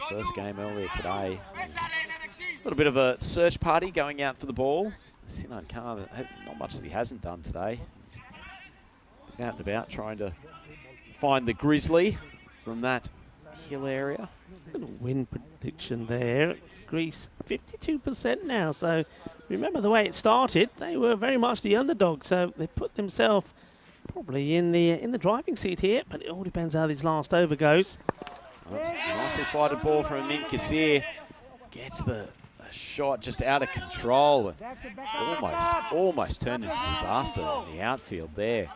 First game earlier today. A little bit of a search party going out for the ball. Sinan Khan, not much that he hasn't done today. He's been out and about trying to find the grizzly from that hill area. Little win prediction there. Greece 52% now. So remember the way it started. They were very much the underdog. So they put themselves probably in the driving seat here. But it all depends how this last over goes. That's a nicely fighted ball from Amin Kassir. Gets the shot just out of control. Almost turned into disaster in the outfield there.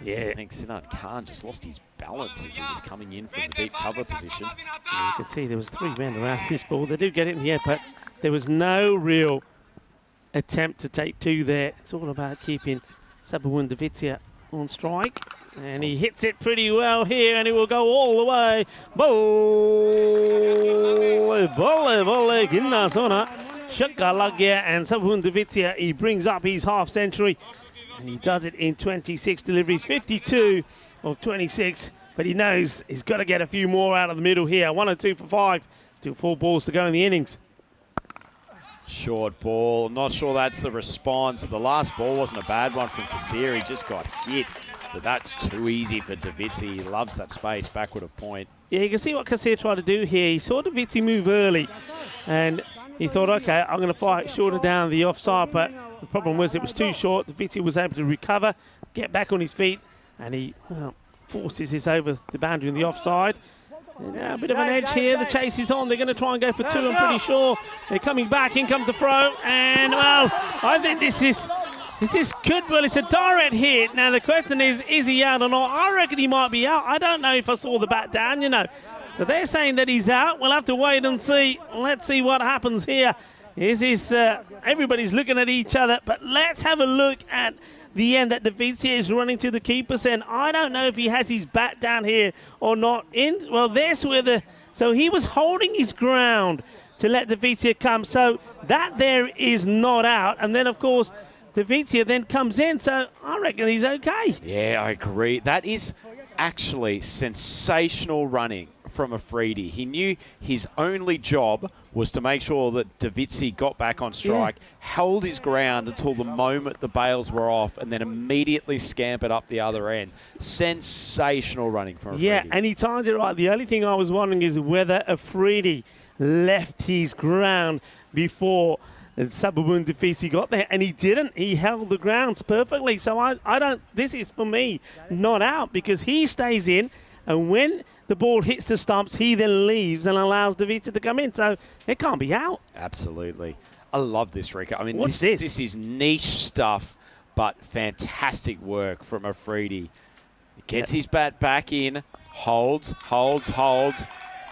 Yeah. I think Sinan Khan just lost his balance as he was coming in from the deep cover position. Yeah, you can see there was 3 men around this ball. They do get it in the air, but there was no real attempt to take 2 there. It's all about keeping Sabawun Davizia on strike. And he hits it pretty well here, and it will go all the way. Volley, Ginnasona, Shakalagya, and Sabawun Davizia. He brings up his half century, and he does it in 26 deliveries, 52 of 26. But he knows he's got to get a few more out of the middle here. 1 or 2 for 5. Still 4 balls to go in the innings. Short ball. Not sure that's the response. The last ball wasn't a bad one from Kassir. He just got hit. But that's too easy for Davizzi. He loves that space backward of point. Yeah, you can see what Kassir tried to do here. He saw Davizzi move early, and he thought, okay, I'm going to fly it shorter down the offside. But the problem was it was too short. Davizzi was able to recover, get back on his feet, and he forces this over the boundary in the offside. And now a bit of an edge here. The chase is on. They're going to try and go for 2, I'm pretty sure. They're coming back. In comes the throw. And, well, I think this could, well, it's a direct hit. Now, the question is he out or not? I reckon he might be out. I don't know if I saw the bat down, you know. So they're saying that he's out. We'll have to wait and see. Let's see what happens here. Everybody's looking at each other. But let's have a look at the end that Davizia is running to the keeper's end. I don't know if he has his bat down here or not. Well, there's where so he was holding his ground to let Davizia come. So that there is not out. And then, of course, Davizia then comes in. So I reckon he's okay. Yeah, I agree. That is actually sensational running from Afridi. He knew his only job was to make sure that Davizzi got back on strike, held his ground until the moment the bails were off, and then immediately scampered up the other end. Sensational running from Afridi. Yeah, and he timed it right. The only thing I was wondering is whether Afridi left his ground before Sabawun Davizzi got there, and he didn't. He held the grounds perfectly. So I don't, this is for me not out, because he stays in, and when the ball hits the stumps, he then leaves and allows Davizia to come in. So it can't be out. Absolutely. I love this, Rico. I mean, what's this? This is niche stuff, but fantastic work from Afridi. Gets his bat back in, holds,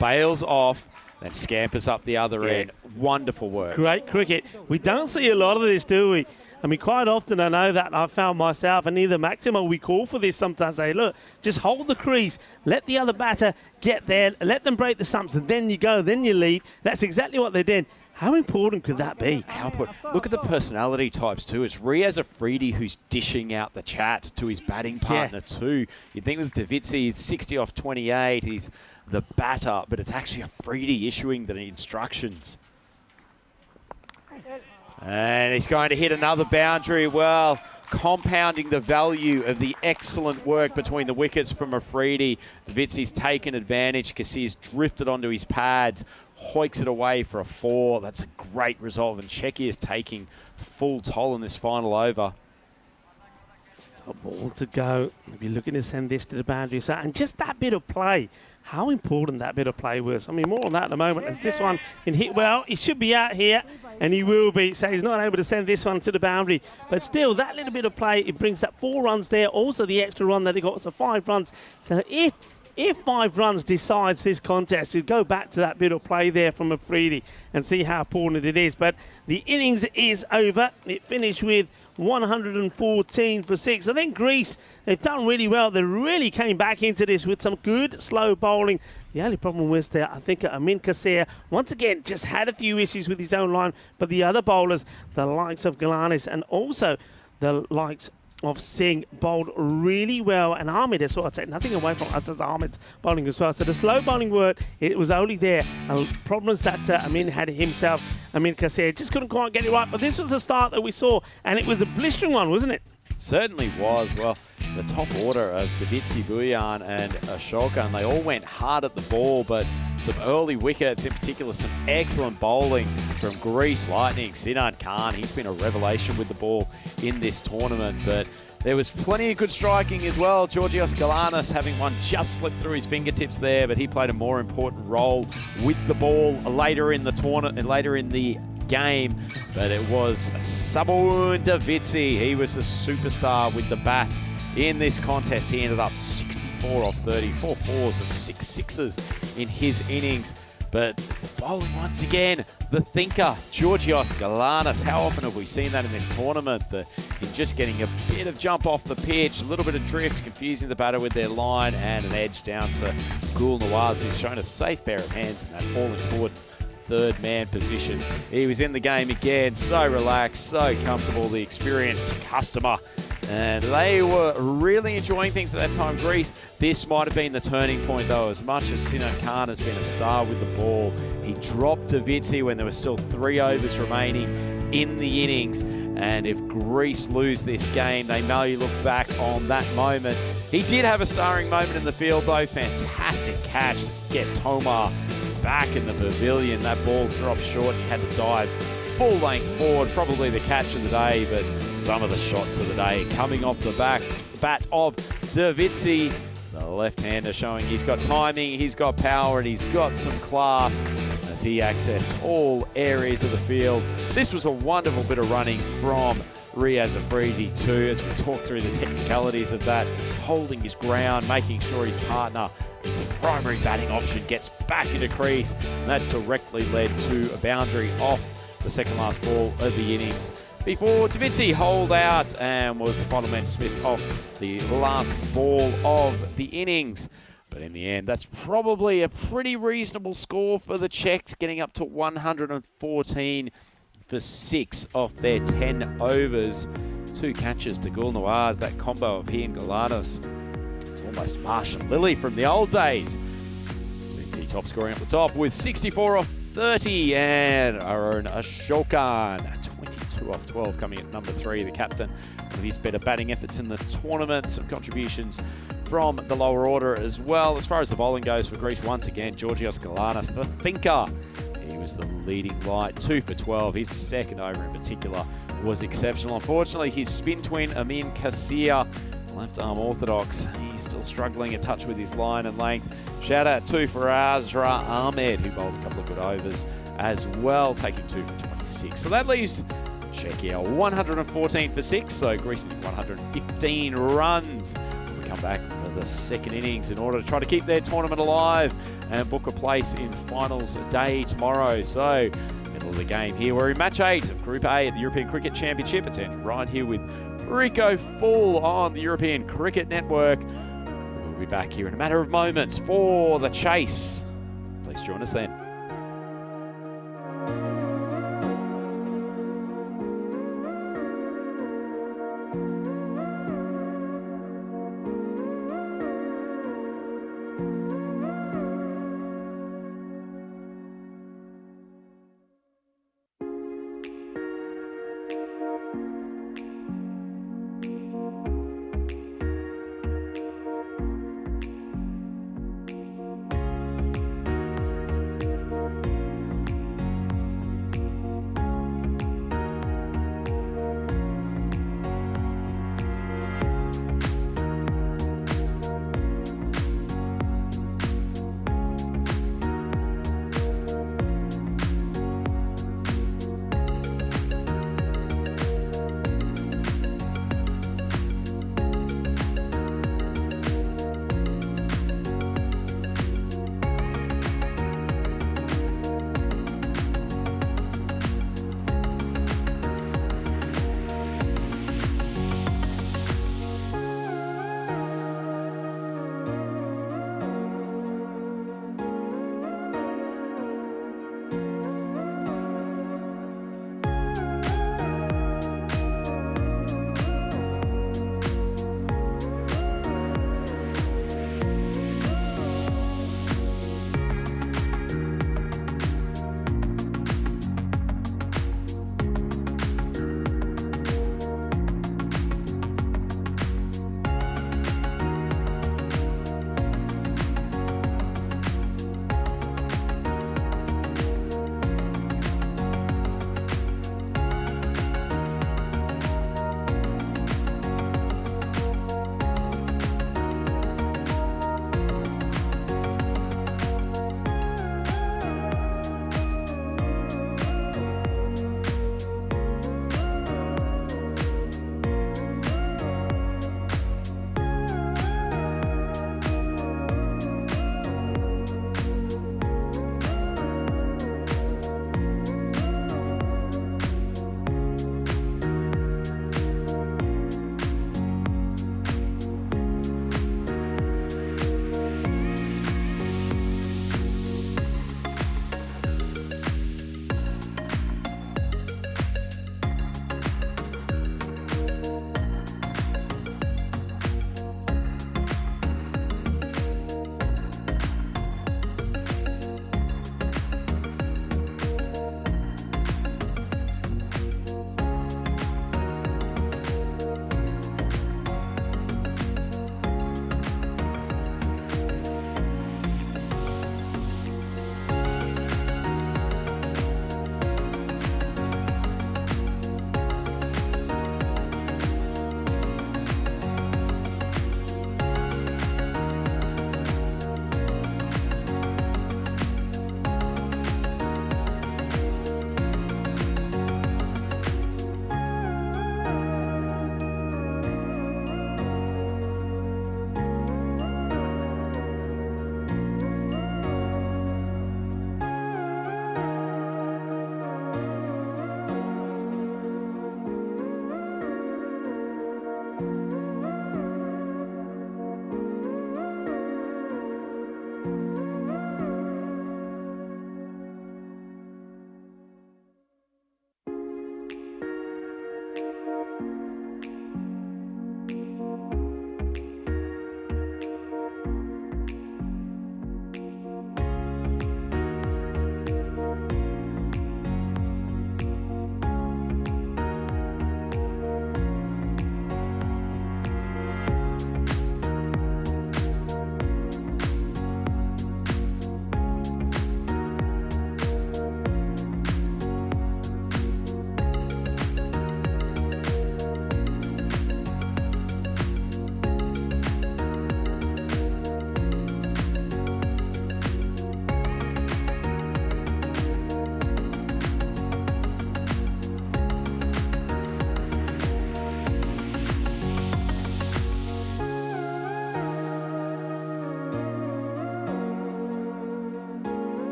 bails off, then scampers up the other end. Wonderful work. Great cricket. We don't see a lot of this, do we? I mean, quite often I know that I've found myself, and either Maximo, we call for this sometimes, say, look, just hold the crease, let the other batter get there, let them break the stumps, and then you go, then you leave. That's exactly what they did. How important could that be? How important? Look at the personality types too. It's Riaz Afridi who's dishing out the chat to his batting partner too. You'd think with Davizzi, 60 off 28, he's the batter, but it's actually Afridi issuing the instructions. And he's going to hit another boundary. Well, compounding the value of the excellent work between the wickets from Afridi. Davizzi's taken advantage. Kassir's drifted onto his pads, hoiks it away for a 4. That's a great result, and Czechia is taking full toll in this final over. A ball to go. We'll be looking to send this to the boundary. So, and just that bit of play, how important that bit of play was. I mean, more on that in a moment, as this one can hit well. He should be out here, and he will be. So he's not able to send this one to the boundary. But still, that little bit of play, it brings that 4 runs there. Also the extra run that he got, so 5 runs. So if if 5 runs decides this contest, you'd go back to that bit of play there from Afridi and see how important it is. But the innings is over. It finished with 114 for 6. I think Greece, they've done really well. They really came back into this with some good slow bowling. The only problem was there, I think, Amin Kassir, once again, just had a few issues with his own line. But the other bowlers, the likes of Galanis and also the likes of Singh, bowled really well, and Ahmed as well. I'd say nothing away from us as Ahmed's bowling as well. So the slow bowling work, it was only there. Problems that Amin had himself, Amin Kassir, just couldn't quite get it right. But this was the start that we saw, and it was a blistering one, wasn't it? Certainly was. Well, the top order of Davitsi, Buyan and Ashoka, and they all went hard at the ball, but some early wickets, in particular some excellent bowling from Greece Lightning. Sinan Khan, he's been a revelation with the ball in this tournament, but there was plenty of good striking as well. Georgios Galanis having one just slip through his fingertips there, but he played a more important role with the ball later in the tournament and later in the game. But it was Sabun Davitsi. He was the superstar with the bat in this contest. He ended up 64 off 30, 4 fours and 6 sixes in his innings. But bowling once again, the thinker, Georgios Galanis. How often have we seen that in this tournament? Him just getting a bit of jump off the pitch, a little bit of drift, confusing the batter with their line, and an edge down to Gul Nawaz, who's shown a safe pair of hands in that all-important third man position. He was in the game again, so relaxed, so comfortable, the experienced customer. And they were really enjoying things at that time. Greece, this might have been the turning point though. As much as Sinan Khan has been a star with the ball, he dropped Davitsi when there were still 3 overs remaining in the innings. And if Greece lose this game, they may look back on that moment. He did have a starring moment in the field though. Fantastic catch to get Tomar back in the pavilion. That ball dropped short. He had to dive full length forward. Probably the catch of the day, but some of the shots of the day coming off the bat of Davitsi. The left-hander showing he's got timing, he's got power, and he's got some class as he accessed all areas of the field. This was a wonderful bit of running from Riaz Afridi too, as we talk through the technicalities of that, holding his ground, making sure his partner, who's the primary batting option, gets back into crease. And that directly led to a boundary off the second last ball of the innings, before Davitsi holed out and was the final man dismissed off the last ball of the innings. But in the end, that's probably a pretty reasonable score for the Czechs, getting up to 114 for 6 off their 10 overs. 2 catches to Gul Nawaz, that combo of he and Galanis. It's almost Marsh and Lilly from the old days. Davitsi top scoring up the top with 64 off 30, and Arun Ashokan 22 off 12, coming at number 3, the captain with his better batting efforts in the tournament. Some contributions from the lower order as well. As far as the bowling goes for Greece, once again, Georgios Galanis, the thinker. He was the leading light, 2 for 12. His second over in particular was exceptional. Unfortunately, his spin twin, Amin Kassir, left arm orthodox, he's still struggling a touch with his line and length. Shout out to for Azra Ahmed, who bowled a couple of good overs as well, taking 2 for 26. So that leaves Czechia 114 for 6, so Greece need 115 runs. We come back for the second innings in order to try to keep their tournament alive and book a place in finals day tomorrow. So middle of the game here, we're in match 8 of Group A at the European Cricket Championship. It's Andrew Ryan here with Rico Full on the European Cricket Network. We'll be back here in a matter of moments for the chase. Please join us then.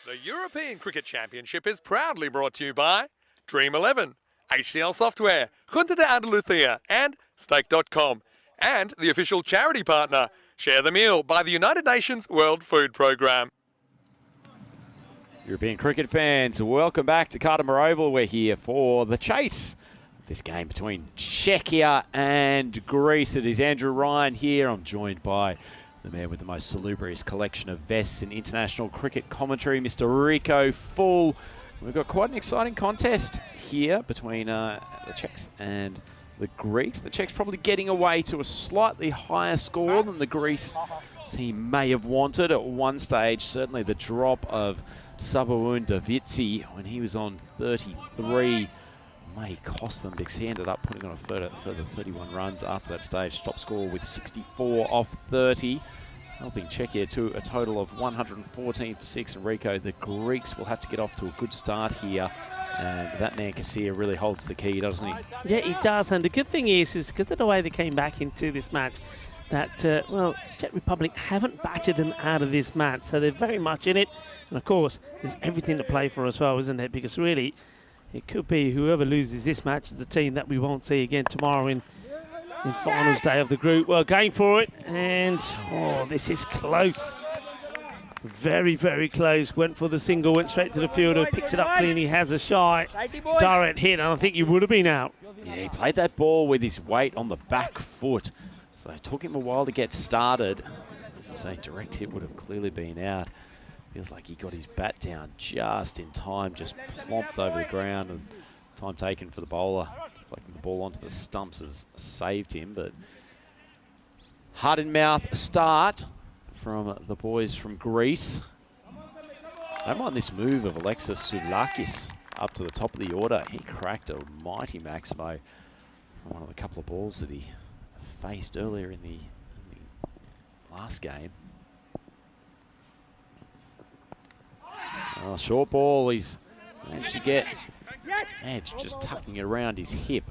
The European Cricket Championship is proudly brought to you by Dream11, HCL Software, Junta de Andalucía, and Stake.com, and the official charity partner, Share the Meal, by the United Nations World Food Programme. European cricket fans, welcome back to Cartermore Oval. We're here for the chase. This game between Czechia and Greece. It is Andrew Ryan here. I'm joined by the man with the most salubrious collection of vests in international cricket commentary, Mr. Rico Full. We've got quite an exciting contest here between the Czechs and the Greeks. The Czechs probably getting away to a slightly higher score than the Greece team may have wanted at one stage. Certainly the drop of Sabaun Davitsi when he was on 33 may cost them, because he ended up putting on a further 31 runs after that stage. Top score with 64 off 30, helping Czechia to a total of 114 for 6. And Rico, the Greeks will have to get off to a good start here. And that man Kasia really holds the key, doesn't he? Yeah, he does. And the good thing is because of the way they came back into this match, that, well, Czech Republic haven't battered them out of this match. So they're very much in it. And, of course, there's everything to play for as well, isn't it? Because, really, it could be whoever loses this match is the team that we won't see again tomorrow in finals day of the group. Well, going for it. And, oh, this is close. Very, very close. Went for the single, went straight to the fielder, picks it up clean. He has a shot. Direct hit, and I think he would have been out. Yeah, he played that ball with his weight on the back foot. So it took him a while to get started. As I say, direct hit would have clearly been out. Feels like he got his bat down just in time, just plomped over the ground, and time taken for the bowler. Deflecting the ball onto the stumps has saved him, but heart in mouth start from the boys from Greece. I don't mind this move of Alexis Souvlakis up to the top of the order. He cracked a mighty Maximo from one of the couple of balls that he faced earlier in the last game. Short ball, he's managed to get Edge just tucking it around his hip.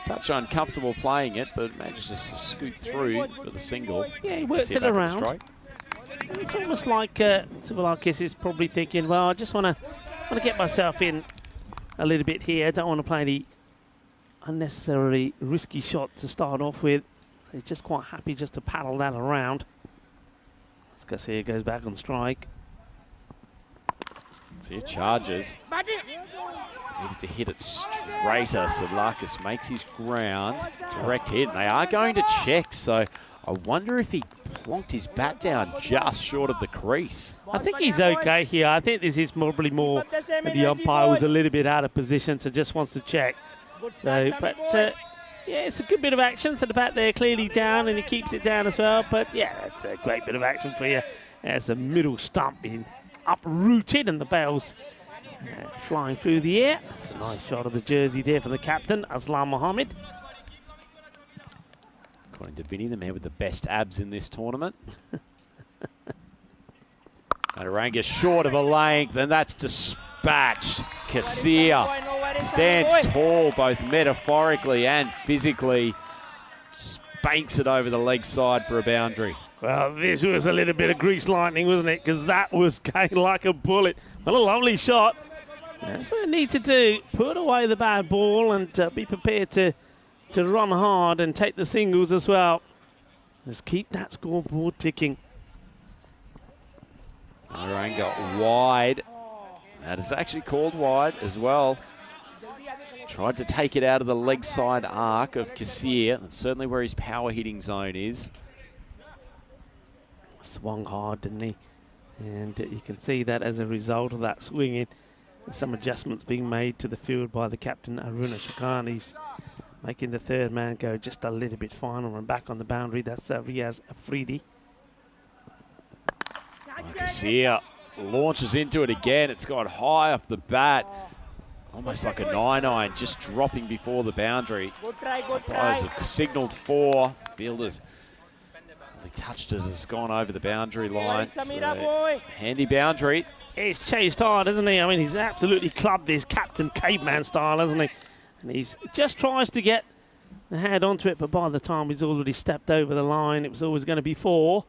Touch uncomfortable playing it, but manages to scoot through for the single. Yeah, he works it around. It's almost like Souvlakis is probably thinking, well, I just want to get myself in a little bit here. I don't want to play the unnecessarily risky shot to start off with. So he's just quite happy just to paddle that around. Let's go see, it goes back on strike. See, it charges. Needed to hit it straighter. Souvlakis makes his ground. Direct hit, and they are going to check. So I wonder if he plonked his bat down just short of the crease. I think he's okay here. I think this is probably more the umpire was a little bit out of position, so just wants to check. So, but yeah, it's a good bit of action. So the bat there clearly down, and he keeps it down as well. But yeah, that's a great bit of action for you. As the middle stump being uprooted, and the bails flying through the air. It's a nice shot of the jersey there for the captain, Aslam Mohammed. According to Vinny, the man with the best abs in this tournament. Adaranga short of a length, and that's dispatched. Kasia stands tall, both metaphorically and physically. Spanks it over the leg side for a boundary. Well, this was a little bit of grease lightning, wasn't it? Because that was going like a bullet. What a lovely shot. That's what they need to do. Put away the bad ball and be prepared to run hard and take the singles as well. Just keep that scoreboard ticking. Adaranga wide. That is actually called wide as well. Tried to take it out of the leg side arc of Kasia. That's certainly where his power hitting zone is. Swung hard, didn't he? And you can see that as a result of that swinging, some adjustments being made to the field by the captain, Aruna Shakan. He's making the third man go just a little bit finer and back on the boundary. That's Riaz Afridi. Kasia launches into it again. It's gone high off the bat. Almost like a 9-iron, just dropping before the boundary. Umpires have signalled 4. Fielders He touched it as it's gone over the boundary line. So handy boundary. He's chased hard, isn't he? I mean, he's absolutely clubbed this Captain Caveman style, hasn't he? And he's just tries to get the head onto it, but by the time he's already stepped over the line, it was always going to be 4.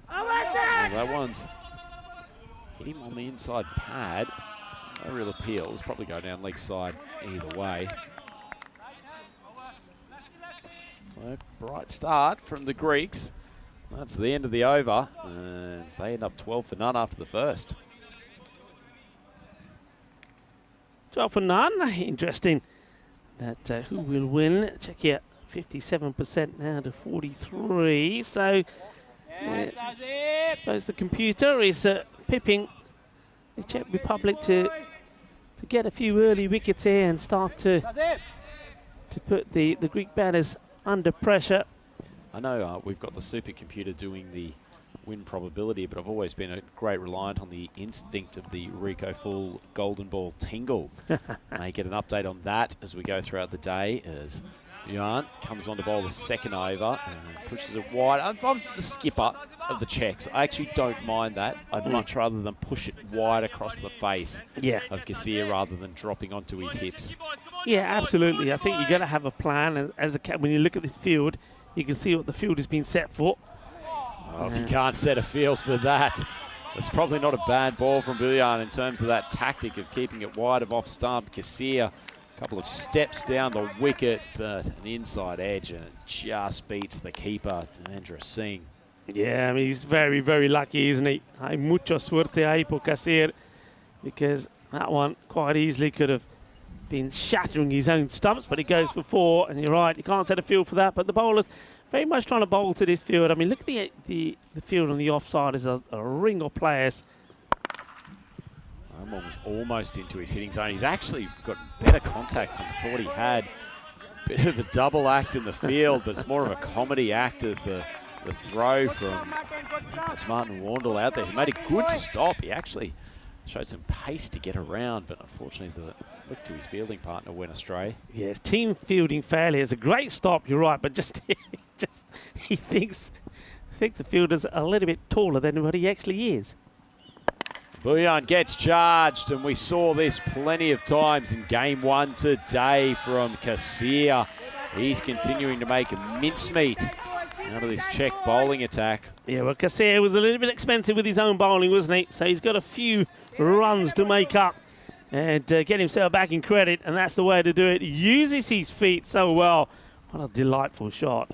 Well, that one's Hit him on the inside pad. No real appeal. It's probably go down leg side either way. So, bright start from the Greeks. That's the end of the over. And they end up 12 for none after the first. 12 for none. Interesting that who will win. Check here. 57% now to 43. So, I suppose the computer is pipping the Czech Republic to get a few early wickets here and start to put the Greek batters under pressure. I know we've got the supercomputer doing the win probability, but I've always been a great reliant on the instinct of the Rico Full golden ball tingle. May get an update on that as we go throughout the day as Jan comes on to bowl the second over and pushes it wide. I'm the skipper of the Czechs. I actually don't mind that. I'd much rather than push it wide across the face of Garcia rather than dropping onto his hips. Yeah, absolutely. I think you've got to have a plan. And when you look at this field, you can see what the field has been set for. Well, if you can't set a field for that, it's probably not a bad ball from Bullion in terms of that tactic of keeping it wide of off stump. Garcia, a couple of steps down the wicket, but an inside edge, and it just beats the keeper, Devendra Singh. Yeah, I mean, he's very, very lucky, isn't he? Hay mucho suerte ahí por Garcia, because that one quite easily could have been shattering his own stumps, but he goes for 4, and you're right, you can't set a field for that, but the bowlers very much trying to bowl to this field. I mean, look at the field on the offside is a ring of players. Omar was almost into his hitting zone. He's actually got better contact than I thought he had. Bit of a double act in the field, but it's more of a comedy act as the throw from Martin Warndall out there. He made a good stop. He actually showed some pace to get around, but unfortunately the flick to his fielding partner went astray. Yes, team fielding failure is a great stop, you're right, but just he thinks the fielder's a little bit taller than what he actually is. Bullion gets charged, and we saw this plenty of times in game 1 today from Garcia. He's continuing to make a mincemeat out of this Czech bowling attack. Yeah, well, Garcia was a little bit expensive with his own bowling, wasn't he? So he's got a few runs to make up and get himself back in credit, and that's the way to do it. He uses his feet so well. What a delightful shot.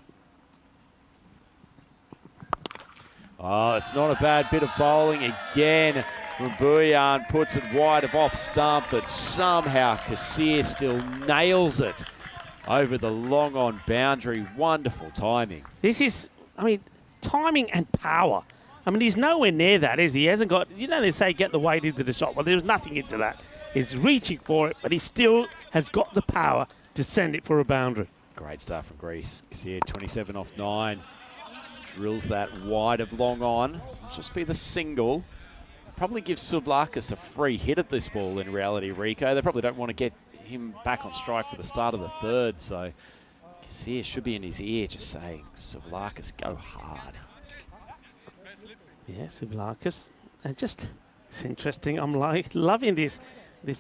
Oh, it's not a bad bit of bowling again from Bullion. Puts it wide of off stump, but somehow Garcia still nails it over the long on boundary. Wonderful timing. This is, I mean, timing and power. I mean, he's nowhere near that, is he? He hasn't got, you know, they say get the weight into the shot. Well, there's nothing into that. He's reaching for it, but he still has got the power to send it for a boundary. Great start from Greece. Garcia 27 off 9. Drills that wide of long on. Just be the single. Probably gives Sublakis a free hit at this ball in reality, Rico. They probably don't want to get him back on strike for the start of the third, so Garcia should be in his ear just saying, Sublakis, go hard. Yeah, Sublakis. And just, it's interesting. I'm loving this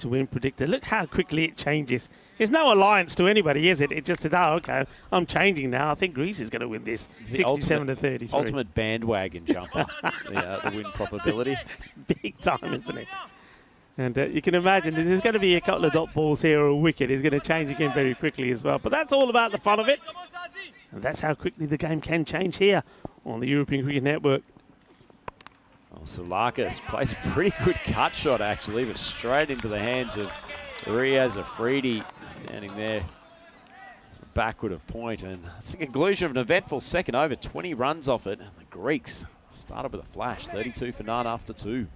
win predictor. Look how quickly it changes. There's no alliance to anybody, is it? It just said, oh, okay, I'm changing now. I think Greece is going to win this. 67 to 33. Ultimate bandwagon jumper, the win probability. Big time, isn't it? And you can imagine there's going to be a couple of dot balls here or a wicket. It's going to change again very quickly as well. But that's all about the fun of it. And that's how quickly the game can change here on the European Cricket Network. Well, Sublakis plays a pretty good cut shot, actually, but straight into the hands of Riaz Afridi, standing there backward of point. And it's the conclusion of an eventful second over, 20 runs off it. And the Greeks started with a flash, 32 for none after 2.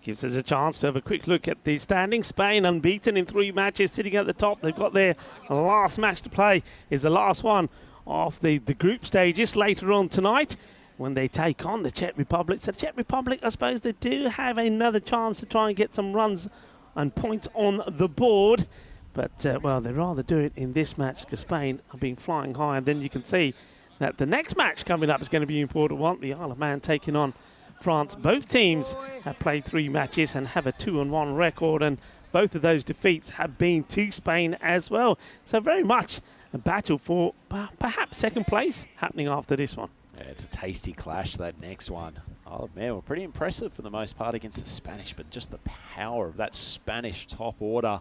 Gives us a chance to have a quick look at the standings. Spain unbeaten in 3 matches, sitting at the top. They've got their last match to play, is the last one of the group stages later on tonight when they take on the Czech Republic. So the Czech Republic, I suppose they do have another chance to try and get some runs and points on the board. But, well, they'd rather do it in this match because Spain have been flying high. And then you can see that the next match coming up is going to be an important one. The Isle of Man taking on France. Both teams have played 3 matches and have a 2-1 record. And both of those defeats have been to Spain as well. So very much a battle for perhaps second place happening after this one. Yeah, it's a tasty clash, that next one. Oh, man, we're pretty impressive for the most part against the Spanish, but just the power of that Spanish top order.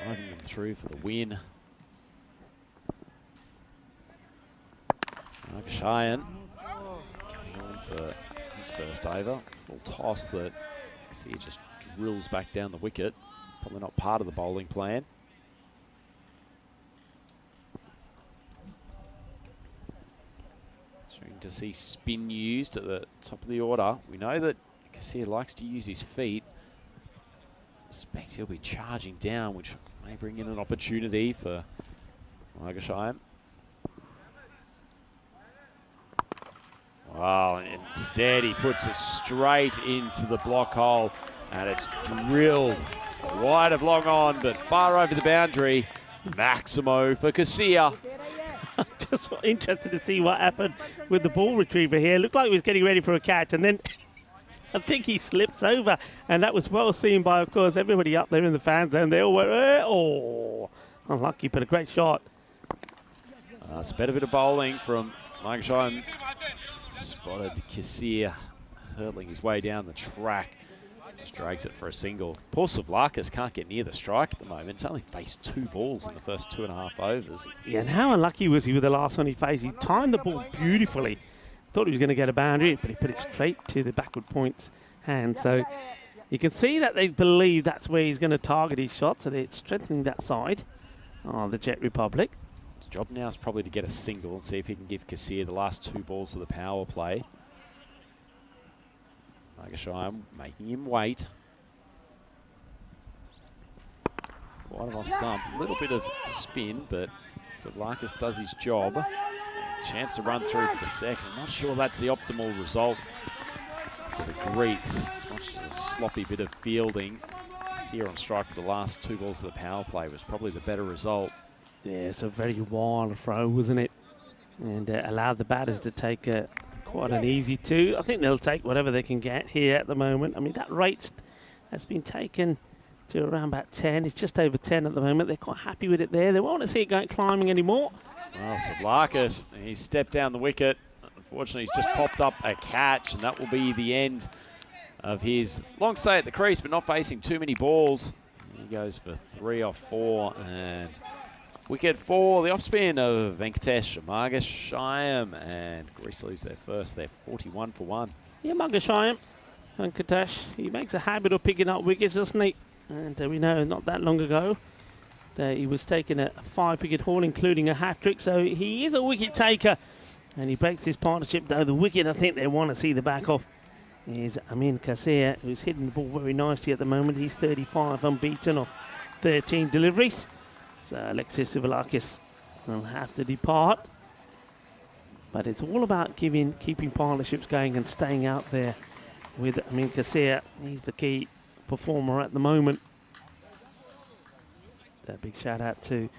Driving them through for the win. Cheyenne coming on for his first over. Full toss that he just drills back down the wicket. Probably not part of the bowling plan. To see spin used at the top of the order. We know that Kassir likes to use his feet. I suspect he'll be charging down, which may bring in an opportunity for Margashayam. Wow, and instead he puts it straight into the block hole, and it's drilled wide of long on, but far over the boundary. Maximo for Kassir. Just interested to see what happened with the ball retriever here. Looked like he was getting ready for a catch, and then I think he slips over, and that was well seen by, of course, everybody up there in the fan zone. They all went, oh, unlucky, but a great shot. It's a better bit of bowling from Margashayam. Spotted Kassir hurtling his way down the track. Just drags it for a single. Poor Savlakis can't get near the strike at the moment. He's only faced 2 balls in the first 2.5 overs. Yeah, and how unlucky was he with the last one he faced? He timed the ball beautifully. Thought he was going to get a boundary, but he put it straight to the backward points hand. So you can see that they believe that's where he's going to target his shot, so they're strengthening that side. Oh, the Jet Republic. His job now is probably to get a single and see if he can give Kassir the last 2 balls of the power play. Margashayam making him wait. Wide off stump. A little bit of spin, but Savlakis does his job. Chance to run through for the second. I'm not sure that's the optimal result for the Greeks. As much as a sloppy bit of fielding, Kassir on strike for the last 2 balls of the power play was probably the better result. Yeah, it's a very wild throw, wasn't it? And allowed the batters to take quite an easy 2. I think they'll take whatever they can get here at the moment. I mean, that rate has been taken to around about 10. It's just over 10 at the moment. They're quite happy with it there. They won't want to see it going climbing anymore. Well, Savlakis, he stepped down the wicket. Unfortunately, he's just popped up a catch, and that will be the end of his long stay at the crease, but not facing too many balls. He goes for 3 off 4, and wicket for the off-spin of Venkatesh Margashayam, and Greece lose their first. They're 41 for 1. Yeah, Margashayam, Venkatesh, he makes a habit of picking up wickets, doesn't he? And we know not that long ago that he was taking a 5-wicket haul, including a hat-trick, so he is a wicket taker, and he breaks his partnership. Though the wicket I think they want to see the back of is Amin Kassir, who's hitting the ball very nicely at the moment. He's 35 unbeaten off 13 deliveries. So Alexis Savlakis will have to depart. But it's all about keeping partnerships going and staying out there with Amin Kassir. He's the key performer at the moment. A big shout out to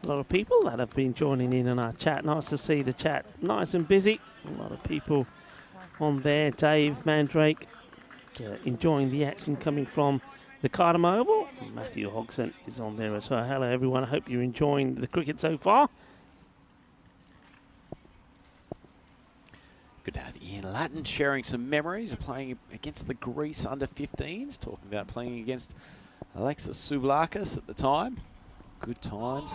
a lot of people that have been joining in on our chat. Nice to see the chat nice and busy. A lot of people on there. Dave Mandrake enjoying the action coming from the Cardam Oval. Matthew Hogson is on there as well. Hello everyone, I hope you're enjoying the cricket so far. Good to have Ian Lattin sharing some memories of playing against the Greece under-15s, talking about playing against Alexis Savlakis at the time. Good times.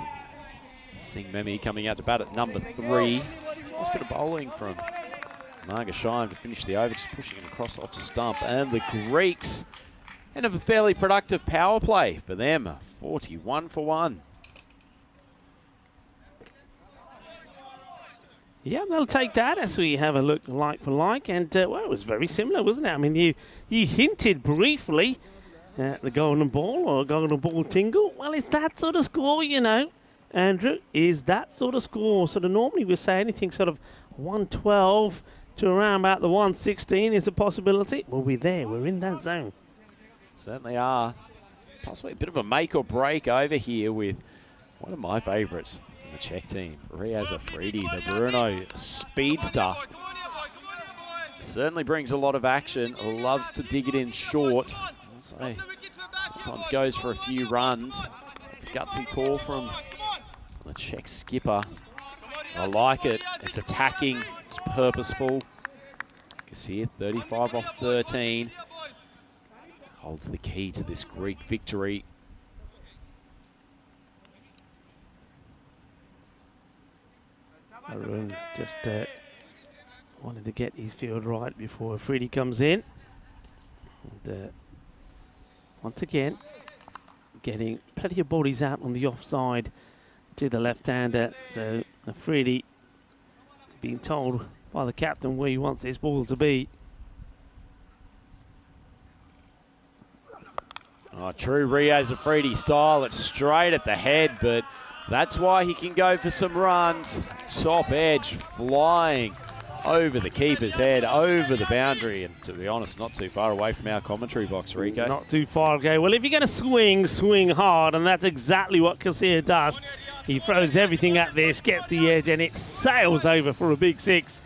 Singh Memi coming out to bat at number 3. Nice bit of bowling from Margashayam to finish the over, just pushing it across off stump. And the Greeks end of a fairly productive power play for them. 41 for 1. Yeah, they'll take that as we have a look like for like. And, well, it was very similar, wasn't it? I mean, you hinted briefly at the golden ball or golden ball tingle. Well, it's that sort of score, you know, Andrew, is that sort of score. Sort of normally we say anything sort of 112 to around about the 116 is a possibility. Well, we're there. We're in that zone. Certainly are. Possibly a bit of a make or break over here with one of my favourites in the Czech team, Riaz Afridi, the Bruno speedster. Certainly brings a lot of action, loves to dig it in short. So sometimes goes for a few runs. It's a gutsy call from the Czech skipper. I like it. It's attacking, it's purposeful. Kassir, 35 off 13. Holds the key to this Greek victory. Arun just wanted to get his field right before Afridi comes in. And, once again, getting plenty of bodies out on the offside to the left-hander. So Afridi being told by the captain where he wants this ball to be. Oh, true Riaz Afridi style. It's straight at the head, but that's why he can go for some runs. Top edge flying over the keeper's head, over the boundary, and to be honest, not too far away from our commentary box, Rico. Not too far away. Well, if you're going to swing, swing hard, and that's exactly what Kassir does. He throws everything at this, gets the edge, and it sails over for a big six.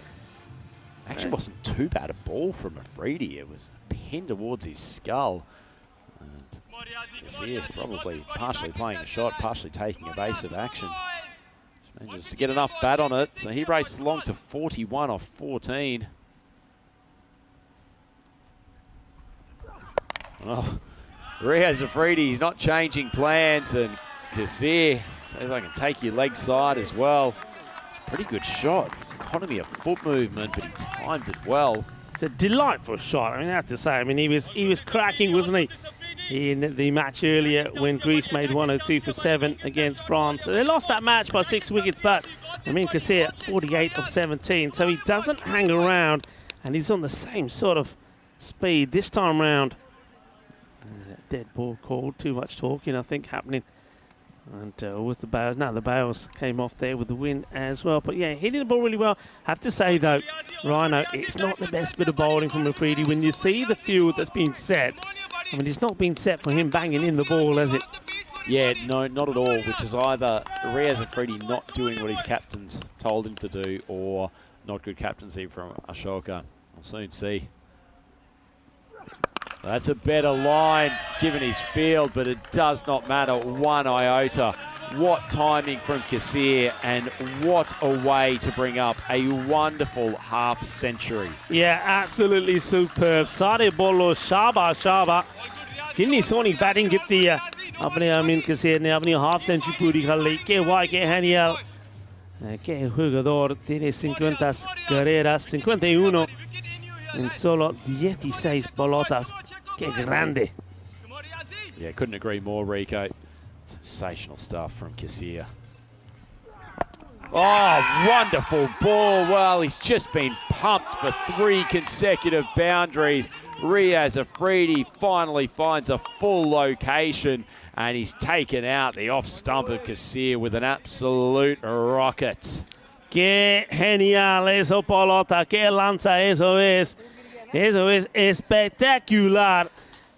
Actually wasn't too bad a ball from Afridi. It was pinned towards his skull. Kassir probably partially playing a shot, partially taking evasive action. Just manages to get enough bat on it, so he races along to 41 off 14. Oh, Riaz Afridi, he's not changing plans, and Kassir says, I can take your leg side as well. It's a pretty good shot. It's economy of foot movement, but he timed it well. It's a delightful shot. I mean, I have to say. I mean, he was cracking, wasn't he? In the match earlier when Greece made 102 for 7 against France. They lost that match by 6 wickets, but I mean, Kassir 48 of 17, so he doesn't hang around, and he's on the same sort of speed this time round. Dead ball called, too much talking, I think, happening. And was the Bales? No, the Bales came off there with the win as well. But yeah, hitting the ball really well. Have to say though, Rhino, it's not the best bit of bowling from Afridi. When you see the field that's been set, I mean, it's not been set for him banging in the ball, has it? Yeah, no, not at all, which is either Riaz Afridi not doing what his captains told him to do, or not good captaincy from Ashoka. We'll soon see. That's a better line given his field, but it does not matter one iota. What timing from Kassir, and what a way to bring up a wonderful half century. Yeah, absolutely superb. Sare bolo shaba shaba. Kinni soni batting gitti hai. Apne Amin Kassir ne apni half century puri kar li. Ke why ke Haniel. Ke jugador tiene 50 carreras, 51 en solo 16 pelotas. Que grande. Yeah, couldn't agree more, Rico. Sensational stuff from Kassir. Oh, wonderful ball. Well, he's just been pumped for 3 consecutive boundaries. Riaz Afridi finally finds a full location, and he's taken out the off stump of Kassir with an absolute rocket. Que genial eso, pelota. Que lanza eso es. Eso es espectacular.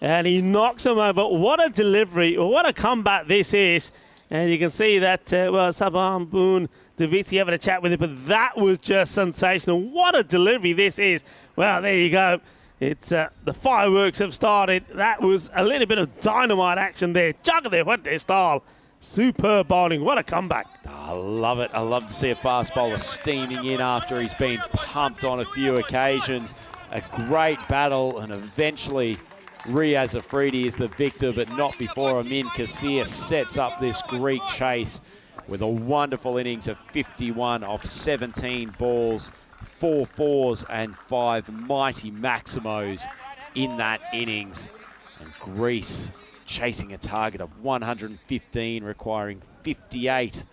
And he knocks him over. What a delivery. What a comeback this is. And you can see that, well, Sabah Boone, Daviti having a chat with him, but that was just sensational. What a delivery this is. Well, there you go. It's the fireworks have started. That was a little bit of dynamite action there. Jugga de Fuente style. Superb bowling. What a comeback. I love it. I love to see a fast bowler steaming in after he's been pumped on a few occasions. A great battle, and eventually Riaz Afridi is the victor, but not before Amin Kassir sets up this Greek chase with a wonderful innings of 51 off 17 balls, 4 fours and 5 mighty maximos in that innings. And Greece chasing a target of 115, requiring 58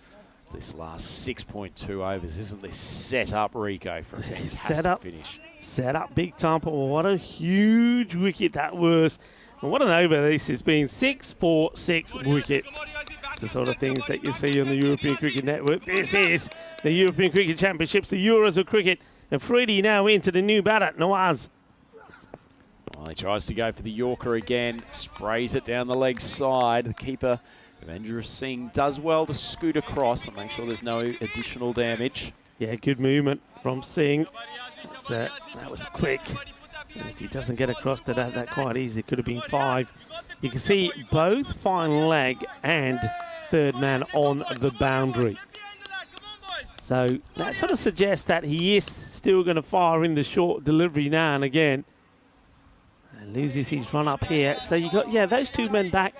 this last 6.2 overs. Isn't this set up, Rico, for a fantastic finish? Set up big time, but what a huge wicket that was. And what an over this has been. 6-4-6 wicket. It's the sort of things that you see on the European Cricket Network. This is the European Cricket Championships, the Euros of cricket. And Afridi now into the new batter, Nawaz. Well, he tries to go for the Yorker again, sprays it down the leg side. The keeper, Devendra Singh, does well to scoot across and make sure there's no additional damage. Yeah, good movement from Singh. That was quick. And if he doesn't get across to that quite easy, it could have been 5. You can see both fine leg and third man on the boundary. So that sort of suggests that he is still going to fire in the short delivery now and again. And loses his run up here. So you got, yeah, those two men back.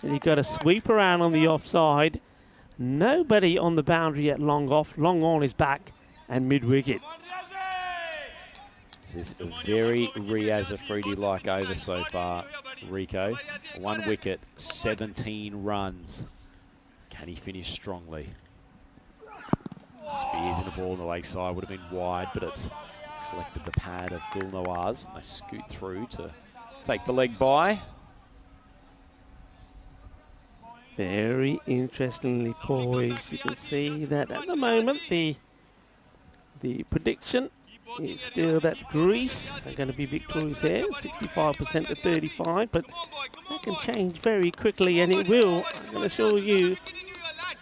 And you've got a sweep around on the offside. Nobody on the boundary at long off. Long on is back and mid-wicket. This is a very Riaz Afridi-like over so far, Rico. 1 wicket, 17 runs. Can he finish strongly? Spears in a ball on the leg side, would have been wide, but it's collected the pad of Gul Nawaz. And they scoot through to take the leg by. Very interestingly poised. You can see that at the moment the prediction is still that Greece are going to be victorious here, 65% to 35, but that can change very quickly, and it will. I'm going to show you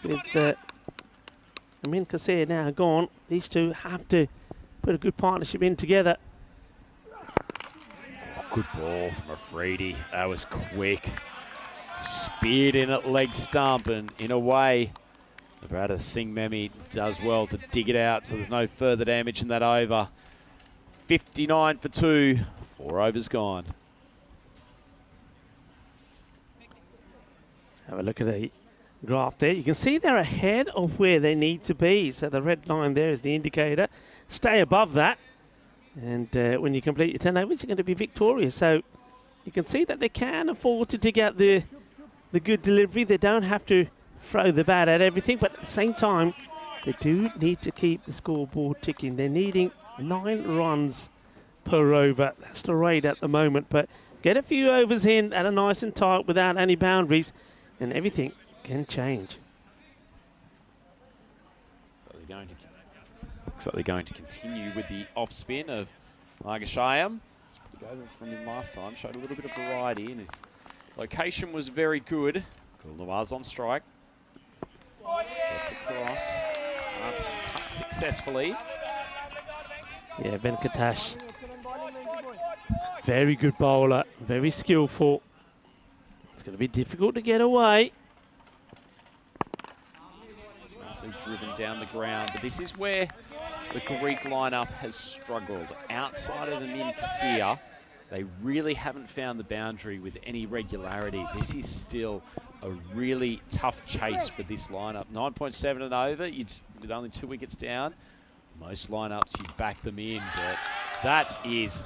with Amin Kassir now gone. These two have to put a good partnership in together. Oh, good ball from Afridi. That was quick. Speared in at leg stump, and in a way, the batter Singh Memi does well to dig it out, so there's no further damage in that over. 59 for 2, 4 overs gone. Have a look at the graph there. You can see they're ahead of where they need to be. So the red line there is the indicator. Stay above that. And when you complete your 10 overs, you're going to be victorious. So you can see that they can afford to dig out the good delivery. They don't have to throw the bat at everything. But at the same time, they do need to keep the scoreboard ticking. They're needing 9 runs per over. That's the rate at the moment. But get a few overs in at a nice and tight without any boundaries, and everything can change. So looks like they're going to continue with the off spin of Margashayam. Over from him last time, showed a little bit of variety, and his location was very good. Gul Nawaz on strike. Steps across. Cut successfully. Yeah, Venkatash. Very good bowler, very skillful. It's going to be difficult to get away. He's nicely driven down the ground, but this is where the Greek lineup has struggled. Outside of the Min Kassir, they really haven't found the boundary with any regularity. This is still a really tough chase for this lineup. 9.7 and over, with only 2 wickets down. Most lineups, you'd back them in, but that is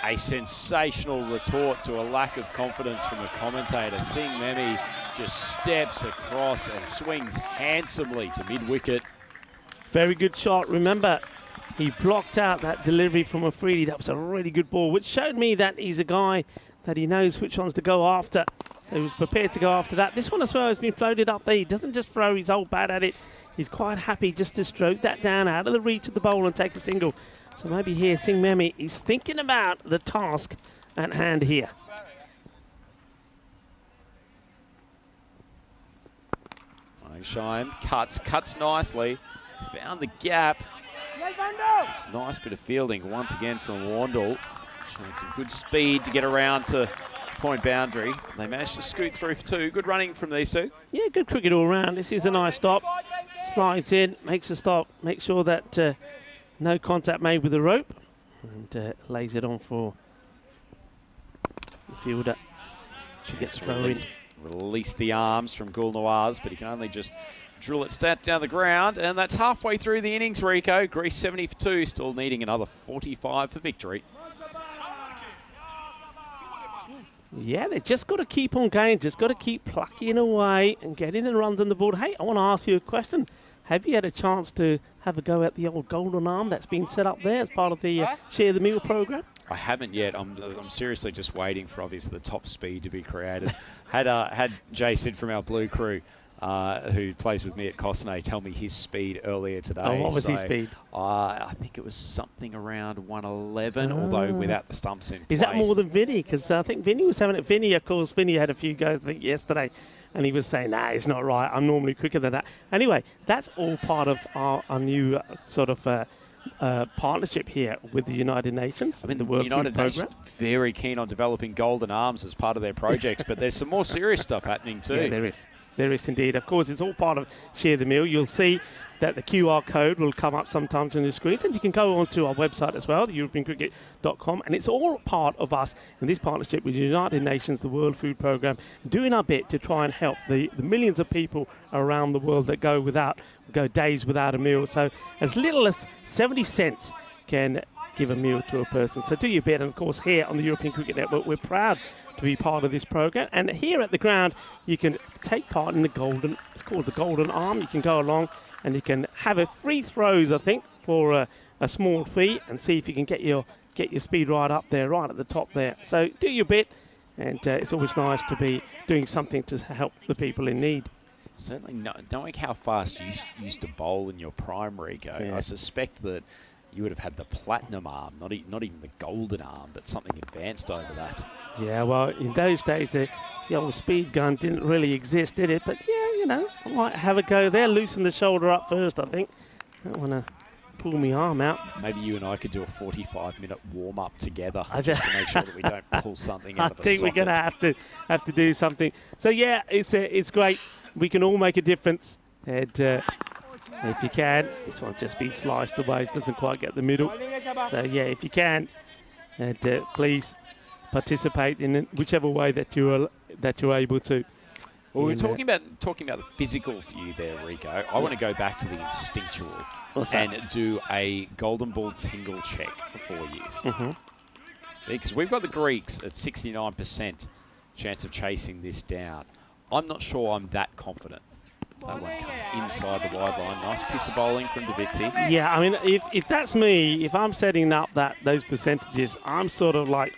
a sensational retort to a lack of confidence from the commentator. Singh Memi just steps across and swings handsomely to mid-wicket. Very good shot. Remember, he blocked out that delivery from Afridi. That was a really good ball, which showed me that he's a guy that he knows which ones to go after. So he was prepared to go after that. This one as well has been floated up there. He doesn't just throw his whole bat at it. He's quite happy just to stroke that down out of the reach of the bowl and take a single. So maybe here Singh Memi is thinking about the task at hand here. Shine cuts nicely. Found the gap. It's a nice bit of fielding once again from Wandle. Showing some good speed to get around to point boundary. They managed to scoot through for 2. Good running from these two. Yeah, good cricket all round. This is a nice stop. Slides in, makes a stop, makes sure that no contact made with the rope, and lays it on for the fielder. She gets thrown in. Release the arms from Gul Nawaz, but he can only just drill it stat down the ground, and that's halfway through the innings, Rico. Greece 70 for 2, still needing another 45 for victory. Yeah, they just got to keep on going, just got to keep plucking away and getting the runs on the board. Hey, I want to ask you a question. Have you had a chance to have a go at the old golden arm that's been set up there as part of the Share the Meal program? I haven't yet. I'm seriously just waiting for obviously the top speed to be created. Had Jay Sid from our Blue Crew, who plays with me at Cosnay, tell me his speed earlier today. Oh, what was his speed? I think it was something around 111, although without the stumps in place. Is that more than Vinny? Because I think Vinny was having it. Vinny, of course, Vinny had a few goes, I think, yesterday. And he was saying, nah, it's not right. I'm normally quicker than that. Anyway, that's all part of our new sort of partnership here with the United Nations. I mean, the World United Food Nations Program. very keen on developing golden arms as part of their projects, but there's some more serious stuff happening too. Yeah, there is. There is indeed. Of course, it's all part of Share the Meal. You'll see that the QR code will come up sometimes on the screen, and you can go onto our website as well, theeuropeancricket.com, and it's all part of us in this partnership with the United Nations, the World Food Programme, doing our bit to try and help the millions of people around the world that go days without a meal. So as little as 70 cents can give a meal to a person. So do your bit, and of course here on the European Cricket Network, we're proud to be part of this program. And here at the ground, you can take part in it's called the Golden Arm. You can go along and you can have a free throws, I think, for a small fee, and see if you can get your speed right up there, right at the top there. So do your bit, and it's always nice to be doing something to help the people in need. Certainly not, knowing how fast you used to bowl in your primary go, Yeah. I suspect that you would have had the platinum arm, not even the golden arm, but something advanced over that. Yeah, well, in those days, the old speed gun didn't really exist, did it? But yeah, you know, I might have a go there. Loosen the shoulder up first, I think. Don't want to pull my arm out. Maybe you and I could do a 45-minute warm-up together I just to make sure that we don't pull something out of the I think we're going to have to do something. So yeah, it's great. We can all make a difference. And if you can, this one's just been sliced away. It doesn't quite get the middle. So yeah, if you can, and please participate in whichever way that you're able to. Well, we're talking about the physical view there, Rico. I want to go back to the instinctual and do a golden ball tingle check for you. Mm-hmm. Because we've got the Greeks at 69% chance of chasing this down. I'm not sure I'm that confident. So that one comes inside the wide line. Nice piece of bowling from Davizzi. Yeah, I mean, if that's me, if I'm setting up those percentages, I'm sort of like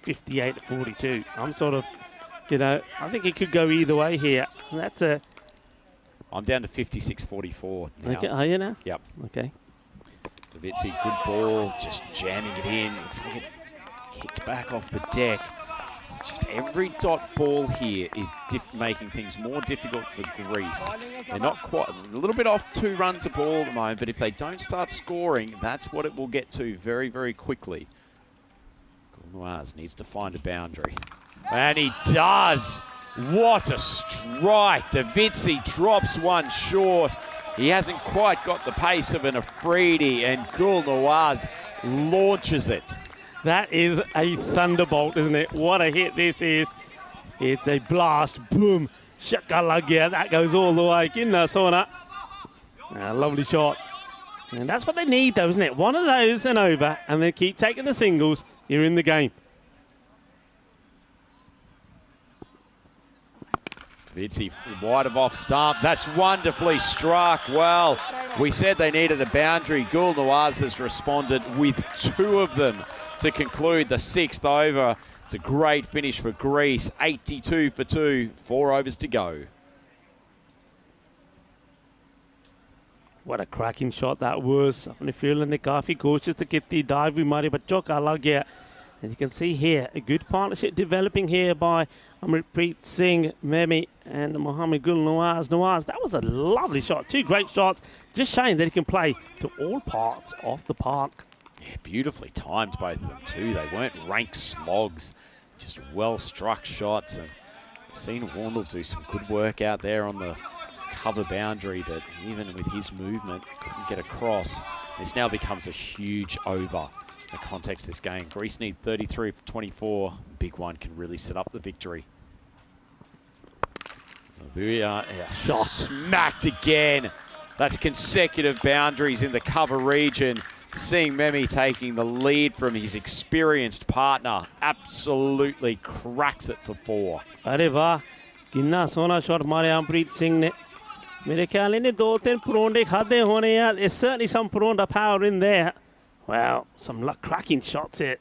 58 to 42. I'm sort of, I think it could go either way here. I'm down to 56-44 now. Okay, are you now? Yep. Okay. Davizzi, good ball, just jamming it in. Looks like it kicked back off the deck. It's just every dot ball here is making things more difficult for Greece. They're not quite, a little bit off 2 runs a ball at the moment, but if they don't start scoring, that's what it will get to very, very quickly. Gulnoaz needs to find a boundary. And he does! What a strike! Davizzi drops one short. He hasn't quite got the pace of an Afridi, and Gulnoaz launches it. That is a thunderbolt, isn't it? What a hit this is. It's a blast. Boom. Shakalagya. That goes all the way. Kinna Sona. Lovely shot. And that's what they need, though, isn't it? One of those and over, and they keep taking the singles. You're in the game. Davizzi wide of off stump. That's wonderfully struck. Well, we said they needed a boundary. Gulnoaz has responded with 2 of them to conclude the 6th over. It's a great finish for Greece. 82 for 2, 4 overs to go. What a cracking shot that was. अपने field ने काफी कोशिश तो कितनी dive भी मारी बच्चों का लग गया. And you can see here a good partnership developing here by Amritpreet Singh, Memi, and Mohamed Gulnoaz. That was a lovely shot. 2 great shots, just showing that he can play to all parts of the park. Yeah, beautifully timed, both of them too. They weren't rank slogs, just well-struck shots. And we've seen Warnell do some good work out there on the cover boundary, but even with his movement, couldn't get across. This now becomes a huge over in the context of this game. Greece need 33 for 24. Big one can really set up the victory. So shot smacked again. That's consecutive boundaries in the cover region. Seeing Memi taking the lead from his experienced partner, absolutely cracks it for 4. अरे वाह, कितना सोना shot मारे अमरीत सिंह ने. मेरे ख्याल इन्हें 2-3 परोंडे खाते होने यार. There's certainly some Paronda power in there. Wow, some cracking shots here.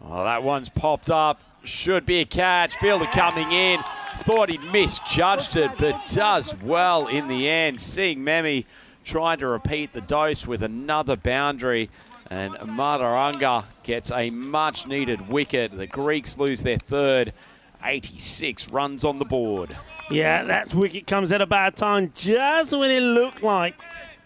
Oh, that one's popped up. Should be a catch. Fielder coming in. Thought he'd misjudged it, but does well in the end. Seeing Memi trying to repeat the dose with another boundary, and Madaranga gets a much-needed wicket. The Greeks lose their 3rd, 86 runs on the board. Yeah, that wicket comes at a bad time, just when it looked like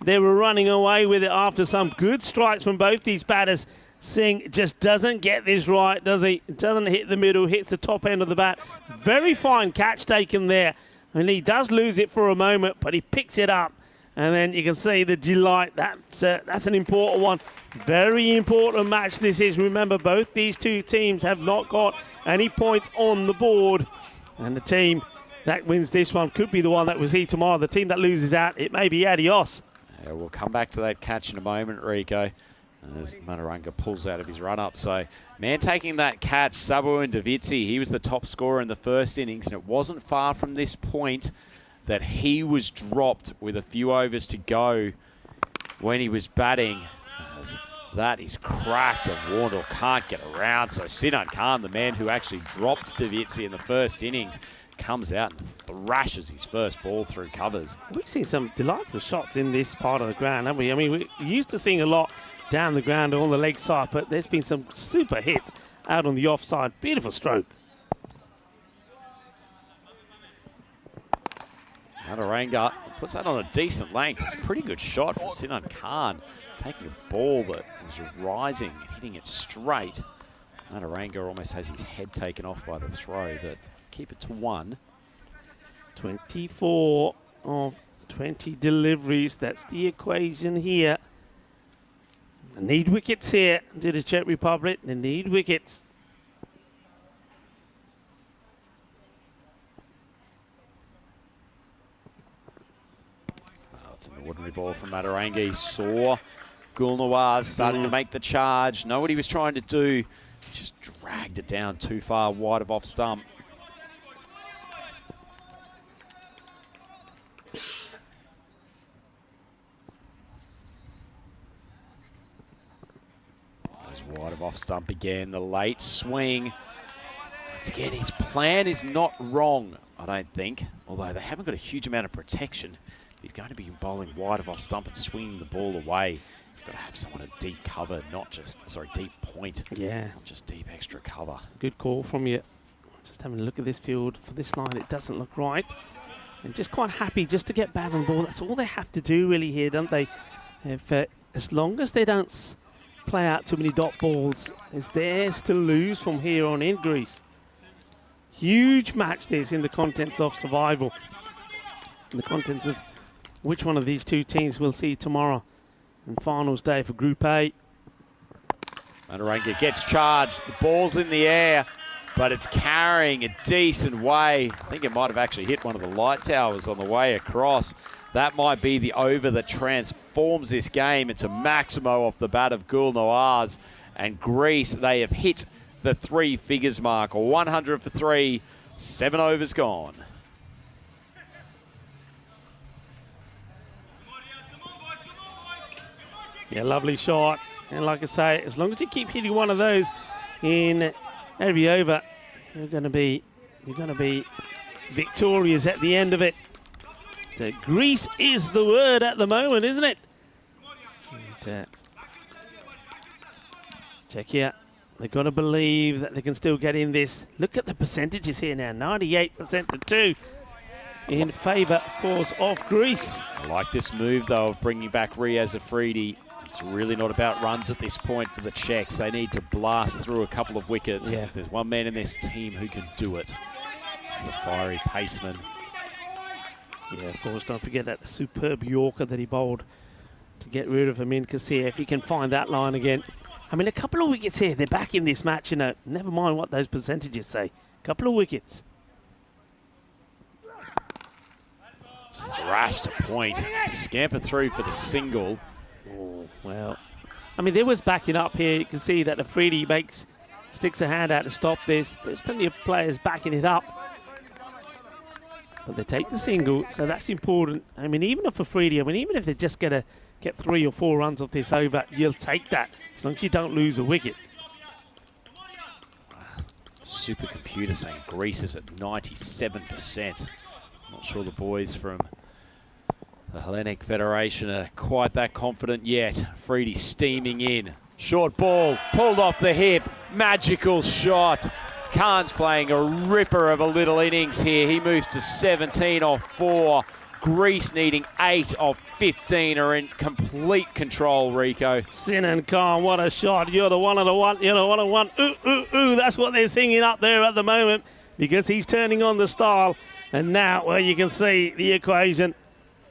they were running away with it after some good strikes from both these batters. Singh just doesn't get this right, does he? Doesn't hit the middle, hits the top end of the bat. Very fine catch taken there. And he does lose it for a moment, but he picks it up. And then you can see the delight. That's an important one. Very important match this is. Remember, both these two teams have not got any points on the board. And the team that wins this one could be the one that will see tomorrow. The team that loses out, it may be adios. Yeah, we'll come back to that catch in a moment, Rico. As Mataranga pulls out of his run-up. So, man taking that catch, Sabu and Davitsi, he was the top scorer in the first innings, and it wasn't far from this point that he was dropped with a few overs to go when he was batting. As that is cracked and Warnell can't get around. So Sinan Khan, the man who actually dropped Davitsi in the first innings, comes out and thrashes his first ball through covers. We've seen some delightful shots in this part of the ground, haven't we? I mean, we're used to seeing a lot down the ground on the leg side, but there's been some super hits out on the offside. Beautiful stroke. Mataranga puts that on a decent length. It's a pretty good shot from Sinan Khan, taking a ball that was rising and hitting it straight. Mataranga almost has his head taken off by the throw, but keep it to 1. 24 of 20 deliveries. That's the equation here. They need wickets here to the Czech Republic. They need wickets. Oh, it's an ordinary ball from Mataranga. He saw Gulnawaz starting to make the charge. Know what he was trying to do. He just dragged it down too far wide of off stump. Wide of off stump again, the late swing. Once again, his plan is not wrong, I don't think. Although they haven't got a huge amount of protection. He's going to be bowling wide of off stump and swinging the ball away. He's got to have someone at deep cover, not just, deep point. Yeah. Not just deep extra cover. Good call from you. Just having a look at this field. For this line, it doesn't look right. And just quite happy just to get bat on ball. That's all they have to do really here, don't they? If, as long as they don't play out too many dot balls, it's theirs to lose from here on in, Greece. Huge match this in the contents of survival. In the contents of which one of these two teams we'll see tomorrow in finals day for Group A. Mataranga gets charged. The ball's in the air, but it's carrying a decent way. I think it might have actually hit one of the light towers on the way across. That might be the over that transforms this game. It's a Maximo off the bat of Gulnawaz. And Greece, they have hit the 3 figures mark. 100 for 3, 7 overs gone. Yeah, lovely shot. And like I say, as long as you keep hitting one of those in every over, you're going to be victorious at the end of it. So Greece is the word at the moment, isn't it? And, Czechia, they've got to believe that they can still get in this. Look at the percentages here now, 98% to 2 in favour, of course, of Greece. I like this move, though, of bringing back Riaz Afridi. It's really not about runs at this point for the Czechs. They need to blast through a couple of wickets. Yeah. There's one man in this team who can do it. It's the fiery paceman. Yeah, of course, don't forget that superb Yorker that he bowled to get rid of Amin Kassir. If he can find that line again. I mean, a couple of wickets here. They're back in this match, you know. Never mind what those percentages say. A couple of wickets. Thrashed a point. Scampered through for the single. Oh, well. I mean, there was backing up here. You can see that Afridi sticks a hand out to stop this. There's plenty of players backing it up. But they take the single, so that's important. I mean, even if Afridi, even if they're just going to get 3 or 4 runs off this over, you'll take that, as long as you don't lose a wicket. Supercomputer saying Greece is at 97%. Not sure the boys from the Hellenic Federation are quite that confident yet. Afridi steaming in. Short ball, pulled off the hip. Magical shot. Khan's playing a ripper of a little innings here. He moves to 17 off 4. Greece needing 8 of 15 are in complete control, Rico. Sinan Khan, what a shot. You're the one of the one. You're the one of one. Ooh, ooh, ooh. That's what they're singing up there at the moment because he's turning on the style. And now, well, you can see the equation.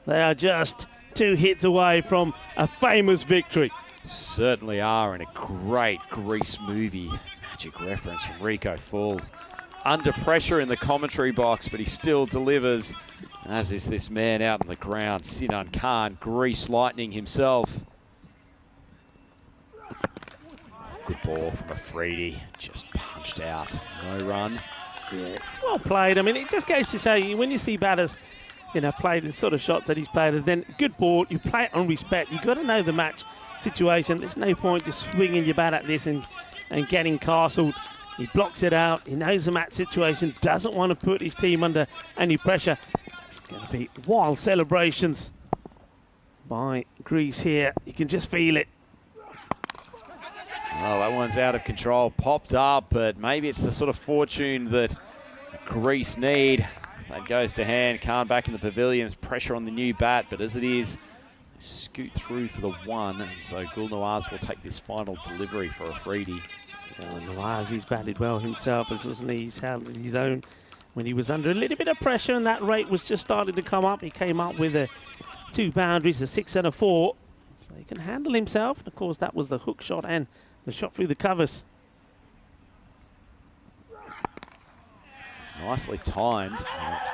They are just 2 hits away from a famous victory. Certainly are, and a great Greece movie. Magic reference from Rico Full. Under pressure in the commentary box, but he still delivers, as is this man out on the ground, Sinan Khan, Greece Lightning himself. Good ball from Afridi, just punched out, no run. Yeah, it's well played. I mean, it just goes to show you, when you see batters, play the sort of shots that he's played, and then good ball, you play it on respect. You've got to know the match situation. There's no point just swinging your bat at this and getting castled. He blocks it out. He knows the match situation, doesn't want to put his team under any pressure. It's going to be wild celebrations by Greece here. You can just feel it. Well, that one's out of control, popped up, but maybe it's the sort of fortune that Greece need. That goes to hand. Khan back in the pavilions, pressure on the new bat, but as it is, scoot through for the 1, and so Gul Nawaz will take this final delivery for Afridi. Nawaz, he's batted well himself, wasn't he? He's held his own when he was under a little bit of pressure, and that rate was just starting to come up. He came up with 2 boundaries, a 6 and a 4. So he can handle himself. And of course, that was the hook shot and the shot through the covers. It's nicely timed.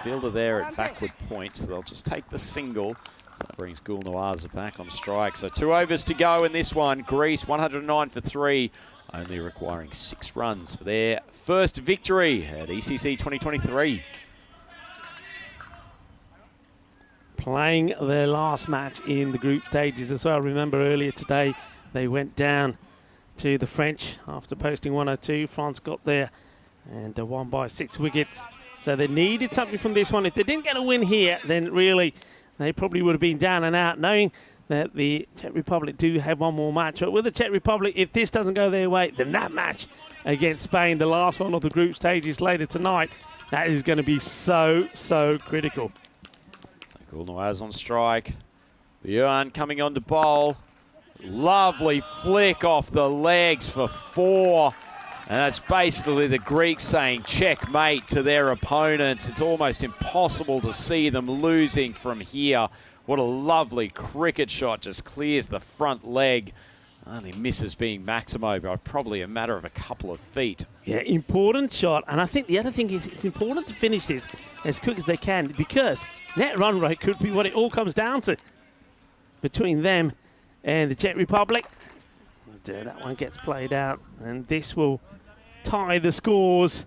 Fielder there at backward point, so they'll just take the single. So that brings Gul Nawaz back on strike. So 2 overs to go in this one. Greece 109 for 3. Only requiring 6 runs for their first victory at ECC 2023. Playing their last match in the group stages as well. Remember earlier today they went down to the French after posting 102. France got there and won by 6 wickets. So they needed something from this one. If they didn't get a win here, then really they probably would have been down and out, knowing that the Czech Republic do have one more match. But with the Czech Republic, if this doesn't go their way, then that match against Spain, the last one of the group stages later tonight, that is going to be so critical. Gul Nawaz on strike. Bjorn coming on to bowl. Lovely flick off the legs for 4. And that's basically the Greeks saying checkmate to their opponents. It's almost impossible to see them losing from here. What a lovely cricket shot, just clears the front leg. Only misses being Maximo by probably a matter of a couple of feet. Yeah, important shot. And I think the other thing is it's important to finish this as quick as they can, because net run rate could be what it all comes down to between them and the Czech Republic. That one gets played out, and this will tie the scores.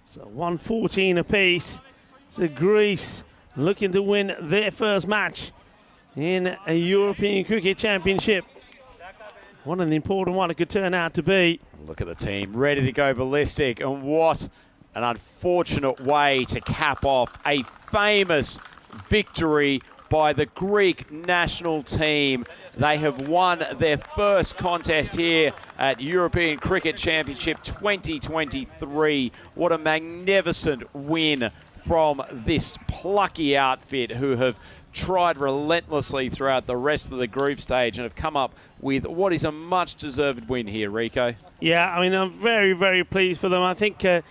So 114 apiece. So Greece looking to win their first match in a European Cricket Championship. What an important one it could turn out to be. Look at the team, ready to go ballistic, and what an unfortunate way to cap off a famous victory by the Greek national team. They have won their first contest here at European Cricket Championship 2023. What a magnificent win from this plucky outfit, who have tried relentlessly throughout the rest of the group stage and have come up with what is a much deserved win here, Rico. Yeah, I mean, I'm very pleased for them. I think they're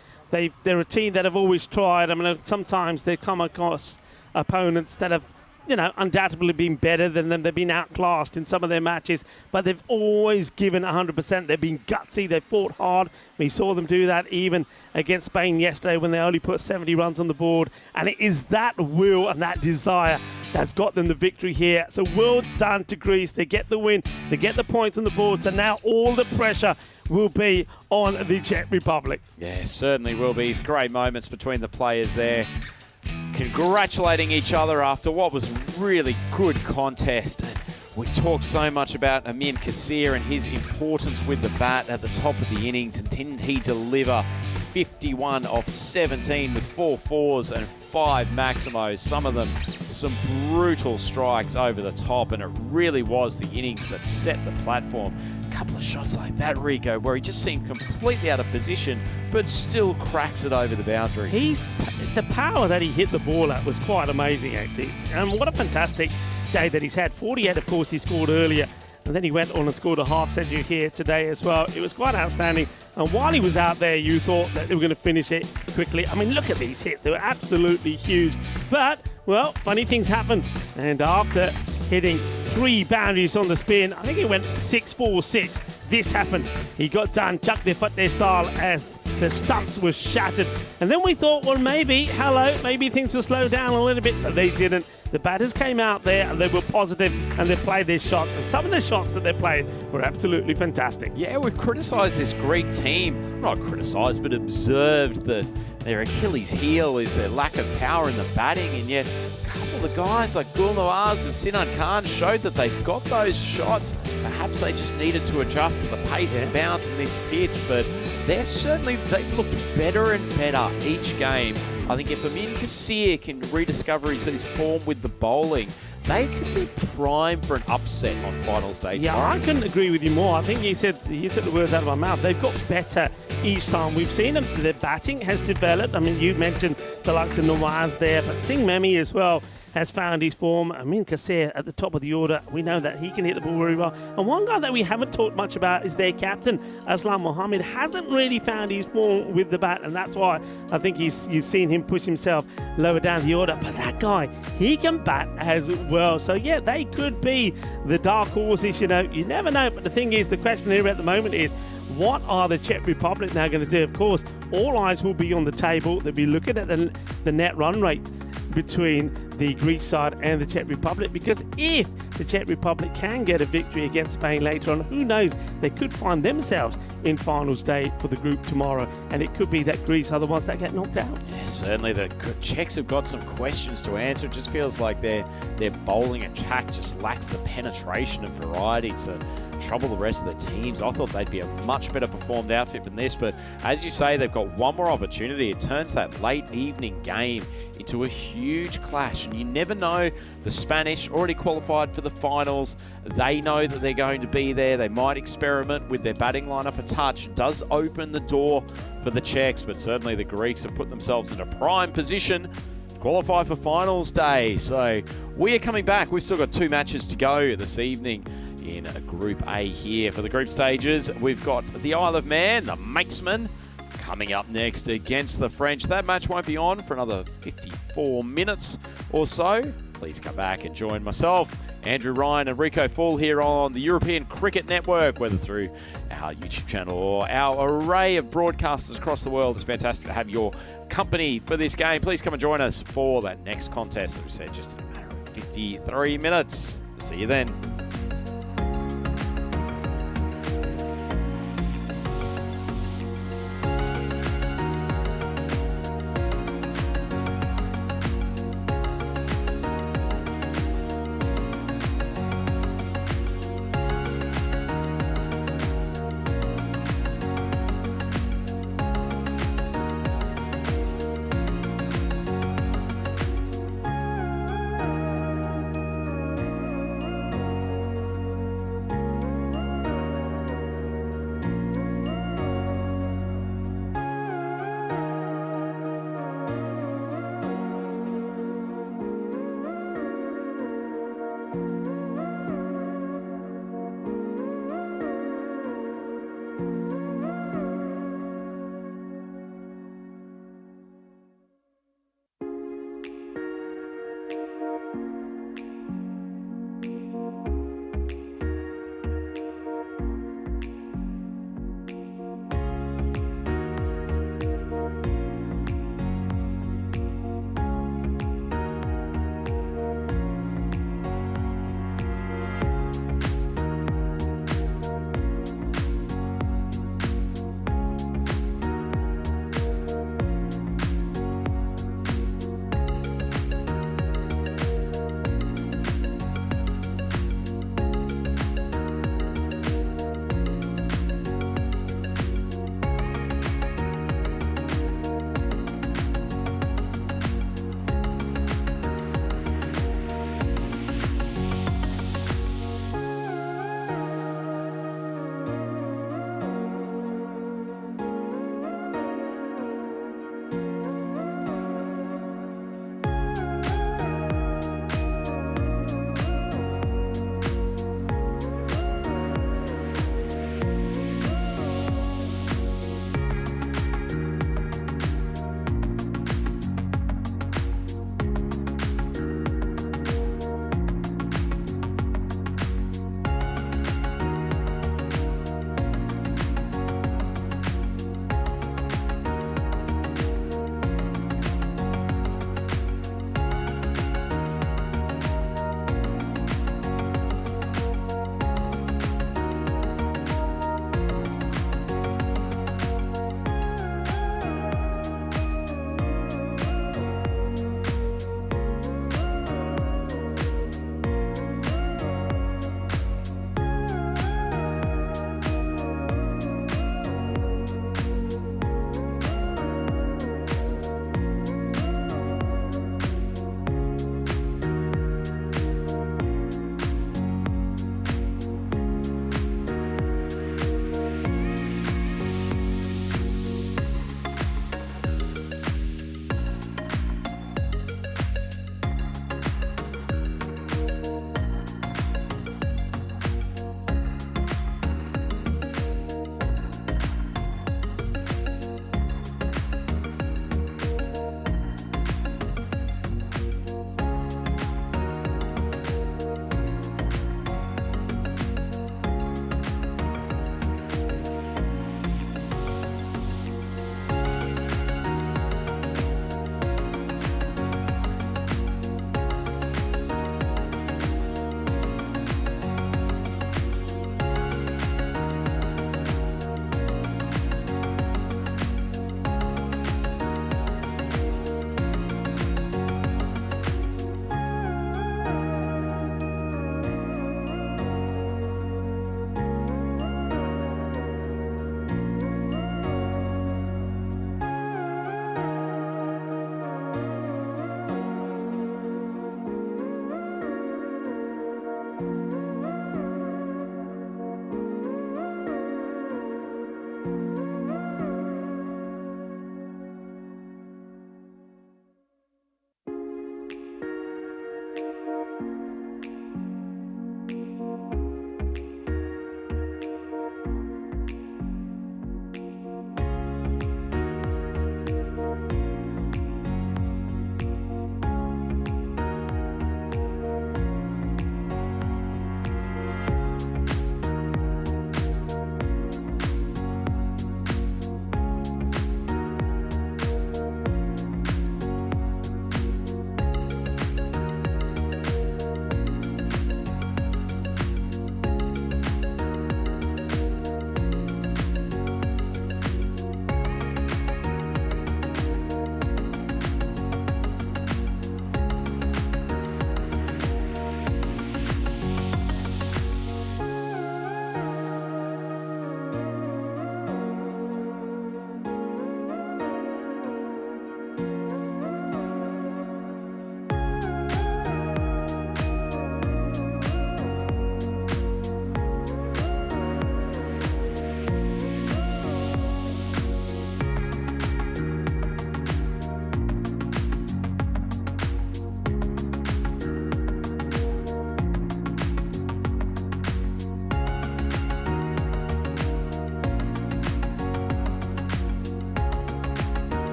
a team that have always tried. I mean, sometimes they come across opponents that have, undoubtedly been better than them. They've been outclassed in some of their matches, but they've always given 100%. They've been gutsy. They fought hard. We saw them do that even against Spain yesterday when they only put 70 runs on the board. And it is that will and that desire that's got them the victory here. So well done to Greece. They get the win. They get the points on the board. So now all the pressure will be on the Czech Republic. Yeah, certainly will be. Great moments between the players there, congratulating each other after what was really good contest. And we talked so much about Amin Kassir and his importance with the bat at the top of the innings, and didn't he deliver 51 of 17 with 4 fours and 5 Maximos. Some of them some brutal strikes over the top, and it really was the innings that set the platform. A couple of shots like that, Rico, where he just seemed completely out of position, but still cracks it over the boundary. The power that he hit the ball at was quite amazing, actually. And what a fantastic day that he's had. 48, of course, he scored earlier. And then he went on and scored a half century here today as well. It was quite outstanding. And while he was out there, you thought that they were going to finish it quickly. I mean, look at these hits. They were absolutely huge. But, well, funny things happened. And after hitting 3 boundaries on the spin, I think it went 6-4-6. This happened. He got done, chucked their foot their style as the stumps were shattered. And then we thought, well, maybe things will slow down a little bit. But they didn't. The batters came out there and they were positive and they played their shots. And some of the shots that they played were absolutely fantastic. Yeah, we've criticised this Greek team. Not criticised, but observed that their Achilles heel is their lack of power in the batting. And yet a couple of guys like Gul Nawaz and Sinan Khan showed that they've got those shots. Perhaps they just needed to adjust to the pace and bounce in this pitch. But they've looked better and better each game. I think if Amin Kassir can rediscover his form with the bowling, they could be primed for an upset on finals day tomorrow. Yeah, I couldn't agree with you more. I think you took the words out of my mouth. They've got better each time. We've seen them. Their batting has developed. I mean, you mentioned the likes of Nawaz there, but Singh Memi as well has found his form. Amin Kassir at the top of the order. We know that he can hit the ball very well. And one guy that we haven't talked much about is their captain, Aslam Mohammed. Hasn't really found his form with the bat, and that's why I think you've seen him push himself lower down the order. But that guy, he can bat as well. So yeah, they could be the dark horses, you never know. But the thing is, the question here at the moment is, what are the Czech Republic now going to do? Of course, all eyes will be on the table. They'll be looking at the net run rate between the Greek side and the Czech Republic, because if the Czech Republic can get a victory against Spain later on, who knows, they could find themselves in finals day for the group tomorrow, and it could be that Greece are the ones that get knocked out. Yeah, certainly the Czechs have got some questions to answer. It just feels like their bowling attack just lacks the penetration and variety to trouble the rest of the teams. I thought they'd be a much better performed outfit than this, but as you say, they've got one more opportunity. It turns that late evening game into a huge clash, and you never know. The Spanish already qualified for the finals. They know that they're going to be there. They might experiment with their batting lineup a touch. It does open the door for the Czechs, but certainly the Greeks have put themselves in a prime position to qualify for finals day. So we are coming back. We've still got 2 matches to go this evening in Group A here. For the group stages, we've got the Isle of Man, the Manxmen, coming up next against the French. That match won't be on for another 54 minutes or so. Please come back and join myself, Andrew Ryan and Rico Fall here on the European Cricket Network, whether through our YouTube channel or our array of broadcasters across the world. It's fantastic to have your company for this game. Please come and join us for that next contest, as we said, just in a matter of 53 minutes. See you then.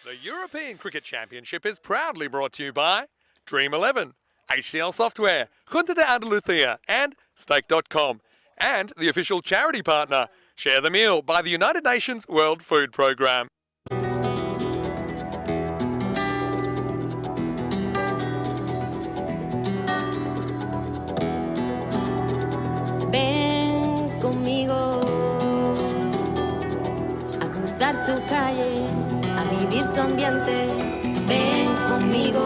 The European Cricket Championship is proudly brought to you by Dream11, HCL Software, Junta de Andalucía, and Stake.com, and the official charity partner, Share the Meal by the United Nations World Food Programme. Ven conmigo a cruzar su calle, a vivir su ambiente. Ven conmigo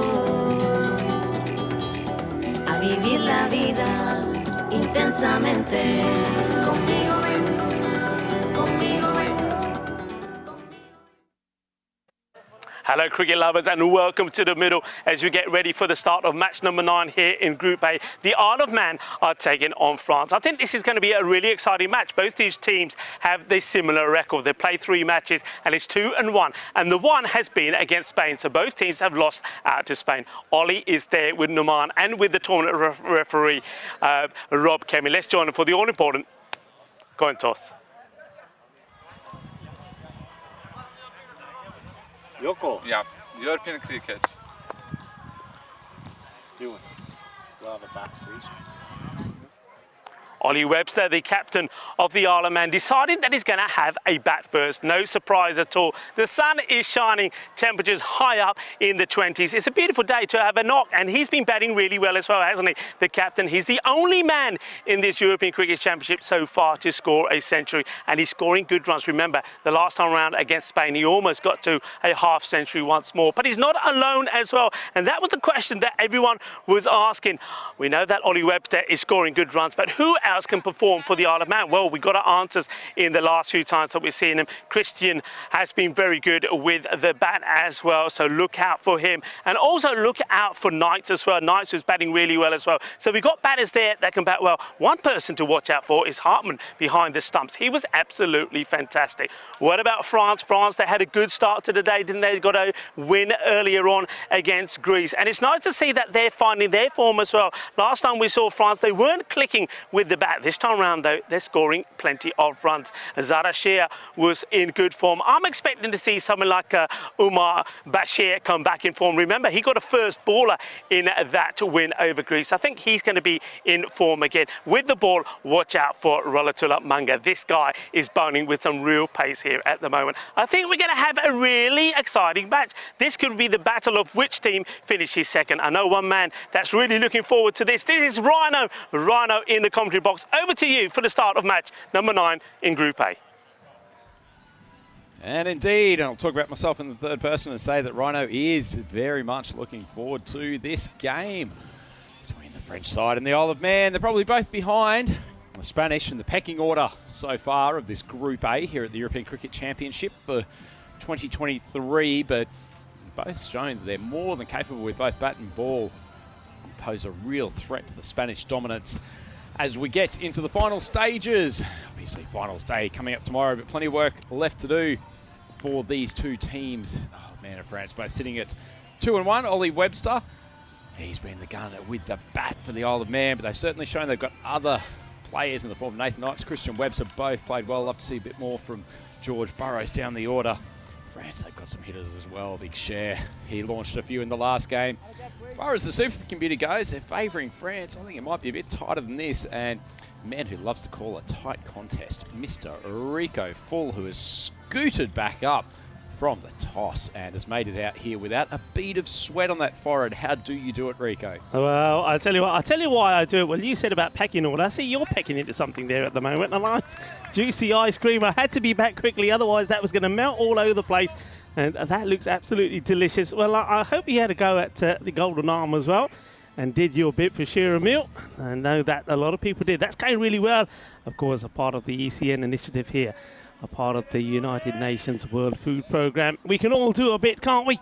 a vivir la vida intensamente. Conmigo ven, conmigo ven. Hello cricket lovers and welcome to the middle as we get ready for the start of match number 9 here in Group A. The Isle of Man are taking on France. I think this is going to be a really exciting match. Both these teams have this similar record. They played 3 matches and it's 2-1. And the one has been against Spain. So both teams have lost out to Spain. Ollie is there with Numan and with the tournament referee Rob Kemi. Let's join him for the all-important coin toss. Yoko. Yeah, European cricket. Do it. We'll have a bat, please. Ollie Webster, the captain of the Isle of Man, deciding that he's going to have a bat first. No surprise at all. The sun is shining, temperatures high up in the 20s. It's a beautiful day to have a knock, and he's been batting really well as well, hasn't he? The captain, he's the only man in this European Cricket Championship so far to score a century, and he's scoring good runs. Remember, the last time round against Spain, he almost got to a half century once more. But he's not alone as well, and that was the question that everyone was asking. We know that Ollie Webster is scoring good runs, but who else can perform for the Isle of Man? Well, we got our answers in the last few times that we've seen him. Christian has been very good with the bat as well, so look out for him. And also look out for Knights as well. Knights was batting really well as well. So we've got batters there that can bat well. One person to watch out for is Hartman behind the stumps. He was absolutely fantastic. What about France? France, they had a good start to the day, didn't they? They got a win earlier on against Greece. And it's nice to see that they're finding their form as well. Last time we saw France, they weren't clicking with the bat. This time around, though, they're scoring plenty of runs. Zara Shea was in good form. I'm expecting to see someone like Umar Bashir come back in form. Remember, he got a first baller in that win over Greece. I think he's going to be in form again. With the ball, watch out for Rolatullah Manga. This guy is bowling with some real pace here at the moment. I think we're going to have a really exciting match. This could be the battle of which team finishes second. I know one man that's really looking forward to this. This is Rhino. Rhino in the commentary box. Over to you for the start of match number 9 in Group A. And indeed, I'll talk about myself in the third person and say that Rhino is very much looking forward to this game between the French side and the Isle of Man. They're probably both behind the Spanish in the pecking order so far of this Group A here at the European Cricket Championship for 2023, but both shown that they're more than capable with both bat and ball, pose a real threat to the Spanish dominance as we get into the final stages. Obviously, finals day coming up tomorrow, but plenty of work left to do for these two teams. Oh, man of France, both sitting at 2-1. Ollie Webster, he's been the gunner with the bat for the Isle of Man, but they've certainly shown they've got other players in the form of Nathan Knights, Christian Webster, both played well. Love to see a bit more from George Burrows down the order. France, they've got some hitters as well. Big Share, he launched a few in the last game. As far as the supercomputer goes, they're favouring France. I think it might be a bit tighter than this. And a man who loves to call a tight contest, Mr. Rico Full, who has scooted back up from the toss and has made it out here without a bead of sweat on that forehead. How do you do it, Rico? Well, I'll tell you what. I'll tell you why I do it. Well, you said about pecking order. I see you're pecking into something there at the moment. A nice juicy ice cream. I had to be back quickly, otherwise that was going to melt all over the place. And that looks absolutely delicious. Well, I hope you had a go at the Golden Arm as well and did your bit for Share a Meal. I know that a lot of people did. That's going really well. Of course, a part of the ECN initiative here, a part of the United Nations World Food Programme. We can all do a bit, can't we?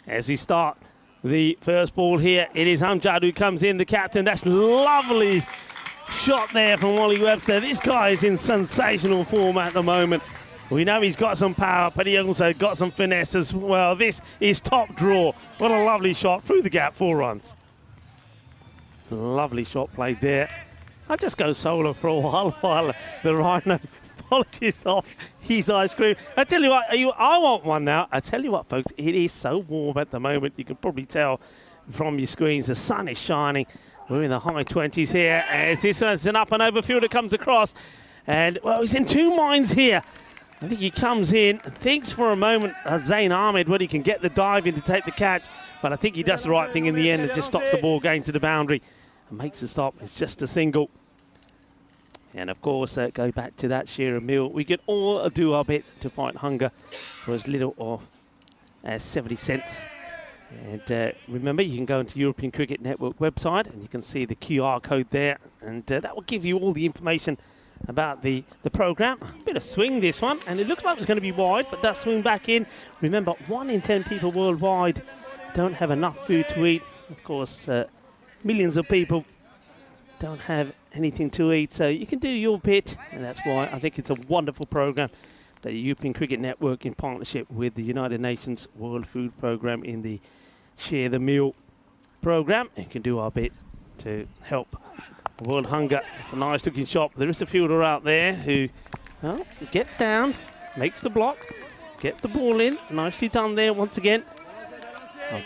As we start the first ball here, it is Amjad who comes in, the captain. That's lovely shot there from Ollie Webster. This guy is in sensational form at the moment. We know he's got some power, but he also got some finesse as well. This is top draw. What a lovely shot through the gap, 4 runs. Lovely shot played there. I'll just go solo for a while the Rhino polishes off his ice cream. I tell you what, I want one now. I tell you what, folks, it is so warm at the moment. You can probably tell from your screens. The sun is shining. We're in the high 20s here. And this one's an up and over fielder comes across. And, well, he's in two minds here. I think he comes in and thinks for a moment, Zayn Ahmed, whether he can get the dive in to take the catch. But I think he does the right thing in the end and just stops the ball going to the boundary and makes a stop. It's just a single. And, of course, go back to that share of meal. We can all do our bit to fight hunger for as little of as 70 cents. And remember, you can go into European Cricket Network website and you can see the QR code there. And that will give you all the information about the programme. A bit of swing this one, and it looked like it was going to be wide, but does swing back in. Remember, 1 in 10 people worldwide don't have enough food to eat. Of course, millions of people don't have anything to eat, so you can do your bit, and that's why I think it's a wonderful programme, the European Cricket Network in partnership with the United Nations World Food Programme in the Share the Meal programme, and can do our bit to help world hunger. It's a nice looking shot. There is a fielder out there who, well, gets down, makes the block, gets the ball in. Nicely done there once again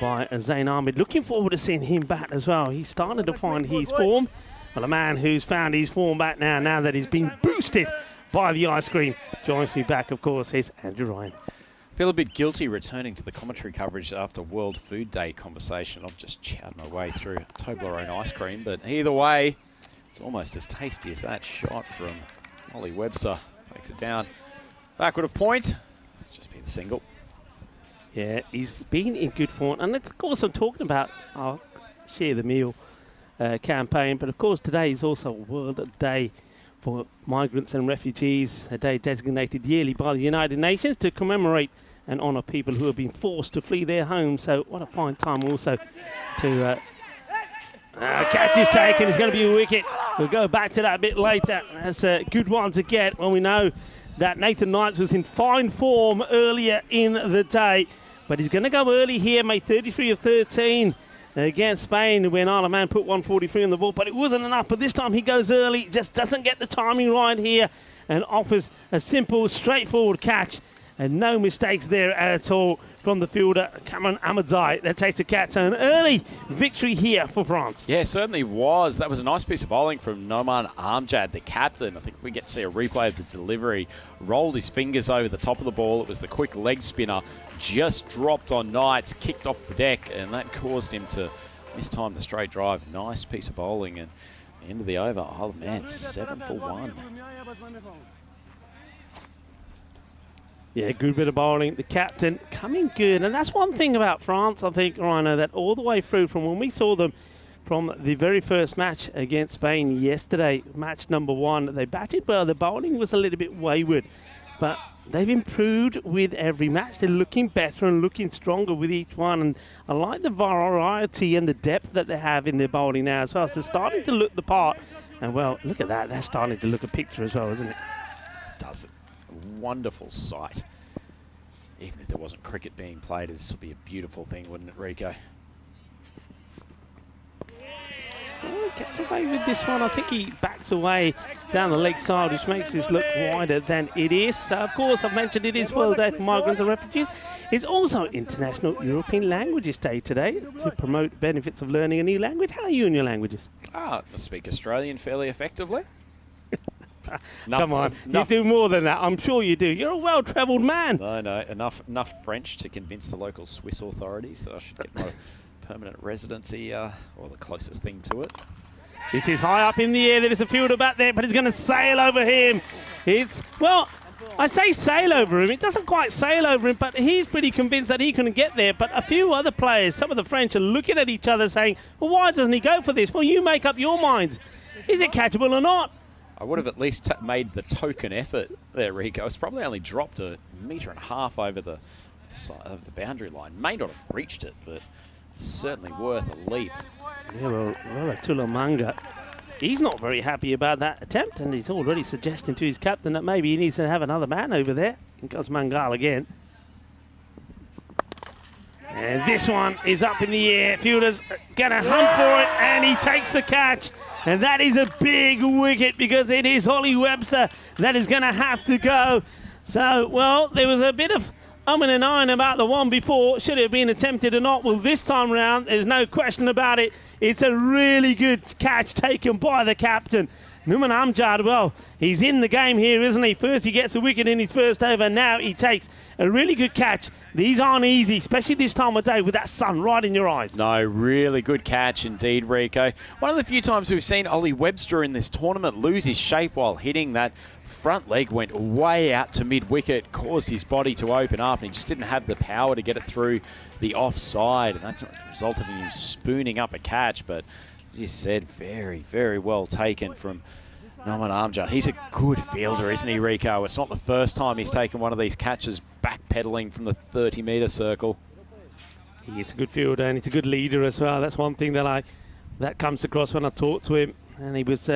by Zayn Ahmed. Looking forward to seeing him back as well. He's starting to find his form. Well, a man who's found his form back now that he's been boosted by the ice cream. Joins me back, of course, is Andrew Ryan. Feel a bit guilty returning to the commentary coverage after World Food Day conversation. I've just chowed my way through Toblerone ice cream, but either way, it's almost as tasty as that shot from Ollie Webster. Takes it down. Backward of point. Just be the single. Yeah, he's been in good form. And of course, I'm talking about our Share the Meal campaign. But of course, today is also World Day for Migrants and Refugees, a day designated yearly by the United Nations to commemorate and honour people who have been forced to flee their homes. So what a fine time also to... catch is taken. It's going to be a wicket. We'll go back to that a bit later. That's a good one to get when we know that Nathan Knights was in fine form earlier in the day. But he's going to go early here, made 33 of 13 against Spain when Isle of Man put 143 on the ball. But it wasn't enough. But this time he goes early, just doesn't get the timing right here and offers a simple, straightforward catch. And no mistakes there at all from the fielder, Cameron Ahmadzai. That takes a catch. An early victory here for France. Yeah, certainly was. That was a nice piece of bowling from Noman Amjad, the captain. I think we get to see a replay of the delivery. Rolled his fingers over the top of the ball. It was the quick leg spinner. Just dropped on Knights, kicked off the deck, and that caused him to mistime the straight drive. Nice piece of bowling, and the end of the over. Oh, man, 7 for 1. Yeah, good bit of bowling. The captain coming good. And that's one thing about France, I think, Rhino, that all the way through from when we saw them from the very first match against Spain yesterday, match number 1, they batted well. The bowling was a little bit wayward. But they've improved with every match. They're looking better and looking stronger with each one. And I like the variety and the depth that they have in their bowling now as well. So they're starting to look the part. And, well, look at that. That's starting to look a picture as well, isn't it? Does it. Wonderful sight. Even if there wasn't cricket being played, this would be a beautiful thing, wouldn't it, Rico? So gets away with this one. I think he backs away down the leg side, which makes this look wider than it is. Of course, I've mentioned it is World Day for Migrants and Refugees. It's also International European Languages Day today to promote benefits of learning a new language. How are you in your languages? I speak Australian fairly effectively. Come on, you do more than that. I'm sure you do. You're a well-travelled man. No, enough French to convince the local Swiss authorities that I should get my permanent residency, or the closest thing to it. It is high up in the air. There is a fielder back there, but he's going to sail over him. Well, I say sail over him. It doesn't quite sail over him, but he's pretty convinced that he can get there. But a few other players, some of the French, are looking at each other saying, well, why doesn't he go for this? Well, you make up your minds. Is it catchable or not? I would have at least made the token effort there, Rico. It's probably only dropped 1.5 meters over the boundary line. May not have reached it, but certainly worth a leap. Yeah, well, Tulamanga, he's not very happy about that attempt, and he's already suggesting to his captain that maybe he needs to have another man over there. In goes Mangal again. And this one is up in the air. Fielder's going to hunt for it, and he takes the catch. And that is a big wicket because it is Ollie Webster that is going to have to go. So, well, there was a bit of and ahhing about the one before. Should it have been attempted or not? Well, this time round, there's no question about it. It's a really good catch taken by the captain. Numan Amjad, well, he's in the game here, isn't he? First he gets a wicket in his first over, now he takes a really good catch. These aren't easy, especially this time of day with that sun right in your eyes. No, really good catch indeed, Rico. One of the few times we've seen Ollie Webster in this tournament lose his shape while hitting. That front leg went way out to mid-wicket, caused his body to open up, and he just didn't have the power to get it through the offside, and that resulted in him spooning up a catch. But as you said, very, very well taken from Numan Amjad. He's a good fielder, isn't he, Rico? It's not the first time he's taken one of these catches backpedaling from the 30-metre circle. He's a good fielder, and he's a good leader as well. That's one thing that comes across when I talk to him. And he was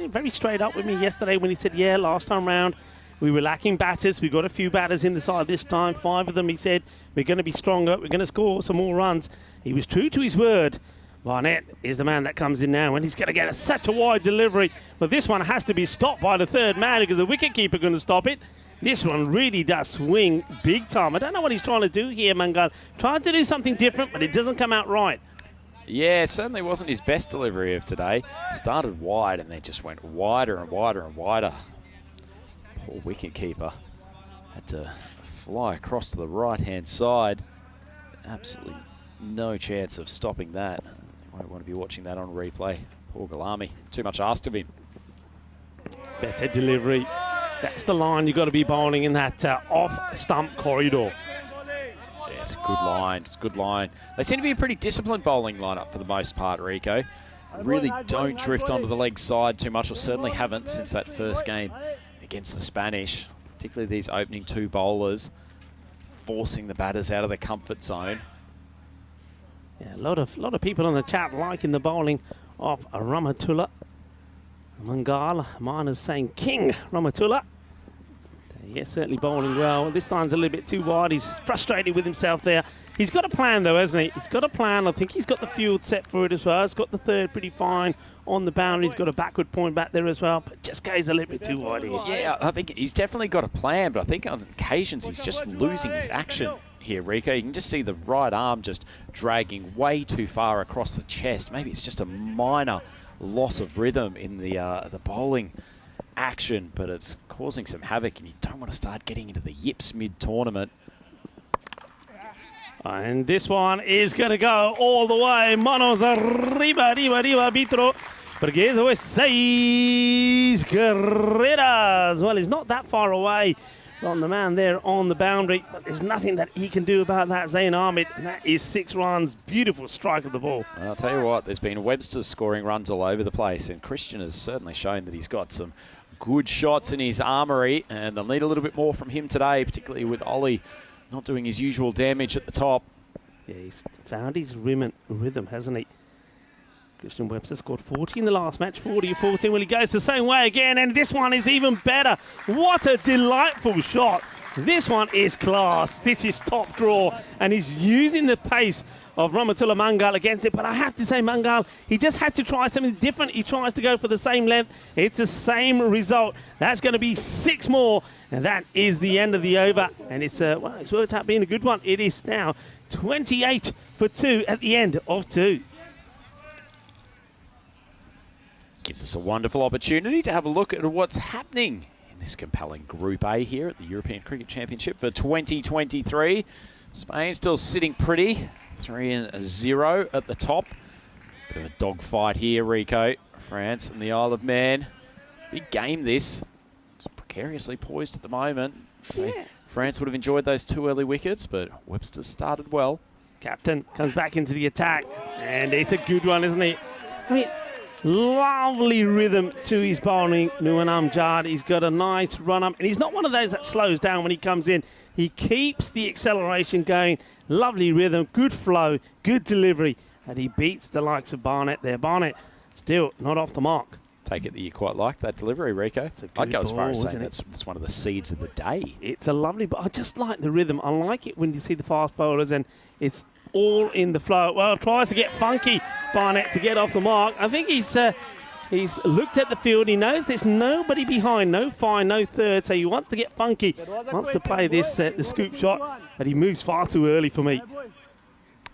very straight up with me yesterday when he said, yeah, last time round we were lacking batters. We got a few batters in the side this time. 5 of them, he said, we're going to be stronger. We're going to score some more runs. He was true to his word. Barnett is the man that comes in now, and he's going to get such a wide delivery. But this one has to be stopped by the third man because the wicketkeeper going to stop it. This one really does swing big time. I don't know what he's trying to do here, Mangal. Tries to do something different, but it doesn't come out right. Yeah, it certainly wasn't his best delivery of today. Started wide and then just went wider and wider and wider. Poor wicketkeeper had to fly across to the right-hand side. Absolutely no chance of stopping that. You won't want to be watching that on replay. Poor Galami. Too much asked of him. Better delivery. That's the line you've got to be bowling in that off-stump corridor. Yeah, it's a good line. It's a good line. They seem to be a pretty disciplined bowling lineup for the most part, Rico. Really don't drift onto the leg side too much, or certainly haven't since that first game against the Spanish. Particularly these opening 2 bowlers, forcing the batters out of their comfort zone. Yeah, a lot of people on the chat liking the bowling of Rahmatullah. Mangal, mine is saying King Rahmatullah. Yes, certainly bowling well. This time's a little bit too wide. He's frustrated with himself there. He's got a plan though, hasn't he? He's got a plan. I think he's got the field set for it as well. He's got the third pretty fine on the boundary. He's got a backward point back there as well, but just goes a little bit too wide here. Yeah, I think he's definitely got a plan, but I think on occasions he's just losing his action here, Rico. You can just see the right arm just dragging way too far across the chest. Maybe it's just a minor loss of rhythm in the bowling action, but it's causing some havoc, and you don't want to start getting into the yips mid-tournament. And this one is going to go all the way. Manos arriba, arbitro. Porque eso es 6 carreras. Well, he's not that far away from the man there on the boundary, but there's nothing that he can do about that, Zain Ahmed, and that is 6 runs. Beautiful strike of the ball. And I'll tell you what, there's been Webster scoring runs all over the place, and Christian has certainly shown that he's got some good shots in his armoury, and they'll need a little bit more from him today, particularly with Ollie not doing his usual damage at the top. Yeah, he's found his rhythm, hasn't he? Christian Webster scored 40 in the last match, 40-14. Well, he goes the same way again, and this one is even better. What a delightful shot. This one is class. This is top draw, and he's using the pace of Rahmatullah Mangal against it. But I have to say, Mangal, he just had to try something different. He tries to go for the same length. It's the same result. That's going to be 6 more, and that is the end of the over. And it's worked out being a good one. It is now 28 for 2 at the end of 2. Gives us a wonderful opportunity to have a look at what's happening in this compelling Group A here at the European Cricket Championship for 2023. Spain still sitting pretty, 3-0 at the top. Bit of a dogfight here, Rico. France and the Isle of Man. Big game this. It's precariously poised at the moment. So yeah. France would have enjoyed those 2 early wickets, but Webster started well. Captain comes back into the attack, and it's a good one, isn't it? I mean, lovely rhythm to his bowling, Numan Amjad. He's got a nice run up, and he's not one of those that slows down when he comes in. He keeps the acceleration going. Lovely rhythm, good flow, good delivery, and he beats the likes of Barnett there. Barnett still not off the mark. take it that you quite like that delivery, Rico. a I'd go good as far as ball, saying isn't it? that's one of the seeds of the day. It's a lovely, but I just like the rhythm. I like it when you see the fast bowlers and it's all in the flow. Well, tries to get funky, Barnett, to get off the mark. I think he's looked at the field. He knows there's nobody behind, no fine, no third, so he wants to get funky, wants to play this the scoop shot, but he moves far too early for me.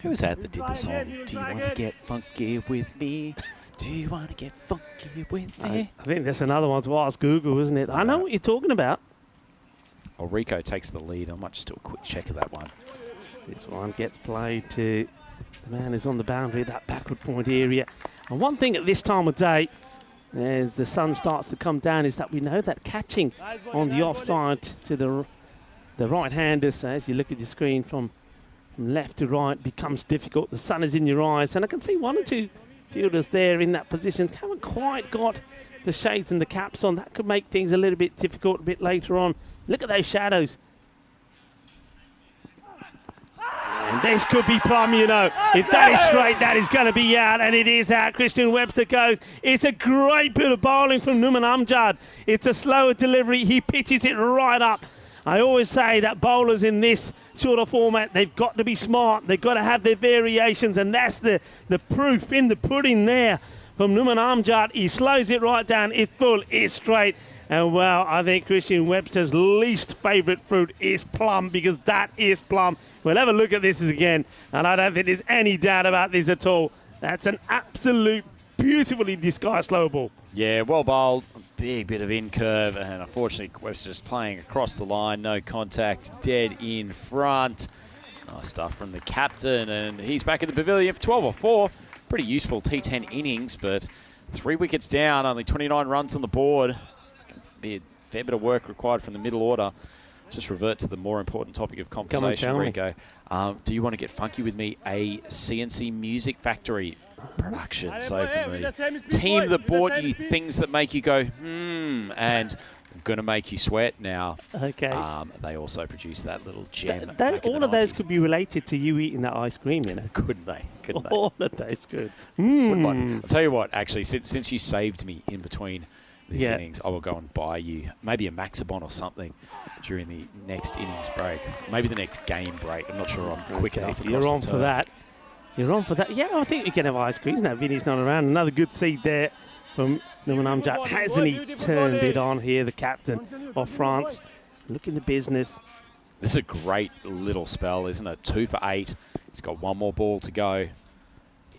Who was that did the song? Do you want to get funky with me? Do you want to get funky with me? I think that's another one to ask Google, isn't it? I know what you're talking about. Well, Rico takes the lead. I might just do a quick check of that one. This one gets played to the man who's on the boundary, that backward point area. And one thing at this time of day, as the sun starts to come down, is that we know that catching on the offside to the right-hander, so as you look at your screen from left to right, becomes difficult. The sun is in your eyes, and I can see one or two fielders there in that position. Haven't quite got the shades and the caps on. That could make things a little bit difficult a bit later on. Look at those shadows. And this could be plum, you know. If that is straight, that is going to be out, and it is out. Christian Webster goes. It's a great bit of bowling from Numan Amjad. It's a slower delivery. He pitches it right up. I always say that bowlers in this sort of format, they've got to be smart. They've got to have their variations, and that's the proof in the pudding there from Numan Amjad. He slows it right down. It's full. It's straight. And, well, I think Christian Webster's least favourite fruit is plum, because that is plum. We'll have a look at this again, and I don't think there's any doubt about this at all. That's an absolute beautifully disguised slow ball. Yeah, well bowled. Big bit of in curve, and unfortunately Webster's playing across the line. No contact, dead in front. Nice stuff from the captain, and he's back in the pavilion for 12 or 4. Pretty useful T10 innings, but 3 wickets down, only 29 runs on the board. It's going to be a fair bit of work required from the middle order. Just revert to the more important topic of conversation, Rico. Do you want to get funky with me? A CNC Music Factory production. So from the team that bought you things that make you go, and I'm going to make you sweat now. Okay. They also produce that little gem. All of those could be related to you eating that ice cream, you know. Couldn't they? Couldn't they? All of those could. I'll tell you what, actually, since you saved me in between this innings, I will go and buy you maybe a Maxibon or something during the next innings break. Maybe the next game break. I'm not sure I'm quick enough. You're on for that. You're on for that. Yeah, I think we can have ice cream. Now Vinny's not around. Another good seed there from Numan Amjad. Hasn't he turned it on here, the captain of France? Looking the business. This is a great little spell, isn't it? 2 for 8. He's got one more ball to go.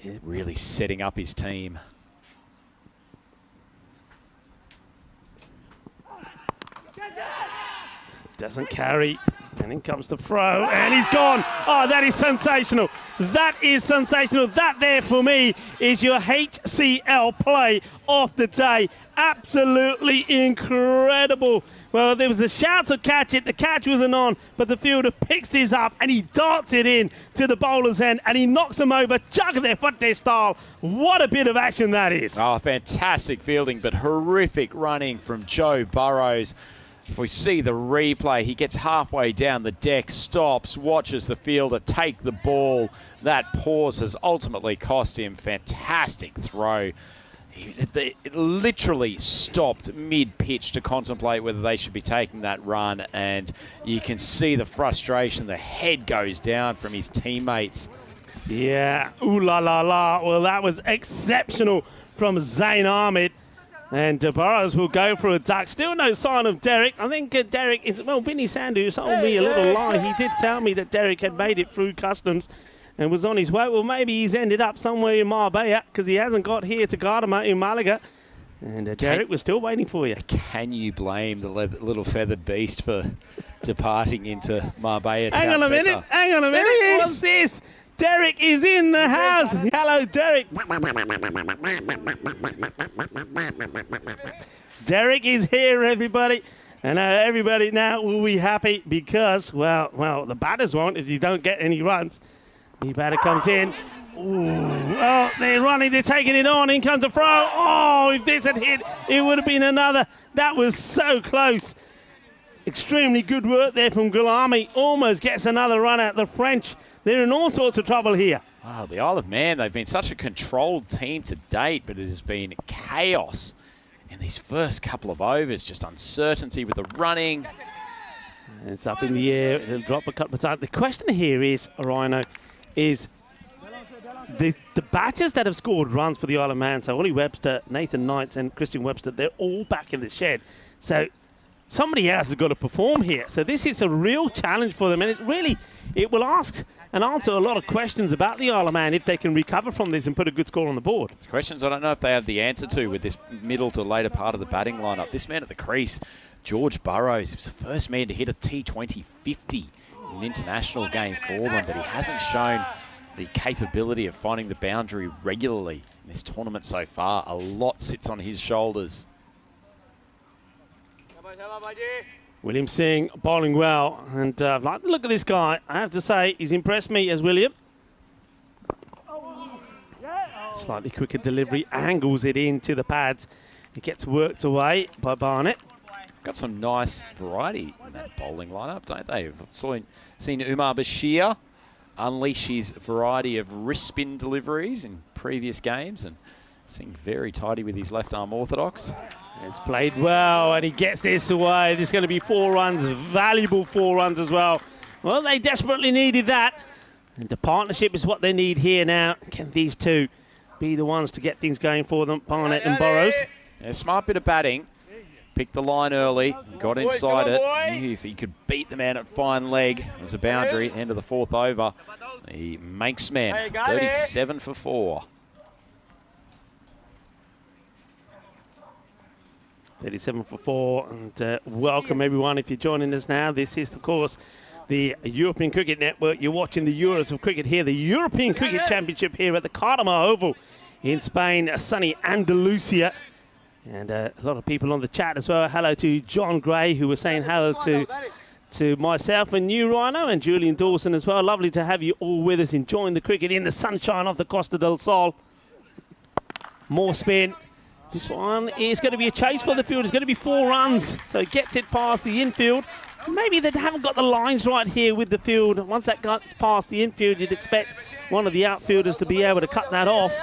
Yeah, really setting up his team. Doesn't carry, and in comes the throw, and he's gone. Oh, that is sensational. That is sensational. That there for me is your HCL play of the day. Absolutely incredible. Well, there was a shout to catch it. The catch wasn't on, but the fielder picks this up and he darts it in to the bowler's end and he knocks them over. Chuck their foot their style. What a bit of action that is. Oh, fantastic fielding, but horrific running from Joe Burrows. If we see the replay, he gets halfway down the deck, stops, watches the fielder take the ball. That pause has ultimately cost him. Fantastic throw. It literally stopped mid-pitch to contemplate whether they should be taking that run, and you can see the frustration. The head goes down from his teammates. Yeah, ooh la la la. Well, that was exceptional from Zain Ahmed. And Burrows will go for a duck. Still no sign of Derek. I think Derek is, well, Vinny Sandu told me a little lie. He did tell me that Derek had made it through customs and was on his way. Well, maybe he's ended up somewhere in Marbella because he hasn't got here to Gardama in Malaga. And Derek was still waiting for you. Can you blame the little feathered beast for departing into Marbella? Hang on a minute. Hang on a minute. What's this? Derek is in the house. Hello, Derek. Derek is here, everybody. And everybody now will be happy because, well, the batters won't if you don't get any runs. The batter comes in. Ooh. Oh, they're running. They're taking it on. In comes the throw. Oh, if this had hit, it would have been another. That was so close. Extremely good work there from Gulami. Almost gets another run out. The French, they're in all sorts of trouble here. Wow, the Isle of Man, they've been such a controlled team to date, but it has been chaos in these first couple of overs. Just uncertainty with the running. And it's up in the air. It'll drop a couple of times. The question here is, Rhino, is the batters that have scored runs for the Isle of Man, so Ollie Webster, Nathan Knights and Christian Webster, they're all back in the shed. So somebody else has got to perform here. So this is a real challenge for them, and it will ask and answer a lot of questions about the Isle of Man if they can recover from this and put a good score on the board. It's questions I don't know if they have the answer to with this middle to later part of the batting lineup. This man at the crease, George Burrows, he was the first man to hit a T20 50 in an international game for them, but he hasn't shown the capability of finding the boundary regularly in this tournament so far. A lot sits on his shoulders. William Singh bowling well, and I'd like to look at this guy. I have to say, he's impressed me as William. Slightly quicker delivery, angles it into the pads. It gets worked away by Barnett. Got some nice variety in that bowling lineup, don't they? I've seen Umar Bashir unleash his variety of wrist spin deliveries in previous games, and seemed very tidy with his left arm orthodox. It's played well, and he gets this away. There's going to be 4 runs, valuable 4 runs as well. Well, they desperately needed that, and the partnership is what they need here now. Can these two be the ones to get things going for them, Barnett and Burrows? A smart bit of batting. Picked the line early, got inside it. Knew if he could beat the man at fine leg, there's a boundary, end of the 4th over. The Manx man, 37 for 4. 37 for 4, and welcome everyone if you're joining us now. This is, of course, the European Cricket Network. You're watching the Euros of Cricket here, the European Cricket Championship here at the Cartama Oval in Spain, sunny Andalusia. And a lot of people on the chat as well. Hello to John Gray, who was saying hello to myself and you, Rhino, and Julian Dawson as well. Lovely to have you all with us enjoying the cricket in the sunshine of the Costa del Sol. More spin. This one is going to be a chase for the field. It's going to be 4 runs. So it gets it past the infield. Maybe they haven't got the lines right here with the field. Once that gets past the infield, you'd expect one of the outfielders to be able to cut that off.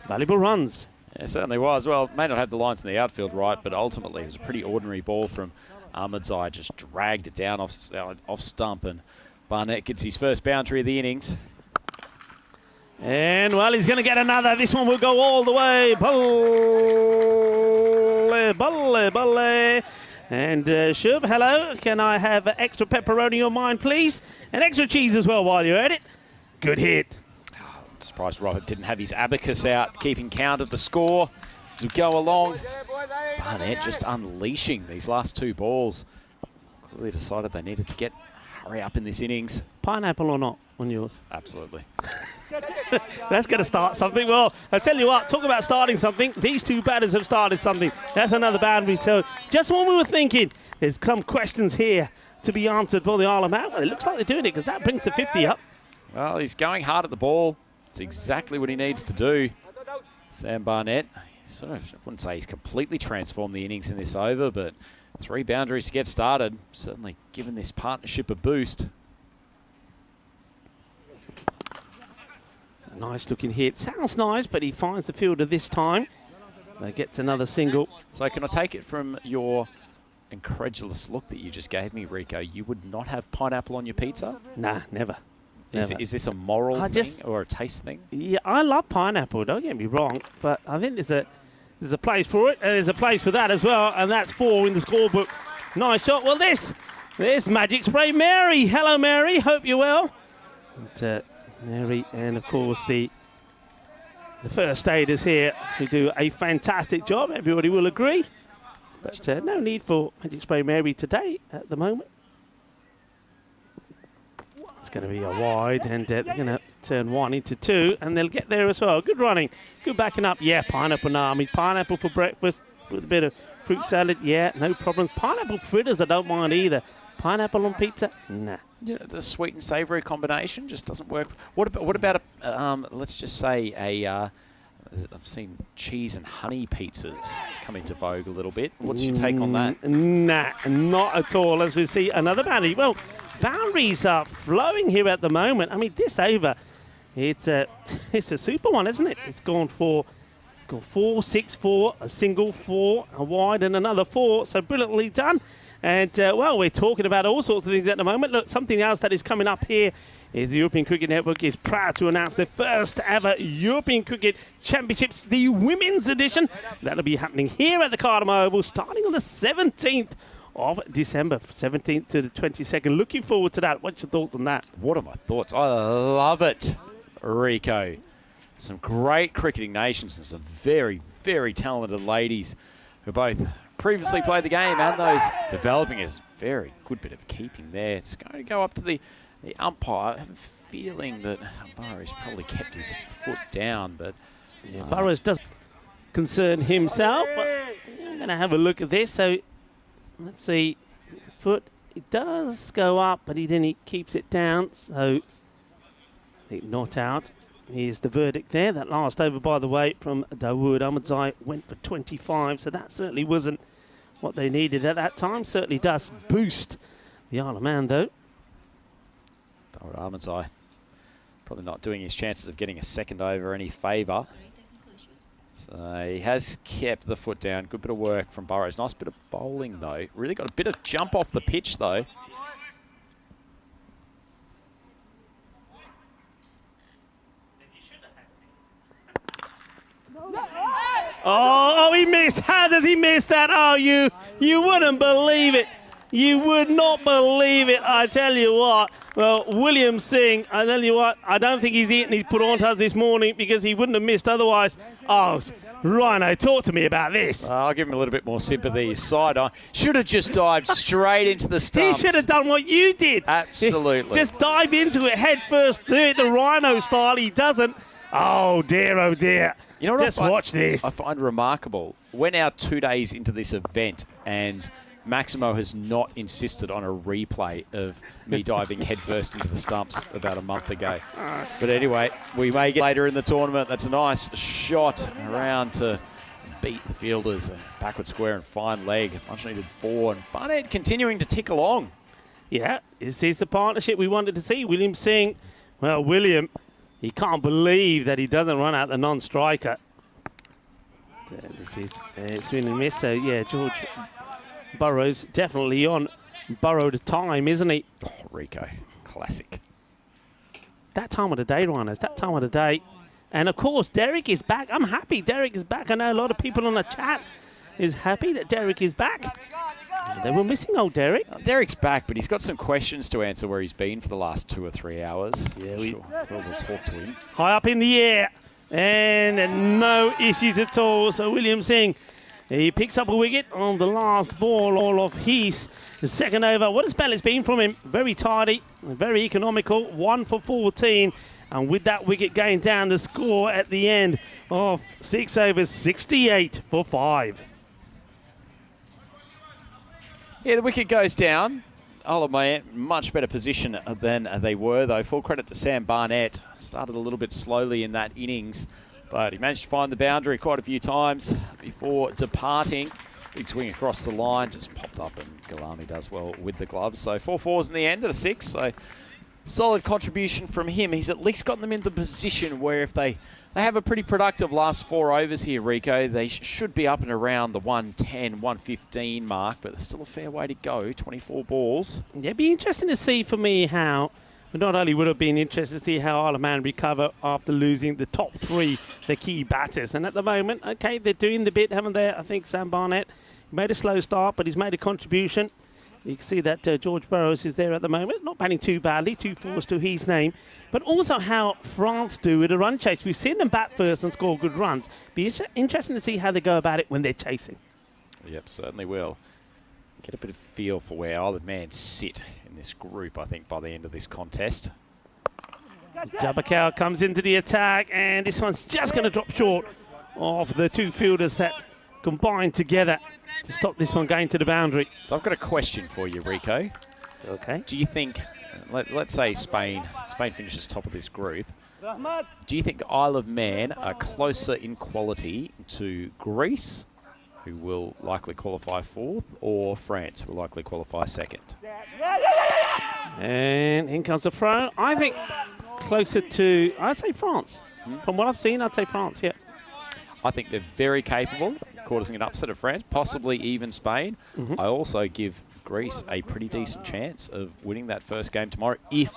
Valuable runs. Yeah, it certainly was. Well, may not have the lines in the outfield right, but ultimately it was a pretty ordinary ball from Ahmedzai. Just dragged it down off stump, and Barnett gets his first boundary of the innings. And, well, he's going to get another. This one will go all the way. Balle. And Shub, hello. Can I have extra pepperoni on mine, please? And extra cheese as well while you're at it. Good hit. I'm surprised Robert didn't have his abacus out, keeping count of the score as we go along. Barnett just unleashing these last 2 balls. Clearly decided they needed to hurry up in this innings. Pineapple or not on yours? Absolutely. That's going to start something. Well, I tell you what, talk about starting something. These 2 batters have started something. That's another boundary. So just when we were thinking, there's some questions here to be answered for the Isle of Man. Well, it looks like they're doing it because that brings the 50 up. Well, he's going hard at the ball. It's exactly what he needs to do. Sam Barnett, I wouldn't say he's completely transformed the innings in this over, but 3 boundaries to get started. Certainly given this partnership a boost. Nice looking hit. Sounds nice, but he finds the fielder this time. So gets another single. So can I take it from your incredulous look that you just gave me, Rico, you would not have pineapple on your pizza? Nah, never. Is this a moral thing or a taste thing? Yeah, I love pineapple, don't get me wrong, but I think there's a place for it, and there's a place for that as well, and that's 4 in the scorebook. Nice shot. Well, this Magic Spray Mary. Hello, Mary. Hope you're well. And, Mary and, of course, the first aiders here who do a fantastic job. Everybody will agree. But no need for Magic Spray Mary today at the moment. It's going to be a wide, and they're going to turn 1 into 2, and they'll get there as well. Good running. Good backing up. Yeah, pineapple now. I mean, pineapple for breakfast with a bit of fruit salad. Yeah, no problem. Pineapple fritters I don't mind either. Pineapple on pizza? Nah. Yeah, the sweet and savoury combination just doesn't work. What about let's just say I've seen cheese and honey pizzas come into vogue a little bit. What's your take on that? Nah, not at all. As we see another boundary. Well, boundaries are flowing here at the moment. I mean, this over, it's a super one, isn't it? It's gone for Got 4, 6, 4, a single, 4, a wide, and another 4. So brilliantly done. And, well, we're talking about all sorts of things at the moment. Look, something else that is coming up here is the European Cricket Network is proud to announce their first ever European Cricket Championships, the women's edition. That'll be happening here at the Cardamom Oval starting on the 17th of December, 17th to the 22nd. Looking forward to that. What's your thoughts on that? What are my thoughts? I love it, Rico. Some great cricketing nations and some very, very talented ladies who both previously played the game and those developing is very good bit of keeping there. It's going to go up to the umpire. I have a feeling that Burrows probably kept his foot down, but yeah, Burrows does concern himself. But I'm going to have a look at this. So let's see, foot, it does go up, but then he keeps it down. So not out. Here's the verdict there. That last over, by the way, from Dawood Ahmadzai went for 25, so that certainly wasn't what they needed at that time. Certainly does boost the Isle of Man, though. Dawood Ahmadzai probably not doing his chances of getting a second over any favour. So he has kept the foot down. Good bit of work from Burrows. Nice bit of bowling, though. Really got a bit of jump off the pitch, though. Oh, he missed. How does he miss that? Oh, you wouldn't believe it. You would not believe it, I tell you what. Well, William Singh, I tell you what, I don't think he's eaten his paranthas this morning because he wouldn't have missed otherwise. Oh, Rhino, talk to me about this. I'll give him a little bit more sympathy. Side-eye. Should have just dived straight into the stumps. He should have done what you did. Absolutely. Just dive into it head first, do it the Rhino style. He doesn't. Oh, dear, oh, dear. You know what just watch this. I find remarkable. We're now 2 days into this event, and Maximo has not insisted on a replay of me diving headfirst into the stumps about a month ago. But anyway, we may get later in the tournament. That's a nice shot around to beat the fielders. A backward square and fine leg. Much needed 4. And Barnett continuing to tick along. Yeah, this is the partnership we wanted to see. William Singh. Well, William, he can't believe that he doesn't run out the non-striker. This is it's really missed. So, yeah, George Burrows definitely on Burrow to time, isn't he? Oh, Rico, classic. That time of the day, Rhinos, that time of the day. And, of course, Derek is back. I'm happy Derek is back. I know a lot of people on the chat is happy that Derek is back. They were missing old Derek. Derek's back, but he's got some questions to answer where he's been for the last 2 or 3 hours. Yeah, we'll talk to him. High up in the air. And no issues at all. So William Singh, he picks up a wicket on the last ball all of his second over. What a spell it's been from him. Very tidy, very economical. 1 for 14. And with that wicket going down, the score at the end of 6 overs, 68 for 5. Yeah, the wicket goes down. Isle of Man, much better position than they were, though. Full credit to Sam Barnett. Started a little bit slowly in that innings, but he managed to find the boundary quite a few times before departing. Big swing across the line, just popped up, and Galani does well with the gloves. So 4 fours in the end at a 6. So solid contribution from him. He's at least gotten them in the position where if they have a pretty productive last 4 overs here, Rico, they should be up and around the 110, 115 mark, but there's still a fair way to go, 24 balls. Yeah, it'd be interesting to see for me how, not only would it have been interesting to see how Isle of Man recover after losing the top 3, the key batters. And at the moment, okay, they're doing the bit, haven't they? I think Sam Barnett made a slow start, but he's made a contribution. You can see that George Burrows is there at the moment, not batting too badly, 2 fours to his name. But also how France do with a run chase. We've seen them bat first and score good runs. Be interesting to see how they go about it when they're chasing. Yep, certainly will. Get a bit of feel for where Isle of Man sit in this group, I think, by the end of this contest. Jabakal comes into the attack, and this one's just going to drop short of the 2 fielders that combined together to stop this one going to the boundary. So I've got a question for you, Rico. Okay. Do you think, let's say Spain finishes top of this group, do you think Isle of Man are closer in quality to Greece, who will likely qualify 4th, or France, who will likely qualify 2nd? And in comes the throw. I think closer to, I'd say France. From what I've seen, I'd say France, yeah. I think they're very capable of causing an upset of France, possibly even Spain. I also give Greece a pretty decent chance of winning that first game tomorrow if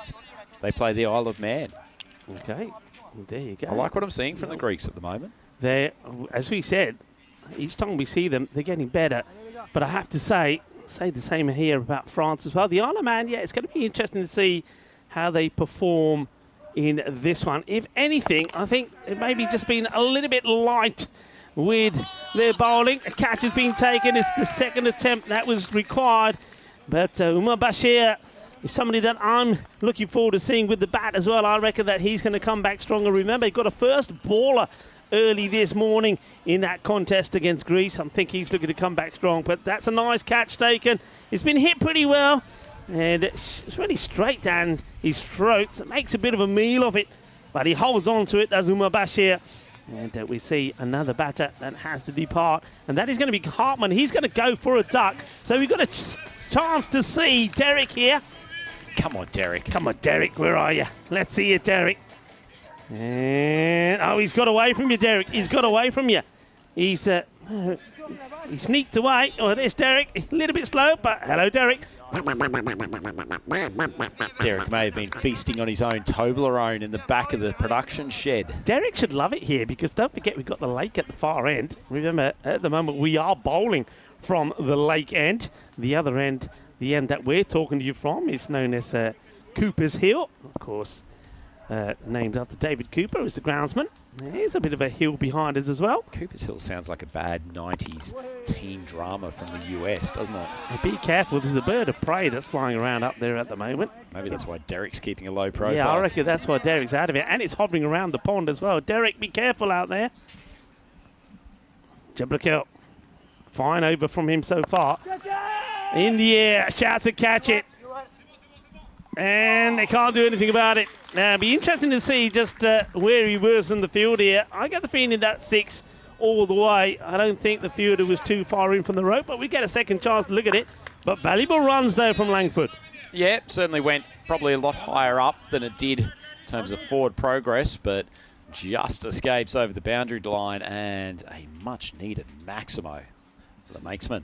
they play the Isle of Man. Okay, there you go. I like what I'm seeing from the Greeks at the moment. They're, as we said, each time we see them, they're getting better. But I have to say the same here about France as well. The Isle of Man, yeah, it's going to be interesting to see how they perform in this one. If anything, I think it maybe just been a little bit light with their bowling. A catch has been taken. It's the second attempt that was required. But Umar Bashir is somebody that I'm looking forward to seeing with the bat as well. I reckon that he's going to come back stronger. Remember, he got a first baller early this morning in that contest against Greece. I think he's looking to come back strong. But that's a nice catch taken. It's been hit pretty well. And it's really straight down his throat. It makes a bit of a meal of it. But he holds on to it, does Umar Bashir. And we see another batter that has to depart. And that is going to be Hartman. He's going to go for a duck. So we've got a chance to see Derek here. Come on, Derek. Come on, Derek. Where are you? Let's see you, Derek. And, oh, he's got away from you, Derek. He's got away from you. He sneaked away. Oh, there's Derek. A little bit slow, but hello, Derek. Derek may have been feasting on his own Toblerone in the back of the production shed. Derek should love it here because don't forget we've got the lake at the far end. Remember, at the moment we are bowling from the lake end. The other end, the end that we're talking to you from, is known as Cooper's Hill. Of course, named after David Cooper, who's the groundsman. There's a bit of a hill behind us as well. Cooper's Hill sounds like a bad 90s teen drama from the US, doesn't it? Now be careful, there's a bird of prey that's flying around up there at the moment. Maybe that's why Derek's keeping a low profile. Yeah, I reckon that's why Derek's out of it. And it's hovering around the pond as well. Derek, be careful out there. Jabrakel, fine over from him so far. In the air, shouts to catch it. And they can't do anything about it. Now, it'll be interesting to see just where he was in the field here. I get the feeling that 6 all the way. I don't think the fielder was too far in from the rope, but we get a second chance to look at it. But valuable runs, though, from Langford. Yeah, certainly went probably a lot higher up than it did in terms of forward progress, but just escapes over the boundary line and a much-needed Maximo for the Makesman.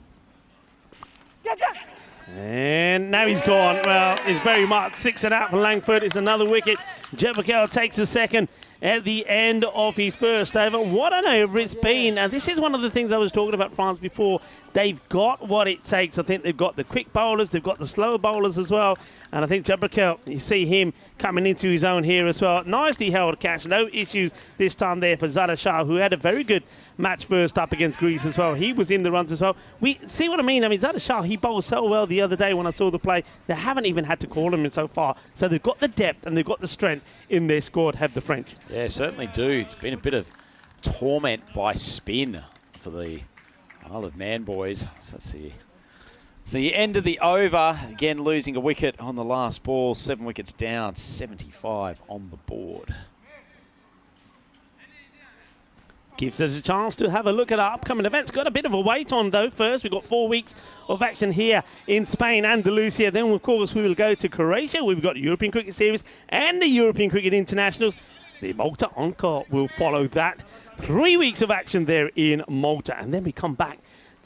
And now he's gone. Well, it's very much 6 and out for Langford. It's another wicket. Jebakel takes a second at the end of his first over. What an over it's been. Now, this is one of the things I was talking about France before. They've got what it takes. I think they've got the quick bowlers. They've got the slower bowlers as well. And I think Jebakel, you see him coming into his own here as well. Nicely held catch. No issues this time there for Zada Shah, who had a very good match first up against Greece as well. He was in the runs as well. We see what I mean. I mean, Zada Shah, he bowled so well the other day when I saw the play. They haven't even had to call him in so far. So they've got the depth and they've got the strength in their squad, have the French. Yeah, certainly do. It's been a bit of torment by spin for the Isle of Man boys. So let's see. It's the end of the over. Again, losing a wicket on the last ball. 7 wickets down, 75 on the board. Gives us a chance to have a look at our upcoming events. Got a bit of a wait on, though. First, we've got 4 weeks of action here in Spain, Andalusia. Then, of course, we will go to Croatia. We've got the European Cricket Series and the European Cricket Internationals. The Malta Encore will follow that. 3 weeks of action there in Malta. And then we come back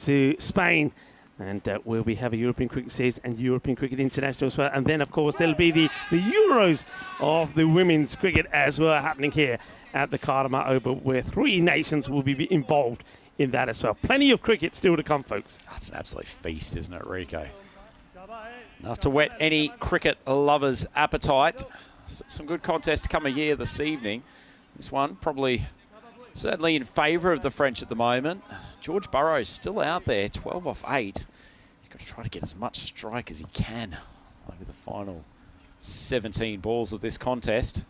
to Spain. And where we have a European Cricket Series and European Cricket International as well. And then, of course, there'll be the Euros of the women's cricket as well happening here at the Karama Oval, where 3 nations will be involved in that as well. Plenty of cricket still to come, folks. That's an absolute feast, isn't it, Rico? Enough to whet any cricket lover's appetite. Some good contests to come here this evening. This one probably certainly in favour of the French at the moment. George Burrows still out there, 12 off 8. He's got to try to get as much strike as he can over the final 17 balls of this contest.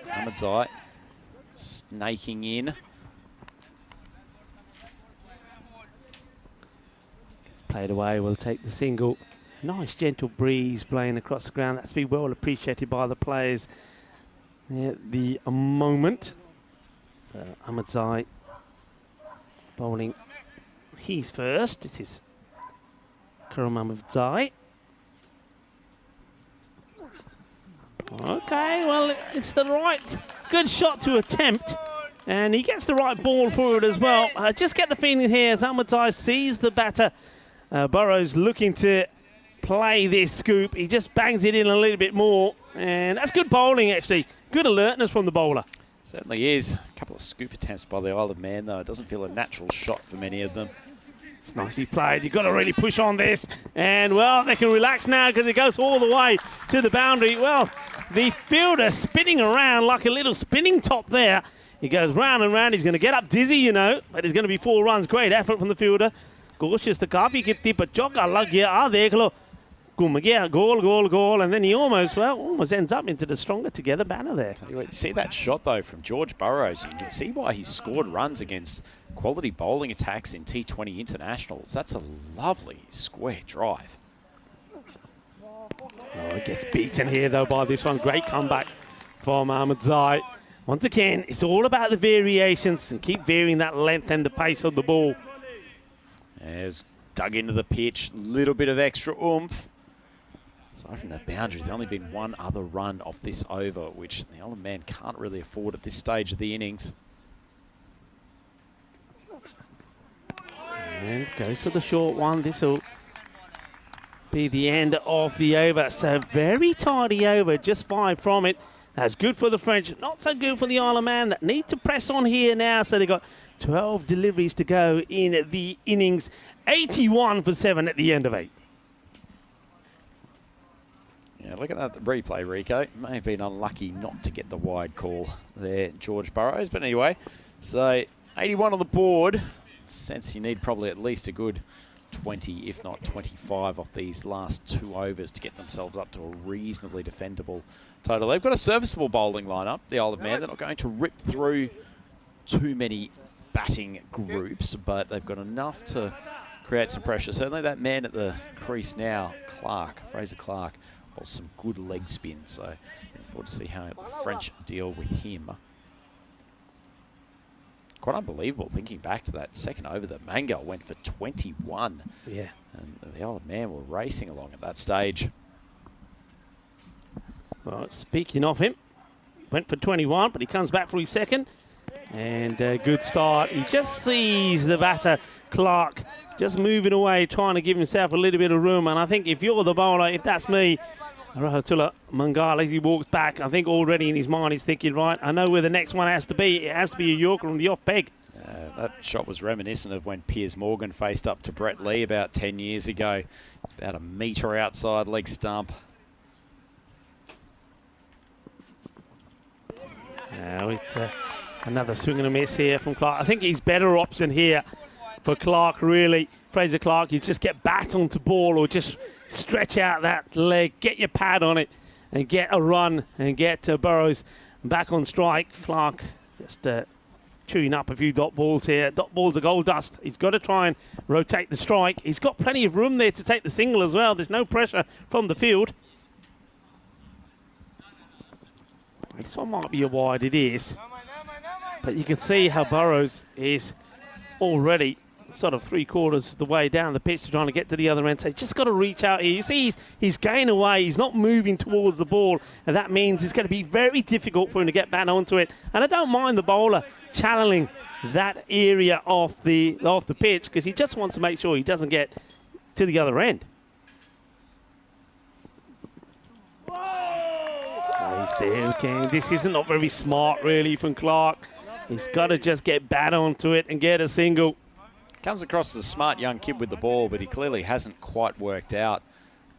Ahmedzai snaking in. Played away, we'll take the single. Nice gentle breeze blowing across the ground. That's been well appreciated by the players at the moment. Ahmedzai bowling. He's first. It is Karam Ahmedzai. Okay, well, it's the right good shot to attempt. And he gets the right ball forward as well. Just get the feeling here as Ahmadzai sees the batter. Burrows looking to play this scoop. He just bangs it in a little bit more. And that's good bowling, actually. Good alertness from the bowler. Certainly is. A couple of scoop attempts by the Isle of Man, though. It doesn't feel a natural shot for many of them. It's nicely played. You've got to really push on this. And, well, they can relax now because it goes all the way to the boundary. Well, the fielder spinning around like a little spinning top there. He goes round and round. He's going to get up dizzy, you know. But it's going to be 4 runs. Great effort from the fielder. Koshis the काफी कितनी बच्चों का लग गया आ देख लो घूम गया goal, and then he almost ends up into the stronger together banner there. You see that shot though from George Burrows. You can see why he's scored runs against quality bowling attacks in T20 internationals. That's a lovely square drive. Oh, it gets beaten here though by this one. Great comeback from Ahmadzai. Once again, it's all about the variations and keep varying that length and the pace of the ball. There's dug into the pitch, little bit of extra oomph. Aside from that boundary, there's only been one other run off this over, which the Isle of Man can't really afford at this stage of the innings. And goes for the short one. This will be the end of the over. So very tidy over, just 5 from it. That's good for the French, not so good for the Isle of Man that need to press on here now. So they've got 12 deliveries to go in the innings. 81 for 7 at the end of 8. Yeah, look at that replay, Rico. May have been unlucky not to get the wide call there, George Burrows. But anyway, so 81 on the board. Sense you need probably at least a good 20, if not 25 off these last 2 overs to get themselves up to a reasonably defendable total. They've got a serviceable bowling lineup, the Isle of Man. They're not going to rip through too many batting groups, but they've got enough to create some pressure. Certainly that man at the crease now, Fraser Clark, bowls some good leg spin, so looking forward to see how the French deal with him. Quite unbelievable thinking back to that second over that Mango went for 21. Yeah. And the Isle of Man were racing along at that stage. Well, speaking of him, went for 21, but he comes back for his second. And a good start. He just sees the batter, Clark, just moving away, trying to give himself a little bit of room. And I think if you're the bowler, if that's me, Rahmatullah Mangala, as he walks back, I think already in his mind he's thinking, right, I know where the next one has to be. It has to be a Yorker on the off peg. That shot was reminiscent of when Piers Morgan faced up to Brett Lee about 10 years ago. About a metre outside leg stump. Now it's another swing and a miss here from Clark. I think he's better option here for Clark, really. Fraser Clark, you just get bat onto ball or just stretch out that leg, get your pad on it and get a run and get Burrows back on strike. Clark just chewing up a few dot balls here. Dot balls are gold dust. He's got to try and rotate the strike. He's got plenty of room there to take the single as well. There's no pressure from the field. This one might be a wide, it is. But you can see how Burrows is already sort of 3/4 of the way down the pitch to trying to get to the other end. So he's just got to reach out here. You see he's going away. He's not moving towards the ball. And that means it's going to be very difficult for him to get back onto it. And I don't mind the bowler channeling that area off the pitch because he just wants to make sure he doesn't get to the other end. He's there again. This isn't not very smart, really, from Clark. He's got to just get bat onto it and get a single. Comes across as a smart young kid with the ball, but he clearly hasn't quite worked out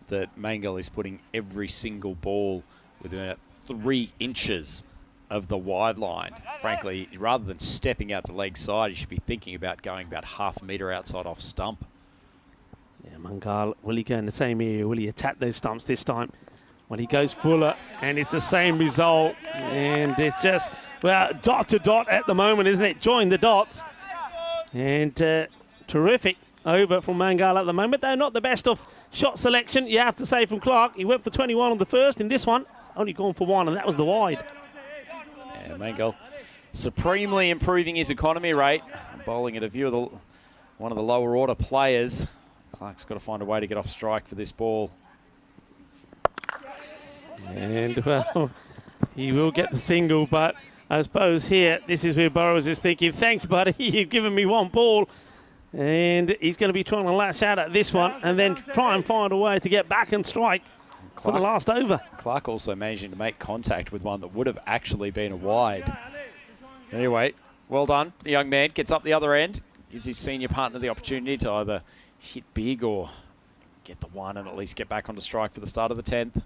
that Mangal is putting every single ball within about 3 inches of the wide line. Frankly, rather than stepping out to leg side, he should be thinking about going about half a metre outside off stump. Yeah, Mangal, will he go in the same area? Will he attack those stumps this time? Well, he goes fuller, and it's the same result. And it's just, well, dot to dot at the moment, isn't it? Join the dots. And terrific over from Mangal at the moment, though not the best of shot selection, you have to say, from Clark. He went for 21 on the first. In this one, only gone for 1, and that was the wide. Yeah, Mangal supremely improving his economy rate, bowling at a view of one of the lower order players. Clark's got to find a way to get off strike for this ball. And, well, he will get the single, but I suppose here, this is where Burrows is thinking, thanks, buddy, you've given me one ball. And he's going to be trying to lash out at this one and then try and find a way to get back and strike for the last over. Clark also managing to make contact with one that would have actually been a wide. Anyway, well done. The young man gets up the other end, gives his senior partner the opportunity to either hit big or get the one and at least get back onto strike for the start of the 10th.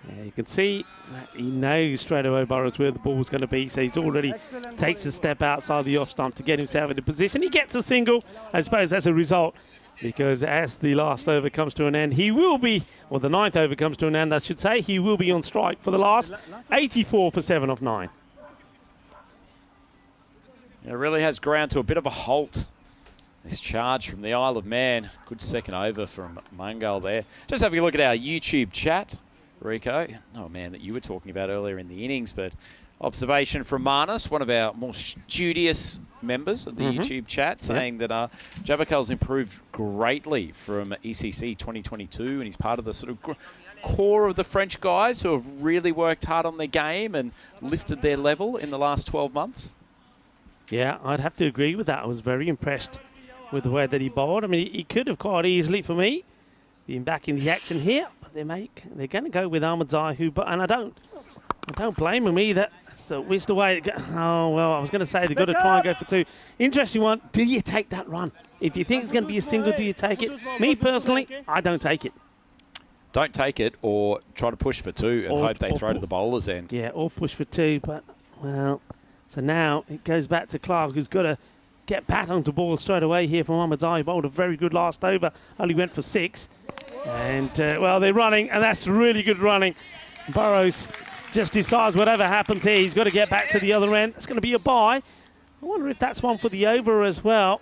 Yeah, you can see that he knows straight away Burrows where the ball's going to be, so he's already takes a step outside the off stump to get himself into position. He gets a single. I suppose that's a result, because as the last over comes to an end, he will be, or the 9th over comes to an end, I should say, he will be on strike for the last 84 for 7 of 9. It really has ground to a bit of a halt. This charge from the Isle of Man. Good second over from Mungal there. Just having a look at our YouTube chat. Rico, oh man, that you were talking about earlier in the innings, but observation from Marnus, one of our more studious members of the YouTube chat, saying that Jabakal's improved greatly from ECC 2022, and he's part of the sort of core of the French guys who have really worked hard on their game and lifted their level in the last 12 months. Yeah, I'd have to agree with that. I was very impressed with the way that he bowled. I mean, he could have quite easily, for me, been back in the action here. They're going to go with Ahmed Zahu, and I don't blame him either. That's the way. Oh well, I was going to say they've got to try and go for 2. Interesting one. Do you take that run? If you think it's going to be a single, do you take it? Me personally, I don't take it. Don't take it, or try to push for 2 and hope they throw to the bowler's end. Yeah, or push for 2. But well, so now it goes back to Clark, who's got to get back onto ball straight away here from Ahmed Zahu. Bowled a very good last over. Only went for 6. And, well, they're running, and that's really good running. Burrows just decides whatever happens here, he's got to get back to the other end. It's going to be a bye. I wonder if that's one for the over as well,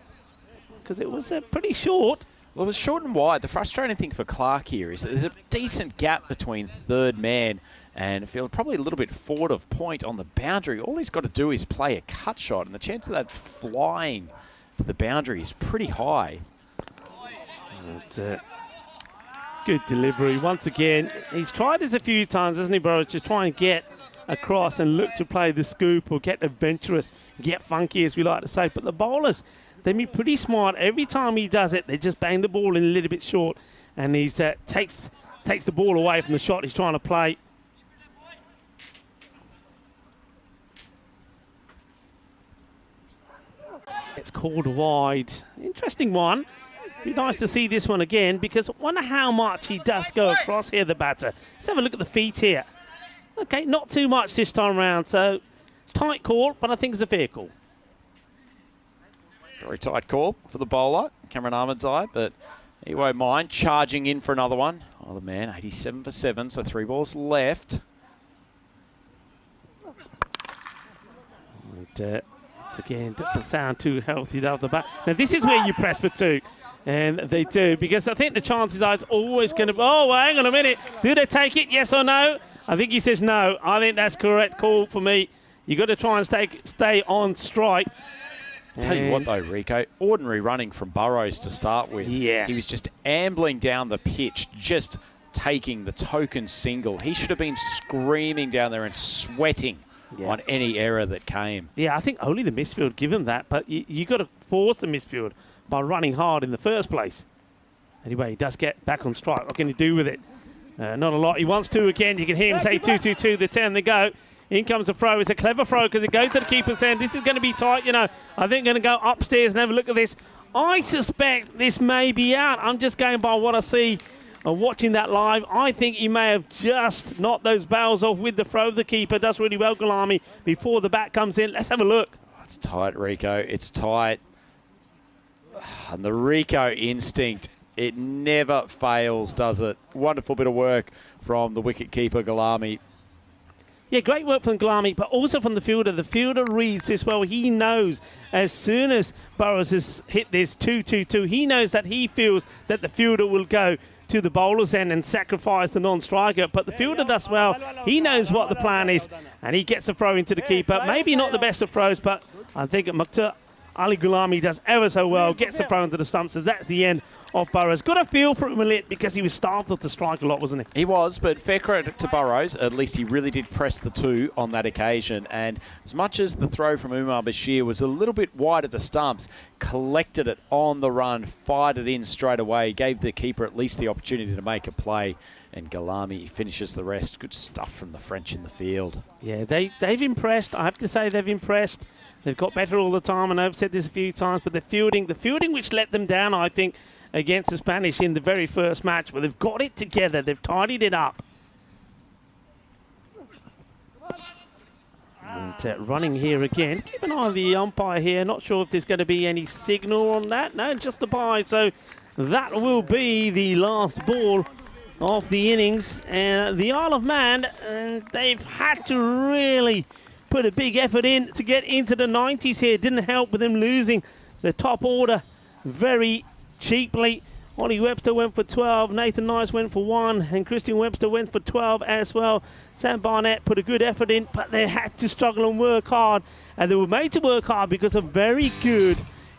because it was pretty short. Well, it was short and wide. The frustrating thing for Clark here is that there's a decent gap between third man and feel probably a little bit forward of point on the boundary. All he's got to do is play a cut shot, and the chance of that flying to the boundary is pretty high. It's good delivery. Once again, he's tried this a few times, hasn't he, Burrows, to try and get across and look to play the scoop or get adventurous, get funky, as we like to say. But the bowlers, they've been pretty smart. Every time he does it, they just bang the ball in a little bit short, and he takes the ball away from the shot he's trying to play. It's called wide. Interesting one. Be nice to see this one again, because I wonder how much he does go across here, the batter. Let's have a look at the feet here. Okay, not too much this time around, so tight call, but I think it's a fair call. Very tight call for the bowler, Cameron Ahmedzai, but he won't mind charging in for another one. Oh, the man, 87 for 7, so 3 balls left. And, again, doesn't sound too healthy off the bat. Now, this is where you press for 2. And they do, because I think the chances are it's always going to be... Oh, well, hang on a minute. Do they take it, yes or no? I think he says no. I think that's correct call for me. You've got to try and stay on strike. Tell you what, though, Rico, ordinary running from Burrows to start with. Yeah. He was just ambling down the pitch, just taking the token single. He should have been screaming down there and sweating on any error that came. Yeah, I think only the misfield give him that, but you got to force the misfield by running hard in the first place. Anyway, he does get back on strike. What can he do with it? Not a lot. He wants 2 again. You can hear him say 2-2-2, the 10, they go. In comes the throw. It's a clever throw because it goes to the keeper's end. This is going to be tight, you know. I think going to go upstairs and have a look at this. I suspect this may be out. I'm just going by what I see watching that live. I think he may have just knocked those bails off with the throw. The keeper does really well, Gulami, before the bat comes in. Let's have a look. It's tight, Rico. It's tight. And the Rico instinct, it never fails, does it? Wonderful bit of work from the wicket-keeper, Gulami. Yeah, great work from Gulami, but also from the fielder. The fielder reads this well. He knows as soon as Burrows has hit this 2-2-2, he knows that he feels that the fielder will go to the bowler's end and sacrifice the non-striker. But the fielder does well. He knows what the plan is, and he gets a throw into the keeper. Maybe not the best of throws, but I think Mukhtar Ali Gulami does ever so well, gets the throw into the stumps, so that's the end of Burrows. Got a feel for him a little because he was starved of the strike a lot, wasn't he? He was, but fair credit to Burrows. At least he really did press the 2 on that occasion. And as much as the throw from Umar Bashir was a little bit wide of the stumps, collected it on the run, fired it in straight away, gave the keeper at least the opportunity to make a play. And Galami finishes the rest. Good stuff from the French in the field. Yeah, they've impressed. I have to say they've impressed. They've got better all the time, and I've said this a few times, but the fielding which let them down, I think, against the Spanish in the very first match, but they've got it together. They've tidied it up. And running here again. Keep an eye on the umpire here. Not sure if there's going to be any signal on that. No, just a bye. So that will be the last ball of the innings. And the Isle of Man, they've had to really put a big effort in to get into the 90s here. Didn't help with them losing the top order very cheaply. Ollie Webster went for 12, Nathan Nice went for 1, and Christian Webster went for 12 as well. Sam Barnett put a good effort in, but they had to struggle and work hard, and they were made to work hard because of very good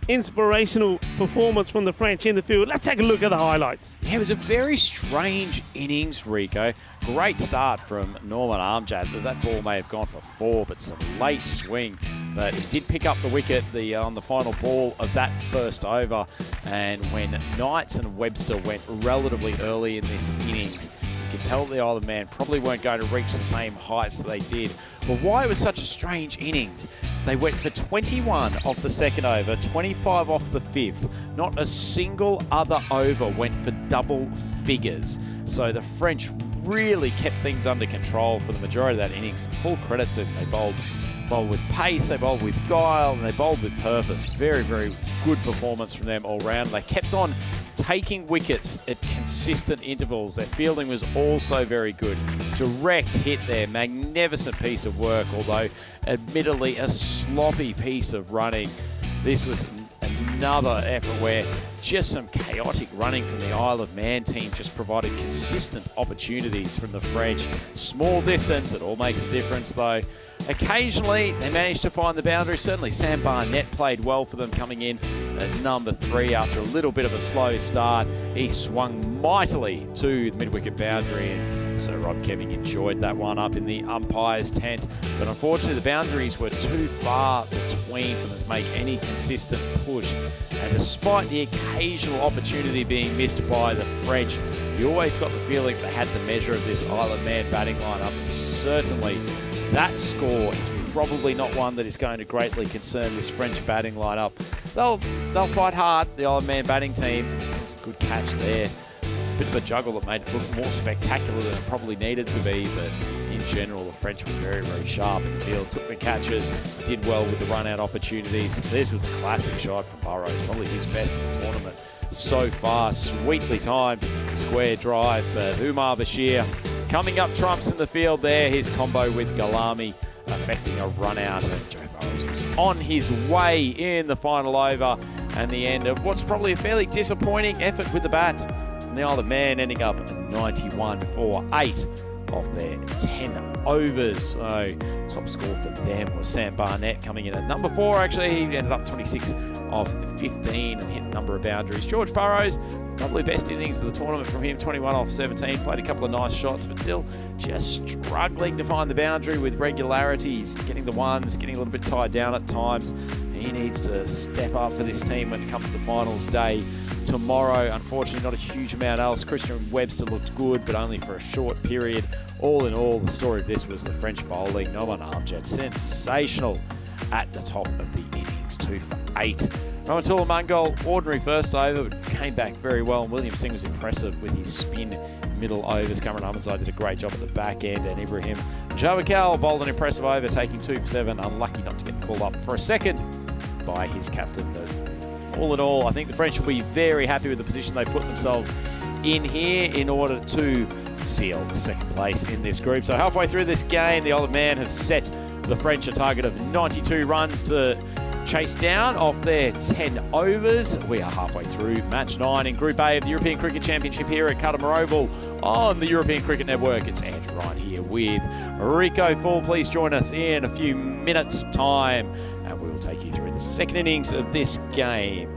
inspirational performance from the French in the field. Let's take a look at the highlights. Yeah, it was a very strange innings, Rico. Great start from Norman Amjad. That ball may have gone for 4, but some late swing. But he did pick up the wicket on the final ball of that first over. And when Knights and Webster went relatively early in this innings, you could tell the Isle of Man probably weren't going to reach the same heights that they did. But why it was such a strange innings? They went for 21 off the second over, 25 off the fifth. Not a single other over went for double figures. So the French really kept things under control for the majority of that innings. Full credit to them. They bowled with pace, they bowled with guile, and they bowled with purpose. Very, very good performance from them all round. They kept on taking wickets at consistent intervals. Their fielding was also very good. Direct hit there, magnificent piece of work, although admittedly a sloppy piece of running. This was another effort where just some chaotic running from the Isle of Man team just provided consistent opportunities from the French. Small distance, it all makes a difference though. Occasionally, they managed to find the boundary. Certainly, Sam Barnett played well for them coming in at number 3 after a little bit of a slow start. He swung mightily to the mid-wicket boundary, and so Rod Kemming enjoyed that one up in the umpire's tent. But unfortunately, the boundaries were too far between for them to make any consistent push. And despite the occasional opportunity being missed by the French, you always got the feeling they had the measure of this Isle of Man batting lineup. And certainly, that score is probably not one that is going to greatly concern this French batting lineup. They'll fight hard, the Isle of Man batting team. It's a good catch there. Bit of a juggle that made it look more spectacular than it probably needed to be, but in general, the French were very, very sharp in the field, took the catches, did well with the run-out opportunities. This was a classic shot from Burrows, probably his best in the tournament so far. Sweetly timed square drive, but Umar Bashir coming up trumps in the field there. His combo with Galami affecting a run out, and Joe Burrows was on his way in the final over and the end of what's probably a fairly disappointing effort with the bat. And the Isle of Man ending up 91 for 8 of their 10 overs. So top score for them was Sam Barnett coming in at number 4. Actually, he ended up 26 off 15 and hit a number of boundaries. George Burrows, probably best innings of the tournament from him, 21 off 17. Played a couple of nice shots, but still just struggling to find the boundary with regularities, getting the ones, getting a little bit tied down at times. He needs to step up for this team when it comes to finals day tomorrow. Unfortunately, not a huge amount else. Christian Webster looked good, but only for a short period. All in all, the story of this was the French bowling. Noman Amjad, sensational at the top of the innings, 2 for 8. Ramatullah Mangal, ordinary first over, but came back very well. And William Singh was impressive with his spin middle overs. Cameron Ahmadzai did a great job at the back end, and Ibrahim Javakal bowled an impressive over, taking 2 for 7. Unlucky not to get called up for a second by his captain. But all in all, I think the French will be very happy with the position they put themselves in here in order to seal the second place in this group. So halfway through this game, the Isle of Man have set the French a target of 92 runs to chase down off their 10 overs. We are halfway through match 9 in Group A of the European Cricket Championship here at Cuttama Oval on the European Cricket Network. It's Andrew Ryan here with Rico Fall. Please join us in a few minutes' time, and we will take you through the second innings of this game.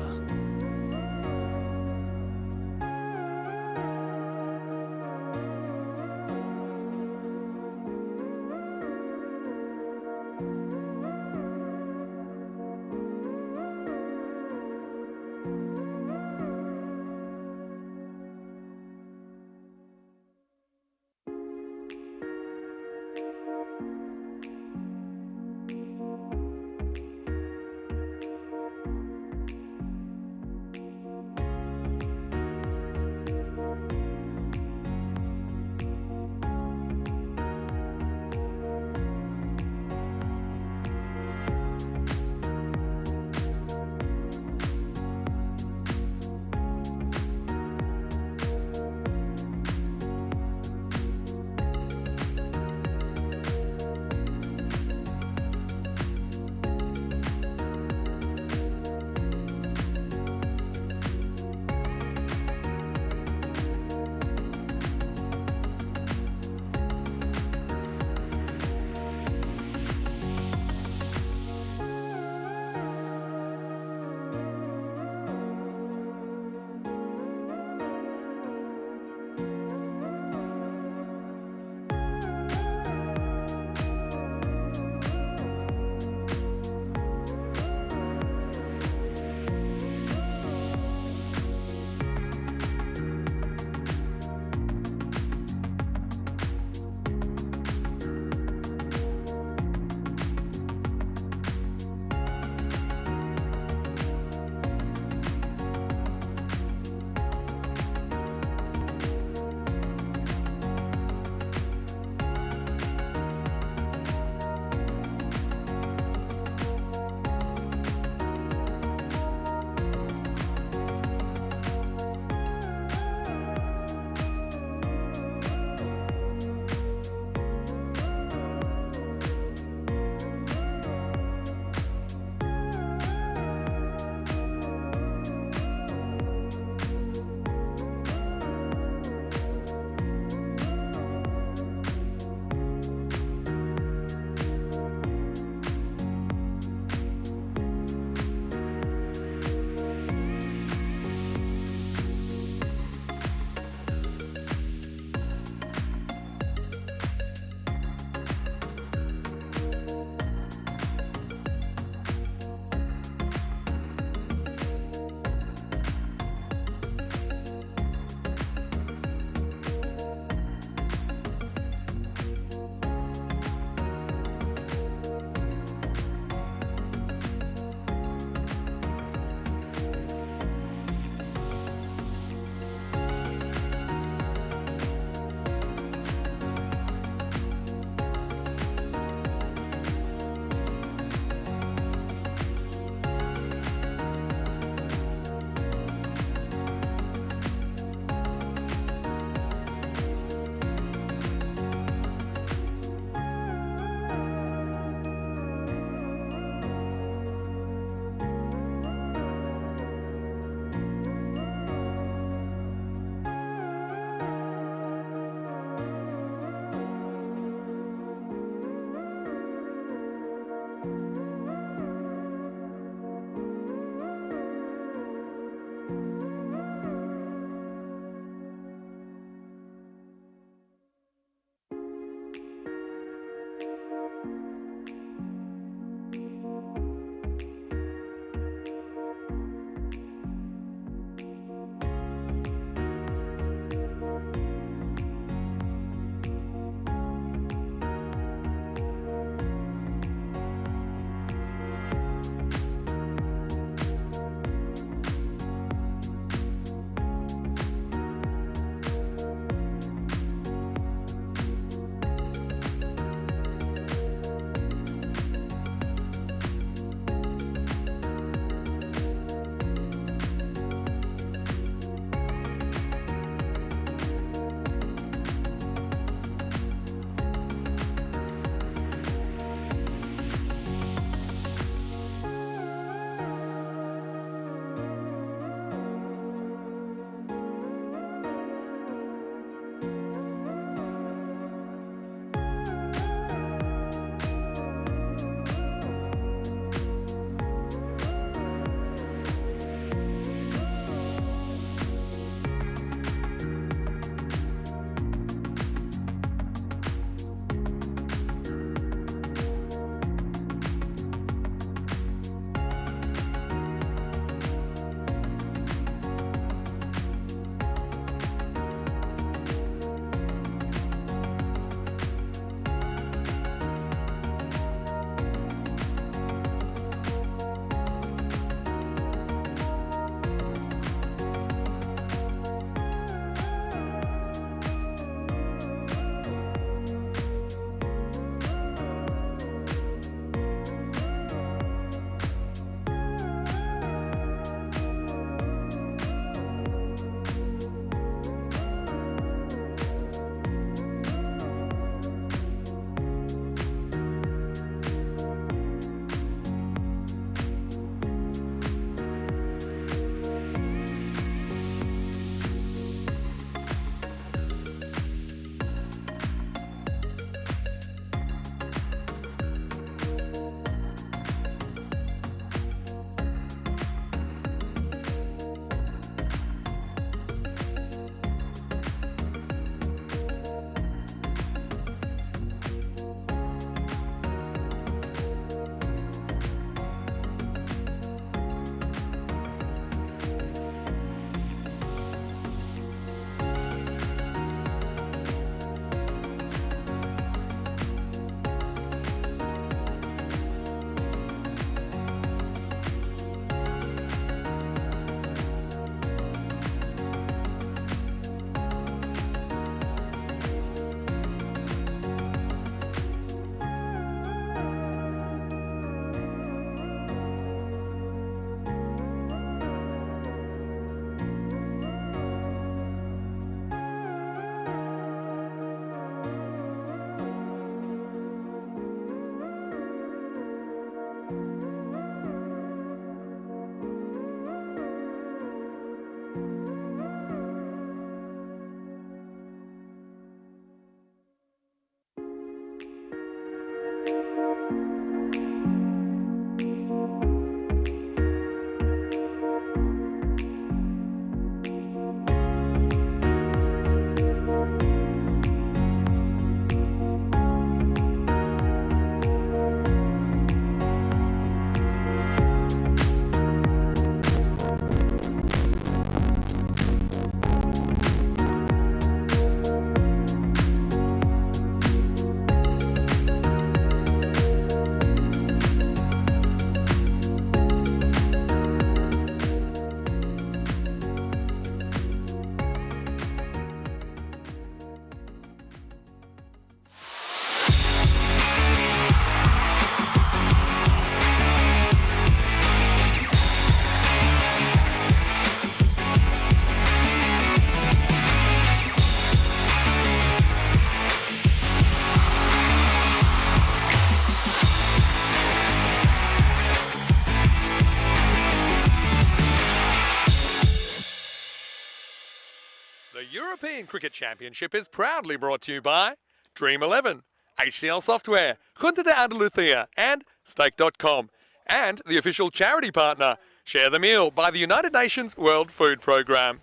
European Cricket Championship is proudly brought to you by Dream11, HCL Software, Junta de Andalucía, and Stake.com, and the official charity partner, Share the Meal by the United Nations World Food Programme.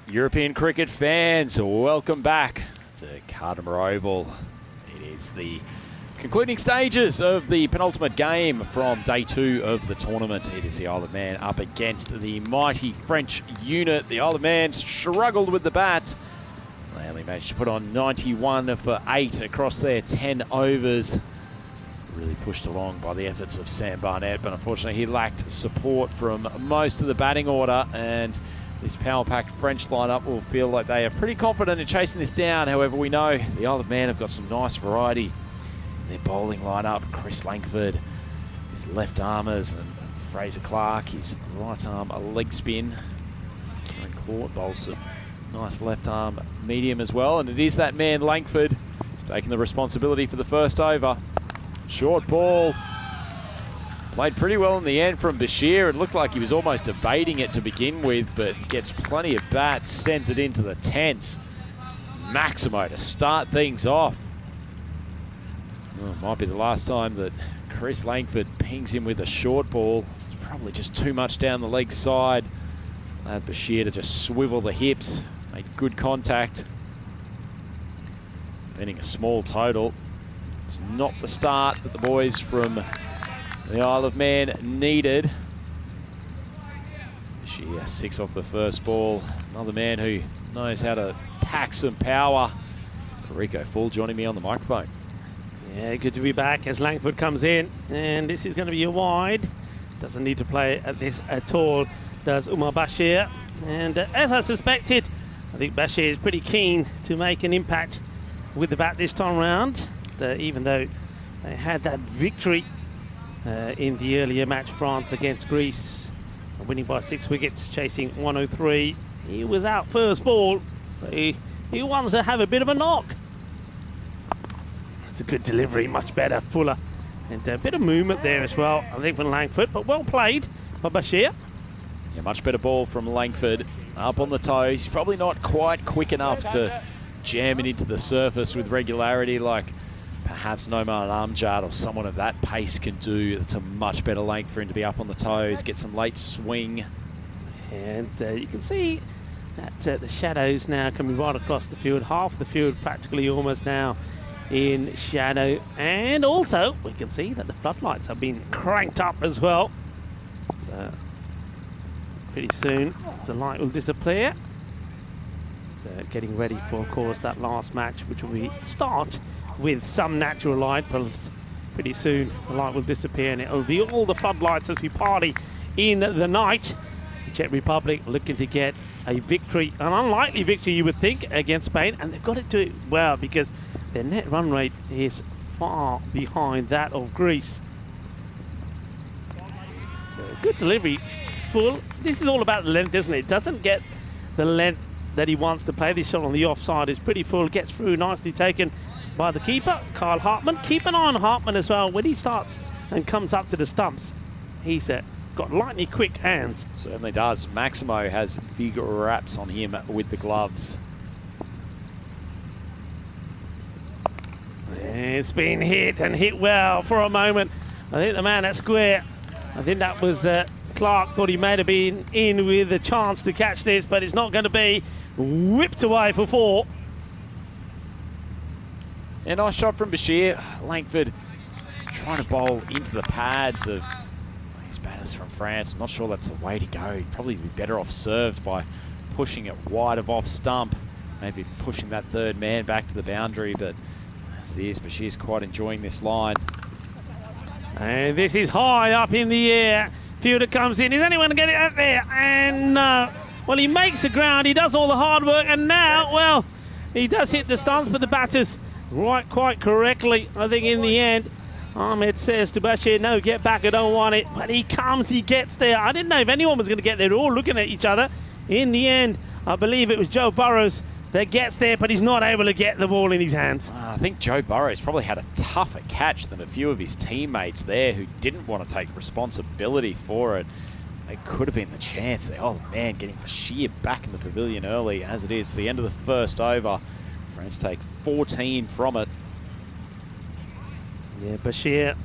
European cricket fans, welcome back to Cardimer Oval. It is the concluding stages of the penultimate game from day 2 of the tournament. It is the Isle of Man up against the mighty French unit. The Isle of Man struggled with the bat. They only managed to put on 91 for 8 across their 10 overs. Really pushed along by the efforts of Sam Barnett, but unfortunately he lacked support from most of the batting order, and this power-packed French lineup will feel like they are pretty confident in chasing this down. However, we know the Isle of Man have got some nice variety in their bowling lineup. Chris Langford, his left armers, and Fraser Clark, his right arm, a leg spin. And Court bowls some nice left arm medium as well. And it is that man, Langford, who's taking the responsibility for the first over. Short ball. Played pretty well in the end from Bashir. It looked like he was almost evading it to begin with, but gets plenty of bat, sends it into the tents. Maximo to start things off. Well, it might be the last time that Chris Langford pings him with a short ball. It's probably just too much down the leg side. Allowed Bashir to just swivel the hips, made good contact. Meaning a small total. It's not the start that the boys from the Isle of Man needed. Bashir 6 off the first ball. Another man who knows how to pack some power. Rico Full joining me on the microphone. Yeah, good to be back as Langford comes in, and this is going to be a wide. Doesn't need to play at this at all, does Umar Bashir. And as I suspected, I think Bashir is pretty keen to make an impact with the bat this time round. Even though they had that victory in the earlier match, France against Greece, winning by 6 wickets, chasing 103. He was out first ball, so he wants to have a bit of a knock. It's a good delivery, much better, fuller, and a bit of movement there as well, I think, from Langford, but well played by Bashir. Yeah, much better ball from Langford. Up on the toes, probably not quite quick enough to jam it into the surface with regularity like perhaps Noman Amjad or someone of that pace can do. It's a much better length for him to be up on the toes, get some late swing. And you can see that the shadows now coming right across the field, half the field practically almost now in shadow. And also we can see that the floodlights have been cranked up as well. So pretty soon the light will disappear. Getting ready for, of course, that last match, which will be start with some natural light, but pretty soon the light will disappear and it will be all the floodlights as we party in the night. The Czech Republic looking to get a victory, an unlikely victory you would think, against Spain, and they've got to do it well because their net run rate is far behind that of Greece. So good delivery, full. This is all about the length, isn't it? It doesn't get the length that he wants to play. This shot on the offside is pretty full, gets through, nicely taken by the keeper, Kyle Hartman. Keep an eye on Hartman as well. When he starts and comes up to the stumps, he's got lightning quick hands. Certainly does. Maximo has big wraps on him with the gloves. It's been hit and hit well for a moment. I think the man at square, I think that was Clark, thought he may have been in with a chance to catch this, but it's not going to be. Whipped away for 4. A nice shot from Bashir. Langford trying to bowl into the pads of these batters from France. I'm not sure that's the way to go. He'd probably be better off served by pushing it wide of off stump, maybe pushing that third man back to the boundary, but as it is, Bashir's quite enjoying this line. And this is high up in the air. Fielder comes in. Is anyone going to get it out there? And no. Well, he makes the ground, he does all the hard work, and now, well, he does hit the stumps, but the batters right quite correctly. I think in the end, Ahmed says to Bashir, no, get back, I don't want it. But he comes, he gets there. I didn't know if anyone was going to get there. They're all looking at each other. In the end, I believe it was Joe Burrows that gets there, but he's not able to get the ball in his hands. I think Joe Burrows probably had a tougher catch than a few of his teammates there who didn't want to take responsibility for it. It could have been the chance. Oh man, getting Bashir back in the pavilion early. As it is, the end of the first over. France take 14 from it. Yeah, Bashir,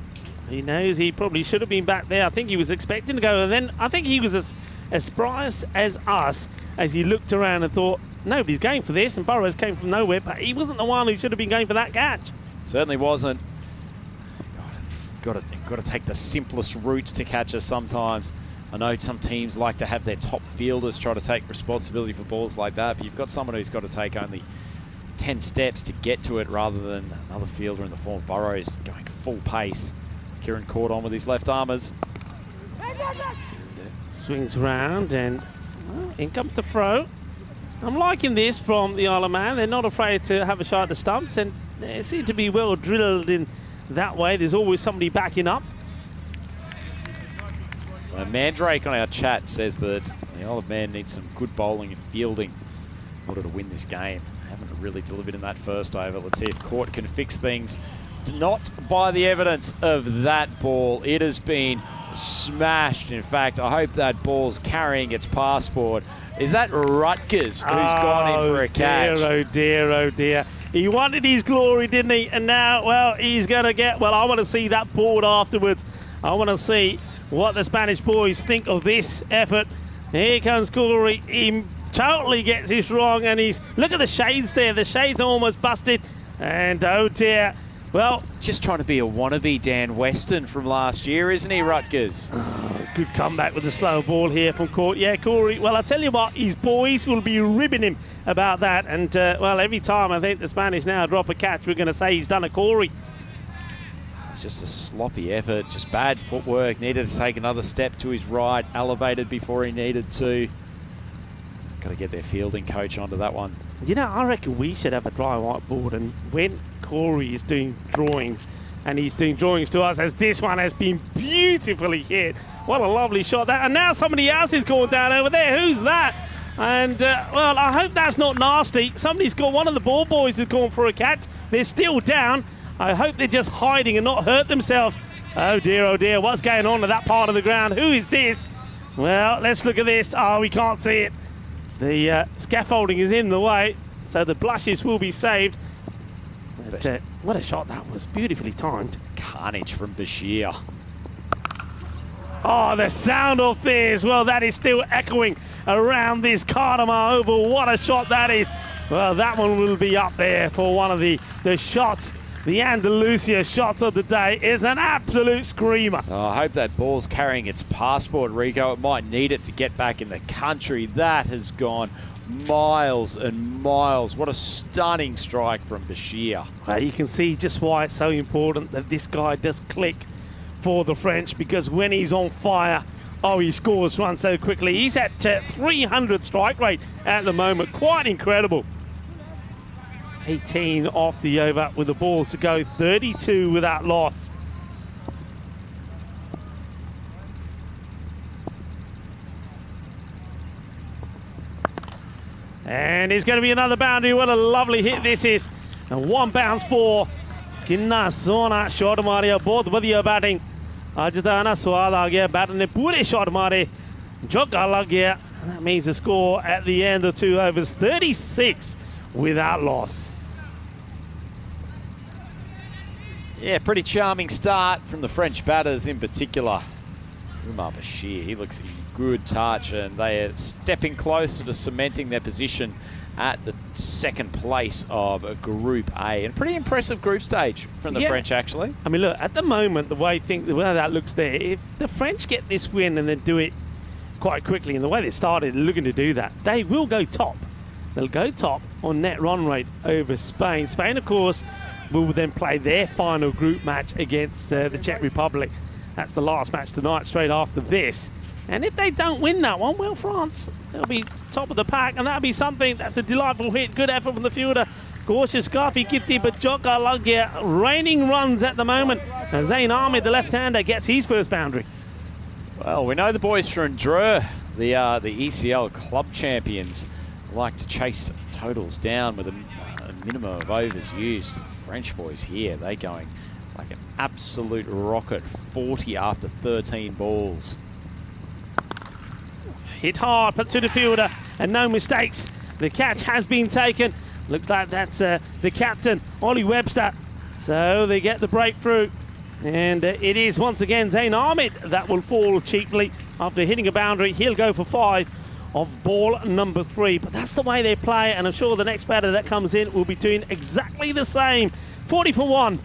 he knows he probably should have been back there. I think he was expecting to go, and then I think he was as surprised as us as he looked around and thought, nobody's going for this, and Burrows came from nowhere, but he wasn't the one who should have been going for that catch. Certainly wasn't. Got to take the simplest routes to catches sometimes. I know some teams like to have their top fielders try to take responsibility for balls like that, but you've got someone who's got to take only 10 steps to get to it rather than another fielder in the form of Burrows going full pace. Kieran caught on with his left armers. Swings round and well, in comes the throw. I'm liking this from the Isle of Man. They're not afraid to have a shot at the stumps, and they seem to be well drilled in that way. There's always somebody backing up. So Mandrake on our chat says that the Isle of Man needs some good bowling and fielding in order to win this game. Haven't really delivered in that first over. Let's see if Court can fix things. Not by the evidence of that ball. It has been smashed. In fact, I hope that ball's carrying its passport. Is that Rutgers who's gone in for a catch? Dear, oh dear, oh dear. He wanted his glory, didn't he? And now, well, he's going to get... Well, I want to see that board afterwards. I want to see what the Spanish boys think of this effort. Here comes Corey. He totally gets this wrong, and he's... Look at the shades there. The shades are almost busted. And, oh dear... Well, just trying to be a wannabe Dan Weston from last year, isn't he, Rutgers? Oh, good comeback with the slow ball here from Court. Yeah, Corey, well, I tell you what, his boys will be ribbing him about that. And, well, every time I think the Spanish now drop a catch, we're going to say he's done a Corey. It's just a sloppy effort, just bad footwork. Needed to take another step to his right, elevated before he needed to. Got to get their fielding coach onto that one. You know, I reckon we should have a dry whiteboard, and when Corey is doing drawings, and he's doing drawings to us, as this one has been beautifully hit. What a lovely shot that. And now somebody else is going down over there. Who's that? And, well, I hope that's not nasty. Somebody's got, one of the ball boys has gone for a catch. They're still down. I hope they're just hiding and not hurt themselves. Oh dear, what's going on to that part of the ground? Who is this? Well, let's look at this. Oh, we can't see it. The scaffolding is in the way, so the blushes will be saved. But, what a shot that was, beautifully timed. Carnage from Bashir. Oh, the sound of this, well, that is still echoing around this Cardamar Oval. What a shot that is. Well, that one will be up there for one of the shots. The Andalusia shots of the day is an absolute screamer. Oh, I hope that ball's carrying its passport, Rico. It might need it to get back in the country. That has gone miles and miles. What a stunning strike from Bashir. Well, you can see just why it's so important that this guy does click for the French, because when he's on fire, oh, he scores runs so quickly. He's at 300 strike rate at the moment. Quite incredible. 18 off the over with the ball to go, 32 without loss. And it's going to be another boundary. What a lovely hit this is. And one bounce for कितना सोना shot मारे, बहुत बढ़िया batting आज था स्वाद आ गया, batter ने पूरे शॉट मारे, झोंका लग गया. That means the score at the end of 2 overs, 36 without loss. Yeah, pretty charming start from the French batters in particular. Umar Bashir, he looks in good touch, and they are stepping closer to cementing their position at the second place of Group A. And pretty impressive group stage from the French, actually. I mean, look, at the moment, the way that looks there, if the French get this win and then do it quite quickly, and the way they started looking to do that, they will go top. They'll go top on net run rate over Spain. Spain, of course, will then play their final group match against the Czech Republic. That's the last match tonight, straight after this. And if they don't win that one, well, France, they'll be top of the pack, and that'll be something. That's a delightful hit. Good effort from the fielder. Gorgeous Scarfi Kitty Bajoka Lagia. Raining runs at the moment. And Zayn Ahmed, the left-hander, gets his first boundary. Well, we know the boys from Dreux, the ECL club champions, like to chase totals down with a minimum of overs used. The French boys here, they going like an absolute rocket, 40 after 13 balls. Hit hard, put to the fielder, and no mistakes. The catch has been taken. Looks like that's the captain, Ollie Webster. So they get the breakthrough. And it is once again Zayn Ahmed that will fall cheaply after hitting a boundary. He'll go for 5 of ball number 3. But that's the way they play, and I'm sure the next batter that comes in will be doing exactly the same. 40 for 1.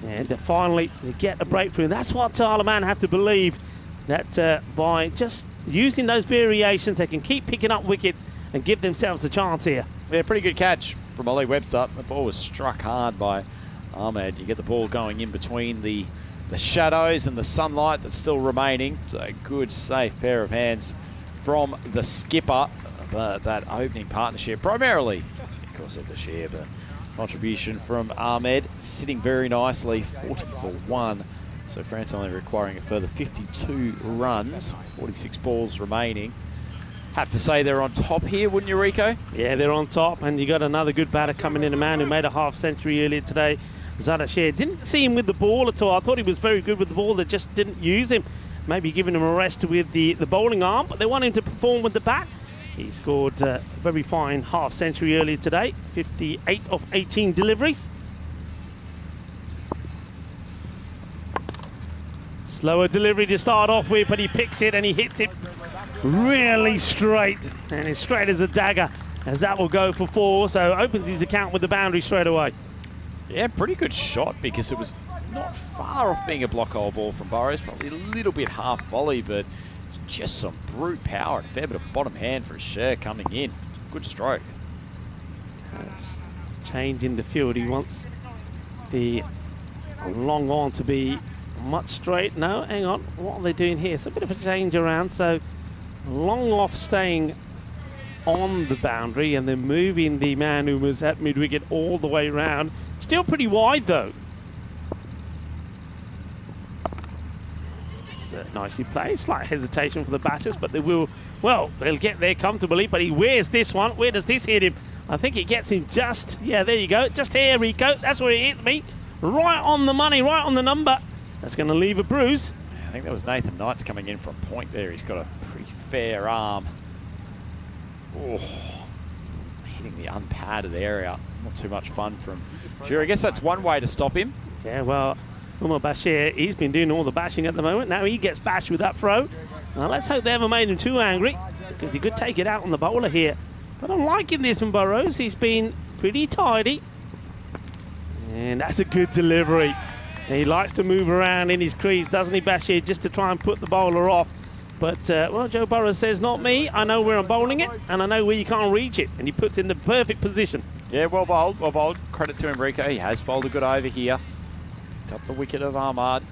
And finally they get a breakthrough. And that's what Talaman have to believe, that by just using those variations, they can keep picking up wickets and give themselves a chance here. Yeah, pretty good catch from Ollie Webster. The ball was struck hard by Ahmed. You get the ball going in between the shadows and the sunlight that's still remaining. So a good, safe pair of hands from the skipper. That opening partnership, primarily because of the share, but contribution from Ahmed, sitting very nicely, 40 for 1. So France only requiring a further 52 runs, 46 balls remaining. Have to say they're on top here, wouldn't you, Rico? Yeah, they're on top, and you got another good batter coming in, a man who made a half century earlier today, Zadasher. Didn't see him with the ball at all. I thought he was very good with the ball. They just didn't use him. Maybe giving him a rest with the bowling arm, but they want him to perform with the bat. He scored a very fine half century earlier today, 58 of 18 deliveries. Slower delivery to start off with, but he picks it and he hits it really straight, and it's straight as a dagger, as that will go for 4. So opens his account with the boundary straight away. Yeah, pretty good shot, because it was not far off being a block hole ball from Burrows, probably a little bit half volley, but just some brute power and a fair bit of bottom hand for a share coming in. Good stroke. Change in the field. He wants the long on to be much straight. No, hang on. What are they doing here? It's a bit of a change around. So long off staying on the boundary, and then moving the man who was at mid-wicket all the way round. Still pretty wide, though. Nicely played. Slight hesitation for the batters, but they will, well, they'll get there comfortably. But he wears this one. Where does this hit him? I think it gets him just, yeah, there you go. Just here, Rico. That's where it hits me. Right on the money, right on the number. That's going to leave a bruise. I think that was Nathan Knight's coming in from point there. He's got a pretty fair arm. Oh, hitting the unpadded area. Not too much fun from Sure. I guess that's one way to stop him. Yeah, well, Umar Bashir, he's been doing all the bashing at the moment. Now he gets bashed with that throw. Now let's hope they haven't made him too angry, because he could take it out on the bowler here. But I'm liking this from Burrows. He's been pretty tidy. And that's a good delivery. And he likes to move around in his crease, doesn't he, Bashir, just to try and put the bowler off. But, well, Joe Burrows says, not me. I know where I'm bowling it, and I know where you can't reach it. And he puts in the perfect position. Yeah, well bowled, well bowled. Credit to Enrico. He has bowled a good over here. Up the wicket of Ahmad.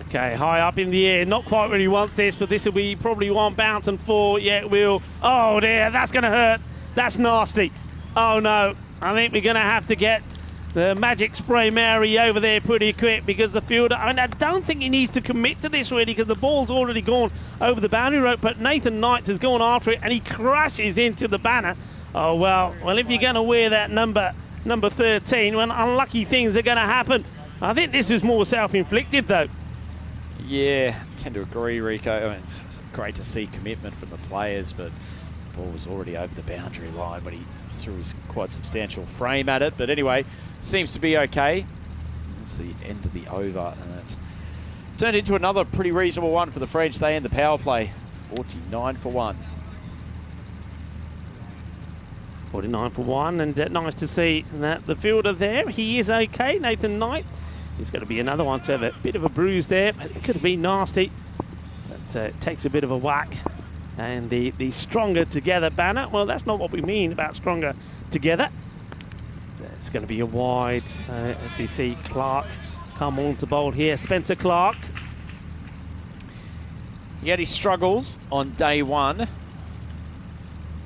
Okay, high up in the air. Not quite where he wants this, but this will be probably one bounce and 4. Yeah, it will. Oh, dear, that's going to hurt. That's nasty. Oh, no. I think we're going to have to get the magic spray Mary over there pretty quick, because the fielder, I mean, I don't think he needs to commit to this really, because the ball's already gone over the boundary rope, but Nathan Knight has gone after it and he crashes into the banner. Oh, well, if you're going to wear that number 13, when unlucky things are going to happen. I think this is more self-inflicted, though. Yeah, I tend to agree, Rico. I mean, it's great to see commitment from the players, but the ball was already over the boundary line when he threw his quite substantial frame at it. But anyway, seems to be okay. That's the end of the over, and it turned into another pretty reasonable one for the French. They end the power play, 49 for 1. 49 for 1, and nice to see that the fielder there, he is okay, Nathan Knight. He's going to be another one to have a bit of a bruise there, but it could have been nasty. But takes a bit of a whack. And the stronger together banner, well, that's not what we mean about stronger together. It's going to be a wide. So as we see Clark come on to bowl here, Spencer Clark. He had his struggles on day one.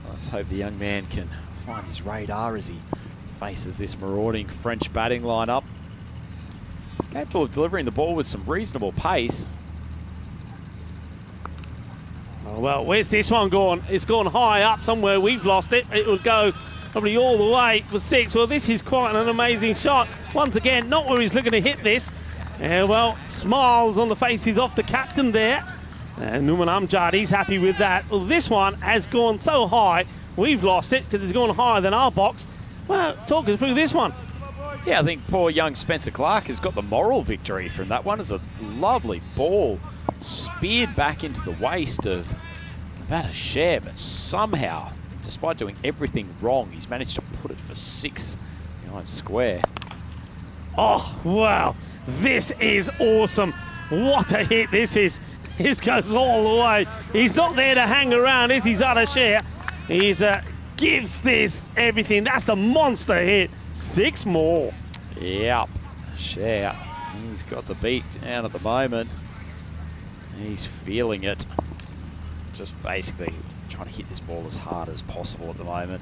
Let's hope the young man can find his radar as he faces this marauding French batting lineup. Capable of delivering the ball with some reasonable pace. Oh, well, where's this one gone? It's gone high up somewhere. We've lost it. It will go probably all the way for 6. Well, this is quite an amazing shot. Once again, not where he's looking to hit this. Well, smiles on the faces of the captain there. Numan Amjad, he's happy with that. Well, this one has gone so high, we've lost it because it's gone higher than our box. Well, talk us through this one. Yeah, I think poor young Spencer Clark has got the moral victory from that one. It's a lovely ball speared back into the waist of about a share, but somehow, despite doing everything wrong, he's managed to put it for 6 behind square. Oh, wow. This is awesome. What a hit this is. This goes all the way. He's not there to hang around, is his other share. He gives this everything. That's the monster hit. 6 more. Yep, share. He's got the beat down at the moment. He's feeling it. Just basically trying to hit this ball as hard as possible at the moment.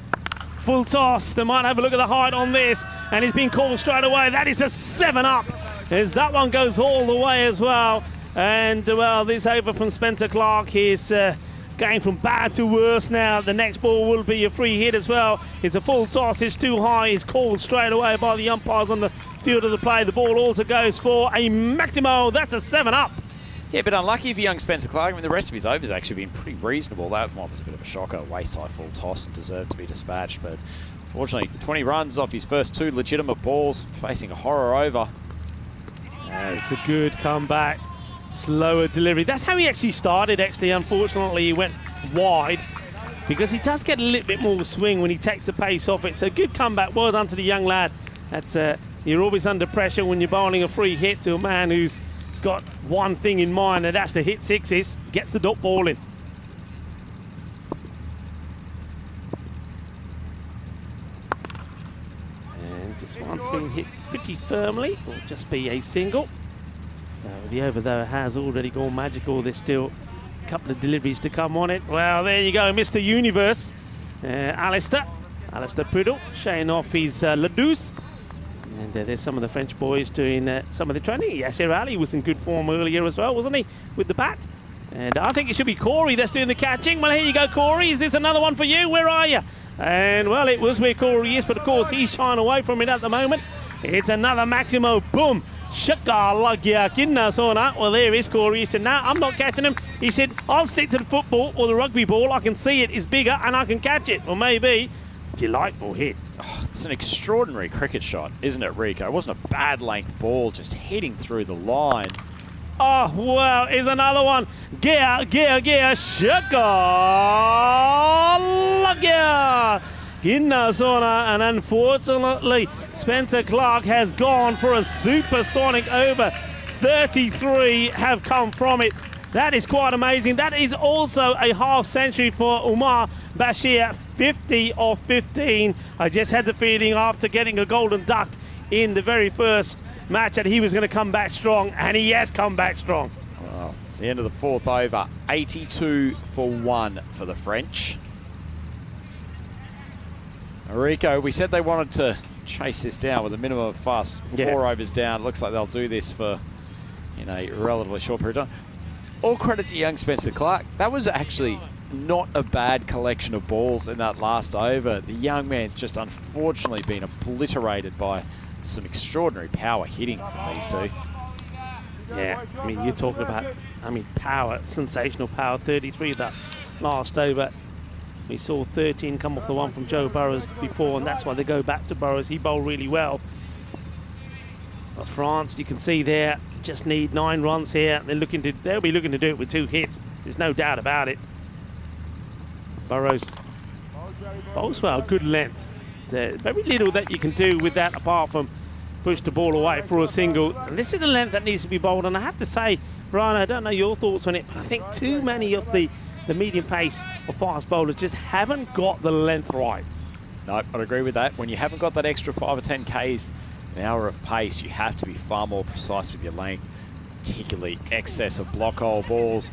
Full toss. They might have a look at the height on this, and he's been called straight away. That is a 7 up, as that one goes all the way as well. And, well, this over from Spencer Clark is going from bad to worse now. The next ball will be a free hit as well. It's a full toss. It's too high. It's called straight away by the umpires on the field of the play. The ball also goes for a Maximo. That's a 7 up. Yeah, but unlucky for young Spencer Clark. I mean, the rest of his overs actually been pretty reasonable. That one was a bit of a shocker. Waist-high full toss and deserved to be dispatched. But fortunately, 20 runs off his first 2 legitimate balls, facing a horror over. It's a good comeback. Slower delivery. That's how he actually started, actually. Unfortunately, he went wide because he does get a little bit more swing when he takes the pace off it. It's a good comeback. Well done to the young lad. You're always under pressure when you're bowling a free hit to a man who's got one thing in mind, and that's to hit 6s. Gets the dot ball in. And this one's been hit pretty firmly. Will just be a single. So the over, though, has already gone magical. There's still a couple of deliveries to come on it. Well, there you go, Mr. Universe. Alistair Poodle showing off his Ladouce. And there's some of the French boys doing some of the training. Yasser Ali was in good form earlier as well, wasn't he, with the bat? And I think it should be Corey that's doing the catching. Well, here you go, Corey. Is this another one for you? Where are you? And, well, it was where Corey is, but, of course, he's shying away from it at the moment. It's another Maximo. Boom. Shaka lagya kinna sona. Well, there is Corey. He said, "No, I'm not catching him." He said, "I'll stick to the football or the rugby ball. I can see it is bigger and I can catch it." Well, maybe. Delightful hit. Oh, it's an extraordinary cricket shot, isn't it, Rico? It wasn't a bad length ball, just hitting through the line. Oh, wow. Here's another one. Shaka lagya. Ginna Sona, and unfortunately Spencer Clark has gone for a supersonic over. 33 have come from it. That is quite amazing. That is also a half century for Umar Bashir. 50 of 15. I just had the feeling after getting a golden duck in the very first match that he was going to come back strong, and he has come back strong. Well, it's the end of the 4th over. 82 for 1 for the French. Rico, we said they wanted to chase this down with a minimum of fast 4 overs down. Looks like they'll do this for a relatively short period of time. All credit to young Spencer Clark. That was actually not a bad collection of balls in that last over. The young man's just unfortunately been obliterated by some extraordinary power hitting from these two. Yeah, I mean, you're talking about, power, sensational power. 33 that last over. We saw 13 come off the one from Joe Burrows before, and that's why they go back to Burrows. He bowled really well. But France, you can see there, just need 9 runs here. They'll be looking to do it with 2 hits. There's no doubt about it. Burrows bowls well, good length. Very little that you can do with that apart from push the ball away for a single. And this is the length that needs to be bowled. And I have to say, Brian, I don't know your thoughts on it, but I think too many of the medium pace or fast bowlers just haven't got the length right. No, I'd agree with that. When you haven't got that extra 5 or 10 Ks an hour of pace, you have to be far more precise with your length, particularly excess of block hole balls.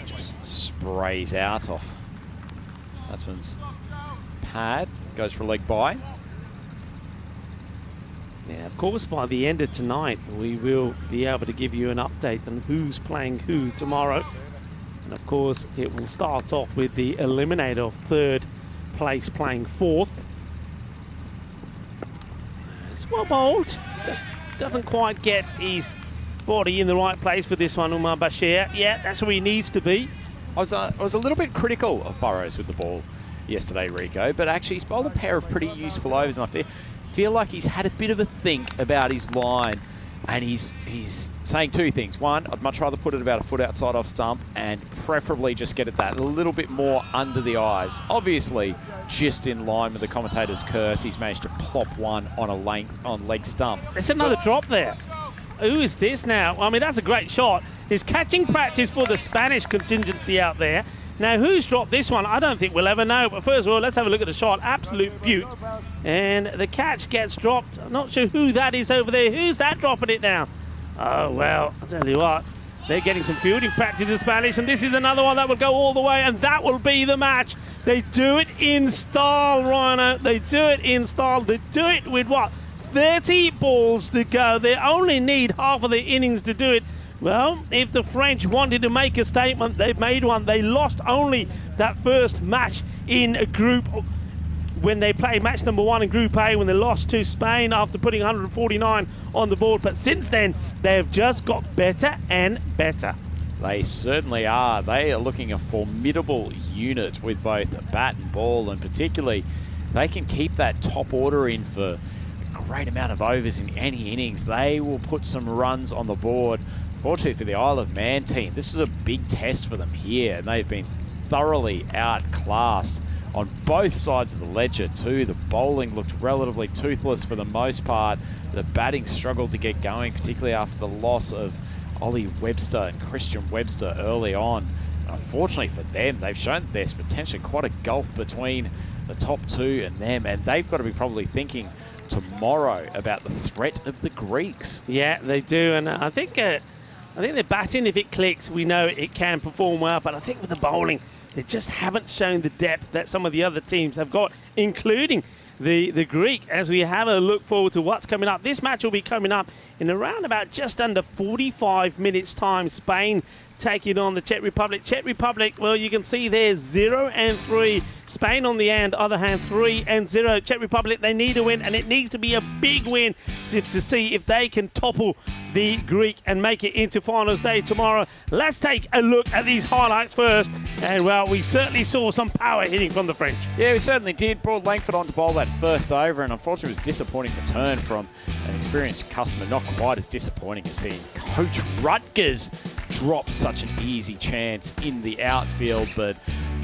Just sprays out off. That's one's pad, goes for a leg by. Yeah, of course, by the end of tonight, we will be able to give you an update on who's playing who tomorrow. And of course, it will start off with the eliminator of third place playing fourth. It's well bowled, just doesn't quite get his body in the right place for this one, Umar Bashir. Yeah, that's where he needs to be. I was a little bit critical of Burrows with the ball yesterday, Rico, but actually he's bowled a pair of pretty useful overs, and I feel like he's had a bit of a think about his line, and he's saying two things. One, I'd much rather put it about a foot outside off stump, and preferably just get it that a little bit more under the eyes. Obviously, just in line with the commentator's curse, he's managed to plop one on leg stump. There's another drop there. Who is this now? I mean, that's a great shot. His catching practice for the Spanish contingency out there. Now, who's dropped this one? I don't think we'll ever know. But first of all, let's have a look at the shot. Absolute beaut. And the catch gets dropped. I'm not sure who that is over there. Who's that dropping it now? Oh, well, I'll tell you what. They're getting some fielding practice in Spanish, and this is another one that will go all the way, and that will be the match. They do it in style, Rhino. They do it in style. They do it with what? 30 balls to go. They only need half of the innings to do it. Well, if the French wanted to make a statement, they've made one. They lost only that first match in a group when they played match number 1 in Group A, when they lost to Spain after putting 149 on the board. But since then, they've just got better and better. They certainly are. They are looking a formidable unit with both bat and ball, and particularly they can keep that top order in for a great amount of overs in any innings. They will put some runs on the board. Fortunately for the Isle of Man team, this is a big test for them here, and they've been thoroughly outclassed on both sides of the ledger too. The bowling looked relatively toothless for the most part. The batting struggled to get going, particularly after the loss of Ollie Webster and Christian Webster early on. Unfortunately for them, they've shown that there's potentially quite a gulf between the top two and them, and they've got to be probably thinking tomorrow about the threat of the Greeks. Yeah, they do, and I think they're batting. If it clicks, we know it can perform well, but I think with the bowling, they just haven't shown the depth that some of the other teams have got, including the Greek, as we have a look forward to what's coming up. This match will be coming up in around about just under 45 minutes time. Spain taking on the Czech Republic. Czech Republic, well, you can see there 0-3. Spain on the other hand 3-0. Czech Republic, they need a win, and it needs to be a big win to see if they can topple the Greek and make it into finals day tomorrow. Let's take a look at these highlights first. And well, we certainly saw some power hitting from the French. Yeah, we certainly did. Brought Langford on to bowl that first over, and unfortunately it was a disappointing return from an experienced customer. Not quite as disappointing as seeing Coach Rutgers drop such an easy chance in the outfield, but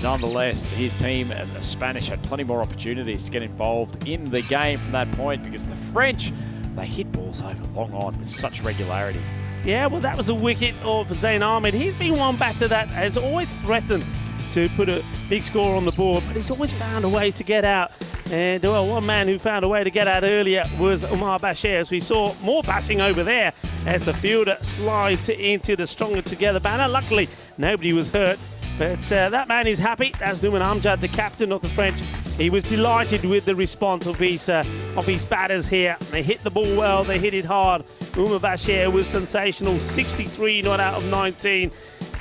nonetheless, his team and the Spanish had plenty more opportunities to get involved in the game from that point, because the French, they hit balls over long on with such regularity. Yeah, well, that was a wicket of Zayn Ahmed. He's been one batter that has always threatened to put a big score on the board, but he's always found a way to get out. And well, one man who found a way to get out earlier was Umar Bashir, as we saw more bashing over there as the fielder slides into the Stronger Together banner. Luckily, nobody was hurt, but that man is happy. That's Nouman Amjad, the captain of the French. He was delighted with the response of his batters here. They hit the ball well, they hit it hard. Umar Bashir was sensational, 63 not out of 19.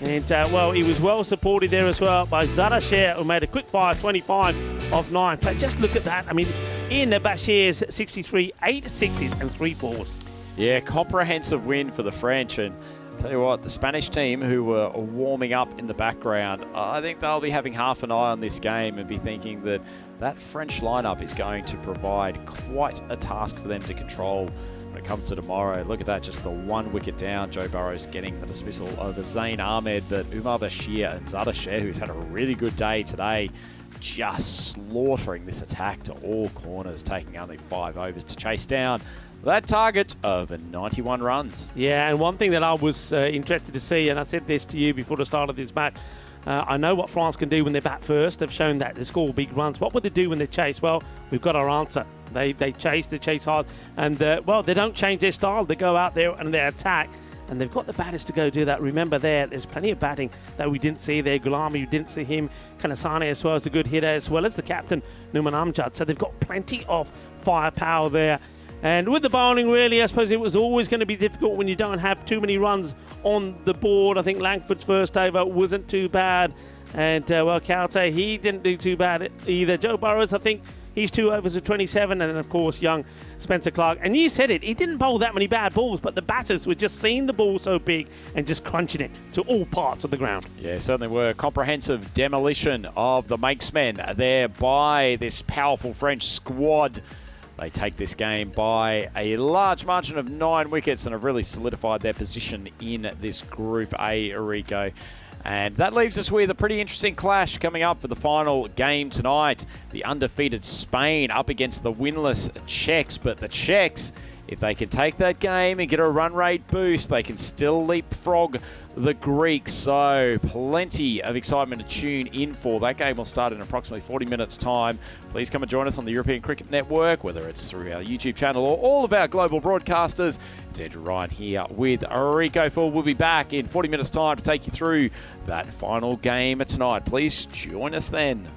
And, well, he was well supported there as well by Zara Sher, who made a quick fire, 25 of 9. But just look at that. I mean, in Bashir's 63, 8 sixes and 3 fours. Yeah, comprehensive win for the French. And tell you what, the Spanish team, who were warming up in the background, I think they'll be having half an eye on this game and be thinking that that French lineup is going to provide quite a task for them to control when it comes to tomorrow. Look at that, just the 1 wicket down. Joe Burrows getting the dismissal over Zayn Ahmed, but Umar Bashir and Zara Sher, who's had a really good day today, just slaughtering this attack to all corners, taking only 5 overs to chase down that target of 91 runs. Yeah, and one thing that I was interested to see, and I said this to you before the start of this match, I know what France can do when they bat first. They've shown that they score big runs. What would they do when they chase? Well, we've got our answer. They chase hard, and well, they don't change their style. They go out there and they attack, and they've got the batters to go do that. Remember, there's plenty of batting that we didn't see there. Gulami, we didn't see him. Kanasane as well as a good hitter, as well as the captain, Numan Amjad. So they've got plenty of firepower there. And with the bowling, really, I suppose it was always going to be difficult when you don't have too many runs on the board. I think Langford's first over wasn't too bad. And, well, Calte, he didn't do too bad either. Joe Burrows, I think he's 2 overs of 27. And, of course, young Spencer Clark. And you said it, he didn't bowl that many bad balls, but the batters were just seeing the ball so big and just crunching it to all parts of the ground. Yeah, certainly were. Comprehensive demolition of the Makesmen there by this powerful French squad. They take this game by a large margin of 9 wickets and have really solidified their position in this Group A, Rico. And that leaves us with a pretty interesting clash coming up for the final game tonight. The undefeated Spain up against the winless Czechs. But the Czechs, if they can take that game and get a run rate boost, they can still leapfrog the Greeks. So plenty of excitement to tune in for. That game will start in approximately 40 minutes time. Please come and join us on the European Cricket Network, whether it's through our YouTube channel or all of our global broadcasters. It's Andrew Ryan here with Rico Full. We'll be back in 40 minutes time to take you through that final game tonight. Please join us then.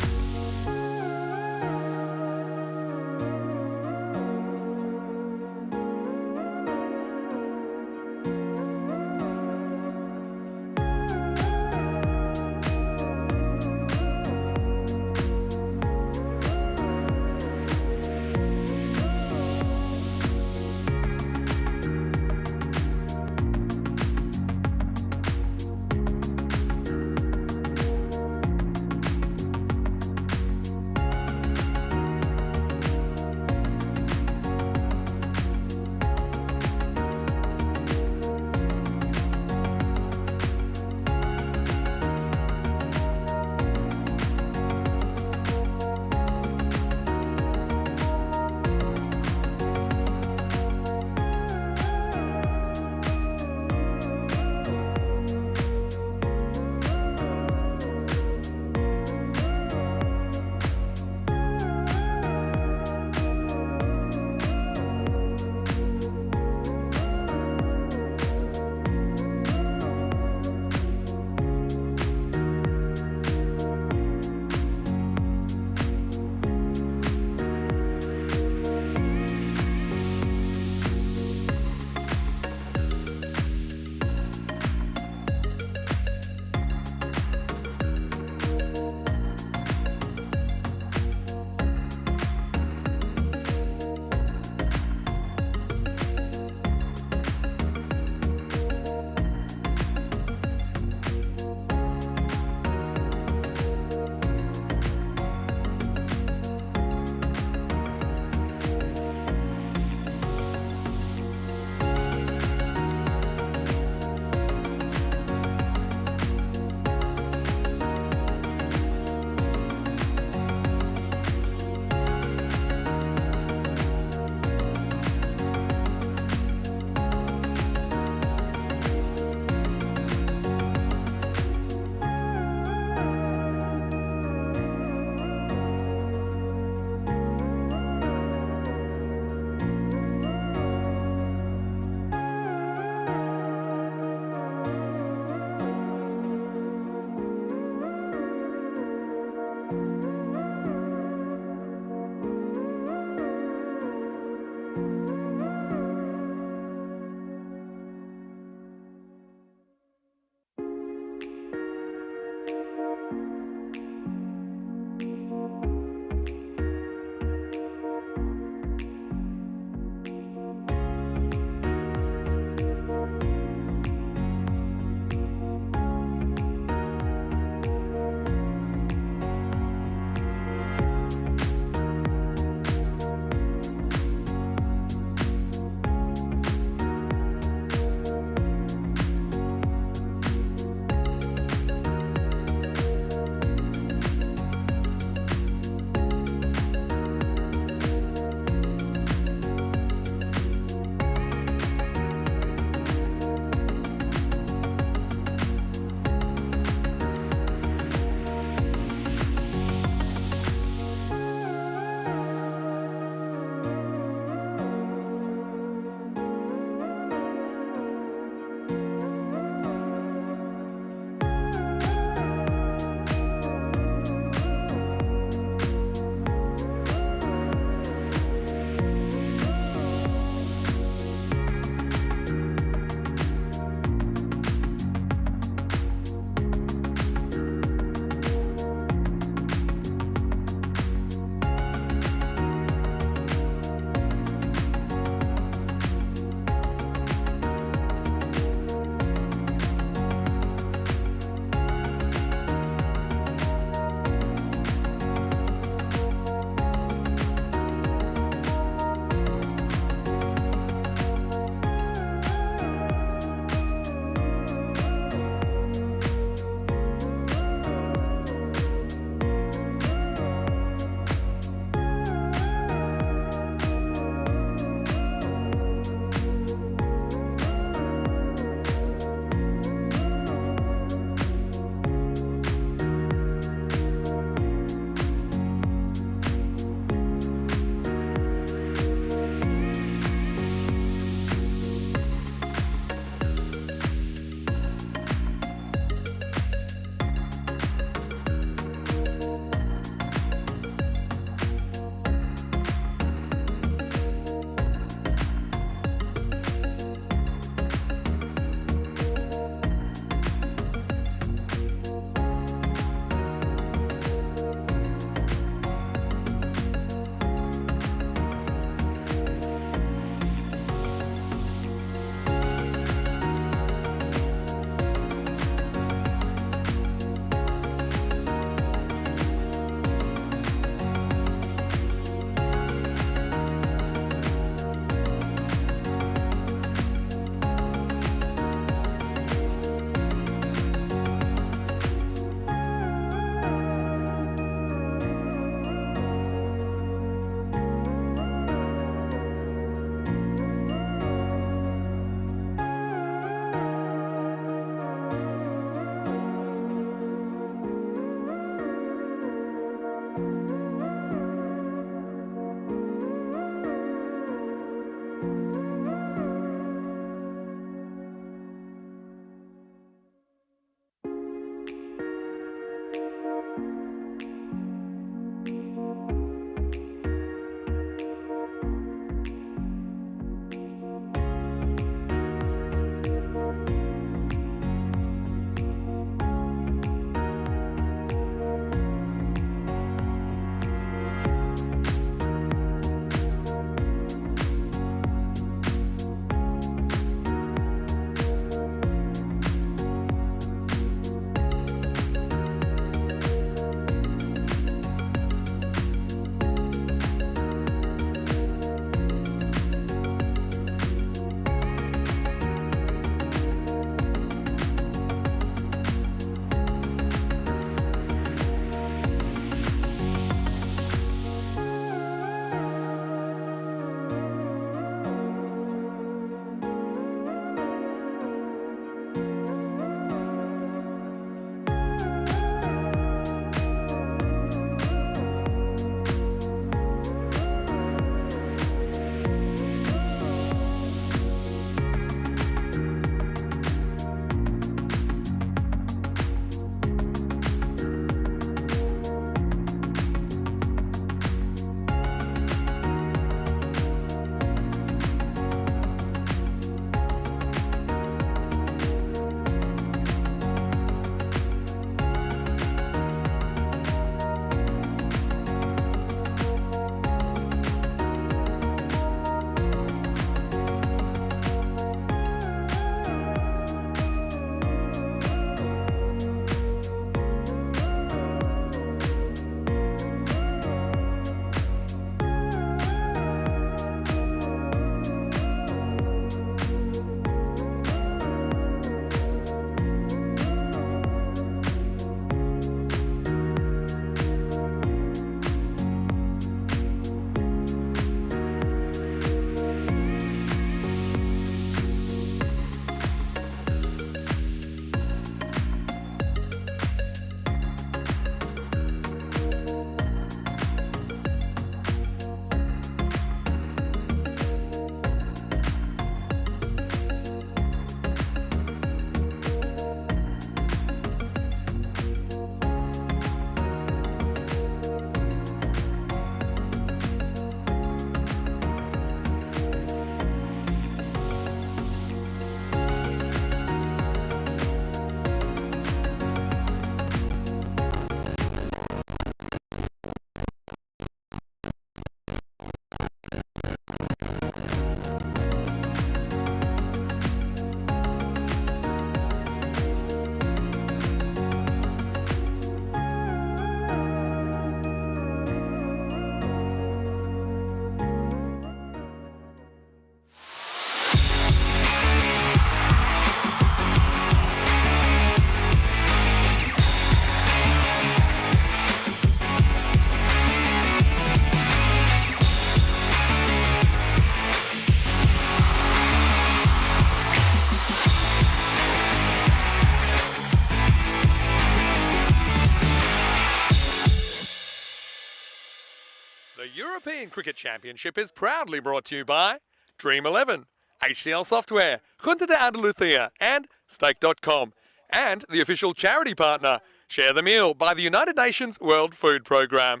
Australian Cricket Championship is proudly brought to you by Dream11, HCL Software, Junta de Andalucía, and Stake.com, and the official charity partner, Share the Meal by the United Nations World Food Programme.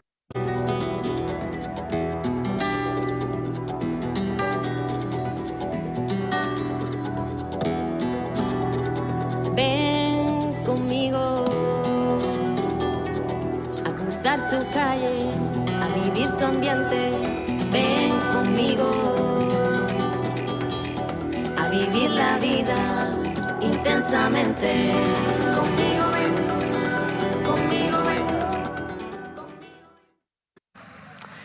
Ven conmigo a cruzar su calle, a vivir su ambiente. Ven conmigo a vivir la vida intensamente. Conmigo ven, conmigo ven.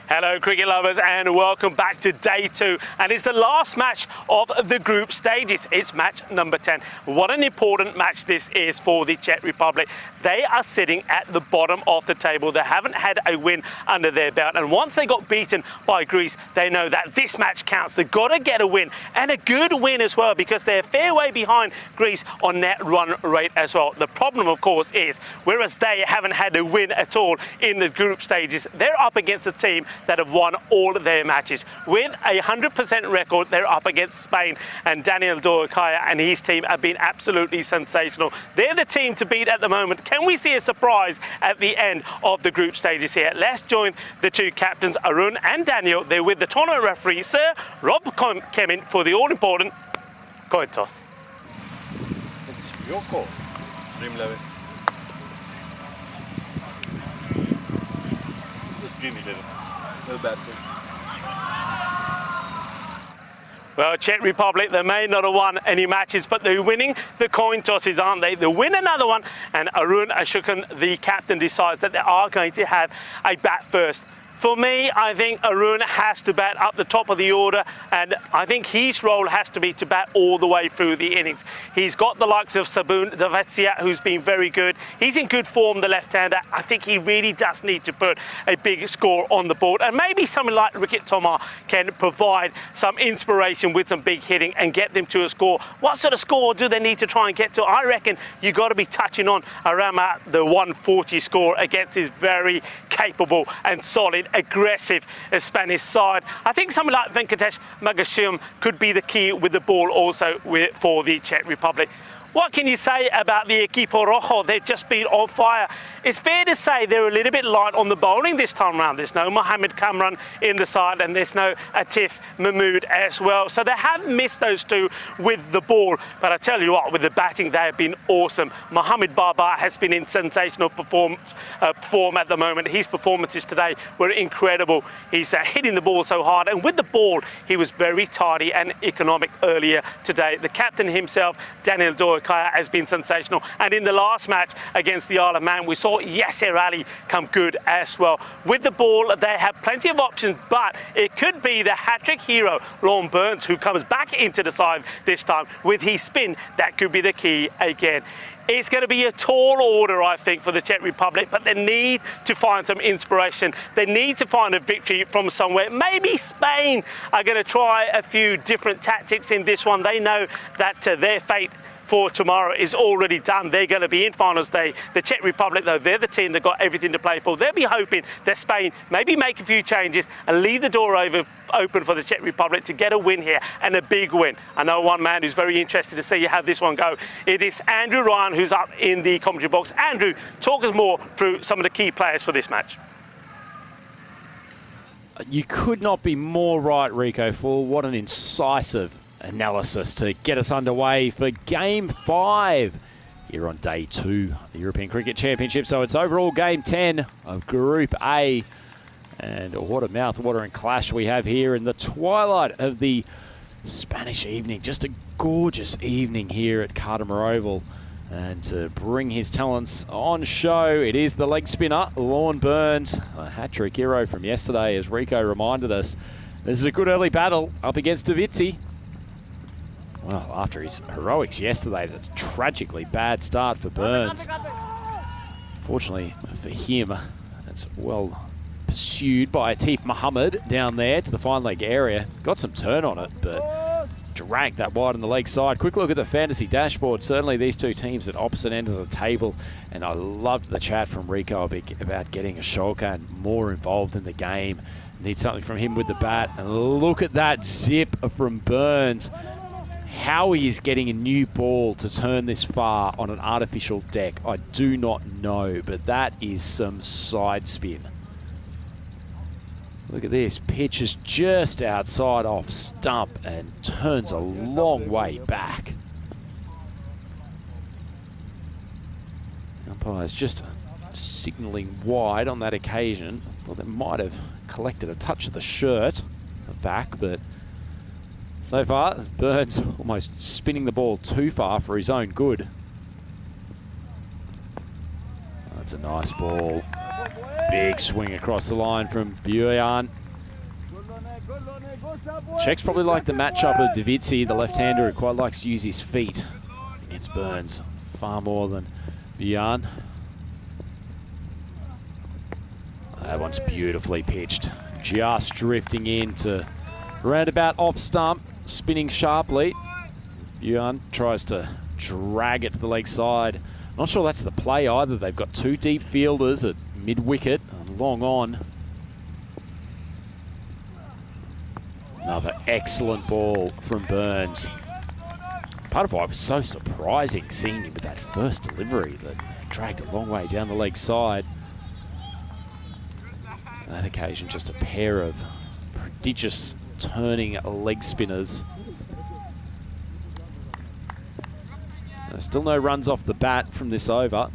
Hello cricket lovers and welcome back to day 2, and it's the last match of the group stages. It's match number 10. What an important match this is for the Czech Republic. They are sitting at the bottom of the table. They haven't had a win under their belt, and once they got beaten by Greece, they know that this match counts. They've got to get a win, and a good win as well, because they're a fair way behind Greece on net run rate as well. The problem of course is, whereas they haven't had a win at all in the group stages, they're up against a team that have won all of their matches. With a 100% record, they're up against Spain, and Daniel Dorkaya and his team have been absolutely sensational. They're the team to beat at the moment. Can we see a surprise at the end of the group stages here? Let's join the two captains, Arun and Daniel. They're with the tournament referee, Sir Rob Kemin, for the all-important coin toss. It's your call, Dream11. Just Dream11. No bad first. Well, Czech Republic, they may not have won any matches, but they're winning the coin tosses, aren't they? They'll win another one, and Arun Ashokan, the captain, decides that they are going to have a bat first. For me, I think Arun has to bat up the top of the order, and I think his role has to be to bat all the way through the innings. He's got the likes of Sabun Davetsia, who's been very good. He's in good form, the left-hander. I think he really does need to put a big score on the board, and maybe someone like Rickett Tomar can provide some inspiration with some big hitting and get them to a score. What sort of score do they need to try and get to? I reckon you've got to be touching on around the 140 score against his very capable and solid, aggressive Spanish side. I think someone like Venkatesh Magashim could be the key with the ball also for the Czech Republic. What can you say about the Equipo Rojo? They've just been on fire. It's fair to say they're a little bit light on the bowling this time around. There's no Mohamed Kamran in the side, and there's no Atif Mahmood as well. So they have missed those two with the ball. But I tell you what, with the batting, they have been awesome. Mohamed Baba has been in sensational form at the moment. His performances today were incredible. He's hitting the ball so hard, and with the ball, he was very tidy and economic earlier today. The captain himself, Daniel Dorkaya, has been sensational, and in the last match against the Isle of Man, we saw Yasser Ali come good as well. With the ball, they have plenty of options, but it could be the hat-trick hero, Lorne Burns, who comes back into the side this time with his spin. That could be the key again. It's going to be a tall order, I think, for the Czech Republic, but they need to find some inspiration. They need to find a victory from somewhere. Maybe Spain are going to try a few different tactics in this one. They know that their fate for tomorrow is already done. They're going to be in finals day. The Czech Republic, though, they're the team that got everything to play for. They'll be hoping that Spain maybe make a few changes and leave the door open for the Czech Republic to get a win here, and a big win. I know one man who's very interested to see how this one go. It is Andrew Ryan, who's up in the commentary box. Andrew, talk us more through some of the key players for this match. You could not be more right, Rico, for what an incisive analysis to get us underway for Game 5 here on Day 2 of the European Cricket Championship. So it's overall Game 10 of Group A. And what a mouth-watering clash we have here in the twilight of the Spanish evening. Just a gorgeous evening here at Cartermore Oval. And to bring his talents on show, it is the leg spinner, Lorne Burns, a hat-trick hero from yesterday, as Rico reminded us. This is a good early battle up against Davidzi. Well, after his heroics yesterday, that's a tragically bad start for Burns. Fortunately for him, it's well pursued by Atif Mohammed down there to the fine leg area. Got some turn on it, but dragged that wide on the leg side. Quick look at the fantasy dashboard. Certainly these two teams at opposite ends of the table. And I loved the chat from Rico about getting Ashoka more involved in the game. Need something from him with the bat. And look at that zip from Burns. How he is getting a new ball to turn this far on an artificial deck, I do not know, but that is some side spin. Look at this, pitch is just outside off stump and turns a long way back. Umpire's just signalling wide on that occasion. Thought they might have collected a touch of the shirt, the back, but so far, Burns almost spinning the ball too far for his own good. That's a nice ball. Big swing across the line from Bjorn. Czechs probably like the matchup of Davidsi, the left-hander who quite likes to use his feet against Burns far more than Bjorn. That one's beautifully pitched. Just drifting into roundabout off stump, spinning sharply. Bjorn tries to drag it to the leg side. Not sure that's the play either. They've got two deep fielders at mid-wicket, long on. Another excellent ball from Burns. Part of why it was so surprising seeing him with that first delivery that dragged a long way down the leg side. On that occasion, just a pair of prodigious turning leg spinners. Still no runs off the bat from this over.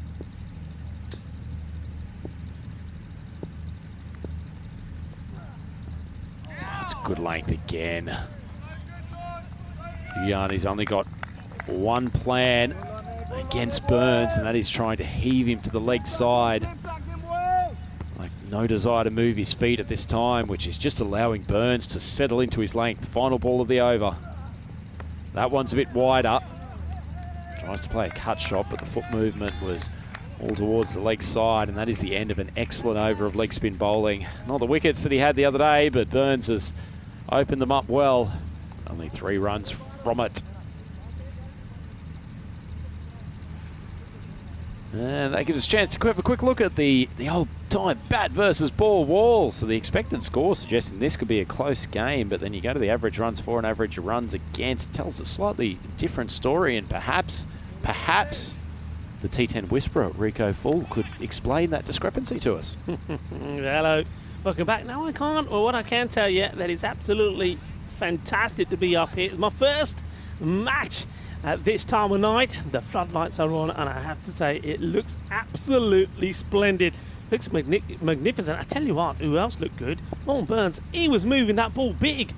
It's good length again. Yanni's only got one plan against Burns, and that is trying to heave him to the leg side. Like no desire to move his feet at this time, which is just allowing Burns to settle into his length. Final ball of the over. That one's a bit wider. Tries to play a cut shot, but the foot movement was all towards the leg side, and that is the end of an excellent over of leg spin bowling. Not the wickets that he had the other day, but Burns has opened them up well. Only 3 runs from it. And that gives us a chance to have a quick look at the old time bat versus ball wall. So the expected score suggesting this could be a close game, but then you go to the average runs for and average runs against. It tells a slightly different story, and perhaps the T10 whisperer, Rico Full, could explain that discrepancy to us. Hello, welcome back. No, I can't. Well, what I can tell you, that it's absolutely fantastic to be up here. It's my first match at this time of night. The floodlights are on, and I have to say, it looks absolutely splendid. Looks magnificent. I tell you what, who else looked good? Norman Burns. He was moving that ball big.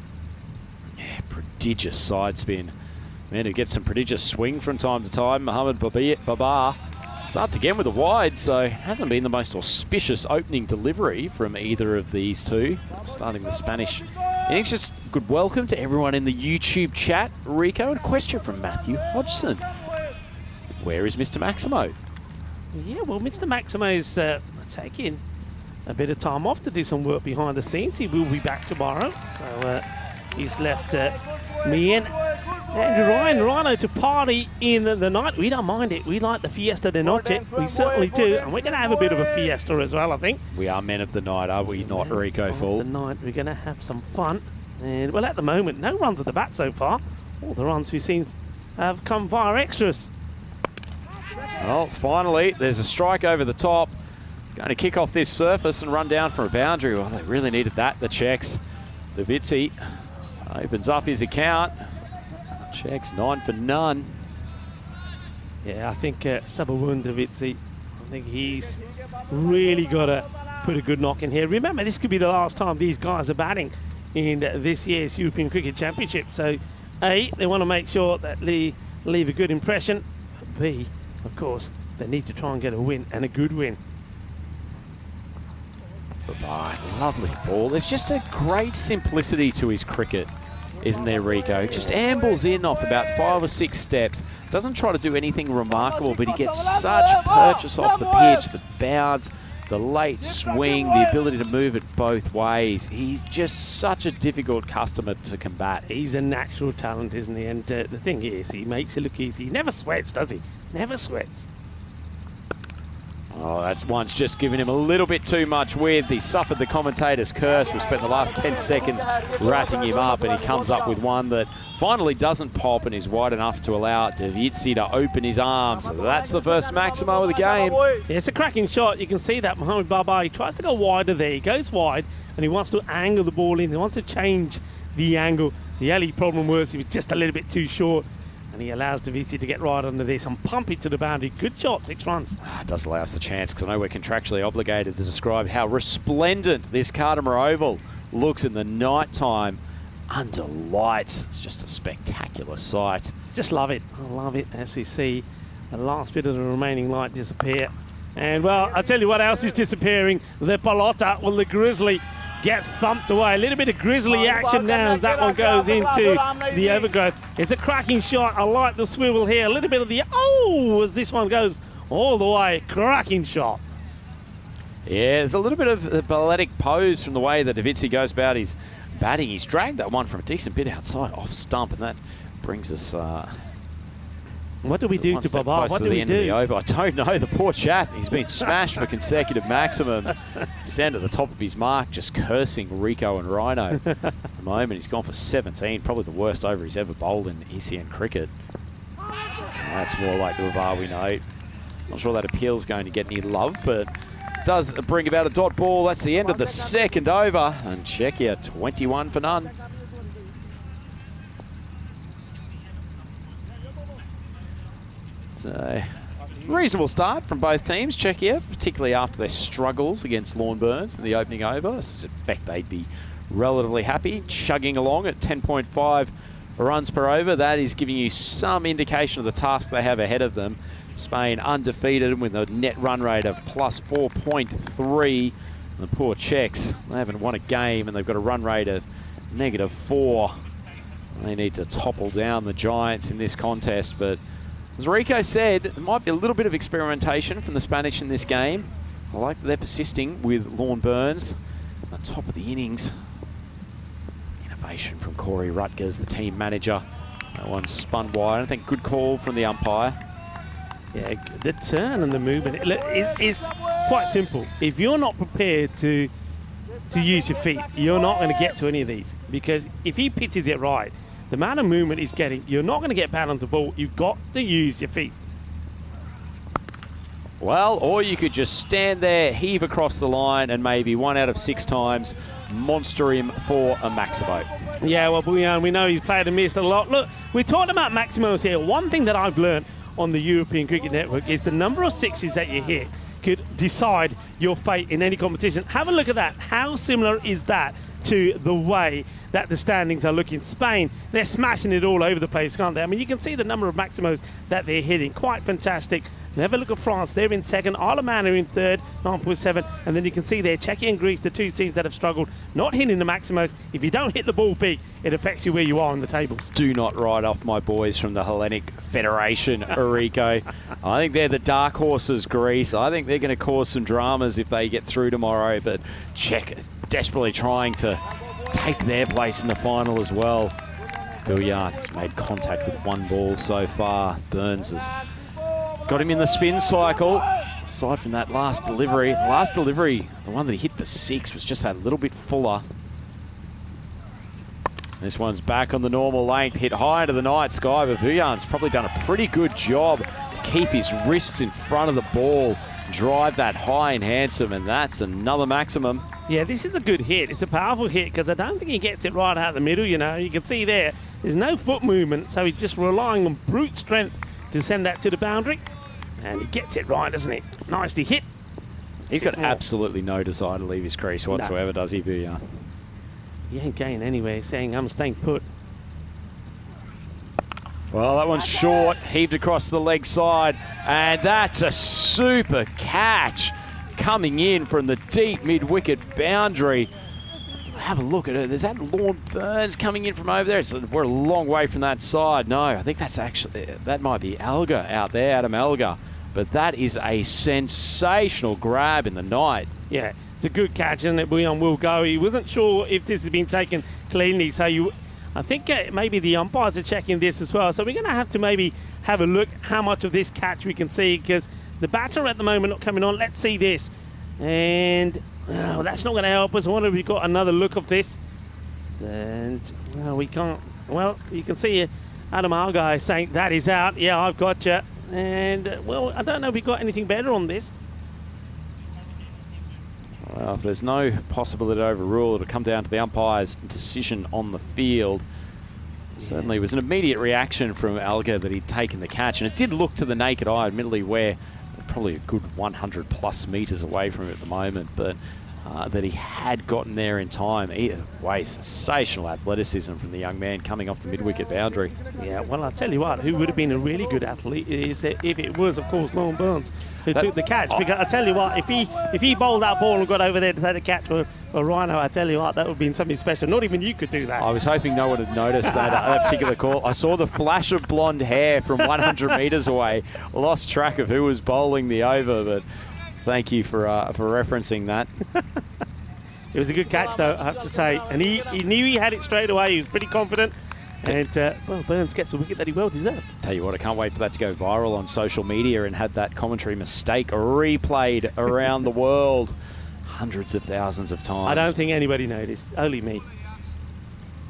Yeah, prodigious side spin. Man who gets some prodigious swing from time to time. Mohamed Babar starts again with a wide, so hasn't been the most auspicious opening delivery from either of these two. Starting the Spanish innings. Just good welcome to everyone in the YouTube chat. Rico, and a question from Matthew Hodgson. Where is Mr. Maximo? Yeah, well, Mr. Maximo's taking a bit of time off to do some work behind the scenes. He will be back tomorrow, so he's left me and Rhino to party in the night. We don't mind it. We like the fiesta de noche. We certainly do, and we're going to have a bit of a fiesta as well, I think. We are men of the night, are we not, Rico Full? The night, we're going to have some fun. And, well, at the moment, no runs at the bat so far. All the runs we've seen have come via extras. Well, finally, there's a strike over the top. Going to kick off this surface and run down for a boundary. Well, they really needed that, the Czechs. The Vitsi opens up his account. Czechs 9 for none. Yeah, I think Sabawun Davitsi, I think he's really got to put a good knock in here. Remember, this could be the last time these guys are batting in this year's European Cricket Championship. So, A, they want to make sure that they leave a good impression. B, of course, they need to try and get a win, and a good win. Bye-bye. Lovely ball. There's just a great simplicity to his cricket, isn't there, Rico? Just ambles in off about 5 or 6 steps. Doesn't try to do anything remarkable, but he gets such purchase off the pitch, the bounce, the late swing, the ability to move it both ways. He's just such a difficult customer to combat. He's a natural talent, isn't he? And the thing is, he makes it look easy. He never sweats, does he? Never sweats. Oh, that's one's just given him a little bit too much width. He suffered the commentator's curse. We've spent the last 10 seconds wrapping him up, and he comes up with one that finally doesn't pop and is wide enough to allow Davizzi to open his arms. So that's the first Maximo of the game. Yeah, it's a cracking shot. You can see that Mohamed Baba, he tries to go wider there. He goes wide, and he wants to angle the ball in. He wants to change the angle. The only problem was he was just a little bit too short, and he allows Davizzi to get right under this and pump it to the boundary. Good shot, 6 runs. It does allow us the chance, because I know we're contractually obligated to describe how resplendent this Cardimer Oval looks in the night time under lights. It's just a spectacular sight. Just love it. I love it as we see the last bit of the remaining light disappear. And, well, I'll tell you what else is disappearing. The pelota, well, the Grizzly gets thumped away. A little bit of Grizzly action now as that one goes into the overgrowth. It's a cracking shot. I like the swivel here. A little bit of the, as this one goes all the way. Cracking shot. Yeah, there's a little bit of a balletic pose from the way that Davizzi goes about his batting. He's dragged that one from a decent bit outside off stump, and that brings us what do we do to Baba? What do we do? I don't know. The poor chap. He's been smashed for consecutive maximums. He's down to the top of his mark, just cursing Rico and Rhino. At the moment, he's gone for 17, probably the worst over he's ever bowled in ECN cricket. That's more like the Baba we know. Not sure that appeal's going to get any love, but does bring about a dot ball. That's the end of the second over, and Czechia 21 for none. So, reasonable start from both teams, Czechia, particularly after their struggles against Lawn Burns in the opening over. I suspect they'd be relatively happy, chugging along at 10.5 runs per over. That is giving you some indication of the task they have ahead of them. Spain undefeated with a net run rate of plus 4.3. The poor Czechs, they haven't won a game and they've got a run rate of -4. They need to topple down the Giants in this contest, but as Rico said, there might be a little bit of experimentation from the Spanish in this game. I like that they're persisting with Lawn Burns at the top of the innings. Innovation from Corey Rutgers, the team manager. That one spun wide. I think good call from the umpire. Yeah, the turn and the movement is quite simple. If you're not prepared to use your feet, you're not going to get to any of these. Because if he pitches it right, the amount of movement he's getting, you're not going to get bad on the ball. You've got to use your feet. Well, or you could just stand there, heave across the line, and maybe 1 out of 6 times monster him for a Maximo. Yeah, well, we know he's played and missed a lot. Look, we're talking about Maximos here. One thing that I've learned on the European Cricket Network is the number of sixes that you hit could decide your fate in any competition. Have a look at that. How similar is that to the way that the standings are looking? Spain, they're smashing it all over the place, can't they? I mean, you can see the number of Maximos that they're hitting. Quite fantastic. Have a look at France. They're in second. Isle of Man are in third, 9.7. And then you can see there, Czechia and Greece, the two teams that have struggled, not hitting the Maximos. If you don't hit the ball big, it affects you where you are in the tables. Do not write off my boys from the Hellenic Federation, Rico. I think they're the dark horses, Greece. I think they're going to cause some dramas if they get through tomorrow. But Czech desperately trying to take their place in the final as well. Billiard has made contact with 1 ball so far. Burns has got him in the spin cycle. Aside from that last delivery, the one that he hit for 6 was just that little bit fuller. This one's back on the normal length, hit high into the night sky, but Bouillan's probably done a pretty good job to keep his wrists in front of the ball, drive that high and handsome, and that's another maximum. Yeah, this is a good hit. It's a powerful hit because I don't think he gets it right out the middle, you know. You can see there's no foot movement, so he's just relying on brute strength to send that to the boundary. And he gets it right, doesn't he? Nicely hit. He's got absolutely no desire to leave his crease whatsoever, does he, Bouillan? He ain't going anywhere, saying I'm staying put. Well, that one's short, heaved across the leg side, and that's a super catch coming in from the deep mid-wicket boundary. Have a look at it. There's that Lawn Burns coming in from over there. We're a long way from that side. No, I think that's actually, that might be Elgar out there, Adam Elgar. But that is a sensational grab in the night. Yeah, it's a good catch, and Bouillan will go. He wasn't sure if this has been taken cleanly, so I think maybe the umpires are checking this as well. So we're going to have to maybe have a look how much of this catch we can see, because The batter at the moment not coming on. Let's see this. And that's not going to help us. I wonder if we've got another look of this. And well, we can't. Well, you can see Adam Argyle saying that is out. Yeah, I've got you. And well, I don't know if we got anything better on this. Well, if there's no possibility to overrule, it'll come down to the umpire's decision on the field. Certainly was an immediate reaction from Alga that he'd taken the catch, and it did look to the naked eye, admittedly, where probably a good 100 plus metres away from it at the moment, but that he had gotten there in time. Either way, sensational athleticism from the young man coming off the mid-wicket boundary. Yeah, well, I'll tell you what, who would have been a really good athlete is if it was, of course, Lorne Burns who took the catch. Because I'll tell you what, if he bowled that ball and got over there to take the catch for Rhino, I tell you what, that would have been something special. Not even you could do that. I was hoping no one had noticed that particular call. I saw the flash of blonde hair from 100 metres away. Lost track of who was bowling the over, but thank you for referencing that. It was a good catch, though, I have to say. And he knew he had it straight away. He was pretty confident. And, well, Burns gets a wicket that he well deserved. Tell you what, I can't wait for that to go viral on social media and have that commentary mistake replayed around the world hundreds of thousands of times. I don't think anybody noticed. Only me.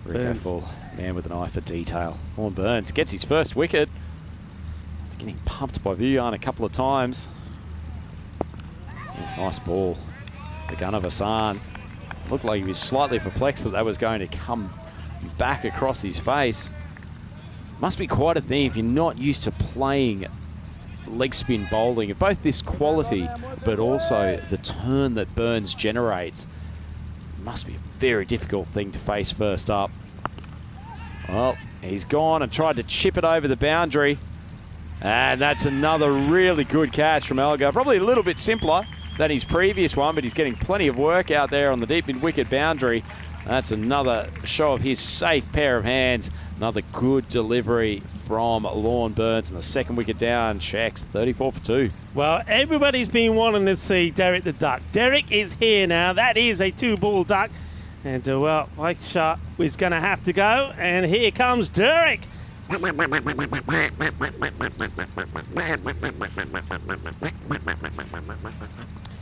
Rico Full, man with an eye for detail. Lorne Burns gets his first wicket. Getting pumped by Vujan a couple of times. Nice ball. The gun of Hassan. Looked like he was slightly perplexed that was going to come back across his face. Must be quite a thing if you're not used to playing leg spin bowling of both this quality but also the turn that Burns generates. Must be a very difficult thing to face first up. Well, he's gone and tried to chip it over the boundary. And that's another really good catch from Alga. Probably a little bit simpler than his previous one, but he's getting plenty of work out there on the deep mid-wicket boundary. That's another show of his safe pair of hands. Another good delivery from Lorne Burns, and the second wicket down. checks 34 for 2. Well, everybody's been wanting to see Derek the Duck. Derek is here now. That is a 2-ball duck. And, well, Mike Shot is going to have to go. And here comes Derek.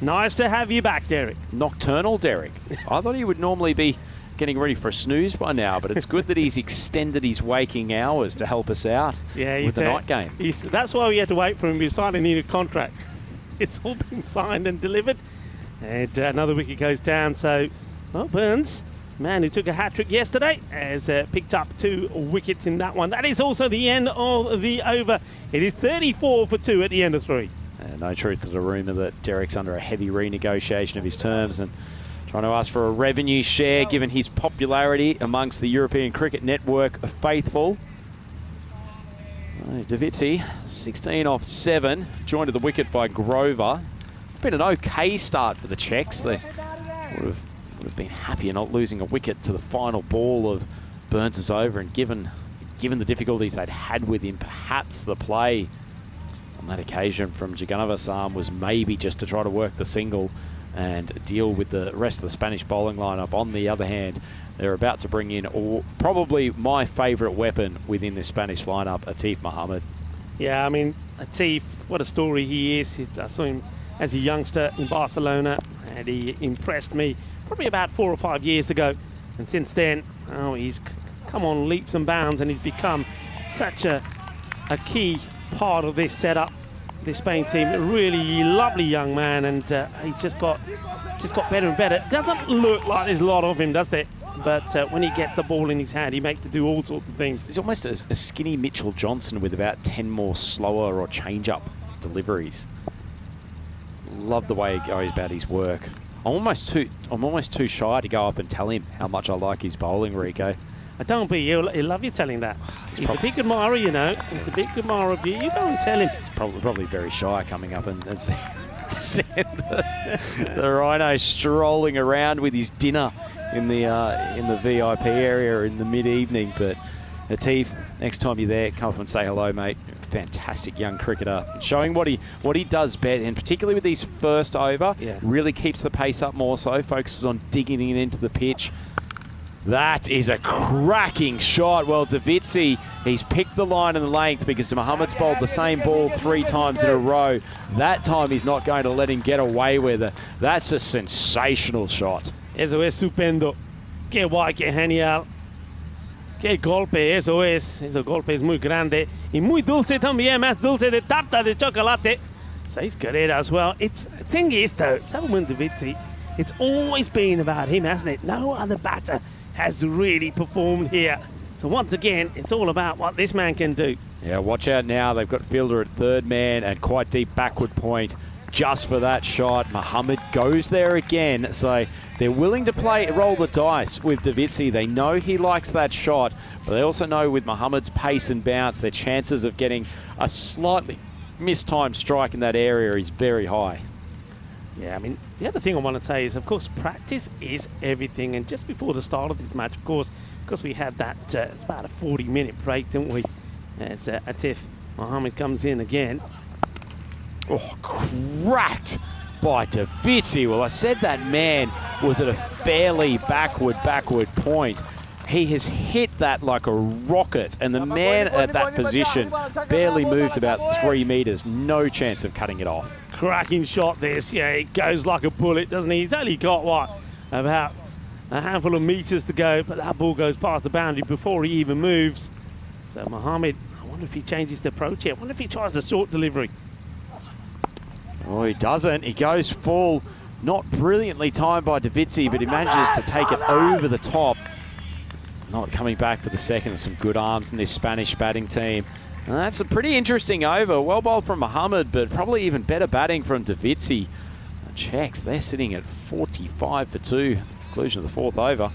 Nice to have you back, Derek. Nocturnal Derek. I thought he would normally be getting ready for a snooze by now, but it's good that he's extended his waking hours to help us out with the night game. That's why we had to wait for him to sign a new contract. It's all been signed and delivered. And another wicket goes down. So, well, Burns, man who took a hat-trick yesterday, has picked up 2 wickets in that one. That is also the end of the over. It is 34 for 2 at the end of 3. No truth to the rumour that Derek's under a heavy renegotiation of his terms and trying to ask for a revenue share given his popularity amongst the European Cricket Network faithful. Davitsi, 16 off 7, joined to the wicket by Grover. Been an okay start for the Czechs. They would have been happier not losing a wicket to the final ball of Burns' over, and given the difficulties they'd had with him, perhaps the play on that occasion from Jagannathan was maybe just to try to work the single and deal with the rest of the Spanish bowling lineup. On the other hand, they're about to bring in probably my favourite weapon within this Spanish lineup, Atif Mohammed. Yeah, I mean, Atif, what a story he is. I saw him as a youngster in Barcelona, and he impressed me probably about 4 or 5 years ago. And since then, he's come on leaps and bounds, and he's become such a key part of this setup, this Spain team. A really lovely young man, and he just got better and better. Doesn't look like there's a lot of him, does there? But when he gets the ball in his hand, he makes it do all sorts of things. He's almost a skinny Mitchell Johnson with about 10 more slower or change-up deliveries. Love the way he goes about his work. I'm almost too shy to go up and tell him how much I like his bowling, Rico. Don't be. He'll love you telling that. He's a big admirer, you know. He's a big admirer of you. You go and tell him. He's probably very shy coming up and seeing the Rhino strolling around with his dinner in the VIP area in the mid-evening. But Atif, next time you're there, come up and say hello, mate. Fantastic young cricketer, showing what he does best, and particularly with his first over, really keeps the pace up more so, focuses on digging it into the pitch. That is a cracking shot. Well, Davitsi, he's picked the line and the length because Mohammed's bowled the same ball 3 times in a row. That time he's not going to let him get away with it. That's a sensational shot. Eso es estupendo. Qué guay, qué genial. Qué golpe, eso es. Ese golpe es muy grande. Y muy dulce también, más dulce de tarta de chocolate. So he's got it as well. The thing is, though, Salomon Davitsi, it's always been about him, hasn't it? No other batter has really performed here. So once again, it's all about what this man can do. Yeah, watch out now. They've got fielder at third man and quite deep backward point just for that shot. Mohammed goes there again. So they're willing to roll the dice with Davitsi. They know he likes that shot, but they also know with Mohammed's pace and bounce, their chances of getting a slightly mistimed strike in that area is very high. Yeah, I mean, the other thing I want to say is, of course, practice is everything. And just before the start of this match, of course, because we had that about a 40-minute break, didn't we? As Atif Mohammed comes in again. Oh, cracked by Davitsi. Well, I said that man was at a fairly backward point. He has hit that like a rocket, and the man at that position barely moved about 3 meters. No chance of cutting it off. Cracking shot this. Yeah, it goes like a bullet, doesn't he? He's only got, what, about a handful of meters to go, but that ball goes past the boundary before he even moves. So Mohammed, I wonder if he changes the approach here. I wonder if he tries a short delivery. Oh, he doesn't. He goes full. Not brilliantly timed by Davitsi, but he manages to take it over the top. Not coming back for the second. There's some good arms in this Spanish batting team. And that's a pretty interesting over. Well bowled from Mohammed, but probably even better batting from Davitsi. Czechs, they're sitting at 45 for 2. Conclusion of the 4th over.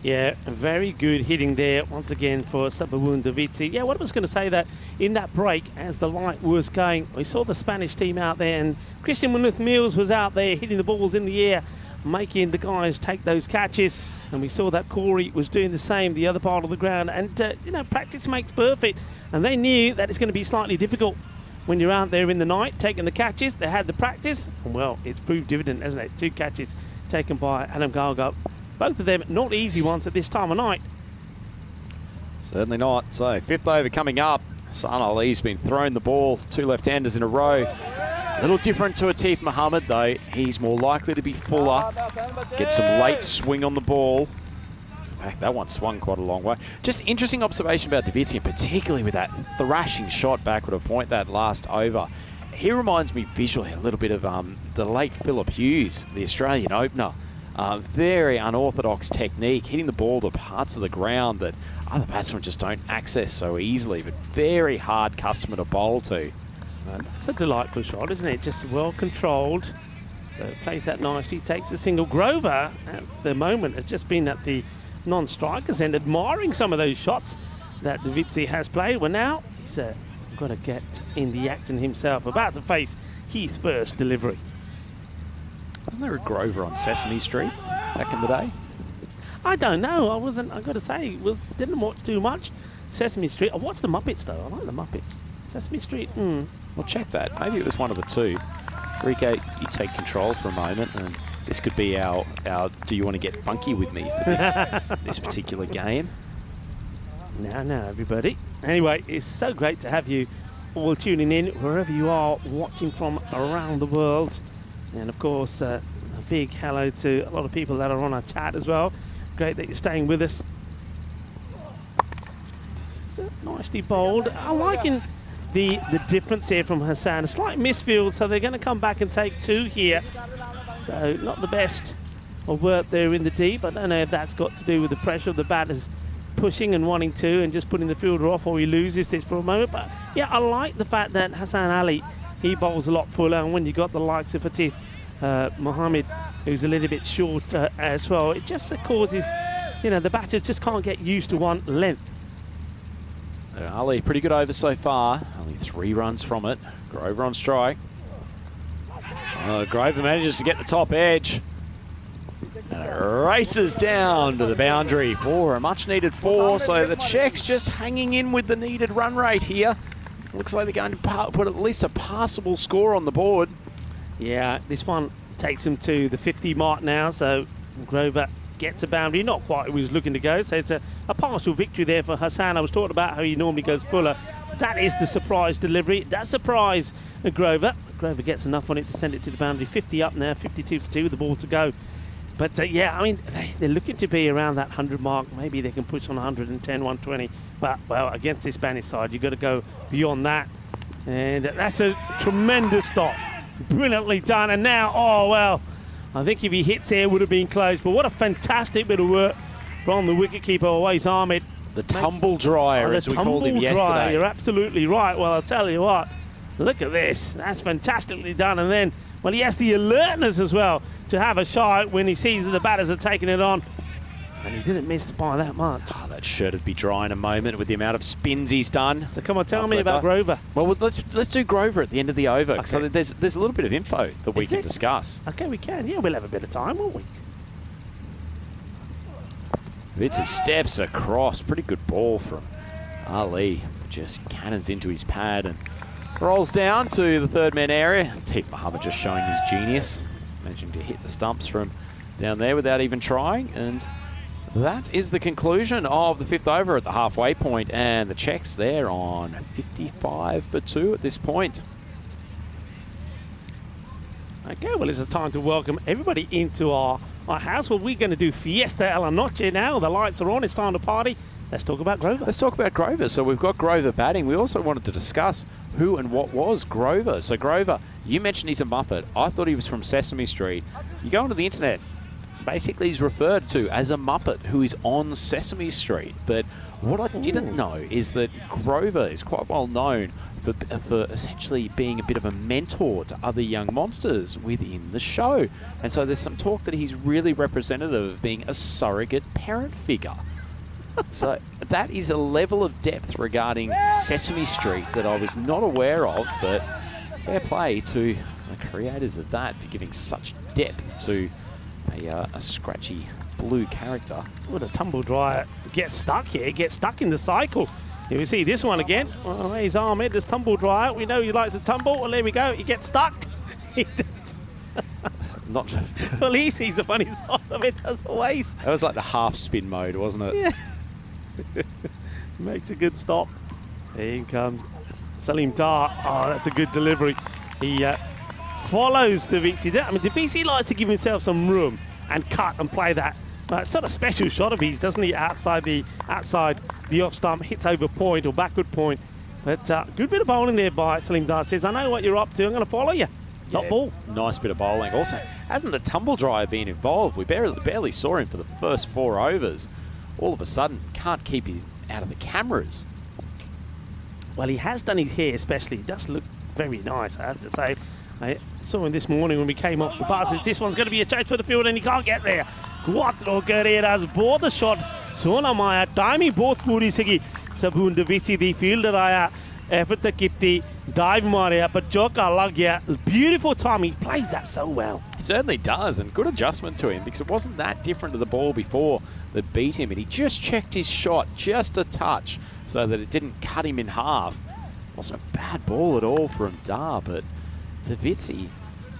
Yeah, very good hitting there once again for Sabawun Davitsi. Yeah, what I was going to say that in that break, as the light was going, we saw the Spanish team out there, and Christian Munoz-Mills was out there hitting the balls in the air, making the guys take those catches. And we saw that Corey was doing the same the other part of the ground. And, you know, practice makes perfect. And they knew that it's going to be slightly difficult when you're out there in the night taking the catches. They had the practice. And, well, it's proved dividend, hasn't it? 2 catches taken by Adam Gargo. Both of them not easy ones at this time of night. Certainly not. So 5th over coming up. Hassan Ali's been throwing the ball 2 left-handers in a row. A little different to Atif Mohammed, though. He's more likely to be fuller, get some late swing on the ball. In fact, that one swung quite a long way. Just interesting observation about Davitsi, and particularly with that thrashing shot backward of point that last over. He reminds me visually a little bit of the late Philip Hughes, the Australian opener. Very unorthodox technique, hitting the ball to parts of the ground that other batsmen just don't access so easily, but very hard customer to bowl to. That's a delightful shot, isn't it? Just well controlled. So plays that nicely, takes a single. Grover, at the moment, has just been at the non-strikers end, admiring some of those shots that Davitsi has played. Well, now he's got to get in the action himself, about to face his first delivery. Wasn't there a Grover on Sesame Street back in the day? I don't know. I've got to say, didn't watch too much Sesame Street. I watched the Muppets, though. I like the Muppets. Sesame Street, Well, check that. Maybe it was one of the 2. Rico, you take control for a moment, and this could be our do you want to get funky with me for this, this particular game? Now, everybody. Anyway, it's so great to have you all tuning in, wherever you are watching from around the world. And, of course, a big hello to a lot of people that are on our chat as well. Great that you're staying with us. It's nicely bowled. I'm liking the difference here from Hassan. A slight misfield, so they're going to come back and take 2 here. So not the best of work there in the deep. I don't know if that's got to do with the pressure of the batters pushing and wanting to and just putting the fielder off, or he loses this for a moment. But yeah, I like the fact that Hassan Ali, he bowls a lot fuller, and when you got the likes of Atif Mohammed, who's a little bit short as well, it just causes, you know, the batters just can't get used to one length. Ali, pretty good over so far. Only 3 runs from it. Grover on strike. Grover manages to get the top edge. And it races down to the boundary for a much-needed 4. So the Czechs just hanging in with the needed run rate here. Looks like they're going to put at least a passable score on the board. Yeah, this one takes them to the 50 mark now. So Grover gets a boundary, not quite where he was looking to go, so it's a partial victory there for Hassan. I was talking about how he normally goes fuller. So that is the surprise delivery. It does surprise Grover. Grover gets enough on it to send it to the boundary. 50 up now, 52 for 2 with the ball to go. But yeah, I mean, they're looking to be around that 100 mark. Maybe they can push on 110, 120. But, well, against this Spanish side, you've got to go beyond that. And that's a tremendous stop. Brilliantly done. And now, oh, well, I think if he hits here, it would have been close. But what a fantastic bit of work from the wicketkeeper, Always Ahmed. The tumble dryer, as we called him yesterday. You're absolutely right. Well, I'll tell you what, look at this. That's fantastically done. And then, well, he has the alertness as well to have a shot when he sees that the batters are taking it on. And he didn't miss by that much. Oh, that shirt would be dry in a moment with the amount of spins he's done. So come on, tell me about Grover. Well, let's do Grover at the end of the over. Okay. So there's a little bit of info that we can discuss. Okay, we can. Yeah, we'll have a bit of time, won't we? Vitsy steps across. Pretty good ball from Ali. Just cannons into his pad and rolls down to the third man area. Teef Muhammad just showing his genius. Managing to hit the stumps from down there without even trying. And that is the conclusion of the 5th over at the halfway point, and the checks there on 55 for 2 at this point. Okay, well, it's a time to welcome everybody into our house. Well, we're going to do Fiesta a la Noche now. The lights are on. It's time to party. Let's talk about Grover. Let's talk about Grover. So we've got Grover batting. We also wanted to discuss who and what was Grover. So Grover, you mentioned he's a Muppet. I thought he was from Sesame Street. You go onto the internet, basically he's referred to as a Muppet who is on Sesame Street. But what I didn't know is that Grover is quite well known for essentially being a bit of a mentor to other young monsters within the show. And so there's some talk that he's really representative of being a surrogate parent figure. So that is a level of depth regarding Sesame Street that I was not aware of, but fair play to the creators of that for giving such depth to a scratchy blue character. What a tumble dryer. Gets stuck here, gets stuck in the cycle. Here we see this one again. Well, there's Ahmed, this tumble dryer. We know he likes to tumble. Well, there we go. He gets stuck. He just... Not. Well, he sees the funny side of it as always. That was like the half spin mode, wasn't it? Yeah. Makes a good stop. In comes Salim Dar. Oh, that's a good delivery. He follows Davisi. I mean, Davisi likes to give himself some room and cut and play that sort of special shot of his, doesn't he? Outside the off stump, hits over point or backward point. But good bit of bowling there by Salim Dar. Says, I know what you're up to. I'm going to follow you. Not ball. Nice bit of bowling. Also, hasn't the tumble dryer been involved? We barely saw him for the first 4 overs. All of a sudden, can't keep him out of the cameras. Well, he has done his hair especially. He does look very nice, I have to say. I saw him this morning when we came off the bus. This one's going to be a chase for the field and he can't get there. Quattro carreras, both the shot. Sona Maya, timing both puri segi. Sabun Davisi, the fielder aya. Effort kitti, dive maria, but joka lag gaya. Beautiful timing. He plays that so well. He certainly does, and good adjustment to him because it wasn't that different to the ball before that beat him, and he just checked his shot just a touch so that it didn't cut him in half. It wasn't a bad ball at all from Dar, but Davisi,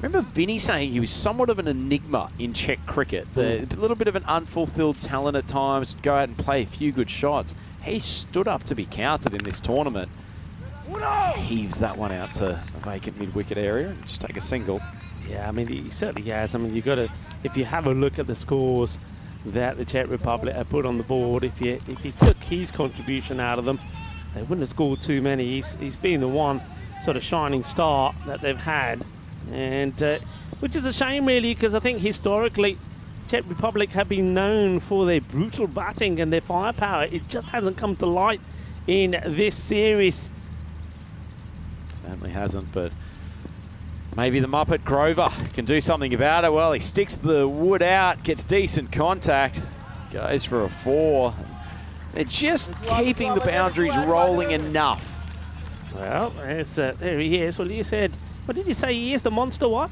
remember Vinny saying he was somewhat of an enigma in Czech cricket, a little bit of an unfulfilled talent at times, go out and play a few good shots. He stood up to be counted in this tournament. Heaves that one out to a vacant mid-wicket area and just take a single. Yeah, I mean, he certainly has. I mean, you've got to, if you have a look at the scores that the Czech Republic have put on the board, if you took his contribution out of them, they wouldn't have scored too many. He's been the one sort of shining star that they've had, and which is a shame, really, because I think historically, Czech Republic have been known for their brutal batting and their firepower. It just hasn't come to light in this series. Certainly hasn't, but maybe the Muppet Grover can do something about it. Well, he sticks the wood out, gets decent contact, goes for a 4. They're just keeping the boundaries rolling enough. Well, there he is. Well, you said, what did you say he is? The monster what?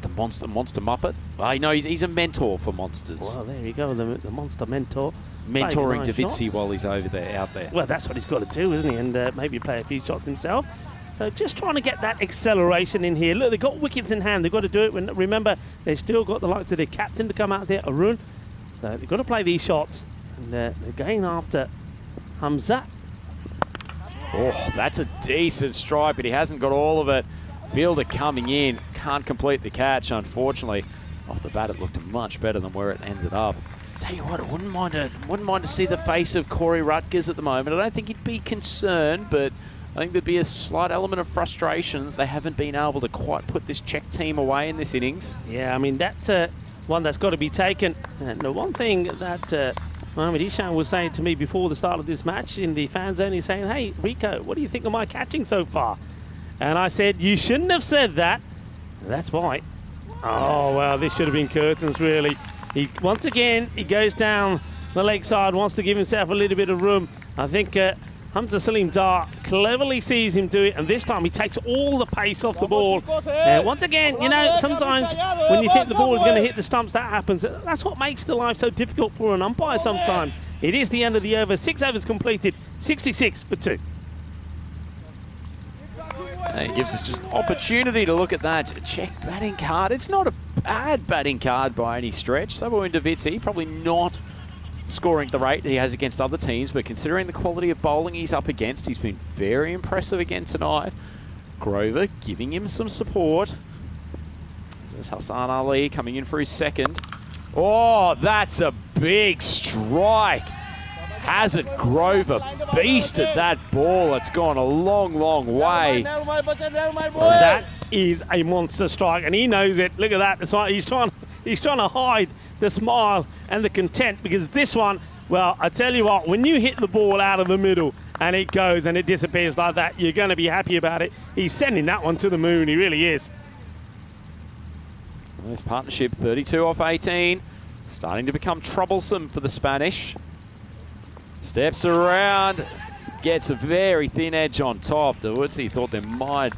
The monster Muppet? I know he's a mentor for monsters. Well, there you go, the monster mentor. Mentoring nice Davisi while he's out there. Well, that's what he's got to do, isn't he? And maybe play a few shots himself. So just trying to get that acceleration in here. Look, they've got wickets in hand. They've got to do it. Remember, they've still got the likes of their captain to come out there, Arun. So they've got to play these shots. And they're going after Hamza. Oh, that's a decent strike, but he hasn't got all of it. Fielder coming in, can't complete the catch, unfortunately. Off the bat, it looked much better than where it ended up. Tell you what, I wouldn't mind to see the face of Corey Rutgers at the moment. I don't think he'd be concerned, but I think there'd be a slight element of frustration that they haven't been able to quite put this Czech team away in this innings. Yeah, I mean, that's one that's got to be taken. And the one thing that Mohamed Ishan was saying to me before the start of this match in the fan zone, he's saying, hey, Rico, what do you think of my catching so far? And I said, you shouldn't have said that. That's why. Oh, well, this should have been curtains, really. Once again, he goes down the leg side, wants to give himself a little bit of room. I think Hamza Salim Dar cleverly sees him do it, and this time he takes all the pace off the ball. Once again, you know, sometimes when you think the ball is going to hit the stumps, that happens. That's what makes the life so difficult for an umpire sometimes. It is the end of the over. 6 overs completed, 66 for 2. And it gives us just an opportunity to look at that Czech batting card. It's not a bad batting card by any stretch. Sabo Indovitsi probably not scoring at the rate he has against other teams, but considering the quality of bowling he's up against, he's been very impressive again tonight. Grover giving him some support. This is Hassan Ali coming in for his second. Oh, that's a big strike. Hasn't Grover beasted that ball? It's gone a long, long way. That is a monster strike, and he knows it. Look at that. That's why he's trying to hide the smile and the content, because this one, well, I tell you what, when you hit the ball out of the middle and it goes and it disappears like that, you're going to be happy about it. He's sending that one to the moon. He really is. This partnership, 32 off 18, starting to become troublesome for the Spanish. Steps around, gets a very thin edge on top. Dawudzi thought there might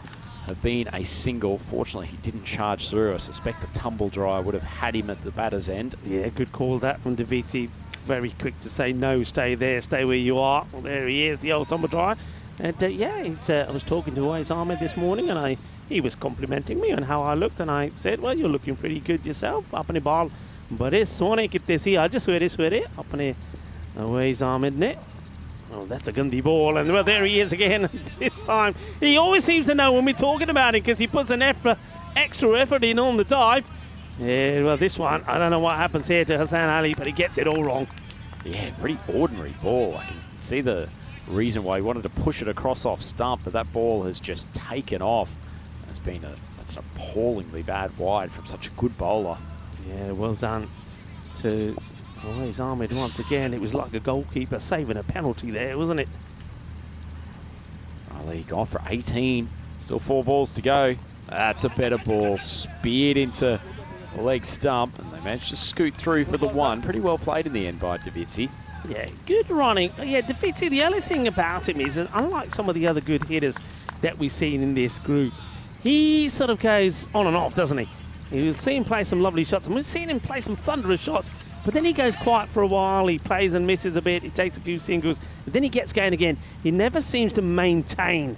have been a single. Fortunately, he didn't charge through. I suspect the tumble dryer would have had him at the batter's end. Yeah, good call that from Daviti. Very quick to say, no, stay there, stay where you are. Well, there he is, the old tumble dryer. And yeah, I was talking to Wais Ahmed this morning, and he was complimenting me on how I looked, and I said, well, you're looking pretty good yourself. Apne ball, bade sone kitte si aaj swere apne Wais Ahmed ne. Oh, that's a Gandhi ball, and well, there he is again. This time, he always seems to know when we're talking about him, because he puts an extra effort in on the dive. Yeah, well, this one, I don't know what happens here to Hassan Ali, but he gets it all wrong. Yeah, pretty ordinary ball. I can see the reason why he wanted to push it across off stump, but that ball has just taken off. That's an appallingly bad wide from such a good bowler. Yeah, well done to Wais Ahmed once again. It was like a goalkeeper saving a penalty there, wasn't it? Ali gone for 18. Still 4 balls to go. That's a better ball. Speared into the leg stump, and they managed to scoot through for the 1. Pretty well played in the end by Davitsi. Yeah, good running. Yeah, Davitsi, the only thing about him is that unlike some of the other good hitters that we've seen in this group, he sort of goes on and off, doesn't he? You'll see him play some lovely shots, and we've seen him play some thunderous shots, but then he goes quiet for a while. He plays and misses a bit. He takes a few singles, but then he gets going again. He never seems to maintain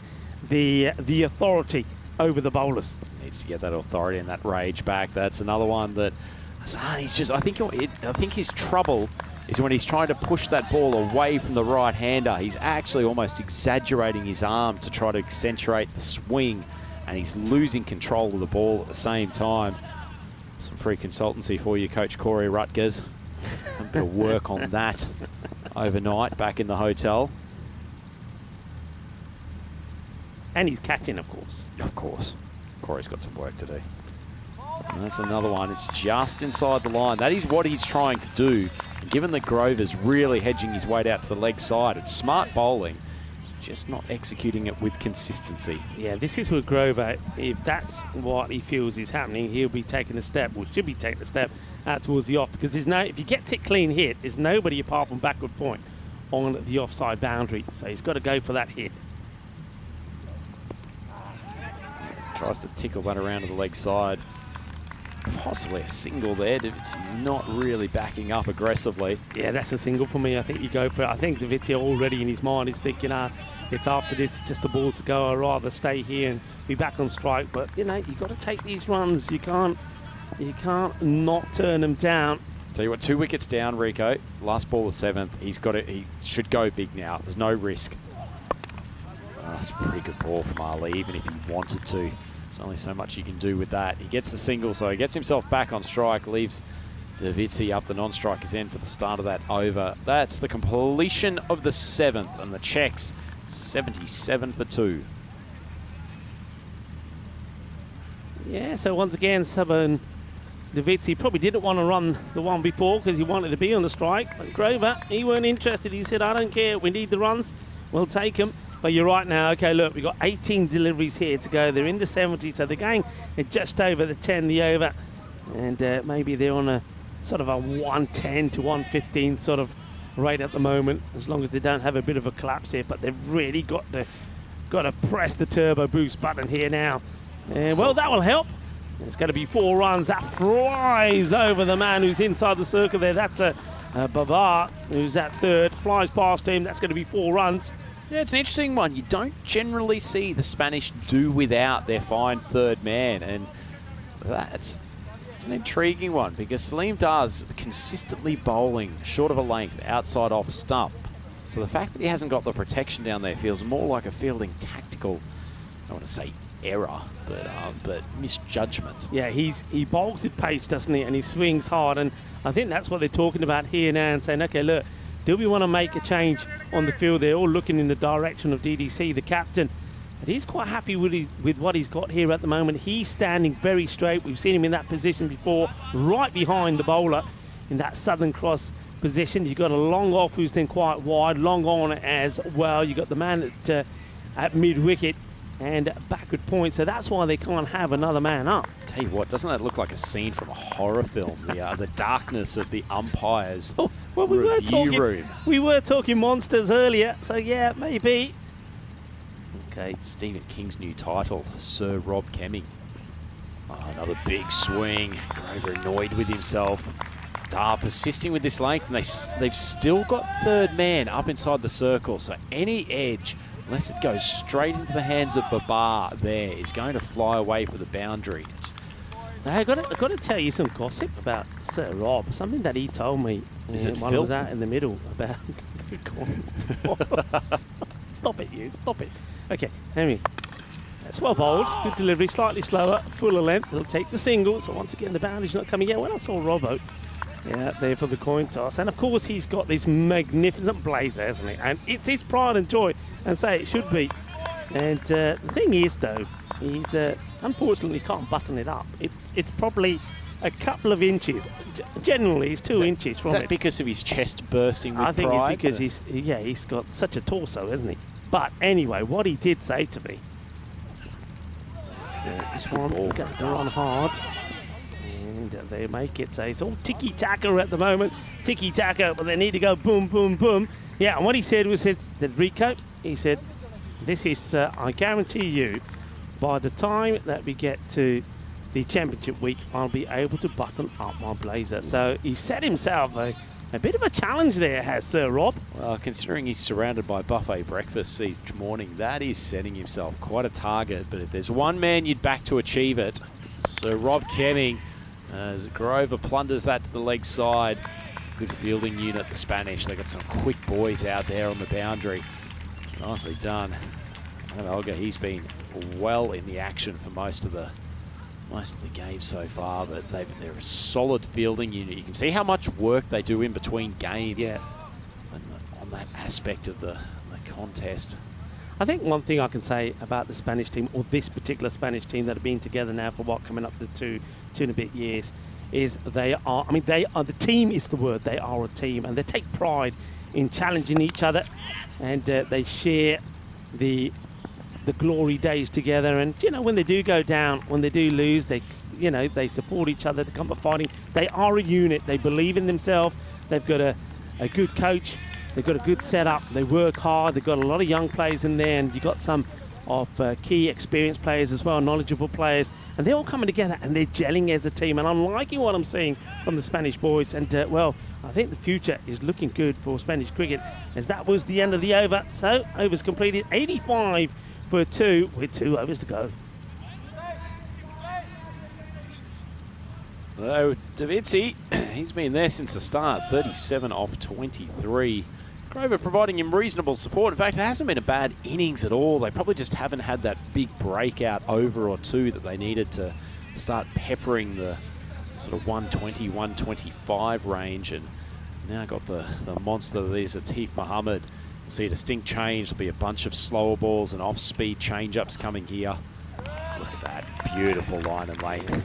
the authority over the bowlers. Needs to get that authority and that rage back. That's another one that he's just. I think his trouble is when he's trying to push that ball away from the right-hander. He's actually almost exaggerating his arm to try to accentuate the swing, and he's losing control of the ball at the same time. Some free consultancy for you, Coach Corey Rutgers. A bit of work on that overnight back in the hotel. And he's catching, of course. Of course. Corey's got some work to do. And that's another one. It's just inside the line. That is what he's trying to do. And given that Grover's really hedging his weight out to the leg side, it's smart bowling, just not executing it with consistency. Yeah, this is with Grover. If that's what he feels is happening, he'll be taking a step, or should be taking a step out towards the off, because if he gets it clean hit, there's nobody apart from backward point on the offside boundary. So he's got to go for that hit. Tries to tickle that around to the leg side. possibly a single there. It's not really backing up aggressively. Yeah, that's a single for me. I think you go for it. I think Davizzi already in his mind is thinking, it's after this, just the ball to go. I'd rather stay here and be back on strike. But, you've got to take these runs. You can't not turn them down. Tell you what, 2 wickets down, Rico. Last ball, the 7th. He's got it. He should go big now. There's no risk. Oh, that's a pretty good ball from Ali, even if he wanted to. There's only so much you can do with that. He gets the single, so he gets himself back on strike, leaves Davizzi up the non-striker's end for the start of that over. That's the completion of the 7th, and the checks 77 for 2. Yeah, so once again, Sabon Davizzi probably didn't want to run the one before because he wanted to be on the strike. But Grover, he weren't interested. He said, I don't care. We need the runs. We'll take them. But you're right now. Okay, look, we've got 18 deliveries here to go. They're in the 70s, so they're going just over the 10, the over. And maybe they're on a sort of a 110 to 115 sort of rate at the moment, as long as they don't have a bit of a collapse here. But they've really got to press the turbo boost button here now. And, well, that will help. It's going to be 4 runs. That flies over the man who's inside the circle there. That's Babar, who's at third. Flies past him. That's going to be 4 runs. Yeah, it's an interesting one. You don't generally see the Spanish do without their fine third man, and it's an intriguing one because Salim does consistently bowling short of a length, outside off stump. So the fact that he hasn't got the protection down there feels more like a fielding tactical, I want to say error, but misjudgment. Yeah, he bowls at pace, doesn't he? And he swings hard, and I think that's what they're talking about here now and saying, okay, look, do we want to make a change on the field? They're all looking in the direction of DDC, the captain. But he's quite happy with what he's got here at the moment. He's standing very straight. We've seen him in that position before, right behind the bowler in that southern cross position. You've got a long off who's then quite wide, long on as well. You've got the man at mid-wicket and backward point. So that's why they can't have another man up. Tell you what, doesn't that look like a scene from a horror film? The darkness of the umpires' review room. We were talking monsters earlier, so yeah, maybe. Okay, Stephen King's new title, Sir Rob Kemming. Oh, another big swing. Grover annoyed with himself. Persisting with this length, and they've still got third man up inside the circle, so any edge, unless it goes straight into the hands of Babar there, is going to fly away for the boundary. I've got to tell you some gossip about Sir Rob, something that he told me while I was out in the middle about the contours. Stop it, you. Stop it. Okay, Henry. That's well bowled. Good delivery, slightly slower, fuller length. He'll take the single. So once again, the boundary's not coming yet. Well, I saw Robbo there for the coin toss. And of course, he's got this magnificent blazer, hasn't he? And it's his pride and joy, and say it should be. And the thing is, though, he's unfortunately can't button it up. It's probably a couple of inches. Generally, it's 2 inches from it. Is that because of his chest bursting with pride? I think it's because he's got such a torso, hasn't he? But anyway, what he did say to me, this one got on hard, and they make it. So it's all tiki-taka at the moment, tiki-taka, but they need to go boom, boom, boom. Yeah, and what he said was that Rico, he said, this is, I guarantee you, by the time that we get to the championship week, I'll be able to button up my blazer. So he set himself a bit of a challenge there, has Sir Rob. Well, considering he's surrounded by buffet breakfasts each morning, that is setting himself quite a target. But if there's one man you'd back to achieve it, Sir Rob Kemming, as Grover plunders that to the leg side. Good fielding unit, the Spanish. They've got some quick boys out there on the boundary. Nicely done. And Olga, he's been well in the action for most of the game so far, but they're a solid fielding unit. You can see how much work they do in between games. Yeah. On that aspect of the contest. I think one thing I can say about the Spanish team, or this particular Spanish team that have been together now for coming up to two and a bit years, is the team is the word. They are a team, and they take pride in challenging each other, and they share the glory days together. And when they do go down, when they do lose, they support each other to come up fighting. They are a unit. They believe in themselves. They've got a good coach. They've got a good setup. They work hard. They've got a lot of young players in there, and you've got some of key experienced players as well, knowledgeable players, and they're all coming together and they're gelling as a team, and I'm liking what I'm seeing from the Spanish boys. And well, I think the future is looking good for Spanish cricket, as that was the end of the over. So overs completed, 85 for 2 with 2 overs to go. Though Davizzi, he's been there since the start, 37 off 23. Grover providing him reasonable support. In fact, it hasn't been a bad innings at all. They probably just haven't had that big breakout over or two that they needed to start peppering the sort of 120, 125 range. And now got the monster that is Atif Mohammed. We'll see a distinct change. There'll be a bunch of slower balls and off-speed change-ups coming here. Look at that beautiful line and lane.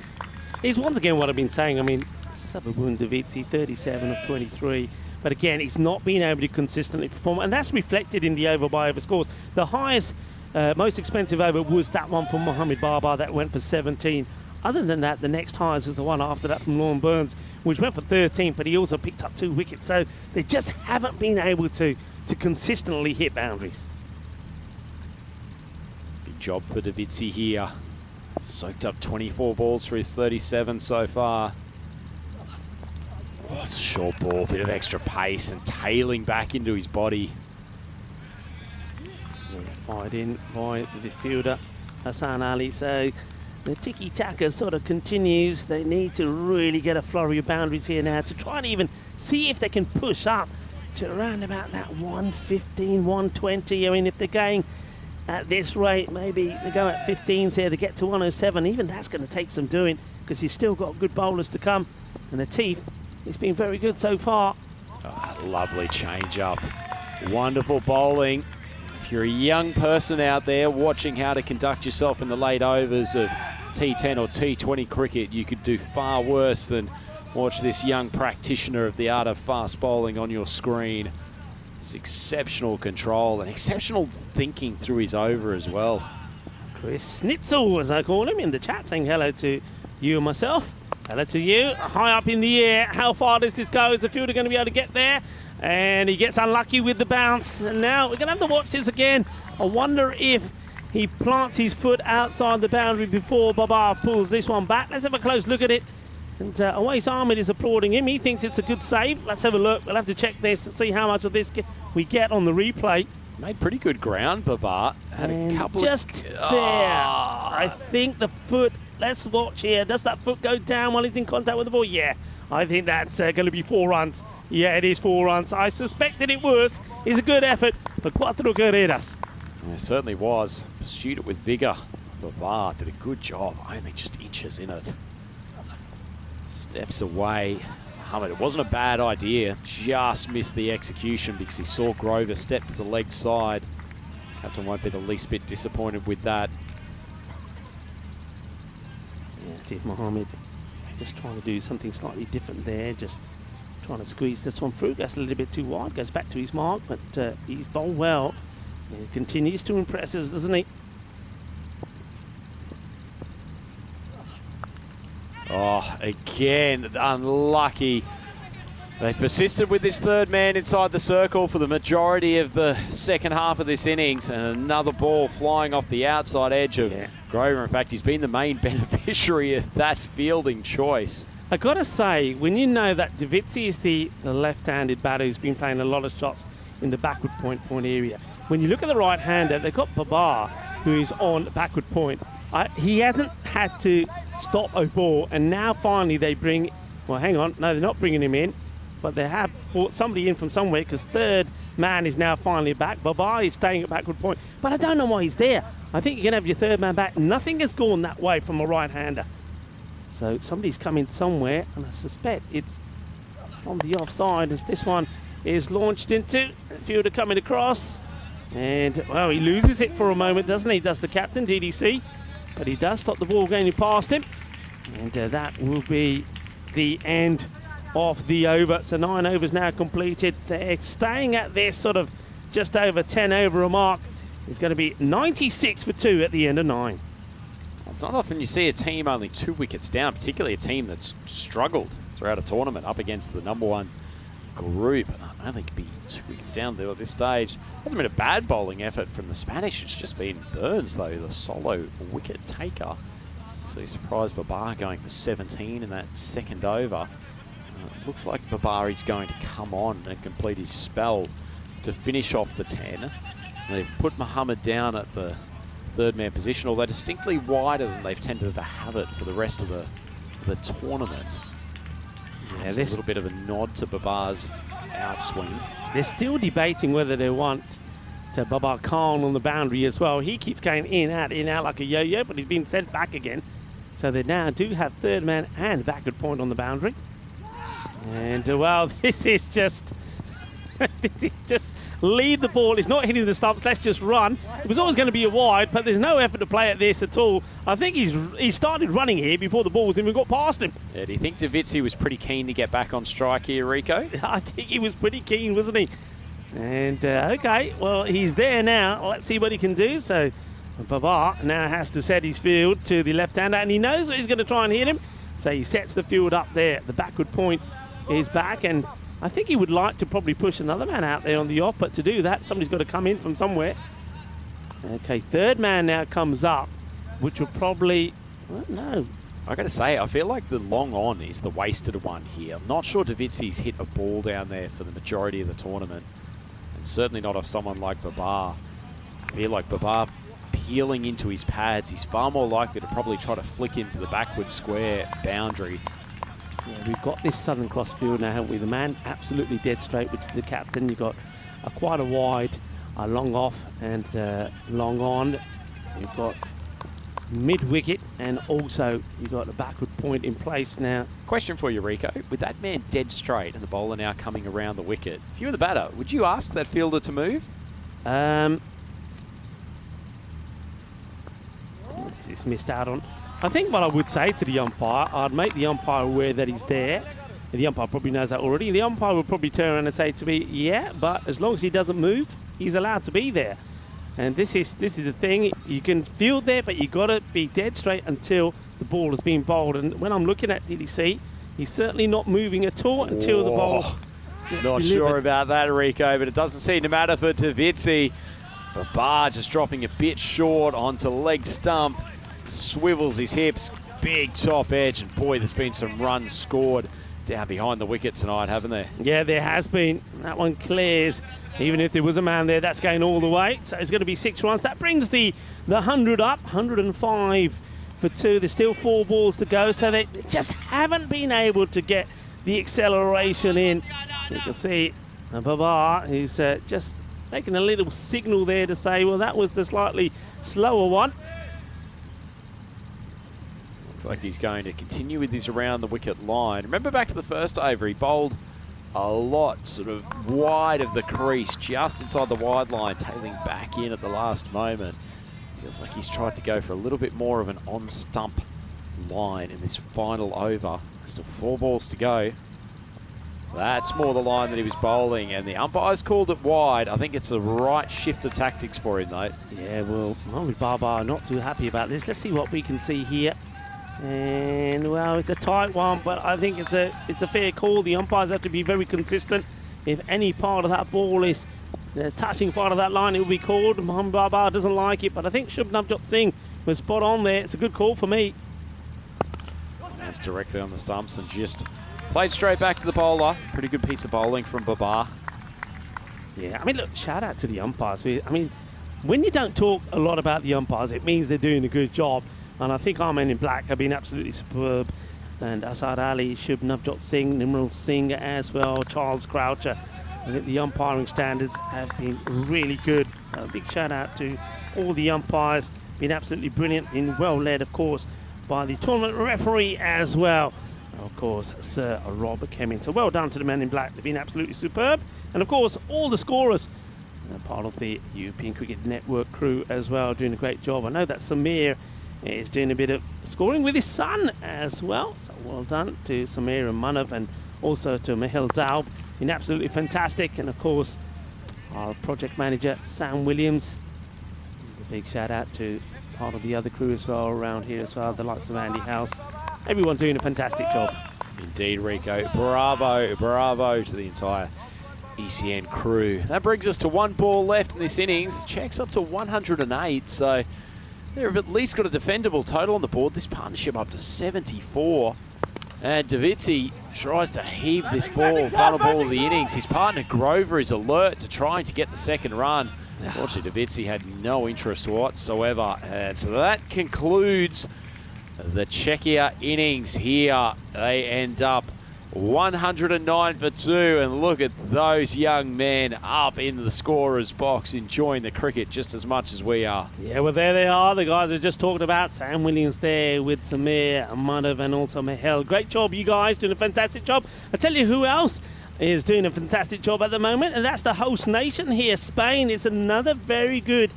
It's once again what I've been saying. I mean, Sababun Davizzi, 37 of 23. But again, he's not been able to consistently perform, and that's reflected in the over-by-over scores. The highest, most expensive over was that one from Mohamed Babar that went for 17. Other than that, the next highest was the one after that from Lorne Burns, which went for 13, but he also picked up 2 wickets. So they just haven't been able to consistently hit boundaries. Big job for Davizzi here. Soaked up 24 balls for his 37 so far. Oh, it's a short ball, bit of extra pace and tailing back into his body. Yeah, fired in by the fielder, Hassan Ali. So the tiki-taka sort of continues. They need to really get a flurry of boundaries here now to try and even see if they can push up to around about that 115, 120. I mean, if they're going at this rate, maybe they go at 15s here to get to 107. Even that's going to take some doing, because he's still got good bowlers to come. And the teeth, it's been very good so far. Oh, lovely change up. Wonderful bowling. If you're a young person out there watching how to conduct yourself in the late overs of T10 or T20 cricket, you could do far worse than watch this young practitioner of the art of fast bowling on your screen. It's exceptional control and exceptional thinking through his over as well. Chris Snitzel, as I call him, in the chat, saying hello to you and myself. Hello to you. High up in the air. How far does this go? Is the fielder going to be able to get there? And he gets unlucky with the bounce. And now we're going to have to watch this again. I wonder if he plants his foot outside the boundary before Babar pulls this one back. Let's have a close look at it. And Awais Ahmed is applauding him. He thinks it's a good save. Let's have a look. We'll have to check this and see how much of this we get on the replay. Made pretty good ground, Babar. Had a couple just there. I think the foot, let's watch here. Does that foot go down while he's in contact with the ball? Yeah, I think that's going to be 4 runs. Yeah, it is 4 runs. I suspected it was. It's a good effort, but cuatro carreras. It certainly was. Pursued it with vigour. Babar did a good job, only just inches in it. Steps away. Mohammed, it wasn't a bad idea, just missed the execution because he saw Grover step to the leg side. Captain won't be the least bit disappointed with that. Yeah, Atif Mohammed just trying to do something slightly different there, just trying to squeeze this one through. Goes a little bit too wide, goes back to his mark, but he's bowled well. He continues to impress us, doesn't he? Oh, again, unlucky. They persisted with this third man inside the circle for the majority of the second half of this innings, and another ball flying off the outside edge of Grover. In fact, he's been the main beneficiary of that fielding choice. I got to say, when you know that Davizzi is the left-handed batter who's been playing a lot of shots in the backward point area, when you look at the right-hander, they've got Babar, who is on backward point. He hasn't had to stop a ball, and now finally they bring, well, hang on, no, they're not bringing him in, but they have brought somebody in from somewhere, because third man is now finally back. Babar is staying at backward point, but I don't know why he's there. I think you can have your third man back. Nothing has gone that way from a right-hander. So somebody's coming somewhere, and I suspect it's from the offside, as this one is launched into. The fielder coming across, and, well, he loses it for a moment, doesn't he? Does the captain, DDC. But he does stop the ball going past him. And that will be the end of the over. So 9 overs now completed. They're staying at this sort of just over 10 over a mark. It's going to be 96 for 2 at the end of 9. It's not often you see a team only 2 wickets down, particularly a team that's struggled throughout a tournament up against the #1 group. I don't think it'd be 2 wickets down there at this stage. Hasn't been a bad bowling effort from the Spanish. It's just been Burns, though, the solo wicket taker. Actually surprised Babar going for 17 in that second over. Looks like Babar is going to come on and complete his spell to finish off the 10. They've put Muhammad down at the third man position, although distinctly wider than they've tended to have it for the rest of the tournament. Yeah, there's a little bit of a nod to Babar's outswing. They're still debating whether they want to Babar Khan on the boundary as well. He keeps going in, out like a yo-yo, but he's been sent back again. So they now do have third man and backward point on the boundary. And well, this is just lead the ball. It's not hitting the stumps. Let's just run. It was always going to be a wide, but there's no effort to play at this at all. I think he started running here before the ball's even got past him. Yeah, do you think Davitsi was pretty keen to get back on strike here, Rico? I think he was pretty keen, wasn't he? And okay, well, he's there now. Let's see what he can do. So Babar now has to set his field to the left-hander, and he knows that he's going to try and hit him. So he sets the field up there. The backward point is back, and I think he would like to probably push another man out there on the off, but to do that, somebody's got to come in from somewhere. Okay, third man now comes up, which will probably, I don't know. I got to say, I feel like the long on is the wasted one here. I'm not sure Davitsi's hit a ball down there for the majority of the tournament, and certainly not off someone like Babar. I feel like Babar peeling into his pads, he's far more likely to probably try to flick him to the backward square boundary. Yeah, we've got this Southern Cross field now, haven't we? The man absolutely dead straight, which is the captain. You've got quite a wide, long off and long on. You've got mid-wicket, and also you've got a backward point in place now. Question for you, Rico. With that man dead straight and the bowler now coming around the wicket, if you were the batter, would you ask that fielder to move? This is missed out on. I think what I would say to the umpire, I'd make the umpire aware that he's there. And the umpire probably knows that already. The umpire would probably turn around and say to me, yeah, but as long as he doesn't move, he's allowed to be there. And this is the thing. You can field there, but you've got to be dead straight until the ball has been bowled. And when I'm looking at DDC, he's certainly not moving at all until the ball gets Not delivered. sure about that, Rico, but it doesn't seem to matter for Davitsi. Babar just dropping a bit short onto leg stump. Swivels his hips, big top edge, and boy, there's been some runs scored down behind the wicket tonight, haven't there? Yeah, there has been. That one clears. Even if there was a man there, that's going all the way. So it's going to be 6 runs. That brings the 100 up, 105 for 2. There's still 4 balls to go, so they just haven't been able to get the acceleration in. You can see Babar, who's just making a little signal there to say, well, that was the slightly slower one. Like he's going to continue with his around the wicket line. Remember back to the first over, he bowled a lot sort of wide of the crease, just inside the wide line, tailing back in at the last moment. Feels like he's tried to go for a little bit more of an on-stump line in this final over. Still 4 balls to go. That's more the line that he was bowling, and the umpires called it wide. I think it's the right shift of tactics for him, though. Yeah, well, Mohamed Babar not too happy about this. Let's see what we can see here. And well, it's a tight one, but I think it's a fair call. The umpires have to be very consistent. If any part of that ball is touching part of that line, it will be called. Mohamed Babar doesn't like it, but I think Shubnavjot Singh was spot on there. It's a good call for me. That's directly on the stumps and just played straight back to the bowler. Pretty good piece of bowling from Babar. Yeah, I mean, look, shout out to the umpires. I mean, when you don't talk a lot about the umpires, it means they're doing a good job. And I think our men in black have been absolutely superb. And Asad Ali, Shubnavjot Singh, Nimral Singh as well, Charles Croucher. I think the umpiring standards have been really good. A big shout out to all the umpires. Been absolutely brilliant, been well led, of course, by the tournament referee as well. Of course, Sir Robert Kemming. So well done to the men in black. They've been absolutely superb. And of course, all the scorers, part of the European Cricket Network crew as well, doing a great job. I know that Samir is doing a bit of scoring with his son as well. So well done to Samir and Manav, and also to Mihal Daub. Been absolutely fantastic. And of course, our project manager, Sam Williams. A big shout out to part of the other crew as well around here as well, the likes of Andy House. Everyone doing a fantastic job. Indeed, Rico. Bravo, bravo to the entire ECN crew. That brings us to 1 ball left in this innings. Checks up to 108, so they've at least got a defendable total on the board. This partnership up to 74. And Davizzi tries to heave this ball, final ball of the innings. His partner Grover is alert to trying to get the second run. Unfortunately, Davizzi had no interest whatsoever. And so that concludes the Czechia innings here. They end up 109 for 2, and look at those young men up in the scorer's box enjoying the cricket just as much as we are. Yeah, well, there they are, the guys I just talked about. Sam Williams there with Samir, Madhav and also Mihal. Great job, you guys, doing a fantastic job. I tell you who else is doing a fantastic job at the moment, and that's the host nation here, Spain. It's another very good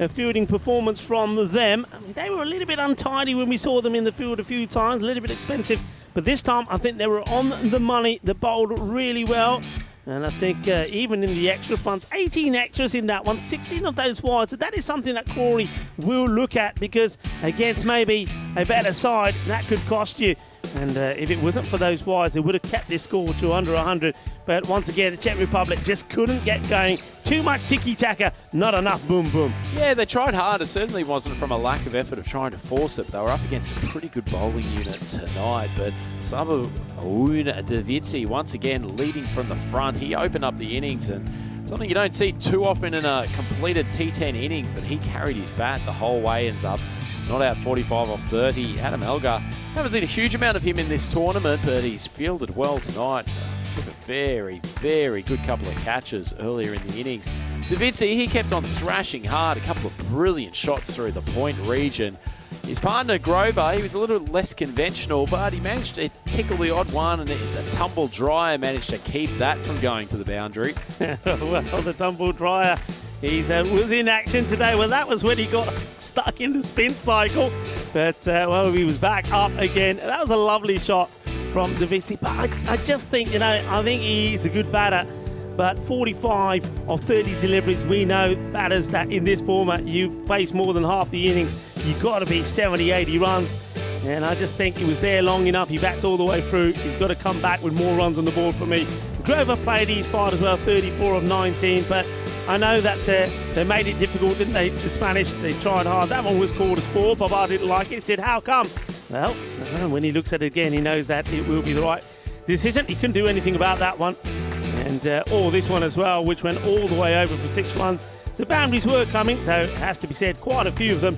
fielding performance from them. I mean, they were a little bit untidy when we saw them in the field a few times, a little bit expensive, but this time I think they were on the money. They bowled really well, and I think even in the extra fronts, 18 extras in that one, 16 of those wides. So that is something that Corey will look at, because against maybe a better side, that could cost you. And if it wasn't for those wides, they would have kept this score to under 100. But once again, the Czech Republic just couldn't get going. Too much tiki-taka, not enough boom-boom. Yeah, they tried hard. It certainly wasn't from a lack of effort of trying to force it. They were up against a pretty good bowling unit tonight. But Samu Davizzi, once again, leading from the front. He opened up the innings, and something you don't see too often in a completed T10 innings, that he carried his bat the whole way, ended up not out 45 off 30. Adam Elgar, haven't seen a huge amount of him in this tournament, but he's fielded well tonight. Took a very, very good couple of catches earlier in the innings. Davizzi, he kept on thrashing hard, a couple of brilliant shots through the point region. His partner Grover, he was a little less conventional, but he managed to tickle the odd one, and the tumble dryer managed to keep that from going to the boundary. Well, the tumble dryer, he was in action today. Well, that was when he got stuck in the spin cycle. But, well, he was back up again. That was a lovely shot from Davizzi. But I just think, I think he's a good batter. But 45 of 30 deliveries, we know batters that in this format, you face more than half the innings. You've got to be 70, 80 runs. And I just think he was there long enough. He bats all the way through. He's got to come back with more runs on the board for me. Grover played his part as well, 34 of 19. But I know that they made it difficult, didn't they? The Spanish, they tried hard. That one was called as 4. Bobar didn't like it. He said, how come? Well, when he looks at it again, he knows that it will be the right decision. He couldn't do anything about that one. And this one as well, which went all the way over for 6 runs. So boundaries were coming, though it has to be said, quite a few of them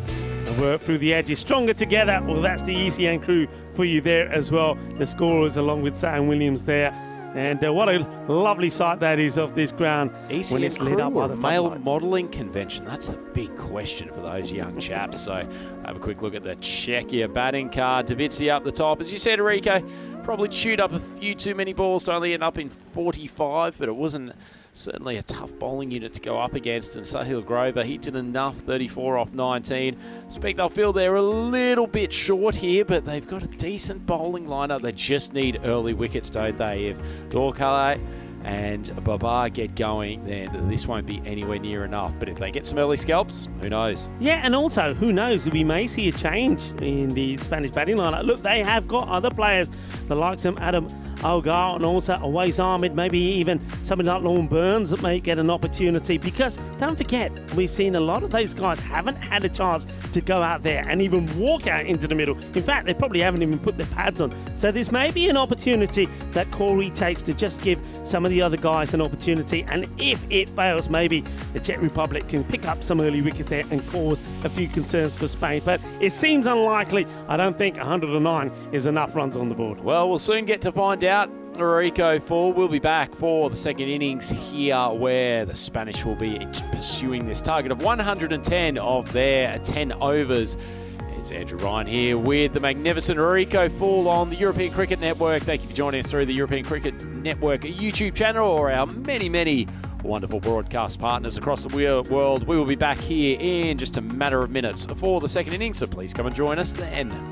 were through the edges. Stronger together, well, that's the ECN crew for you there as well. The scorers along with Sam Williams there. And what a lovely sight that is of this ground ECN when it's lit up by the male floodlights. modelling convention. That's the big question for those young chaps. So have a quick look at the Czechia batting card. Davizzi up the top. As you said, Enrico, probably chewed up a few too many balls to only end up in 45, but it wasn't certainly a tough bowling unit to go up against. And Sahil Grover, he did enough, 34 off 19. Expect they'll feel they're a little bit short here, but they've got a decent bowling lineup. They just need early wickets, don't they? If Dorkale and Babar get going, then this won't be anywhere near enough. But if they get some early scalps, who knows? Yeah, and also, who knows, we may see a change in the Spanish batting lineup. Look, they have got other players, the likes of Adam Algar and also Awais Ahmed, maybe even somebody like Lorne Burns that may get an opportunity, because don't forget, we've seen a lot of those guys haven't had a chance to go out there and even walk out into the middle. In fact, they probably haven't even put their pads on. So this may be an opportunity that Corey takes to just give some of the other guys an opportunity, and if it fails, maybe the Czech Republic can pick up some early wicket there and cause a few concerns for Spain. But it seems unlikely. I don't think 109 is enough runs on the board. Well, we'll soon get to find out. Rico 4 will be back for the second innings here, where the Spanish will be pursuing this target of 110 of their 10 overs. It's Andrew Ryan here with the magnificent Rico Fall on the European Cricket Network. Thank you for joining us through the European Cricket Network YouTube channel, or our many, many wonderful broadcast partners across the world. We will be back here in just a matter of minutes for the second innings, so please come and join us then.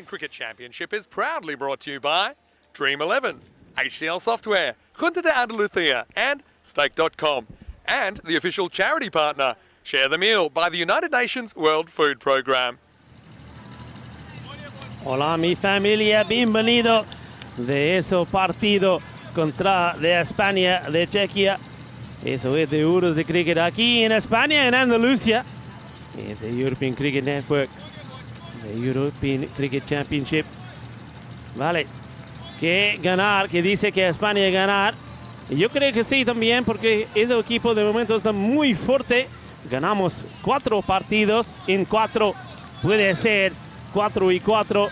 Australian Cricket Championship is proudly brought to you by Dream11, HCL Software, Junta de Andalucía, and Stake.com, and the official charity partner, Share the Meal, by the United Nations World Food Programme. Hola mi familia, bienvenido de ese partido contra de España, de Chequia. Eso es de Euros de Cricket aquí en España, en Andalucía. The European Cricket Network, the European Cricket Championship. Vale, que ganar, que dice que España ganar. Yo creo que sí también, porque ese equipo de momento está muy fuerte. Ganamos 4 partidos en 4, puede ser 4 y 4.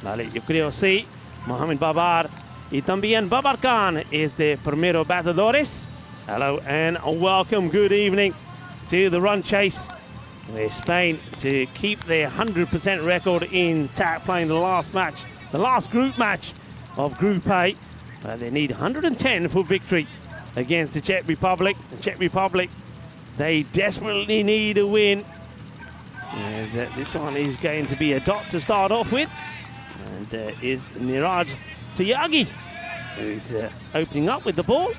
Vale, yo creo sí. Mohamed Babar y también Babar Khan es de primero bateadores. Hello and welcome, good evening to the run chase. With Spain to keep their 100% record intact, playing the last match, the last group match of Group A. They need 110 for victory against the Czech Republic. The Czech Republic, they desperately need a win. As this one is going to be a dot to start off with, and is Niraj Tyagi, who is opening up with the ball.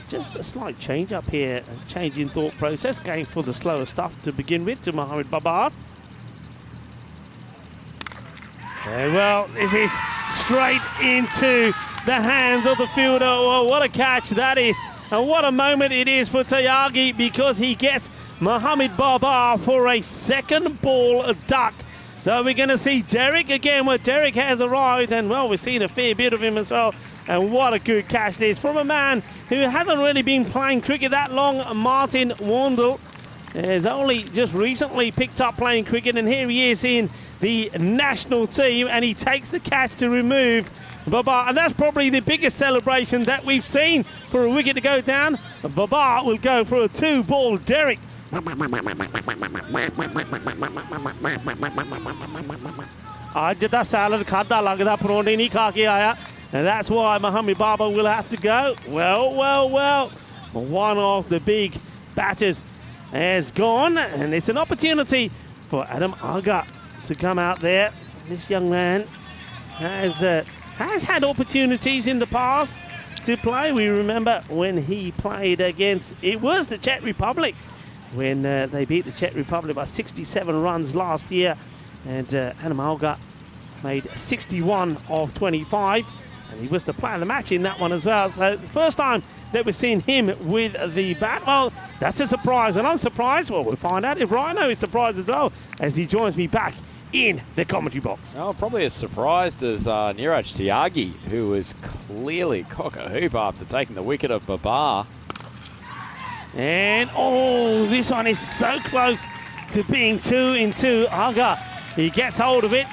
Just a slight change up here, a change in thought process, going for the slower stuff to begin with to Mohamed Babar. Very well, this is straight into the hands of the fielder. Well, what a catch that is, and what a moment it is for Tyagi, because he gets Mohamed Babar for a second ball duck. So we're going to see Derek again, where Derek has arrived, and well, we've seen a fair bit of him as well. And what a good catch this from a man who hasn't really been playing cricket that long, Martin Wandel. Has only just recently picked up playing cricket, and here he is in the national team, and he takes the catch to remove Babar. And that's probably the biggest celebration that we've seen for a wicket to go down. Babar will go for a 2-ball Derek. आज दा salad खादा लगदा परोंठे नहीं खा के आया. And that's why Mohamed Babar will have to go. Well. One of the big batters has gone, and it's an opportunity for Adam Aga to come out there. This young man has had opportunities in the past to play. We remember when he played against, it was the Czech Republic, when they beat the Czech Republic by 67 runs last year. And Adam Aga made 61 of 25. And he was the player of the match in that one as well. So the first time that we've seen him with the bat. Well, that's a surprise. And I'm surprised. Well, we'll find out if Rhino is surprised as well, as he joins me back in the commentary box. Oh, probably as surprised as Niraj Tyagi, who was clearly cock-a-hoop after taking the wicket of Babar. And, oh, this one is so close to being 2 in 2. Aga, he gets hold of it.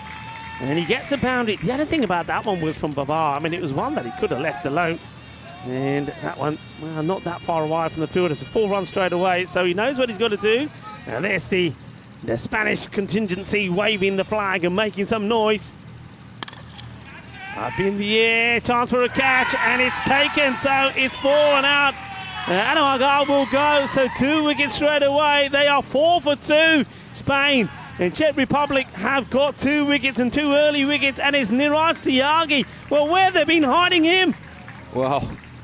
And he gets a boundary. The other thing about that one was from Babar. I mean, it was one that he could have left alone. And that one, well, not that far away from the field. It's a 4 run straight away. So he knows what he's got to do. Now there's the Spanish contingency waving the flag and making some noise. Up in the air, chance for a catch, and it's taken. So it's 4 and out. Adam Aga will go. So 2 wickets straight away. They are 4 for 2. Spain and Czech Republic have got 2 wickets and 2 early wickets, and it's Niraj Tyagi. Well, where have they been hiding him? Well,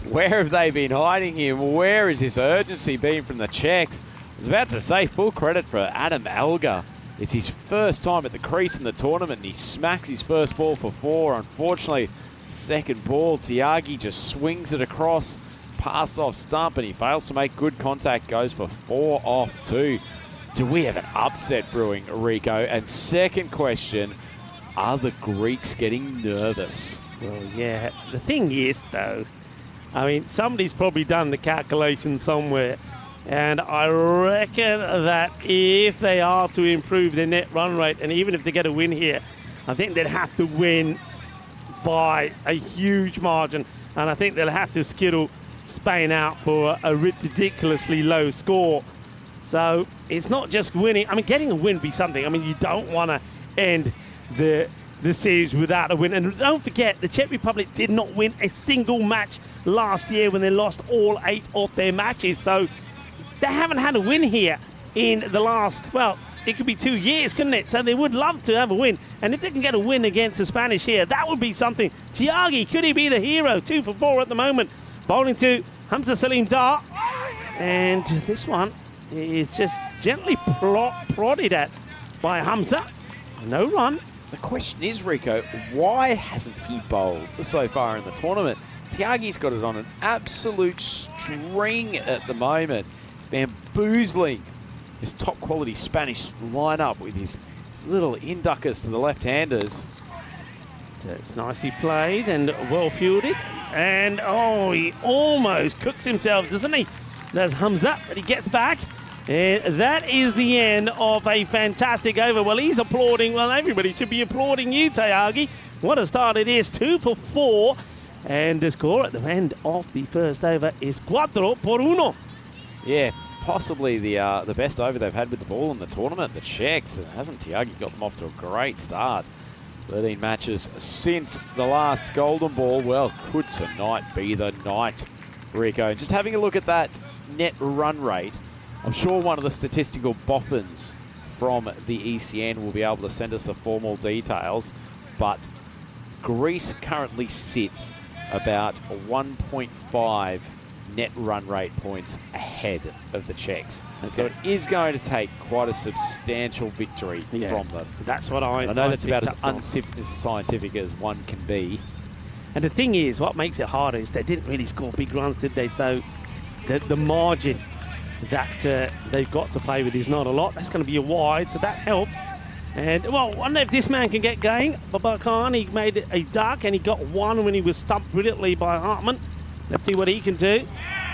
where have they been hiding him? Where has this urgency been from the Czechs? I was about to say full credit for Adam Elgar. It's his first time at the crease in the tournament, and he smacks his first ball for 4. Unfortunately, second ball, Tyagi just swings it across, passed off stump, and he fails to make good contact, goes for 4 off 2. Do we have an upset brewing, Rico? And second question, are the Greeks getting nervous? Well, yeah. The thing is, though, I mean, somebody's probably done the calculation somewhere. And I reckon that if they are to improve their net run rate, and even if they get a win here, I think they'd have to win by a huge margin. And I think they'll have to skittle Spain out for a ridiculously low score. So it's not just winning. I mean, getting a win would be something. I mean, you don't want to end the series without a win. And don't forget, the Czech Republic did not win a single match last year when they lost all 8 of their matches. So they haven't had a win here in the last, well, it could be 2 years, couldn't it? So they would love to have a win. And if they can get a win against the Spanish here, that would be something. Tiagi, could he be the hero? 2 for 4 at the moment. Bowling to Hamza Salim Dar. And this one is just gently prodded at by Hamza. No run. The question is, Rico, why hasn't he bowled so far in the tournament? Tiagi's got it on an absolute string at the moment. He's bamboozling his top quality Spanish lineup with his little induckers to the left-handers. It's nicely played and well fielded. And oh, he almost cooks himself, doesn't he? There's Hamza, but he gets back. And that is the end of a fantastic over. Well, he's applauding. Well, everybody should be applauding you, Tiagi. What a start it is. 2 for 4. And the score at the end of the first over is 4 por 1. Yeah, possibly the best over they've had with the ball in the tournament, the Czechs. And hasn't Tiagi got them off to a great start? 13 matches since the last golden ball. Well, could tonight be the night, Rico? Just having a look at that net run rate, I'm sure one of the statistical boffins from the ECN will be able to send us the formal details, but Greece currently sits about 1.5 net run rate points ahead of the Czechs. Okay. So it is going to take quite a substantial victory from them. That's what I know that's about as unscientific as one can be. And the thing is, what makes it harder is they didn't really score big runs, did they? So the margin that they've got to play with is not a lot. That's going to be a wide, so that helps. And, well, I wonder if this man can get going. Babar Khan, he made a duck, and he got one when he was stumped brilliantly by Hartman. Let's see what he can do.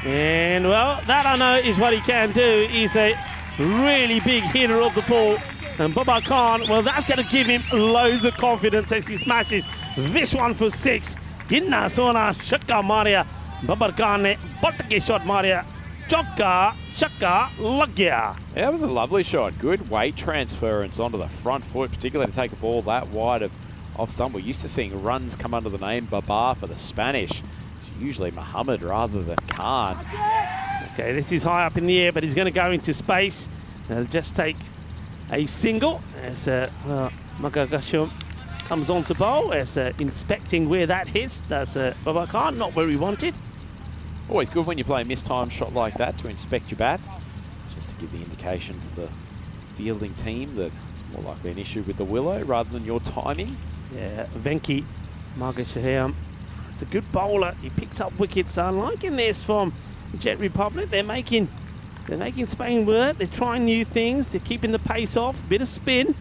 And, well, that I know is what he can do. He's a really big hitter of the ball. And Babar Khan, well, that's going to give him loads of confidence as he smashes this one for 6. Ginna Sona Shaka Maria. Babar Khan ne Battake shot Maria. Chokka, Shaka, Lagya. Yeah, that was a lovely shot. Good weight transference onto the front foot, particularly to take a ball that wide of some. We're used to seeing runs come under the name Babar for the Spanish. It's usually Muhammad rather than Khan. Okay, this is high up in the air, but he's going to go into space. They'll just take a single as Magagashum comes on to bowl, as inspecting where that hits. That's Babar Khan, not where he wanted. Always good when you play a mistimed shot like that to inspect your bat, just to give the indication to the fielding team that it's more likely an issue with the willow rather than your timing. Yeah, Venki Margashaham, it's a good bowler. He picks up wickets. I'm liking this from Jet Republic. They're making Spain work. They're trying new things. They're keeping the pace off. Bit of spin.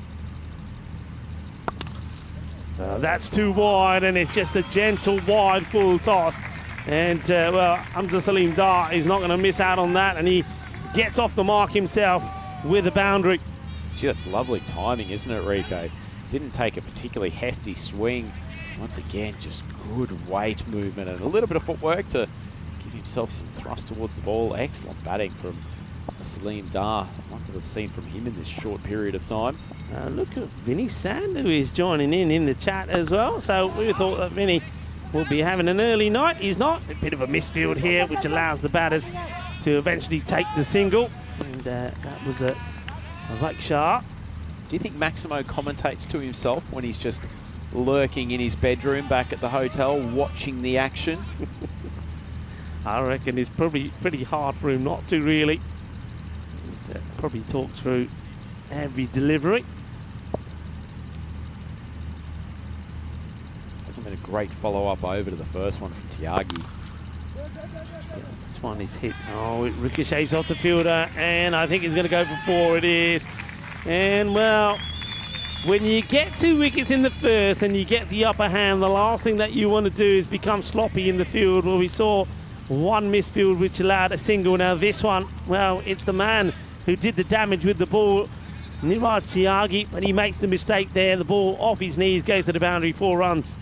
That's too wide, and it's just a gentle wide full toss. And, well, Hamza Salim Dar is not going to miss out on that, and he gets off the mark himself with a boundary. Gee, that's lovely timing, isn't it, Rico? Didn't take a particularly hefty swing. Once again, just good weight movement and a little bit of footwork to give himself some thrust towards the ball. Excellent batting from Salim Dar. One could have seen from him in this short period of time. Look at Vinny Sandu is joining in the chat as well. So we thought that Vinny will be having an early night. He's not. A bit of a misfield here, which allows the batters to eventually take the single. And that was a like shot. Do you think Maximo commentates to himself when he's just lurking in his bedroom back at the hotel, watching the action? I reckon it's probably pretty hard for him not to, really. He probably talks through every delivery. Been a great follow-up over to the first one from Tiagi. This one is hit. Oh, it ricochets off the fielder, and I think he's going to go for 4. It is. And, well, when you get 2 wickets in the first and you get the upper hand, the last thing that you want to do is become sloppy in the field. Well, we saw one misfield which allowed a single. Now this one, well, it's the man who did the damage with the ball, Niraj Tiagi, but he makes the mistake there. The ball off his knees goes to the boundary, 4 runs.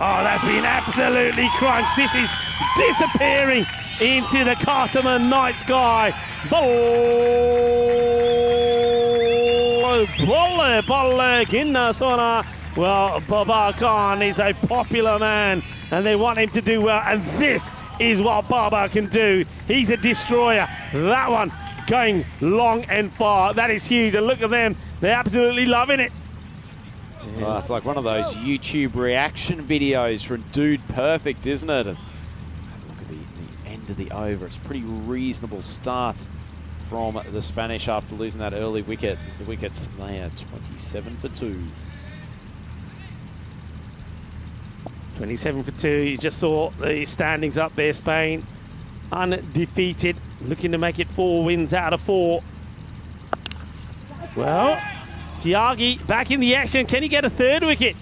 Oh, that's been absolutely crunched. This is disappearing into the Carterman night sky. Bolle, Ginna Sona. Well, Babar Khan is a popular man, and they want him to do well. And this is what Baba can do. He's a destroyer. That one going long and far. That is huge. And look at them. They're absolutely loving it. Well, it's like one of those YouTube reaction videos from Dude Perfect, isn't it? And look at the end of the over. It's a pretty reasonable start from the Spanish after losing that early wicket. The wickets, they are 27 for 2. 27 for 2. You just saw the standings up there. Spain undefeated, looking to make it 4 wins out of 4. Well, Tiagi back in the action. Can he get a 3rd wicket?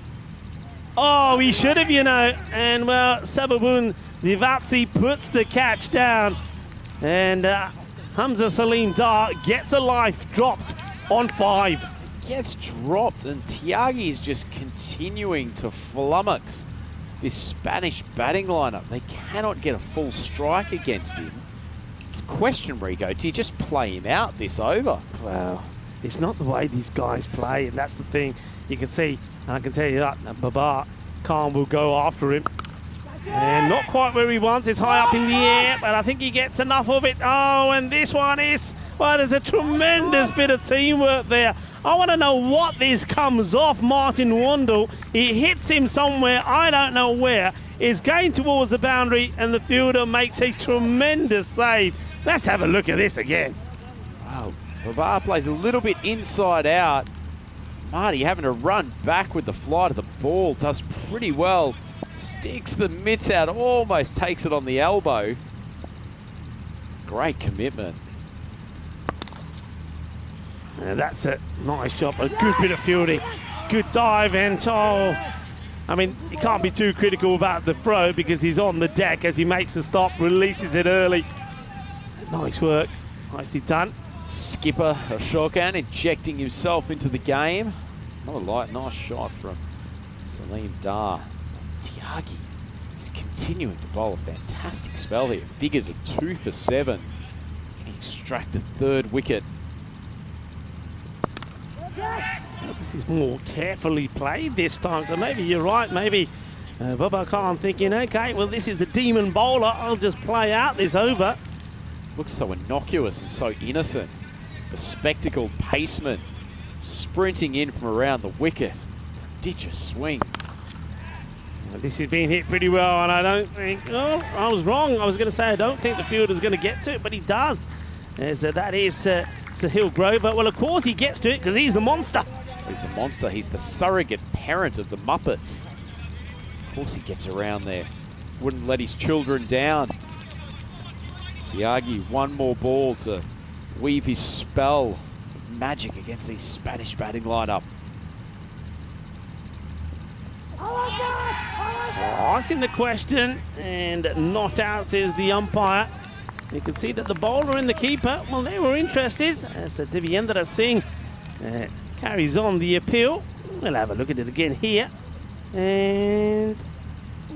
Oh, he should have, you know. And, well, Sababun Divatsi puts the catch down. And Hamza Salim Dar gets a life dropped on 5. Gets dropped, and Tiagi's just continuing to flummox this Spanish batting lineup. They cannot get a full strike against him. It's a question, Rico, do you just play him out this over? Well, it's not the way these guys play, and that's the thing. You can see, and I can tell you that Babar Khan will go after him. And not quite where he wants. It's high up in the air, but I think he gets enough of it. Oh, and this one is, well, there's a tremendous bit of teamwork there. I want to know what this comes off Martin Wandel. He hits him somewhere, I don't know where. Is going towards the boundary, and the fielder makes a tremendous save. Let's have a look at this again. Wow, Babar plays a little bit inside out. Marty having to run back with the flight of the ball, does pretty well. Sticks the mitts out, almost takes it on the elbow. Great commitment. And that's a nice shot, a good bit of fielding. Good dive, and oh, I mean, you can't be too critical about the throw because he's on the deck as he makes the stop, releases it early. Nice work, nicely done. Skipper Ashokan injecting himself into the game. Another light, nice shot from Salim Dar. Tiagi is continuing to bowl a fantastic spell here. Figures of 2 for 7. Can he extract a 3rd wicket? Well, this is more carefully played this time, so maybe you're right. Maybe Baba Khan thinking, okay, well, this is the demon bowler. I'll just play out this over. Looks so innocuous and so innocent. The spectacled paceman sprinting in from around the wicket. Prodigious swing. Well, this has been hit pretty well, and I don't think, oh, I was wrong. I was going to say I don't think the fielder's going to get to it, but he does. So that is Sahil Grover. Well, of course he gets to it because he's the monster. He's the monster. He's the surrogate parent of the Muppets. Of course he gets around there. Wouldn't let his children down. Tiagi, one more ball to weave his spell of magic against the Spanish batting lineup. Asking the question, and not out, says the umpire. You can see that the bowler and the keeper, well, they were interested. As Devyendra Singh carries on the appeal. We'll have a look at it again here. And,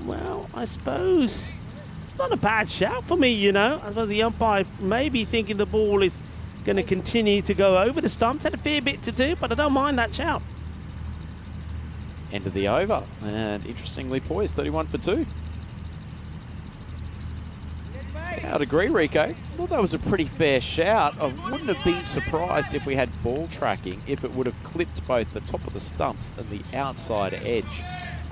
well, I suppose it's not a bad shout for me, you know. I suppose the umpire may be thinking the ball is going to continue to go over the stumps. Had a fair bit to do, but I don't mind that shout. End of the over, and interestingly poised, 31 for 2. I'd agree, Rico. I thought that was a pretty fair shout. I wouldn't have been surprised if we had ball tracking, if it would have clipped both the top of the stumps and the outside edge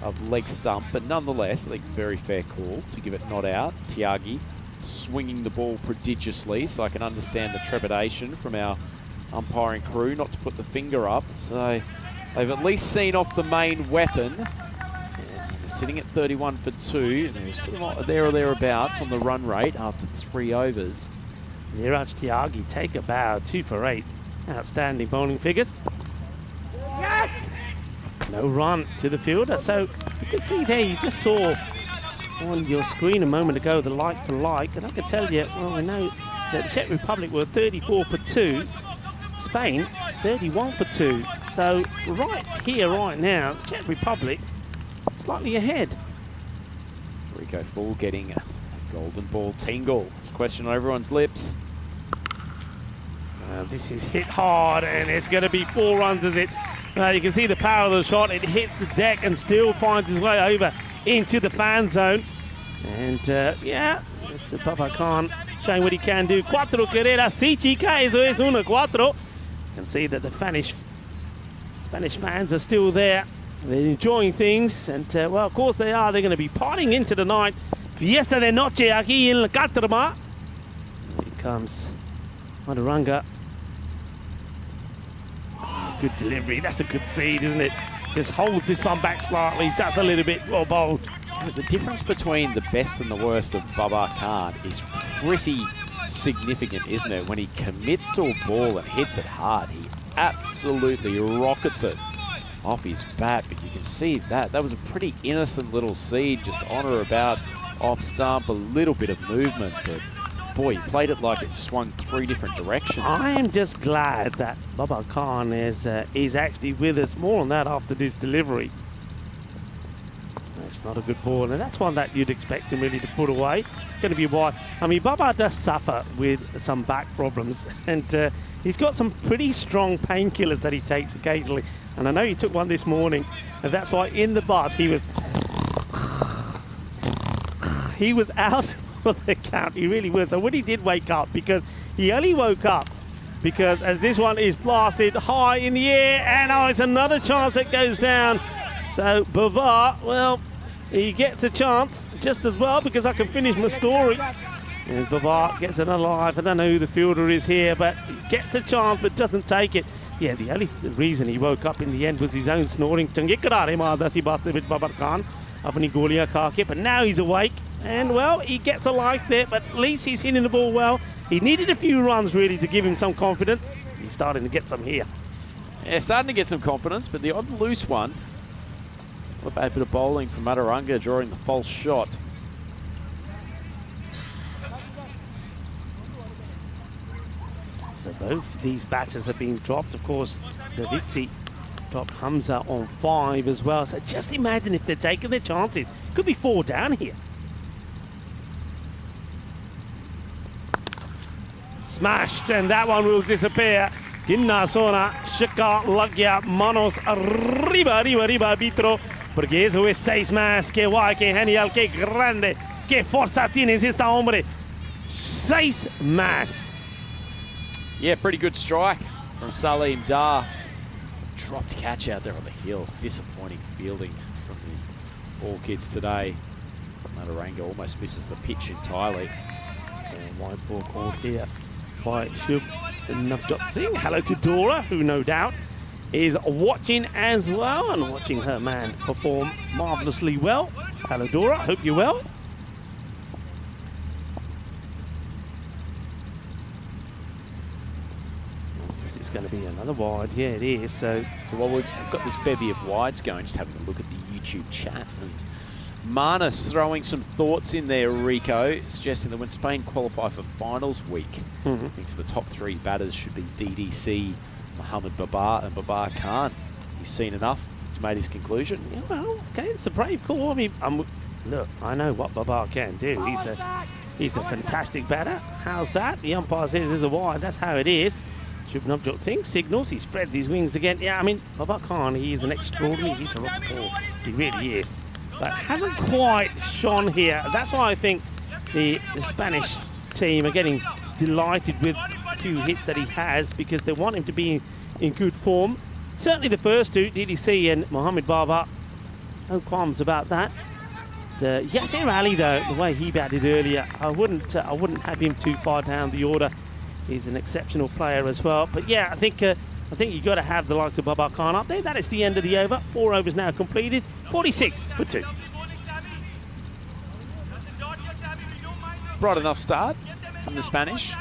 of leg stump, but nonetheless, I think very fair call to give it not out. Tiagi swinging the ball prodigiously, so I can understand the trepidation from our umpiring crew not to put the finger up. So they've at least seen off the main weapon. And they're sitting at 31 for 2. And they're sort of there or thereabouts on the run rate after 3 overs. Niraj Tiagi take a bow, 2 for 8. Outstanding bowling figures. No run to the fielder. So you can see there, you just saw on your screen a moment ago the like for like. And I can tell you, well, we know that the Czech Republic were 34 for 2. Spain, 31 for 2. So right here, right now, Czech Republic slightly ahead. Rico Full getting a golden ball tingle. It's a question on everyone's lips. This is hit hard, and it's going to be 4 runs, is it? You can see the power of the shot. It hits the deck and still finds its way over into the fan zone. And yeah, it's Baba Khan showing what he can do. Cuatro carreras, sí, chica, eso es una cuatro. You can see that the Spanish fans are still there. They're enjoying things, and well, of course they are. They're going to be partying into the night. Fiesta de noche aquí en La Caterma. Here comes Maduranga. Oh, good delivery. That's a good seed, isn't it? Just holds this one back slightly. Does a little bit well bowled. The difference between the best and the worst of Baba Khan is pretty significant, isn't it? When he commits to a ball and hits it hard, he absolutely rockets it off his bat. But you can see that was a pretty innocent little seed, just on or about off stump, a little bit of movement, but boy, he played it like it swung 3 different directions. I am just glad that Baba Khan is actually with us. More on that after this delivery. It's not a good ball, and that's one that you'd expect him really to put away. Going to be wide. I mean, Baba does suffer with some back problems, and he's got some pretty strong painkillers that he takes occasionally. And I know he took one this morning, and that's why in the bus he was out for the count. He really was. So when he did wake up, because he only woke up because as this one is blasted high in the air, and oh, it's another chance that goes down. So Baba, well, he gets a chance just as well, because I can finish my story. And Baba gets another life. I don't know who the fielder is here, but he gets the chance but doesn't take it. Yeah, the only reason he woke up in the end was his own snoring. But now he's awake, and well, he gets a life there, but at least he's hitting the ball well. He needed a few runs really to give him some confidence. He's starting to get some here. Yeah, starting to get some confidence, but the odd loose one. It's not a bad bit of bowling from Maduranga, drawing the false shot. So both these batters have been dropped. Of course, Davitsi dropped Hamza on 5 as well. So just imagine if they're taking their chances. Could be 4 down here. Smashed, and that one will disappear. Ginna Sona, Shika, Lagya, Manos, arriba, arbitro. Porque eso es 6 más. Que guay, que genial, que grande. Que fuerza tienes esta hombre. 6 más. Yeah, pretty good strike from Salim Dar. Dropped catch out there on the hill. Disappointing fielding from the All Kids today. Maduranga almost misses the pitch entirely. And wide ball called here by Shub Navjot Singh. Hello to Dora, who no doubt is watching as well and watching her man perform marvellously well. Hello Dora, hope you're well. It's going to be another wide. Yeah, it is. So while we've got this bevy of wides going, just having a look at the YouTube chat, and Manus throwing some thoughts in there, Rico, suggesting that when Spain qualify for finals week, thinks the top 3 batters should be DDC, Mohamed Baba and Baba Khan. He's seen enough. He's made his conclusion. Yeah, well, okay, it's a brave call. I mean, look, I know what Baba can do. He's a fantastic batter. How's that? The umpire says there's a wide. That's how it is. Shubnamjot Singh signals, he spreads his wings again. Yeah, I mean, Baba Khan, he is an extraordinary hitter of the ball. He really is. But hasn't quite shone here. That's why I think the Spanish team are getting delighted with a few hits that he has, because they want him to be in good form. Certainly the first 2, DDC and Mohamed Baba, no qualms about that. Yasir Ali, though, the way he batted earlier, I wouldn't have him too far down the order. He's an exceptional player as well. But yeah, I think you've got to have the likes of Baba Khan up there. That is the end of the over. 4 overs now completed. 46 for 2. Bright enough start from the Spanish.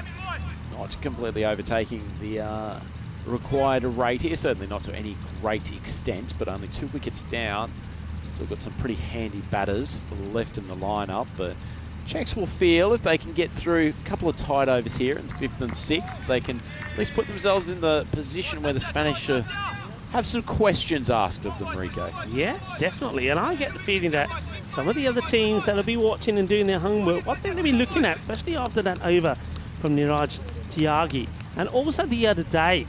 Not completely overtaking the required rate here. Certainly not to any great extent, but only 2 wickets down. Still got some pretty handy batters left in the lineup, but Czechs will feel if they can get through a couple of tight overs here in the 5th and 6th, they can at least put themselves in the position where the Spanish have some questions asked of them, Rico. Yeah, definitely. And I get the feeling that some of the other teams that'll be watching and doing their homework, what they'll be looking at, especially after that over from Niraj Tyagi. And also the other day,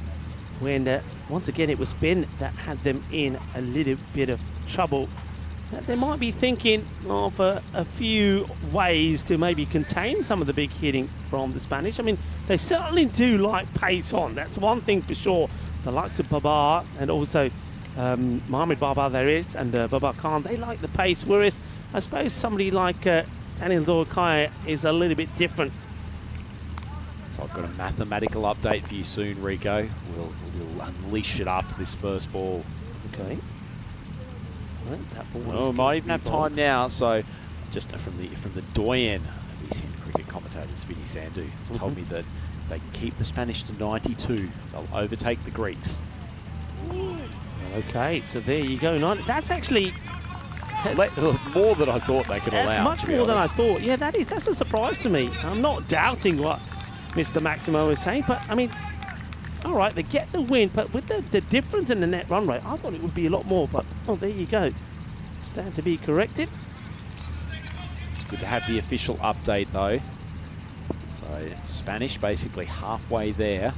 when once again it was Ben that had them in a little bit of trouble. They might be thinking of a few ways to maybe contain some of the big hitting from the Spanish. I mean, they certainly do like pace on. That's one thing for sure. The likes of Babar and also Mohamed Babar there is, and Babar Khan, they like the pace, whereas I suppose somebody like Daniel Dorkaya is a little bit different. So I've got a mathematical update for you soon, Rico. We'll unleash it after this first ball. Okay. Right, that ball Oh, might even have time now. So just from the doyen of East End cricket commentators, Vinny Sandhu, has told me that if they can keep the Spanish to 92, they'll overtake the Greeks. Okay, so there you go. That's actually more than I thought they could allow. That's much more than I thought. Yeah, that's a surprise to me. I'm not doubting what Mr. Maximo is saying, but I mean, all right, they get the win, but with the difference in the net run rate, I thought it would be a lot more, but oh, there you go. Stand to be corrected. It's good to have the official update, though. So Spanish basically halfway there.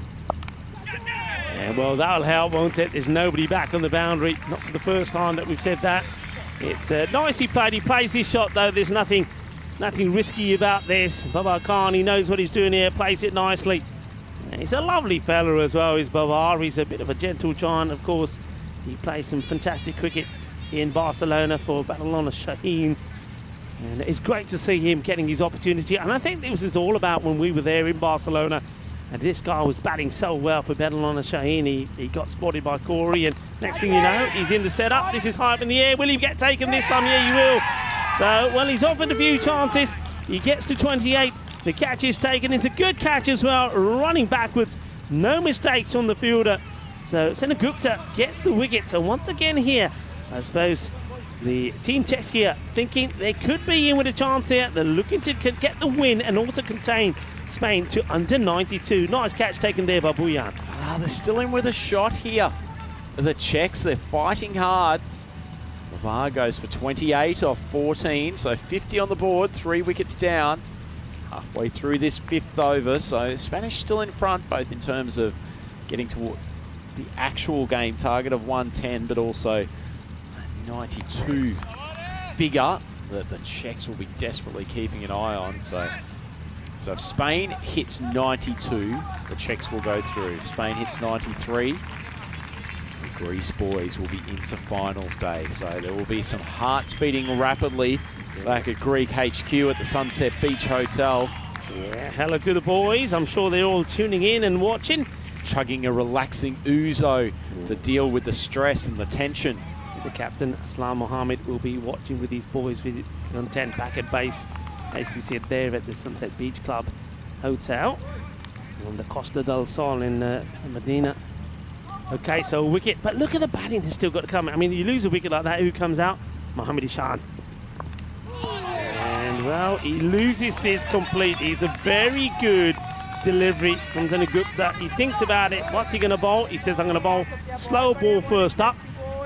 And well, that'll help, won't it? There's nobody back on the boundary. Not for the first time that we've said that. It's nice he played. He plays this shot, though. There's nothing risky about this. Babar Khan, he knows what he's doing here. Plays it nicely. He's a lovely fella as well, is Babar. He's a bit of a gentle giant, of course. He plays some fantastic cricket in Barcelona for Badalona Shaheen. And it's great to see him getting his opportunity. And I think this was all about when we were there in Barcelona. And this guy was batting so well for Badalona Shaheen. He got spotted by Corey. And next thing you know, he's in the setup. This is high up in the air. Will he get taken this time? Yeah, he will. So, well, he's offered a few chances. He gets to 28. The catch is taken. It's a good catch as well, running backwards. No mistakes on the fielder. So Senagupta gets the wicket. So once again here, I suppose the team Czechia thinking they could be in with a chance here. They're looking to get the win and also contain Spain to under 92. Nice catch taken there by Buyan. They're still in with a shot here. The Czechs, they're fighting hard. Babar goes for 28 off 14, so 50 on the board, 3 wickets down. Halfway through this 5th over, so Spanish still in front, both in terms of getting towards the actual game target of 110, but also a 92 figure that the Czechs will be desperately keeping an eye on. So if Spain hits 92, the Czechs will go through. If Spain hits 93, the Greece boys will be into finals day. So there will be some hearts beating rapidly back at Greek HQ at the Sunset Beach Hotel. Yeah, hello to the boys. I'm sure they're all tuning in and watching. Chugging a relaxing ouzo to deal with the stress and the tension. The captain, Aslam Mohammed, will be watching with his boys with content back at base, as he said there at the Sunset Beach Club Hotel on the Costa del Sol in Medina. Okay, so a wicket, but look at the batting that's still got to come. I mean, you lose a wicket like that, who comes out? Mohamed Ishan. And, well, he loses this completely. It's a very good delivery from Senagupta. He thinks about it. What's he going to bowl? He says, I'm going to bowl slow ball first up.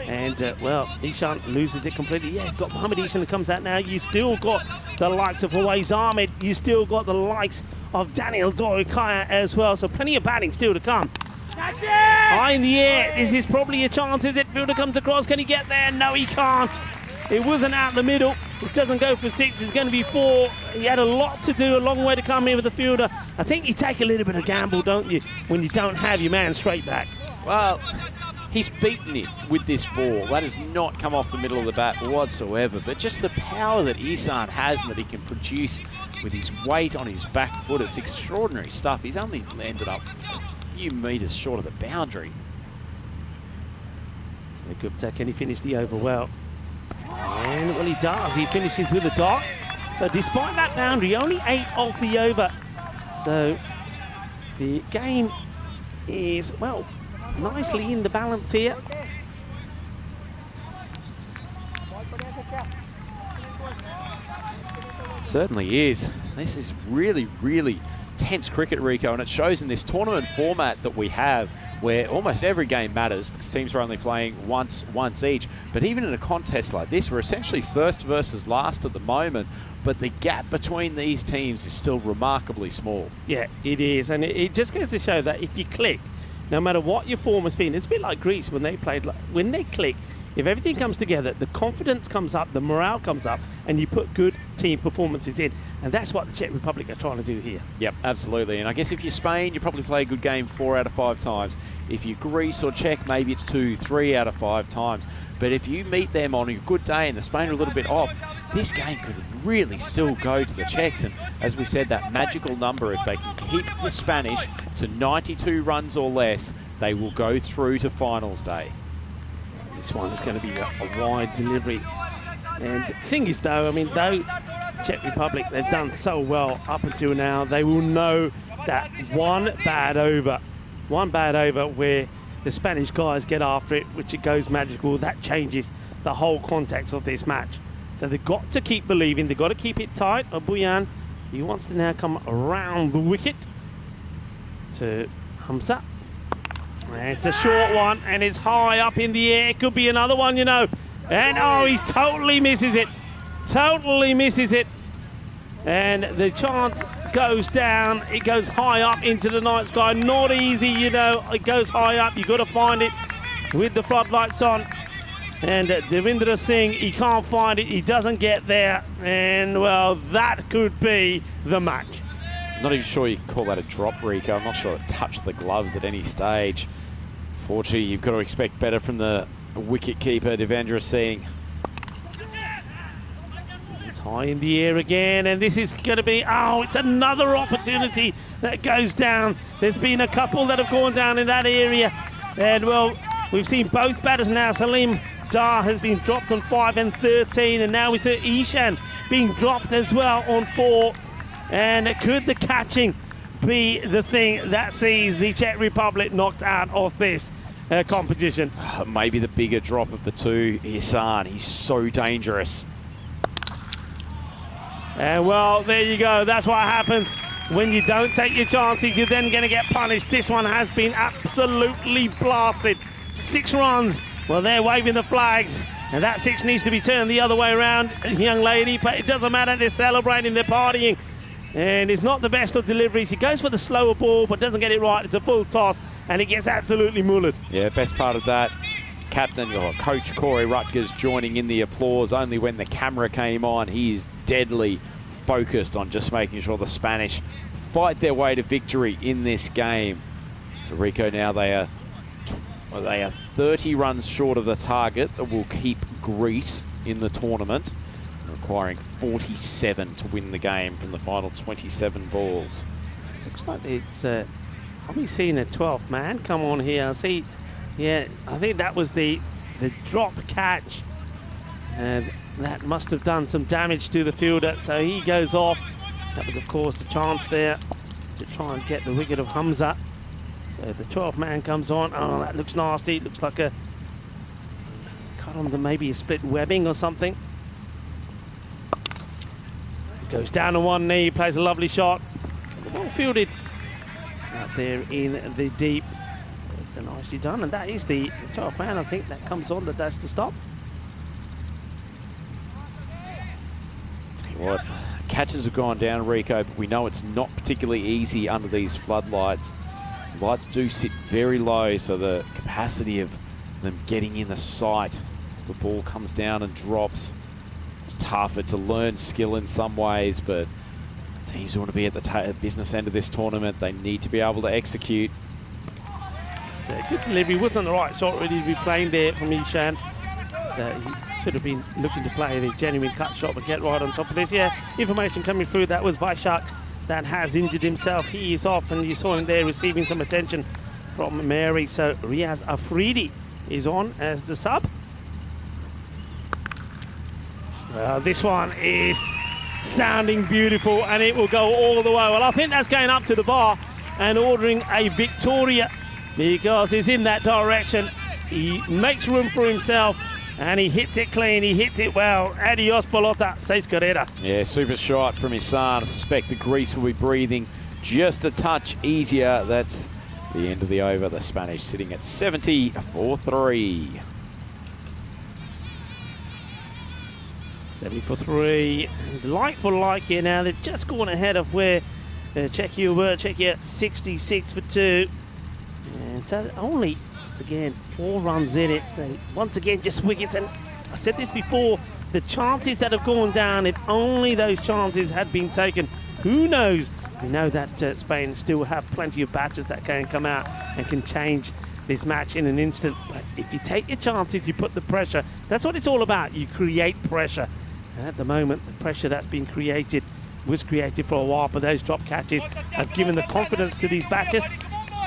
And, well, Ishan loses it completely. Yeah, he's got Mohamed Ishan that comes out now. You still got the likes of Fawaz Ahmed. You still got the likes of Daniel Dorkaya as well. So plenty of batting still to come. High in the air. This is probably a chance. Is it? Fielder comes across. Can he get there? No, he can't. It wasn't out the middle. It doesn't go for 6. It's going to be 4. He had a lot to do, a long way to come here with the fielder. I think you take a little bit of gamble, don't you, when you don't have your man straight back. Well, he's beaten it with this ball. That has not come off the middle of the bat whatsoever. But just the power that Isan has and that he can produce with his weight on his back foot, it's extraordinary stuff. He's only ended up a few metres short of the boundary. Gupta, can he finish the over well? And, well, he does. He finishes with a dot. So despite that boundary, only 8 off the over. So the game is, well, nicely in the balance here. Certainly is. This is really, really tense cricket, Rico, and it shows in this tournament format that we have where almost every game matters because teams are only playing once each. But even in a contest like this, we're essentially first versus last at the moment, but the gap between these teams is still remarkably small. Yeah, it is, and it just goes to show that if you click no matter what your form has been. It's a bit like Greece when they played. When they click, if everything comes together, the confidence comes up, the morale comes up, and you put good team performances in. And that's what the Czech Republic are trying to do here. Yep, absolutely. And I guess if you're Spain, you probably play a good game 4 out of 5 times. If you're Greece or Czech, maybe it's 2, 3 out of 5 times. But if you meet them on a good day and the Spain are a little bit off, this game could really still go to the Czechs. And as we said, that magical number, if they can keep the Spanish to 92 runs or less, they will go through to finals day. This one is going to be a wide delivery. And the thing is, though, I mean, though Czech Republic, they've done so well up until now, they will know that one bad over where the Spanish guys get after it, which it goes magical, that changes the whole context of this match. So they've got to keep believing, they've got to keep it tight. Buyan, he wants to now come around the wicket to Hamza. It's a short one, and it's high up in the air. It could be another one, you know. And, oh, he totally misses it. Totally misses it. And the chance goes down. It goes high up into the night sky. Not easy, you know. It goes high up. You've got to find it with the floodlights on. And Devendra Singh, he can't find it. He doesn't get there. And, well, that could be the match. Not even sure you can call that a drop, Rico. I'm not sure it touched the gloves at any stage. Fortunately, you've got to expect better from the wicket-keeper, Devendra Singh. It's high in the air again, and this is going to be, oh, it's another opportunity that goes down. There's been a couple that have gone down in that area. And, well, we've seen both batters now. Salim Dar has been dropped on 5 and 13, and now we see Ishan being dropped as well on 4. And could the catching be the thing that sees the Czech Republic knocked out of this competition? Maybe the bigger drop of the two, Ihsan. He's so dangerous. And well, there you go. That's what happens when you don't take your chances. You're then going to get punished. This one has been absolutely blasted. 6 runs. Well, they're waving the flags. And that 6 needs to be turned the other way around, young lady. But it doesn't matter. They're celebrating. They're partying. And it's not the best of deliveries. He goes for the slower ball, but doesn't get it right. It's a full toss, and it gets absolutely mullered. Yeah, best part of that, captain or coach Corey Rutgers joining in the applause only when the camera came on. He is deadly focused on just making sure the Spanish fight their way to victory in this game. So Rico, now they are 30 runs short of the target that will keep Greece in the tournament, requiring 47 to win the game from the final 27 balls. Looks like it's probably seen a 12th man come on here. See, yeah, I think that was the drop catch, and that must have done some damage to the fielder. So he goes off. That was, of course, the chance there to try and get the wicket of Hamza. So the 12th man comes on. Oh, that looks nasty. It looks like a cut on the maybe a split webbing or something. Goes down on one knee, plays a lovely shot. Well fielded out there in the deep. It's nicely done, and that is the 12th man, I think, that comes on. That's the stop. Tell you what, catches have gone down, Rico, but we know it's not particularly easy under these floodlights. The lights do sit very low, so the capacity of them getting in the sight as the ball comes down and drops, it's tough. It's a learned skill in some ways, but teams who want to be at the business end of this tournament, they need to be able to execute. It's a good delivery. Wasn't the right shot really to be playing there from Ishan. He should have been looking to play the genuine cut shot, but get right on top of this. Yeah, information coming through. That was Vaishak that has injured himself. He is off, and you saw him there receiving some attention from Mary. So Riaz Afridi is on as the sub. Well, this one is sounding beautiful, and it will go all the way. Well, I think that's going up to the bar and ordering a Victoria, because he's in that direction. He makes room for himself, and he hits it clean. He hits it well. Adios, pelota, seis carreras. Yeah, super shot from his son. I suspect the Greece will be breathing just a touch easier. That's the end of the over. The Spanish sitting at 70 for 3. 70 for 3, like for like here now. They've just gone ahead of where Czechia were. Czechia 66 for 2. And so only, once again, 4 runs in it. So once again, just wickets. And I said this before, the chances that have gone down, if only those chances had been taken, who knows? We know that Spain still have plenty of batters that can come out and can change this match in an instant. But if you take your chances, you put the pressure. That's what it's all about. You create pressure. And at the moment, the pressure that's been created was created for a while, but those drop catches have given the confidence to these batters.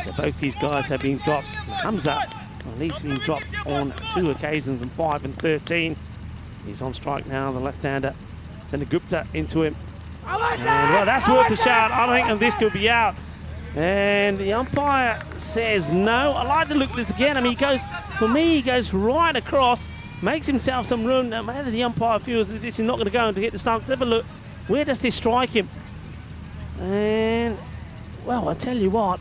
So both these guys have been dropped. Hamza, at least been dropped on 2 occasions, and 5 and 13. He's on strike now, the left-hander. Send a Gupta into him. And, well, that's worth a shout. I think this could be out. And the umpire says no. I like to look at this again. I mean, for me, he goes right across, makes himself some room. Now, maybe the umpire feels that this is not going to go and to hit the stumps. Have a look. Where does this strike him? And, well, I tell you what,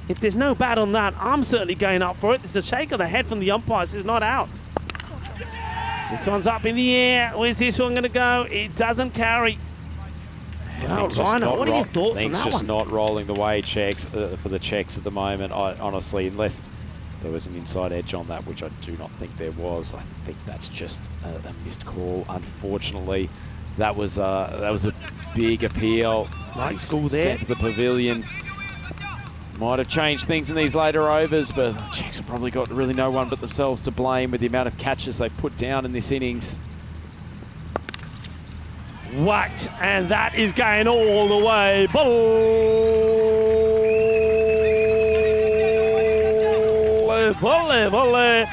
if there's no bat on that, I'm certainly going up for it. It's a shake of the head from the umpire. It's not out. This one's up in the air. Where's this one going to go? It doesn't carry. Well, Rhino, what are your thoughts on that one? Just not rolling the way checks for the checks at the moment. Honestly, unless there was an inside edge on that, which I do not think there was. I think that's just a missed call. Unfortunately, that was a big appeal. Nice school there. Sent to the pavilion. Might have changed things in these later overs, but the Czechs have probably got really no one but themselves to blame with the amount of catches they've put down in this innings. Whacked, and that is going all the way. Volley.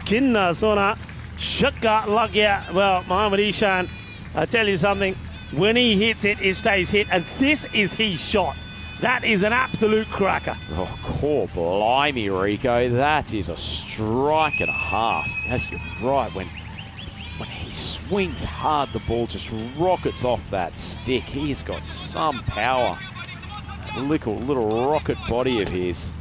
Kinna sona. Shaka lagya. Well, Mohammad Ishan, I tell you something, when he hits it, it stays hit, and this is his shot. That is an absolute cracker. Oh, core blimey, Rico. That is a strike and a half. Yes, you're right. When he swings hard, the ball just rockets off that stick. He's got some power. That little rocket body of his.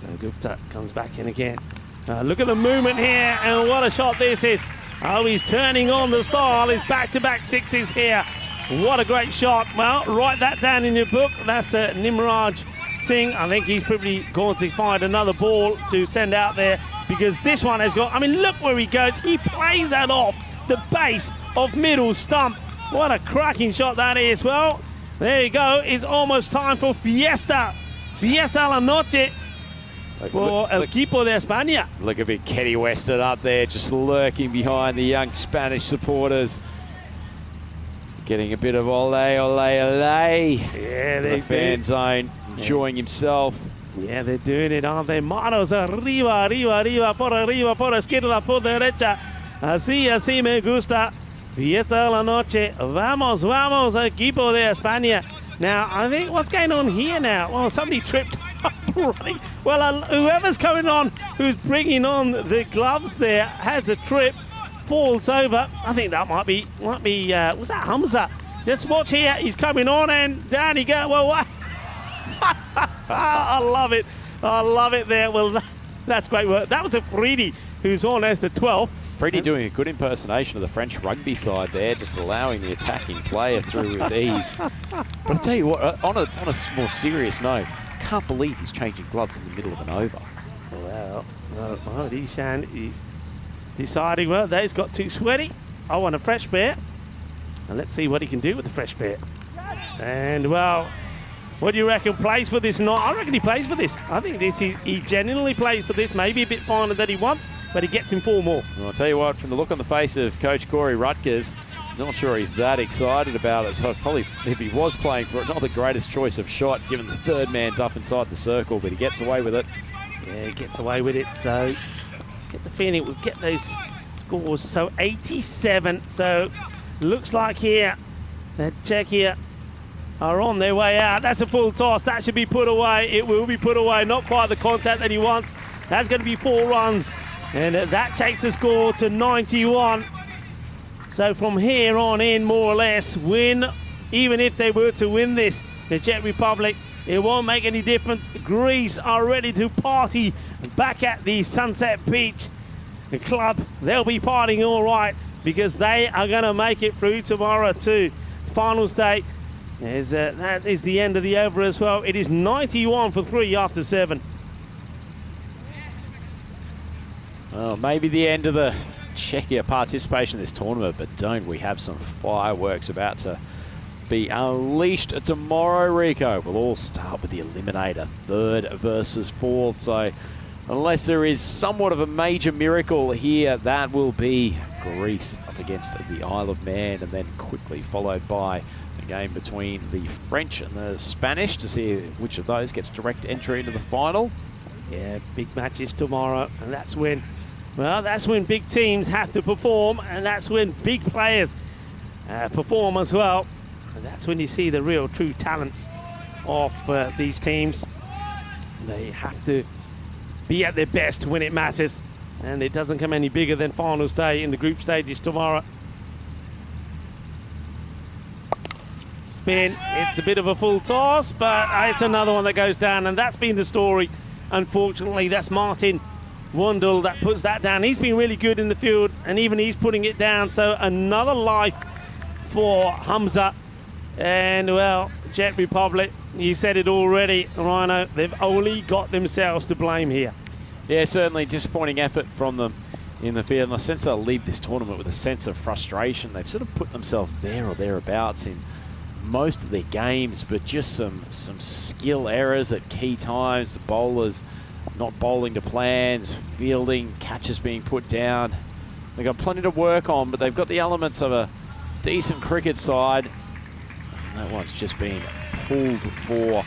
So Gupta comes back in again. Look at the movement here, and what a shot this is. Oh, he's turning on the style. His back-to-back sixes here. What a great shot. Well, write that down in your book. That's Nimraj Singh. I think he's probably going to find another ball to send out there, because this one has got, I mean, look where he goes. He plays that off the base of middle stump. What a cracking shot that is. Well, there you go. It's almost time for Fiesta. Fiesta la noche for El Equipo de España. Look at big Kenny Weston up there, just lurking behind the young Spanish supporters. Getting a bit of ole. Yeah, the fan zone, enjoying himself. Yeah, they're doing it, aren't they? Manos arriba, por izquierda, por derecha. Así me gusta. Fiesta la noche. Vamos, equipo de España. Now, I think what's going on here now? Well, somebody tripped up running. Well, whoever's coming on, who's bringing on the gloves there, has a trip. Falls over. I think that might be was that Hamza? Just watch here, he's coming on, and down he goes. Well, what? I love it there. Well, that's great work. That was a Fridi who's on as the 12th. Fridi doing a good impersonation of the French rugby side there, just allowing the attacking player through with ease. But I'll tell you what, on a more serious note, I can't believe he's changing gloves in the middle of an over. Well, Ishan is deciding, well, they's got too sweaty. I want a fresh pair. And let's see what he can do with the fresh pair. And, well, what do you reckon? Plays for this? I reckon he plays for this. I think he genuinely plays for this. Maybe a bit finer than he wants, but he gets him 4 more. Well, I'll tell you what, from the look on the face of Coach Corey Rutgers, not sure he's that excited about it. So probably, if he was playing for it, not the greatest choice of shot, given the third man's up inside the circle, but he gets away with it. Yeah, he gets away with it. So get the feeling we'll get those scores. So 87. So looks like here that Czechia are on their way out. That's a full toss. That should be put away. It will be put away. Not quite the contact that he wants. That's going to be 4 runs. And that takes the score to 91. So from here on in, more or less, win. Even if they were to win this, the Czech Republic, it won't make any difference. Greece are ready to party back at the Sunset Beach Club. They'll be partying all right, because they are going to make it through tomorrow too. Finals day That is the end of the over as well. It is 91 for 3 after 7. Well, maybe the end of the Czechia participation in this tournament, but don't we have some fireworks about to be unleashed tomorrow, Rico? We'll all start with the eliminator, 3rd versus 4th. So unless there is somewhat of a major miracle here, that will be Greece up against the Isle of Man, and then quickly followed by a game between the French and the Spanish to see which of those gets direct entry into the final. Yeah, big matches tomorrow, and that's when big teams have to perform, and that's when big players perform as well. And that's when you see the real true talents of these teams. They have to be at their best when it matters, and it doesn't come any bigger than finals day in the group stages tomorrow. Spin, it's a bit of a full toss, but it's another one that goes down, and that's been the story. Unfortunately, that's Martin Wandel that puts that down. He's been really good in the field, and even he's putting it down. So another life for Hamza. And, well, Czech Republic, you said it already, Rhino, they've only got themselves to blame here. Yeah, certainly disappointing effort from them in the field. And I sense they'll leave this tournament with a sense of frustration. They've sort of put themselves there or thereabouts in most of their games, but just some skill errors at key times. The bowlers not bowling to plans, fielding, catches being put down. They've got plenty to work on, but they've got the elements of a decent cricket side. And that one's just been pulled for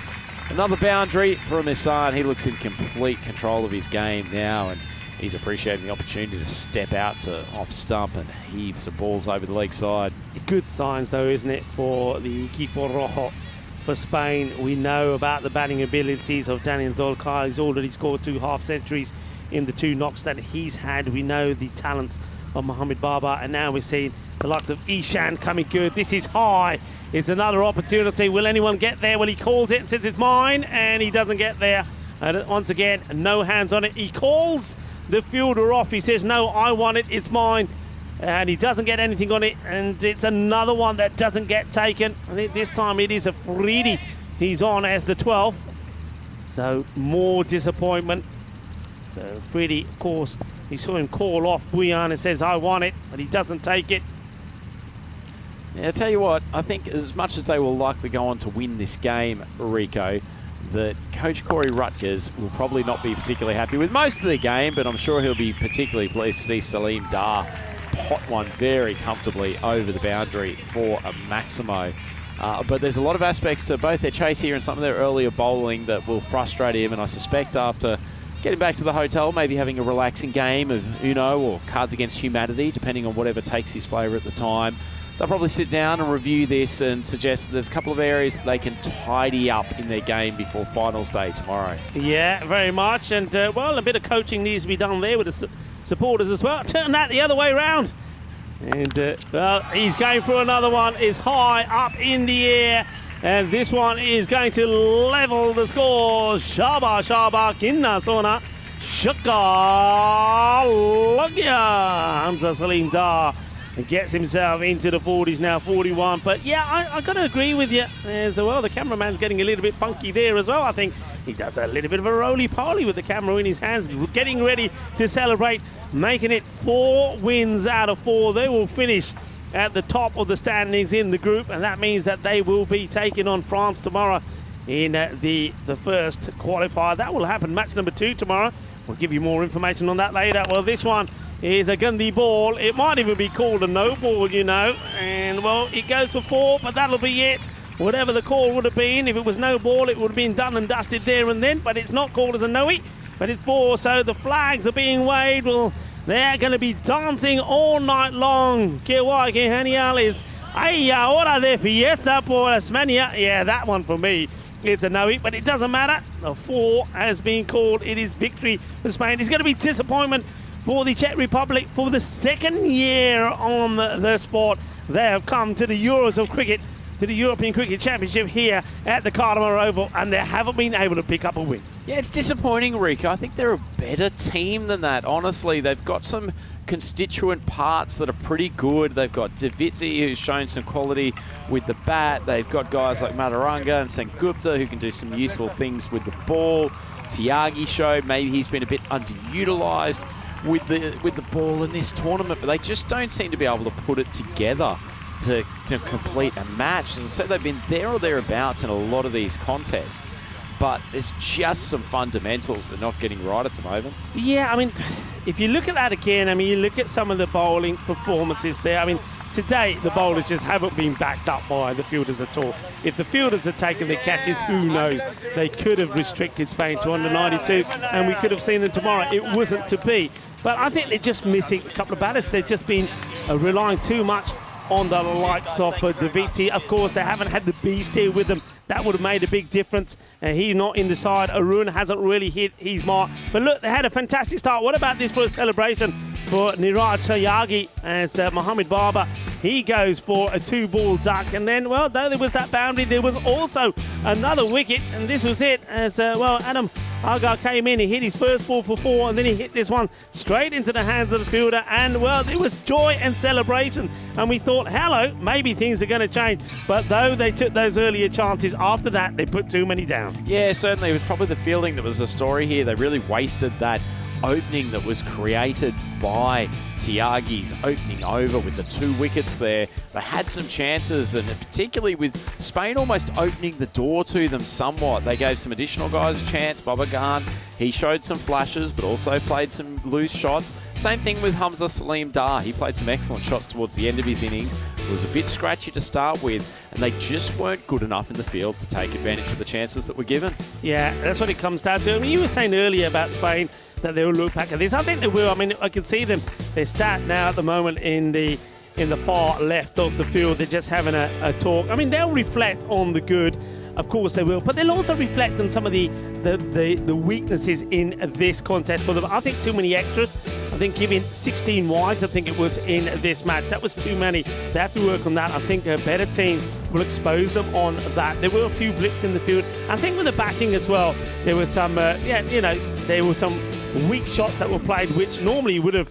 another boundary from Hassan. He looks in complete control of his game now, and he's appreciating the opportunity to step out to off stump and heave some balls over the leg side. Good signs, though, isn't it, for the Equipo Rojo for Spain. We know about the batting abilities of Daniel Dolcar. He's already scored 2 half-centuries in the 2 knocks that he's had. We know the talents of Mohamed Baba, and now we're seeing the likes of Ishan coming good. This is high. It's another opportunity. Will anyone get there? Well, he called it and says it's mine, and he doesn't get there. And once again, no hands on it. He calls the fielder off. He says, no, I want it, it's mine. And he doesn't get anything on it, and it's another one that doesn't get taken. And this time it is Afridi. He's on as the 12th. So more disappointment. So Afridi, of course, he saw him call off Buyan and says, I want it, but he doesn't take it. Yeah, I tell you what, I think as much as they will likely go on to win this game, Rico, that Coach Corey Rutgers will probably not be particularly happy with most of the game, but I'm sure he'll be particularly pleased to see Salim Dar pot one very comfortably over the boundary for a Maximo. But there's a lot of aspects to both their chase here and some of their earlier bowling that will frustrate him, and I suspect after getting back to the hotel, maybe having a relaxing game of Uno or Cards Against Humanity, depending on whatever takes his flavour at the time, they'll probably sit down and review this and suggest that there's a couple of areas that they can tidy up in their game before finals day tomorrow. Yeah, very much. And, well, a bit of coaching needs to be done there with the supporters as well. Turn that the other way around. And, well, he's going for another one. Is high up in the air. And this one is going to level the score. Shaba, Kinna, Sona, Shaka, Logya. Hamza Salim Dar. And gets himself into the 40s now, 41. But yeah, I got to agree with you as well. The cameraman's getting a little bit funky there as well. I think he does a little bit of a roly-poly with the camera in his hands, getting ready to celebrate, making it 4 wins out of 4. They will finish at the top of the standings in the group, and that means that they will be taking on France tomorrow in the first qualifier. That will happen, match number 2 tomorrow. We'll give you more information on that later. Well, this one is a Gandhi ball. It might even be called a no ball, you know. And, well, it goes for 4, but that'll be it. Whatever the call would have been, if it was no ball, it would have been done and dusted there and then. But it's not called as a no-y, but it's 4. So the flags are being waved. Well, they're going to be dancing all night long. Que guay, que genial is. Ay, ahora de fiesta por España. Yeah, that one for me. It's a no-y, but it doesn't matter. The 4 has been called. It is victory for Spain. It's going to be disappointment for the Czech Republic for the 2nd year on the sport. They have come to the Euros of cricket to the European Cricket Championship here at the Cardamom Oval, and they haven't been able to pick up a win. Yeah, it's disappointing, Rico. I think they're a better team than that, honestly. They've got some constituent parts that are pretty good. They've got Davitzi, who's shown some quality with the bat. They've got guys like Mataranga and Sengupta who can do some useful things with the ball. Tyagi showed maybe he's been a bit underutilised with the ball in this tournament, but they just don't seem to be able to put it together to complete a match. As I said, they've been there or thereabouts in a lot of these contests, but there's just some fundamentals they're not getting right at the moment. Yeah, I mean, if you look at that again, I mean, you look at some of the bowling performances there. I mean, today the bowlers just haven't been backed up by the fielders at all. If the fielders had taken the catches, who knows? They could have restricted Spain to under 92, and we could have seen them tomorrow. It wasn't to be. But I think they're just missing a couple of batters. They've just been relying too much on the likes of Daviti. Of course, they haven't had the beast here with them. That would have made a big difference. He's not in the side. Arun hasn't really hit his mark. But look, they had a fantastic start. What about this for a celebration for Niraj Tyagi as Mohamed Barber? He goes for a 2-ball duck. And then, well, though there was that boundary, there was also another wicket. And this was it as, Adam Agar came in. He hit his first ball for 4, and then he hit this one straight into the hands of the fielder. And, well, there was joy and celebration. And we thought, hello, maybe things are going to change. But though they took those earlier chances, after that, they put too many down. Yeah, certainly. It was probably the fielding that was the story here. They really wasted that opening that was created by Tyaghi's opening over with the 2 wickets there. They had some chances, and particularly with Spain almost opening the door to them somewhat. They gave some additional guys a chance. Baba Gahan, he showed some flashes, but also played some loose shots. Same thing with Hamza Salim Dar. He played some excellent shots towards the end of his innings. It was a bit scratchy to start with, and they just weren't good enough in the field to take advantage of the chances that were given. Yeah, that's what it comes down to. I mean, you were saying earlier about Spain that they will look back at this. I think they will. I mean, I can see them. They're sat now at the moment in the far left of the field. They're just having a talk. I mean, they'll reflect on the good. Of course they will, but they'll also reflect on some of the weaknesses in this contest for them. I think too many extras. I think giving 16 wides, I think it was in this match. That was too many. They have to work on that. I think a better team will expose them on that. There were a few blips in the field. I think with the batting as well, there was some, there were some weak shots that were played, which normally would have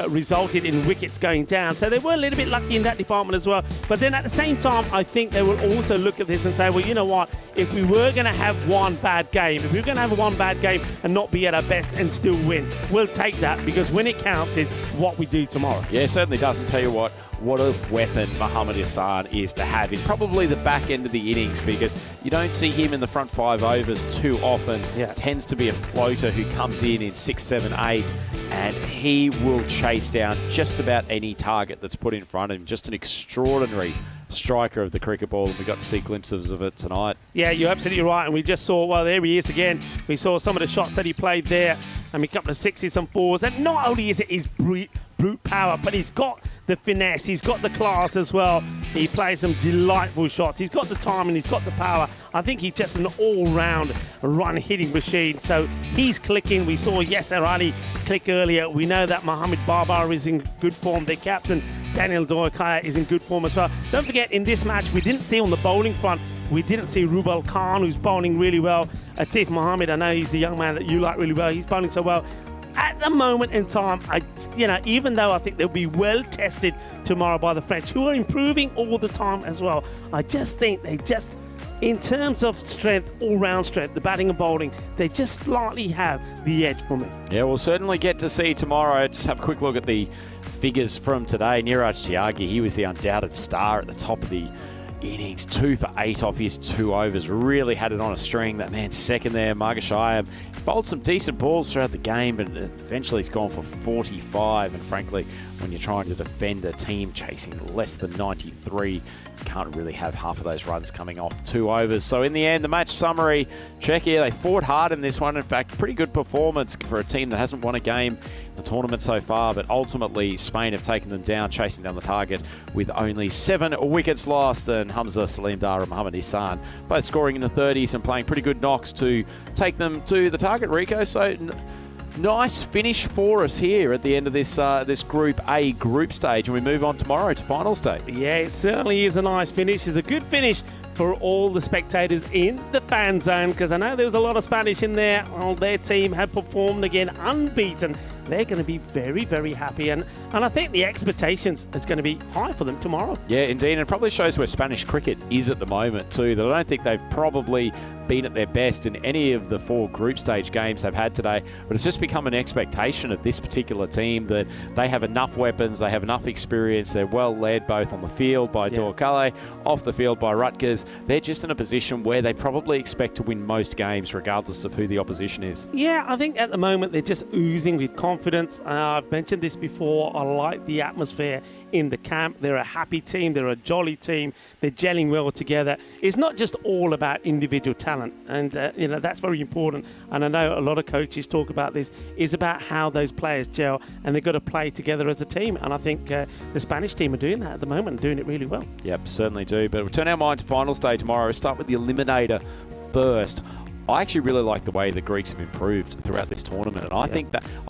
resulted in wickets going down. So they were a little bit lucky in that department as well. But then at the same time, I think they will also look at this and say, well, you know what? If we were going to have one bad game, and not be at our best and still win, we'll take that, because when it counts is what we do tomorrow. Yeah, it certainly does. And tell you what a weapon Mohamed Hassan is to have in probably the back end of the innings, because you don't see him in the front 5 overs too often. Yeah. Tends to be a floater who comes in 6, 7, 8, and he will chase down just about any target that's put in front of him. Just an extraordinary striker of the cricket ball, and we got to see glimpses of it tonight. Yeah, you're absolutely right, and we just saw, well, there he is again. We saw some of the shots that he played there. I mean, a couple of 6s, some 4s, and not only is it his brute power, but he's got the finesse, he's got the class as well. He plays some delightful shots. He's got the time and he's got the power. I think he's just an all-round run-hitting machine. So he's clicking. We saw Yasser Ali click earlier. We know that Mohamed Barbar is in good form. Their captain, Daniel Doakaya, is in good form as well. Don't forget, in this match, we didn't see on the bowling front, we didn't see Rubal Khan, who's bowling really well. Atif Mohammed, I know he's the young man that you like really well. He's bowling so well. At the moment in time, even though I think they'll be well tested tomorrow by the French, who are improving all the time as well, I just think in terms of strength, all-round strength, the batting and bowling, they just slightly have the edge for me. Yeah, we'll certainly get to see tomorrow. Just have a quick look at the figures from today. Niraj Tyagi, he was the undoubted star at the top of the innings, 2 for 8 off his 2 overs. Really had it on a string. That man second there, Margashayam, bowled some decent balls throughout the game, but eventually he's gone for 45. And frankly, when you're trying to defend a team chasing less than 93, you can't really have half of those runs coming off 2 overs. So in the end, the match summary, Czechia, they fought hard in this one. In fact, pretty good performance for a team that hasn't won a game in the tournament so far, but ultimately Spain have taken them down, chasing down the target with only 7 wickets lost, and Hamza Salim Dar and Mohamed Hassan both scoring in the 30s and playing pretty good knocks to take them to the target, Rico. So nice finish for us here at the end of this this Group A group stage, and we move on tomorrow to finals day. Yeah, it certainly is a nice finish. It's a good finish for all the spectators in the fan zone, because I know there was a lot of Spanish in there. Well, their team had performed again unbeaten. They're going to be very, very happy, and I think the expectations is going to be high for them tomorrow. Yeah, indeed, and it probably shows where Spanish cricket is at the moment too. That I don't think they've probably been at their best in any of the 4 group stage games they've had today, but it's just become an expectation of this particular team that they have enough weapons, they have enough experience, they're well led both on the field by Dorkale, off the field by Rutgers. They're just in a position where they probably expect to win most games regardless of who the opposition is. Yeah, I think at the moment they're just oozing with confidence. I've mentioned this before, I like the atmosphere in the camp. They're a happy team, they're a jolly team, they're gelling well together. It's not just all about individual talent, and that's very important, and I know a lot of coaches talk about this. It's about how those players gel, and they've got to play together as a team, and I think the Spanish team are doing that at the moment and doing it really well. Yep, certainly do, but we'll turn our mind to finals day tomorrow. We'll start with the eliminator first. I actually really like the way the Greeks have improved throughout this tournament, and I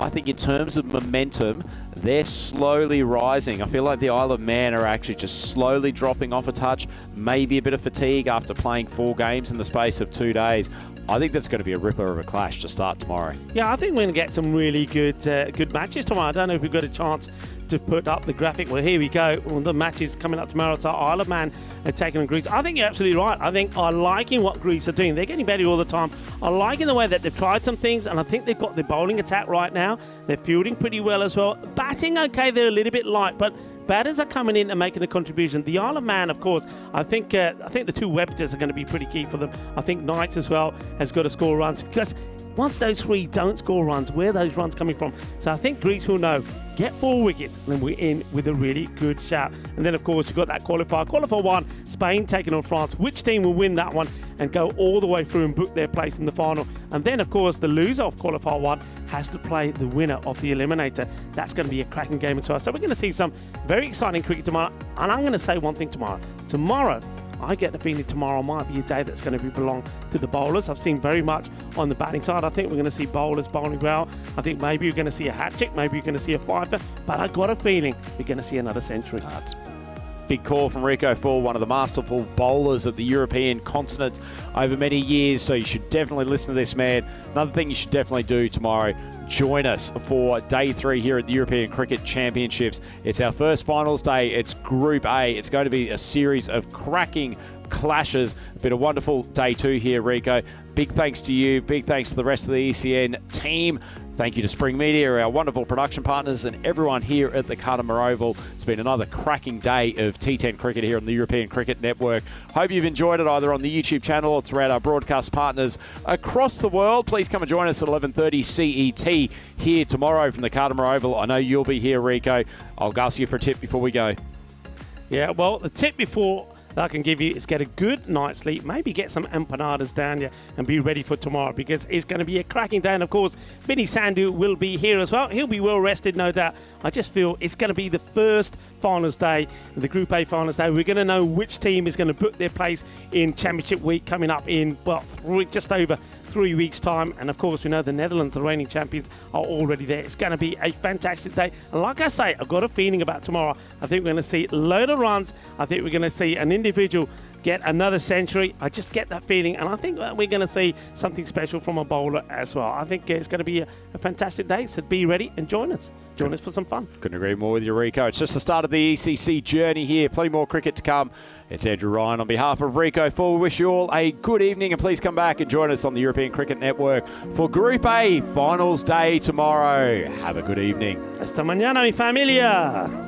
think in terms of momentum, they're slowly rising. I feel like the Isle of Man are actually just slowly dropping off a touch, maybe a bit of fatigue after playing 4 games in the space of 2 days. I think that's going to be a ripper of a clash to start tomorrow. Yeah, I think we're going to get some really good matches tomorrow. I don't know if we've got a chance to put up the graphic. Well, here we go. Well, the matches coming up tomorrow. So Isle of Man are taking on Greece. I think you're absolutely right. I think I'm liking what Greece are doing. They're getting better all the time. I'm liking the way that they've tried some things, and I think they've got the bowling attack right now. They're fielding pretty well as well. Batting, okay, they're a little bit light, but batters are coming in and making a contribution. The Isle of Man, of course, I think the 2 Websters are going to be pretty key for them. I think Knights as well has got to score runs, because once those 3 don't score runs, where are those runs coming from? So I think Greece will know, get 4 wickets, and then we're in with a really good shout. And then, of course, you've got that qualifier. Qualifier 1, Spain taking on France. Which team will win that one and go all the way through and book their place in the final? And then, of course, the loser of qualifier 1 has to play the winner of the eliminator. That's going to be a cracking game as well. So we're going to see some very exciting cricket tomorrow. And I'm going to say one thing tomorrow. Tomorrow, I get the feeling tomorrow might be a day that's going to belong to the bowlers. I've seen very much on the batting side. I think we're going to see bowlers bowling well. I think maybe you're going to see a hat-trick, maybe you're going to see a fifer, but I've got a feeling you're going to see another century. That's big call from Rico Fall, one of the masterful bowlers of the European continent over many years, so you should definitely listen to this man. Another thing you should definitely do tomorrow, join us for day 3 here at the European Cricket Championships. It's our first finals day. It's Group A. It's going to be a series of cracking clashes. It's been a wonderful day 2 here, Rico. Big thanks to you. Big thanks to the rest of the ECN team. Thank you to Spring Media, our wonderful production partners, and everyone here at the Carter Oval. It's been another cracking day of T10 cricket here on the European Cricket Network. Hope you've enjoyed it either on the YouTube channel or throughout our broadcast partners across the world. Please come and join us at 11:30 CET here tomorrow from the Carter Oval. I know you'll be here, Rico. I'll ask you for a tip before we go. Yeah, well, the tip before that I can give you is get a good night's sleep, maybe get some empanadas down you and be ready for tomorrow, because it's going to be a cracking day. And of course, Vinny Sandhu will be here as well. He'll be well rested, no doubt. I just feel it's going to be the first finals day, the Group A finals day. We're going to know which team is going to book their place in Championship Week coming up in, well, just over 3 weeks' time. And of course, we know the Netherlands, the reigning champions, are already there. It's going to be a fantastic day. And like I say, I've got a feeling about tomorrow. I think we're going to see a load of runs. I think we're going to see an individual get another century. I just get that feeling, and I think we're going to see something special from a bowler as well. I think it's going to be a fantastic day, so be ready and join us. Join us for some fun. Couldn't agree more with you, Rico. It's just the start of the ECC journey here. Plenty more cricket to come. It's Andrew Ryan on behalf of Rico Fall. We wish you all a good evening, and please come back and join us on the European Cricket Network for Group A Finals Day tomorrow. Have a good evening. Hasta mañana, mi familia.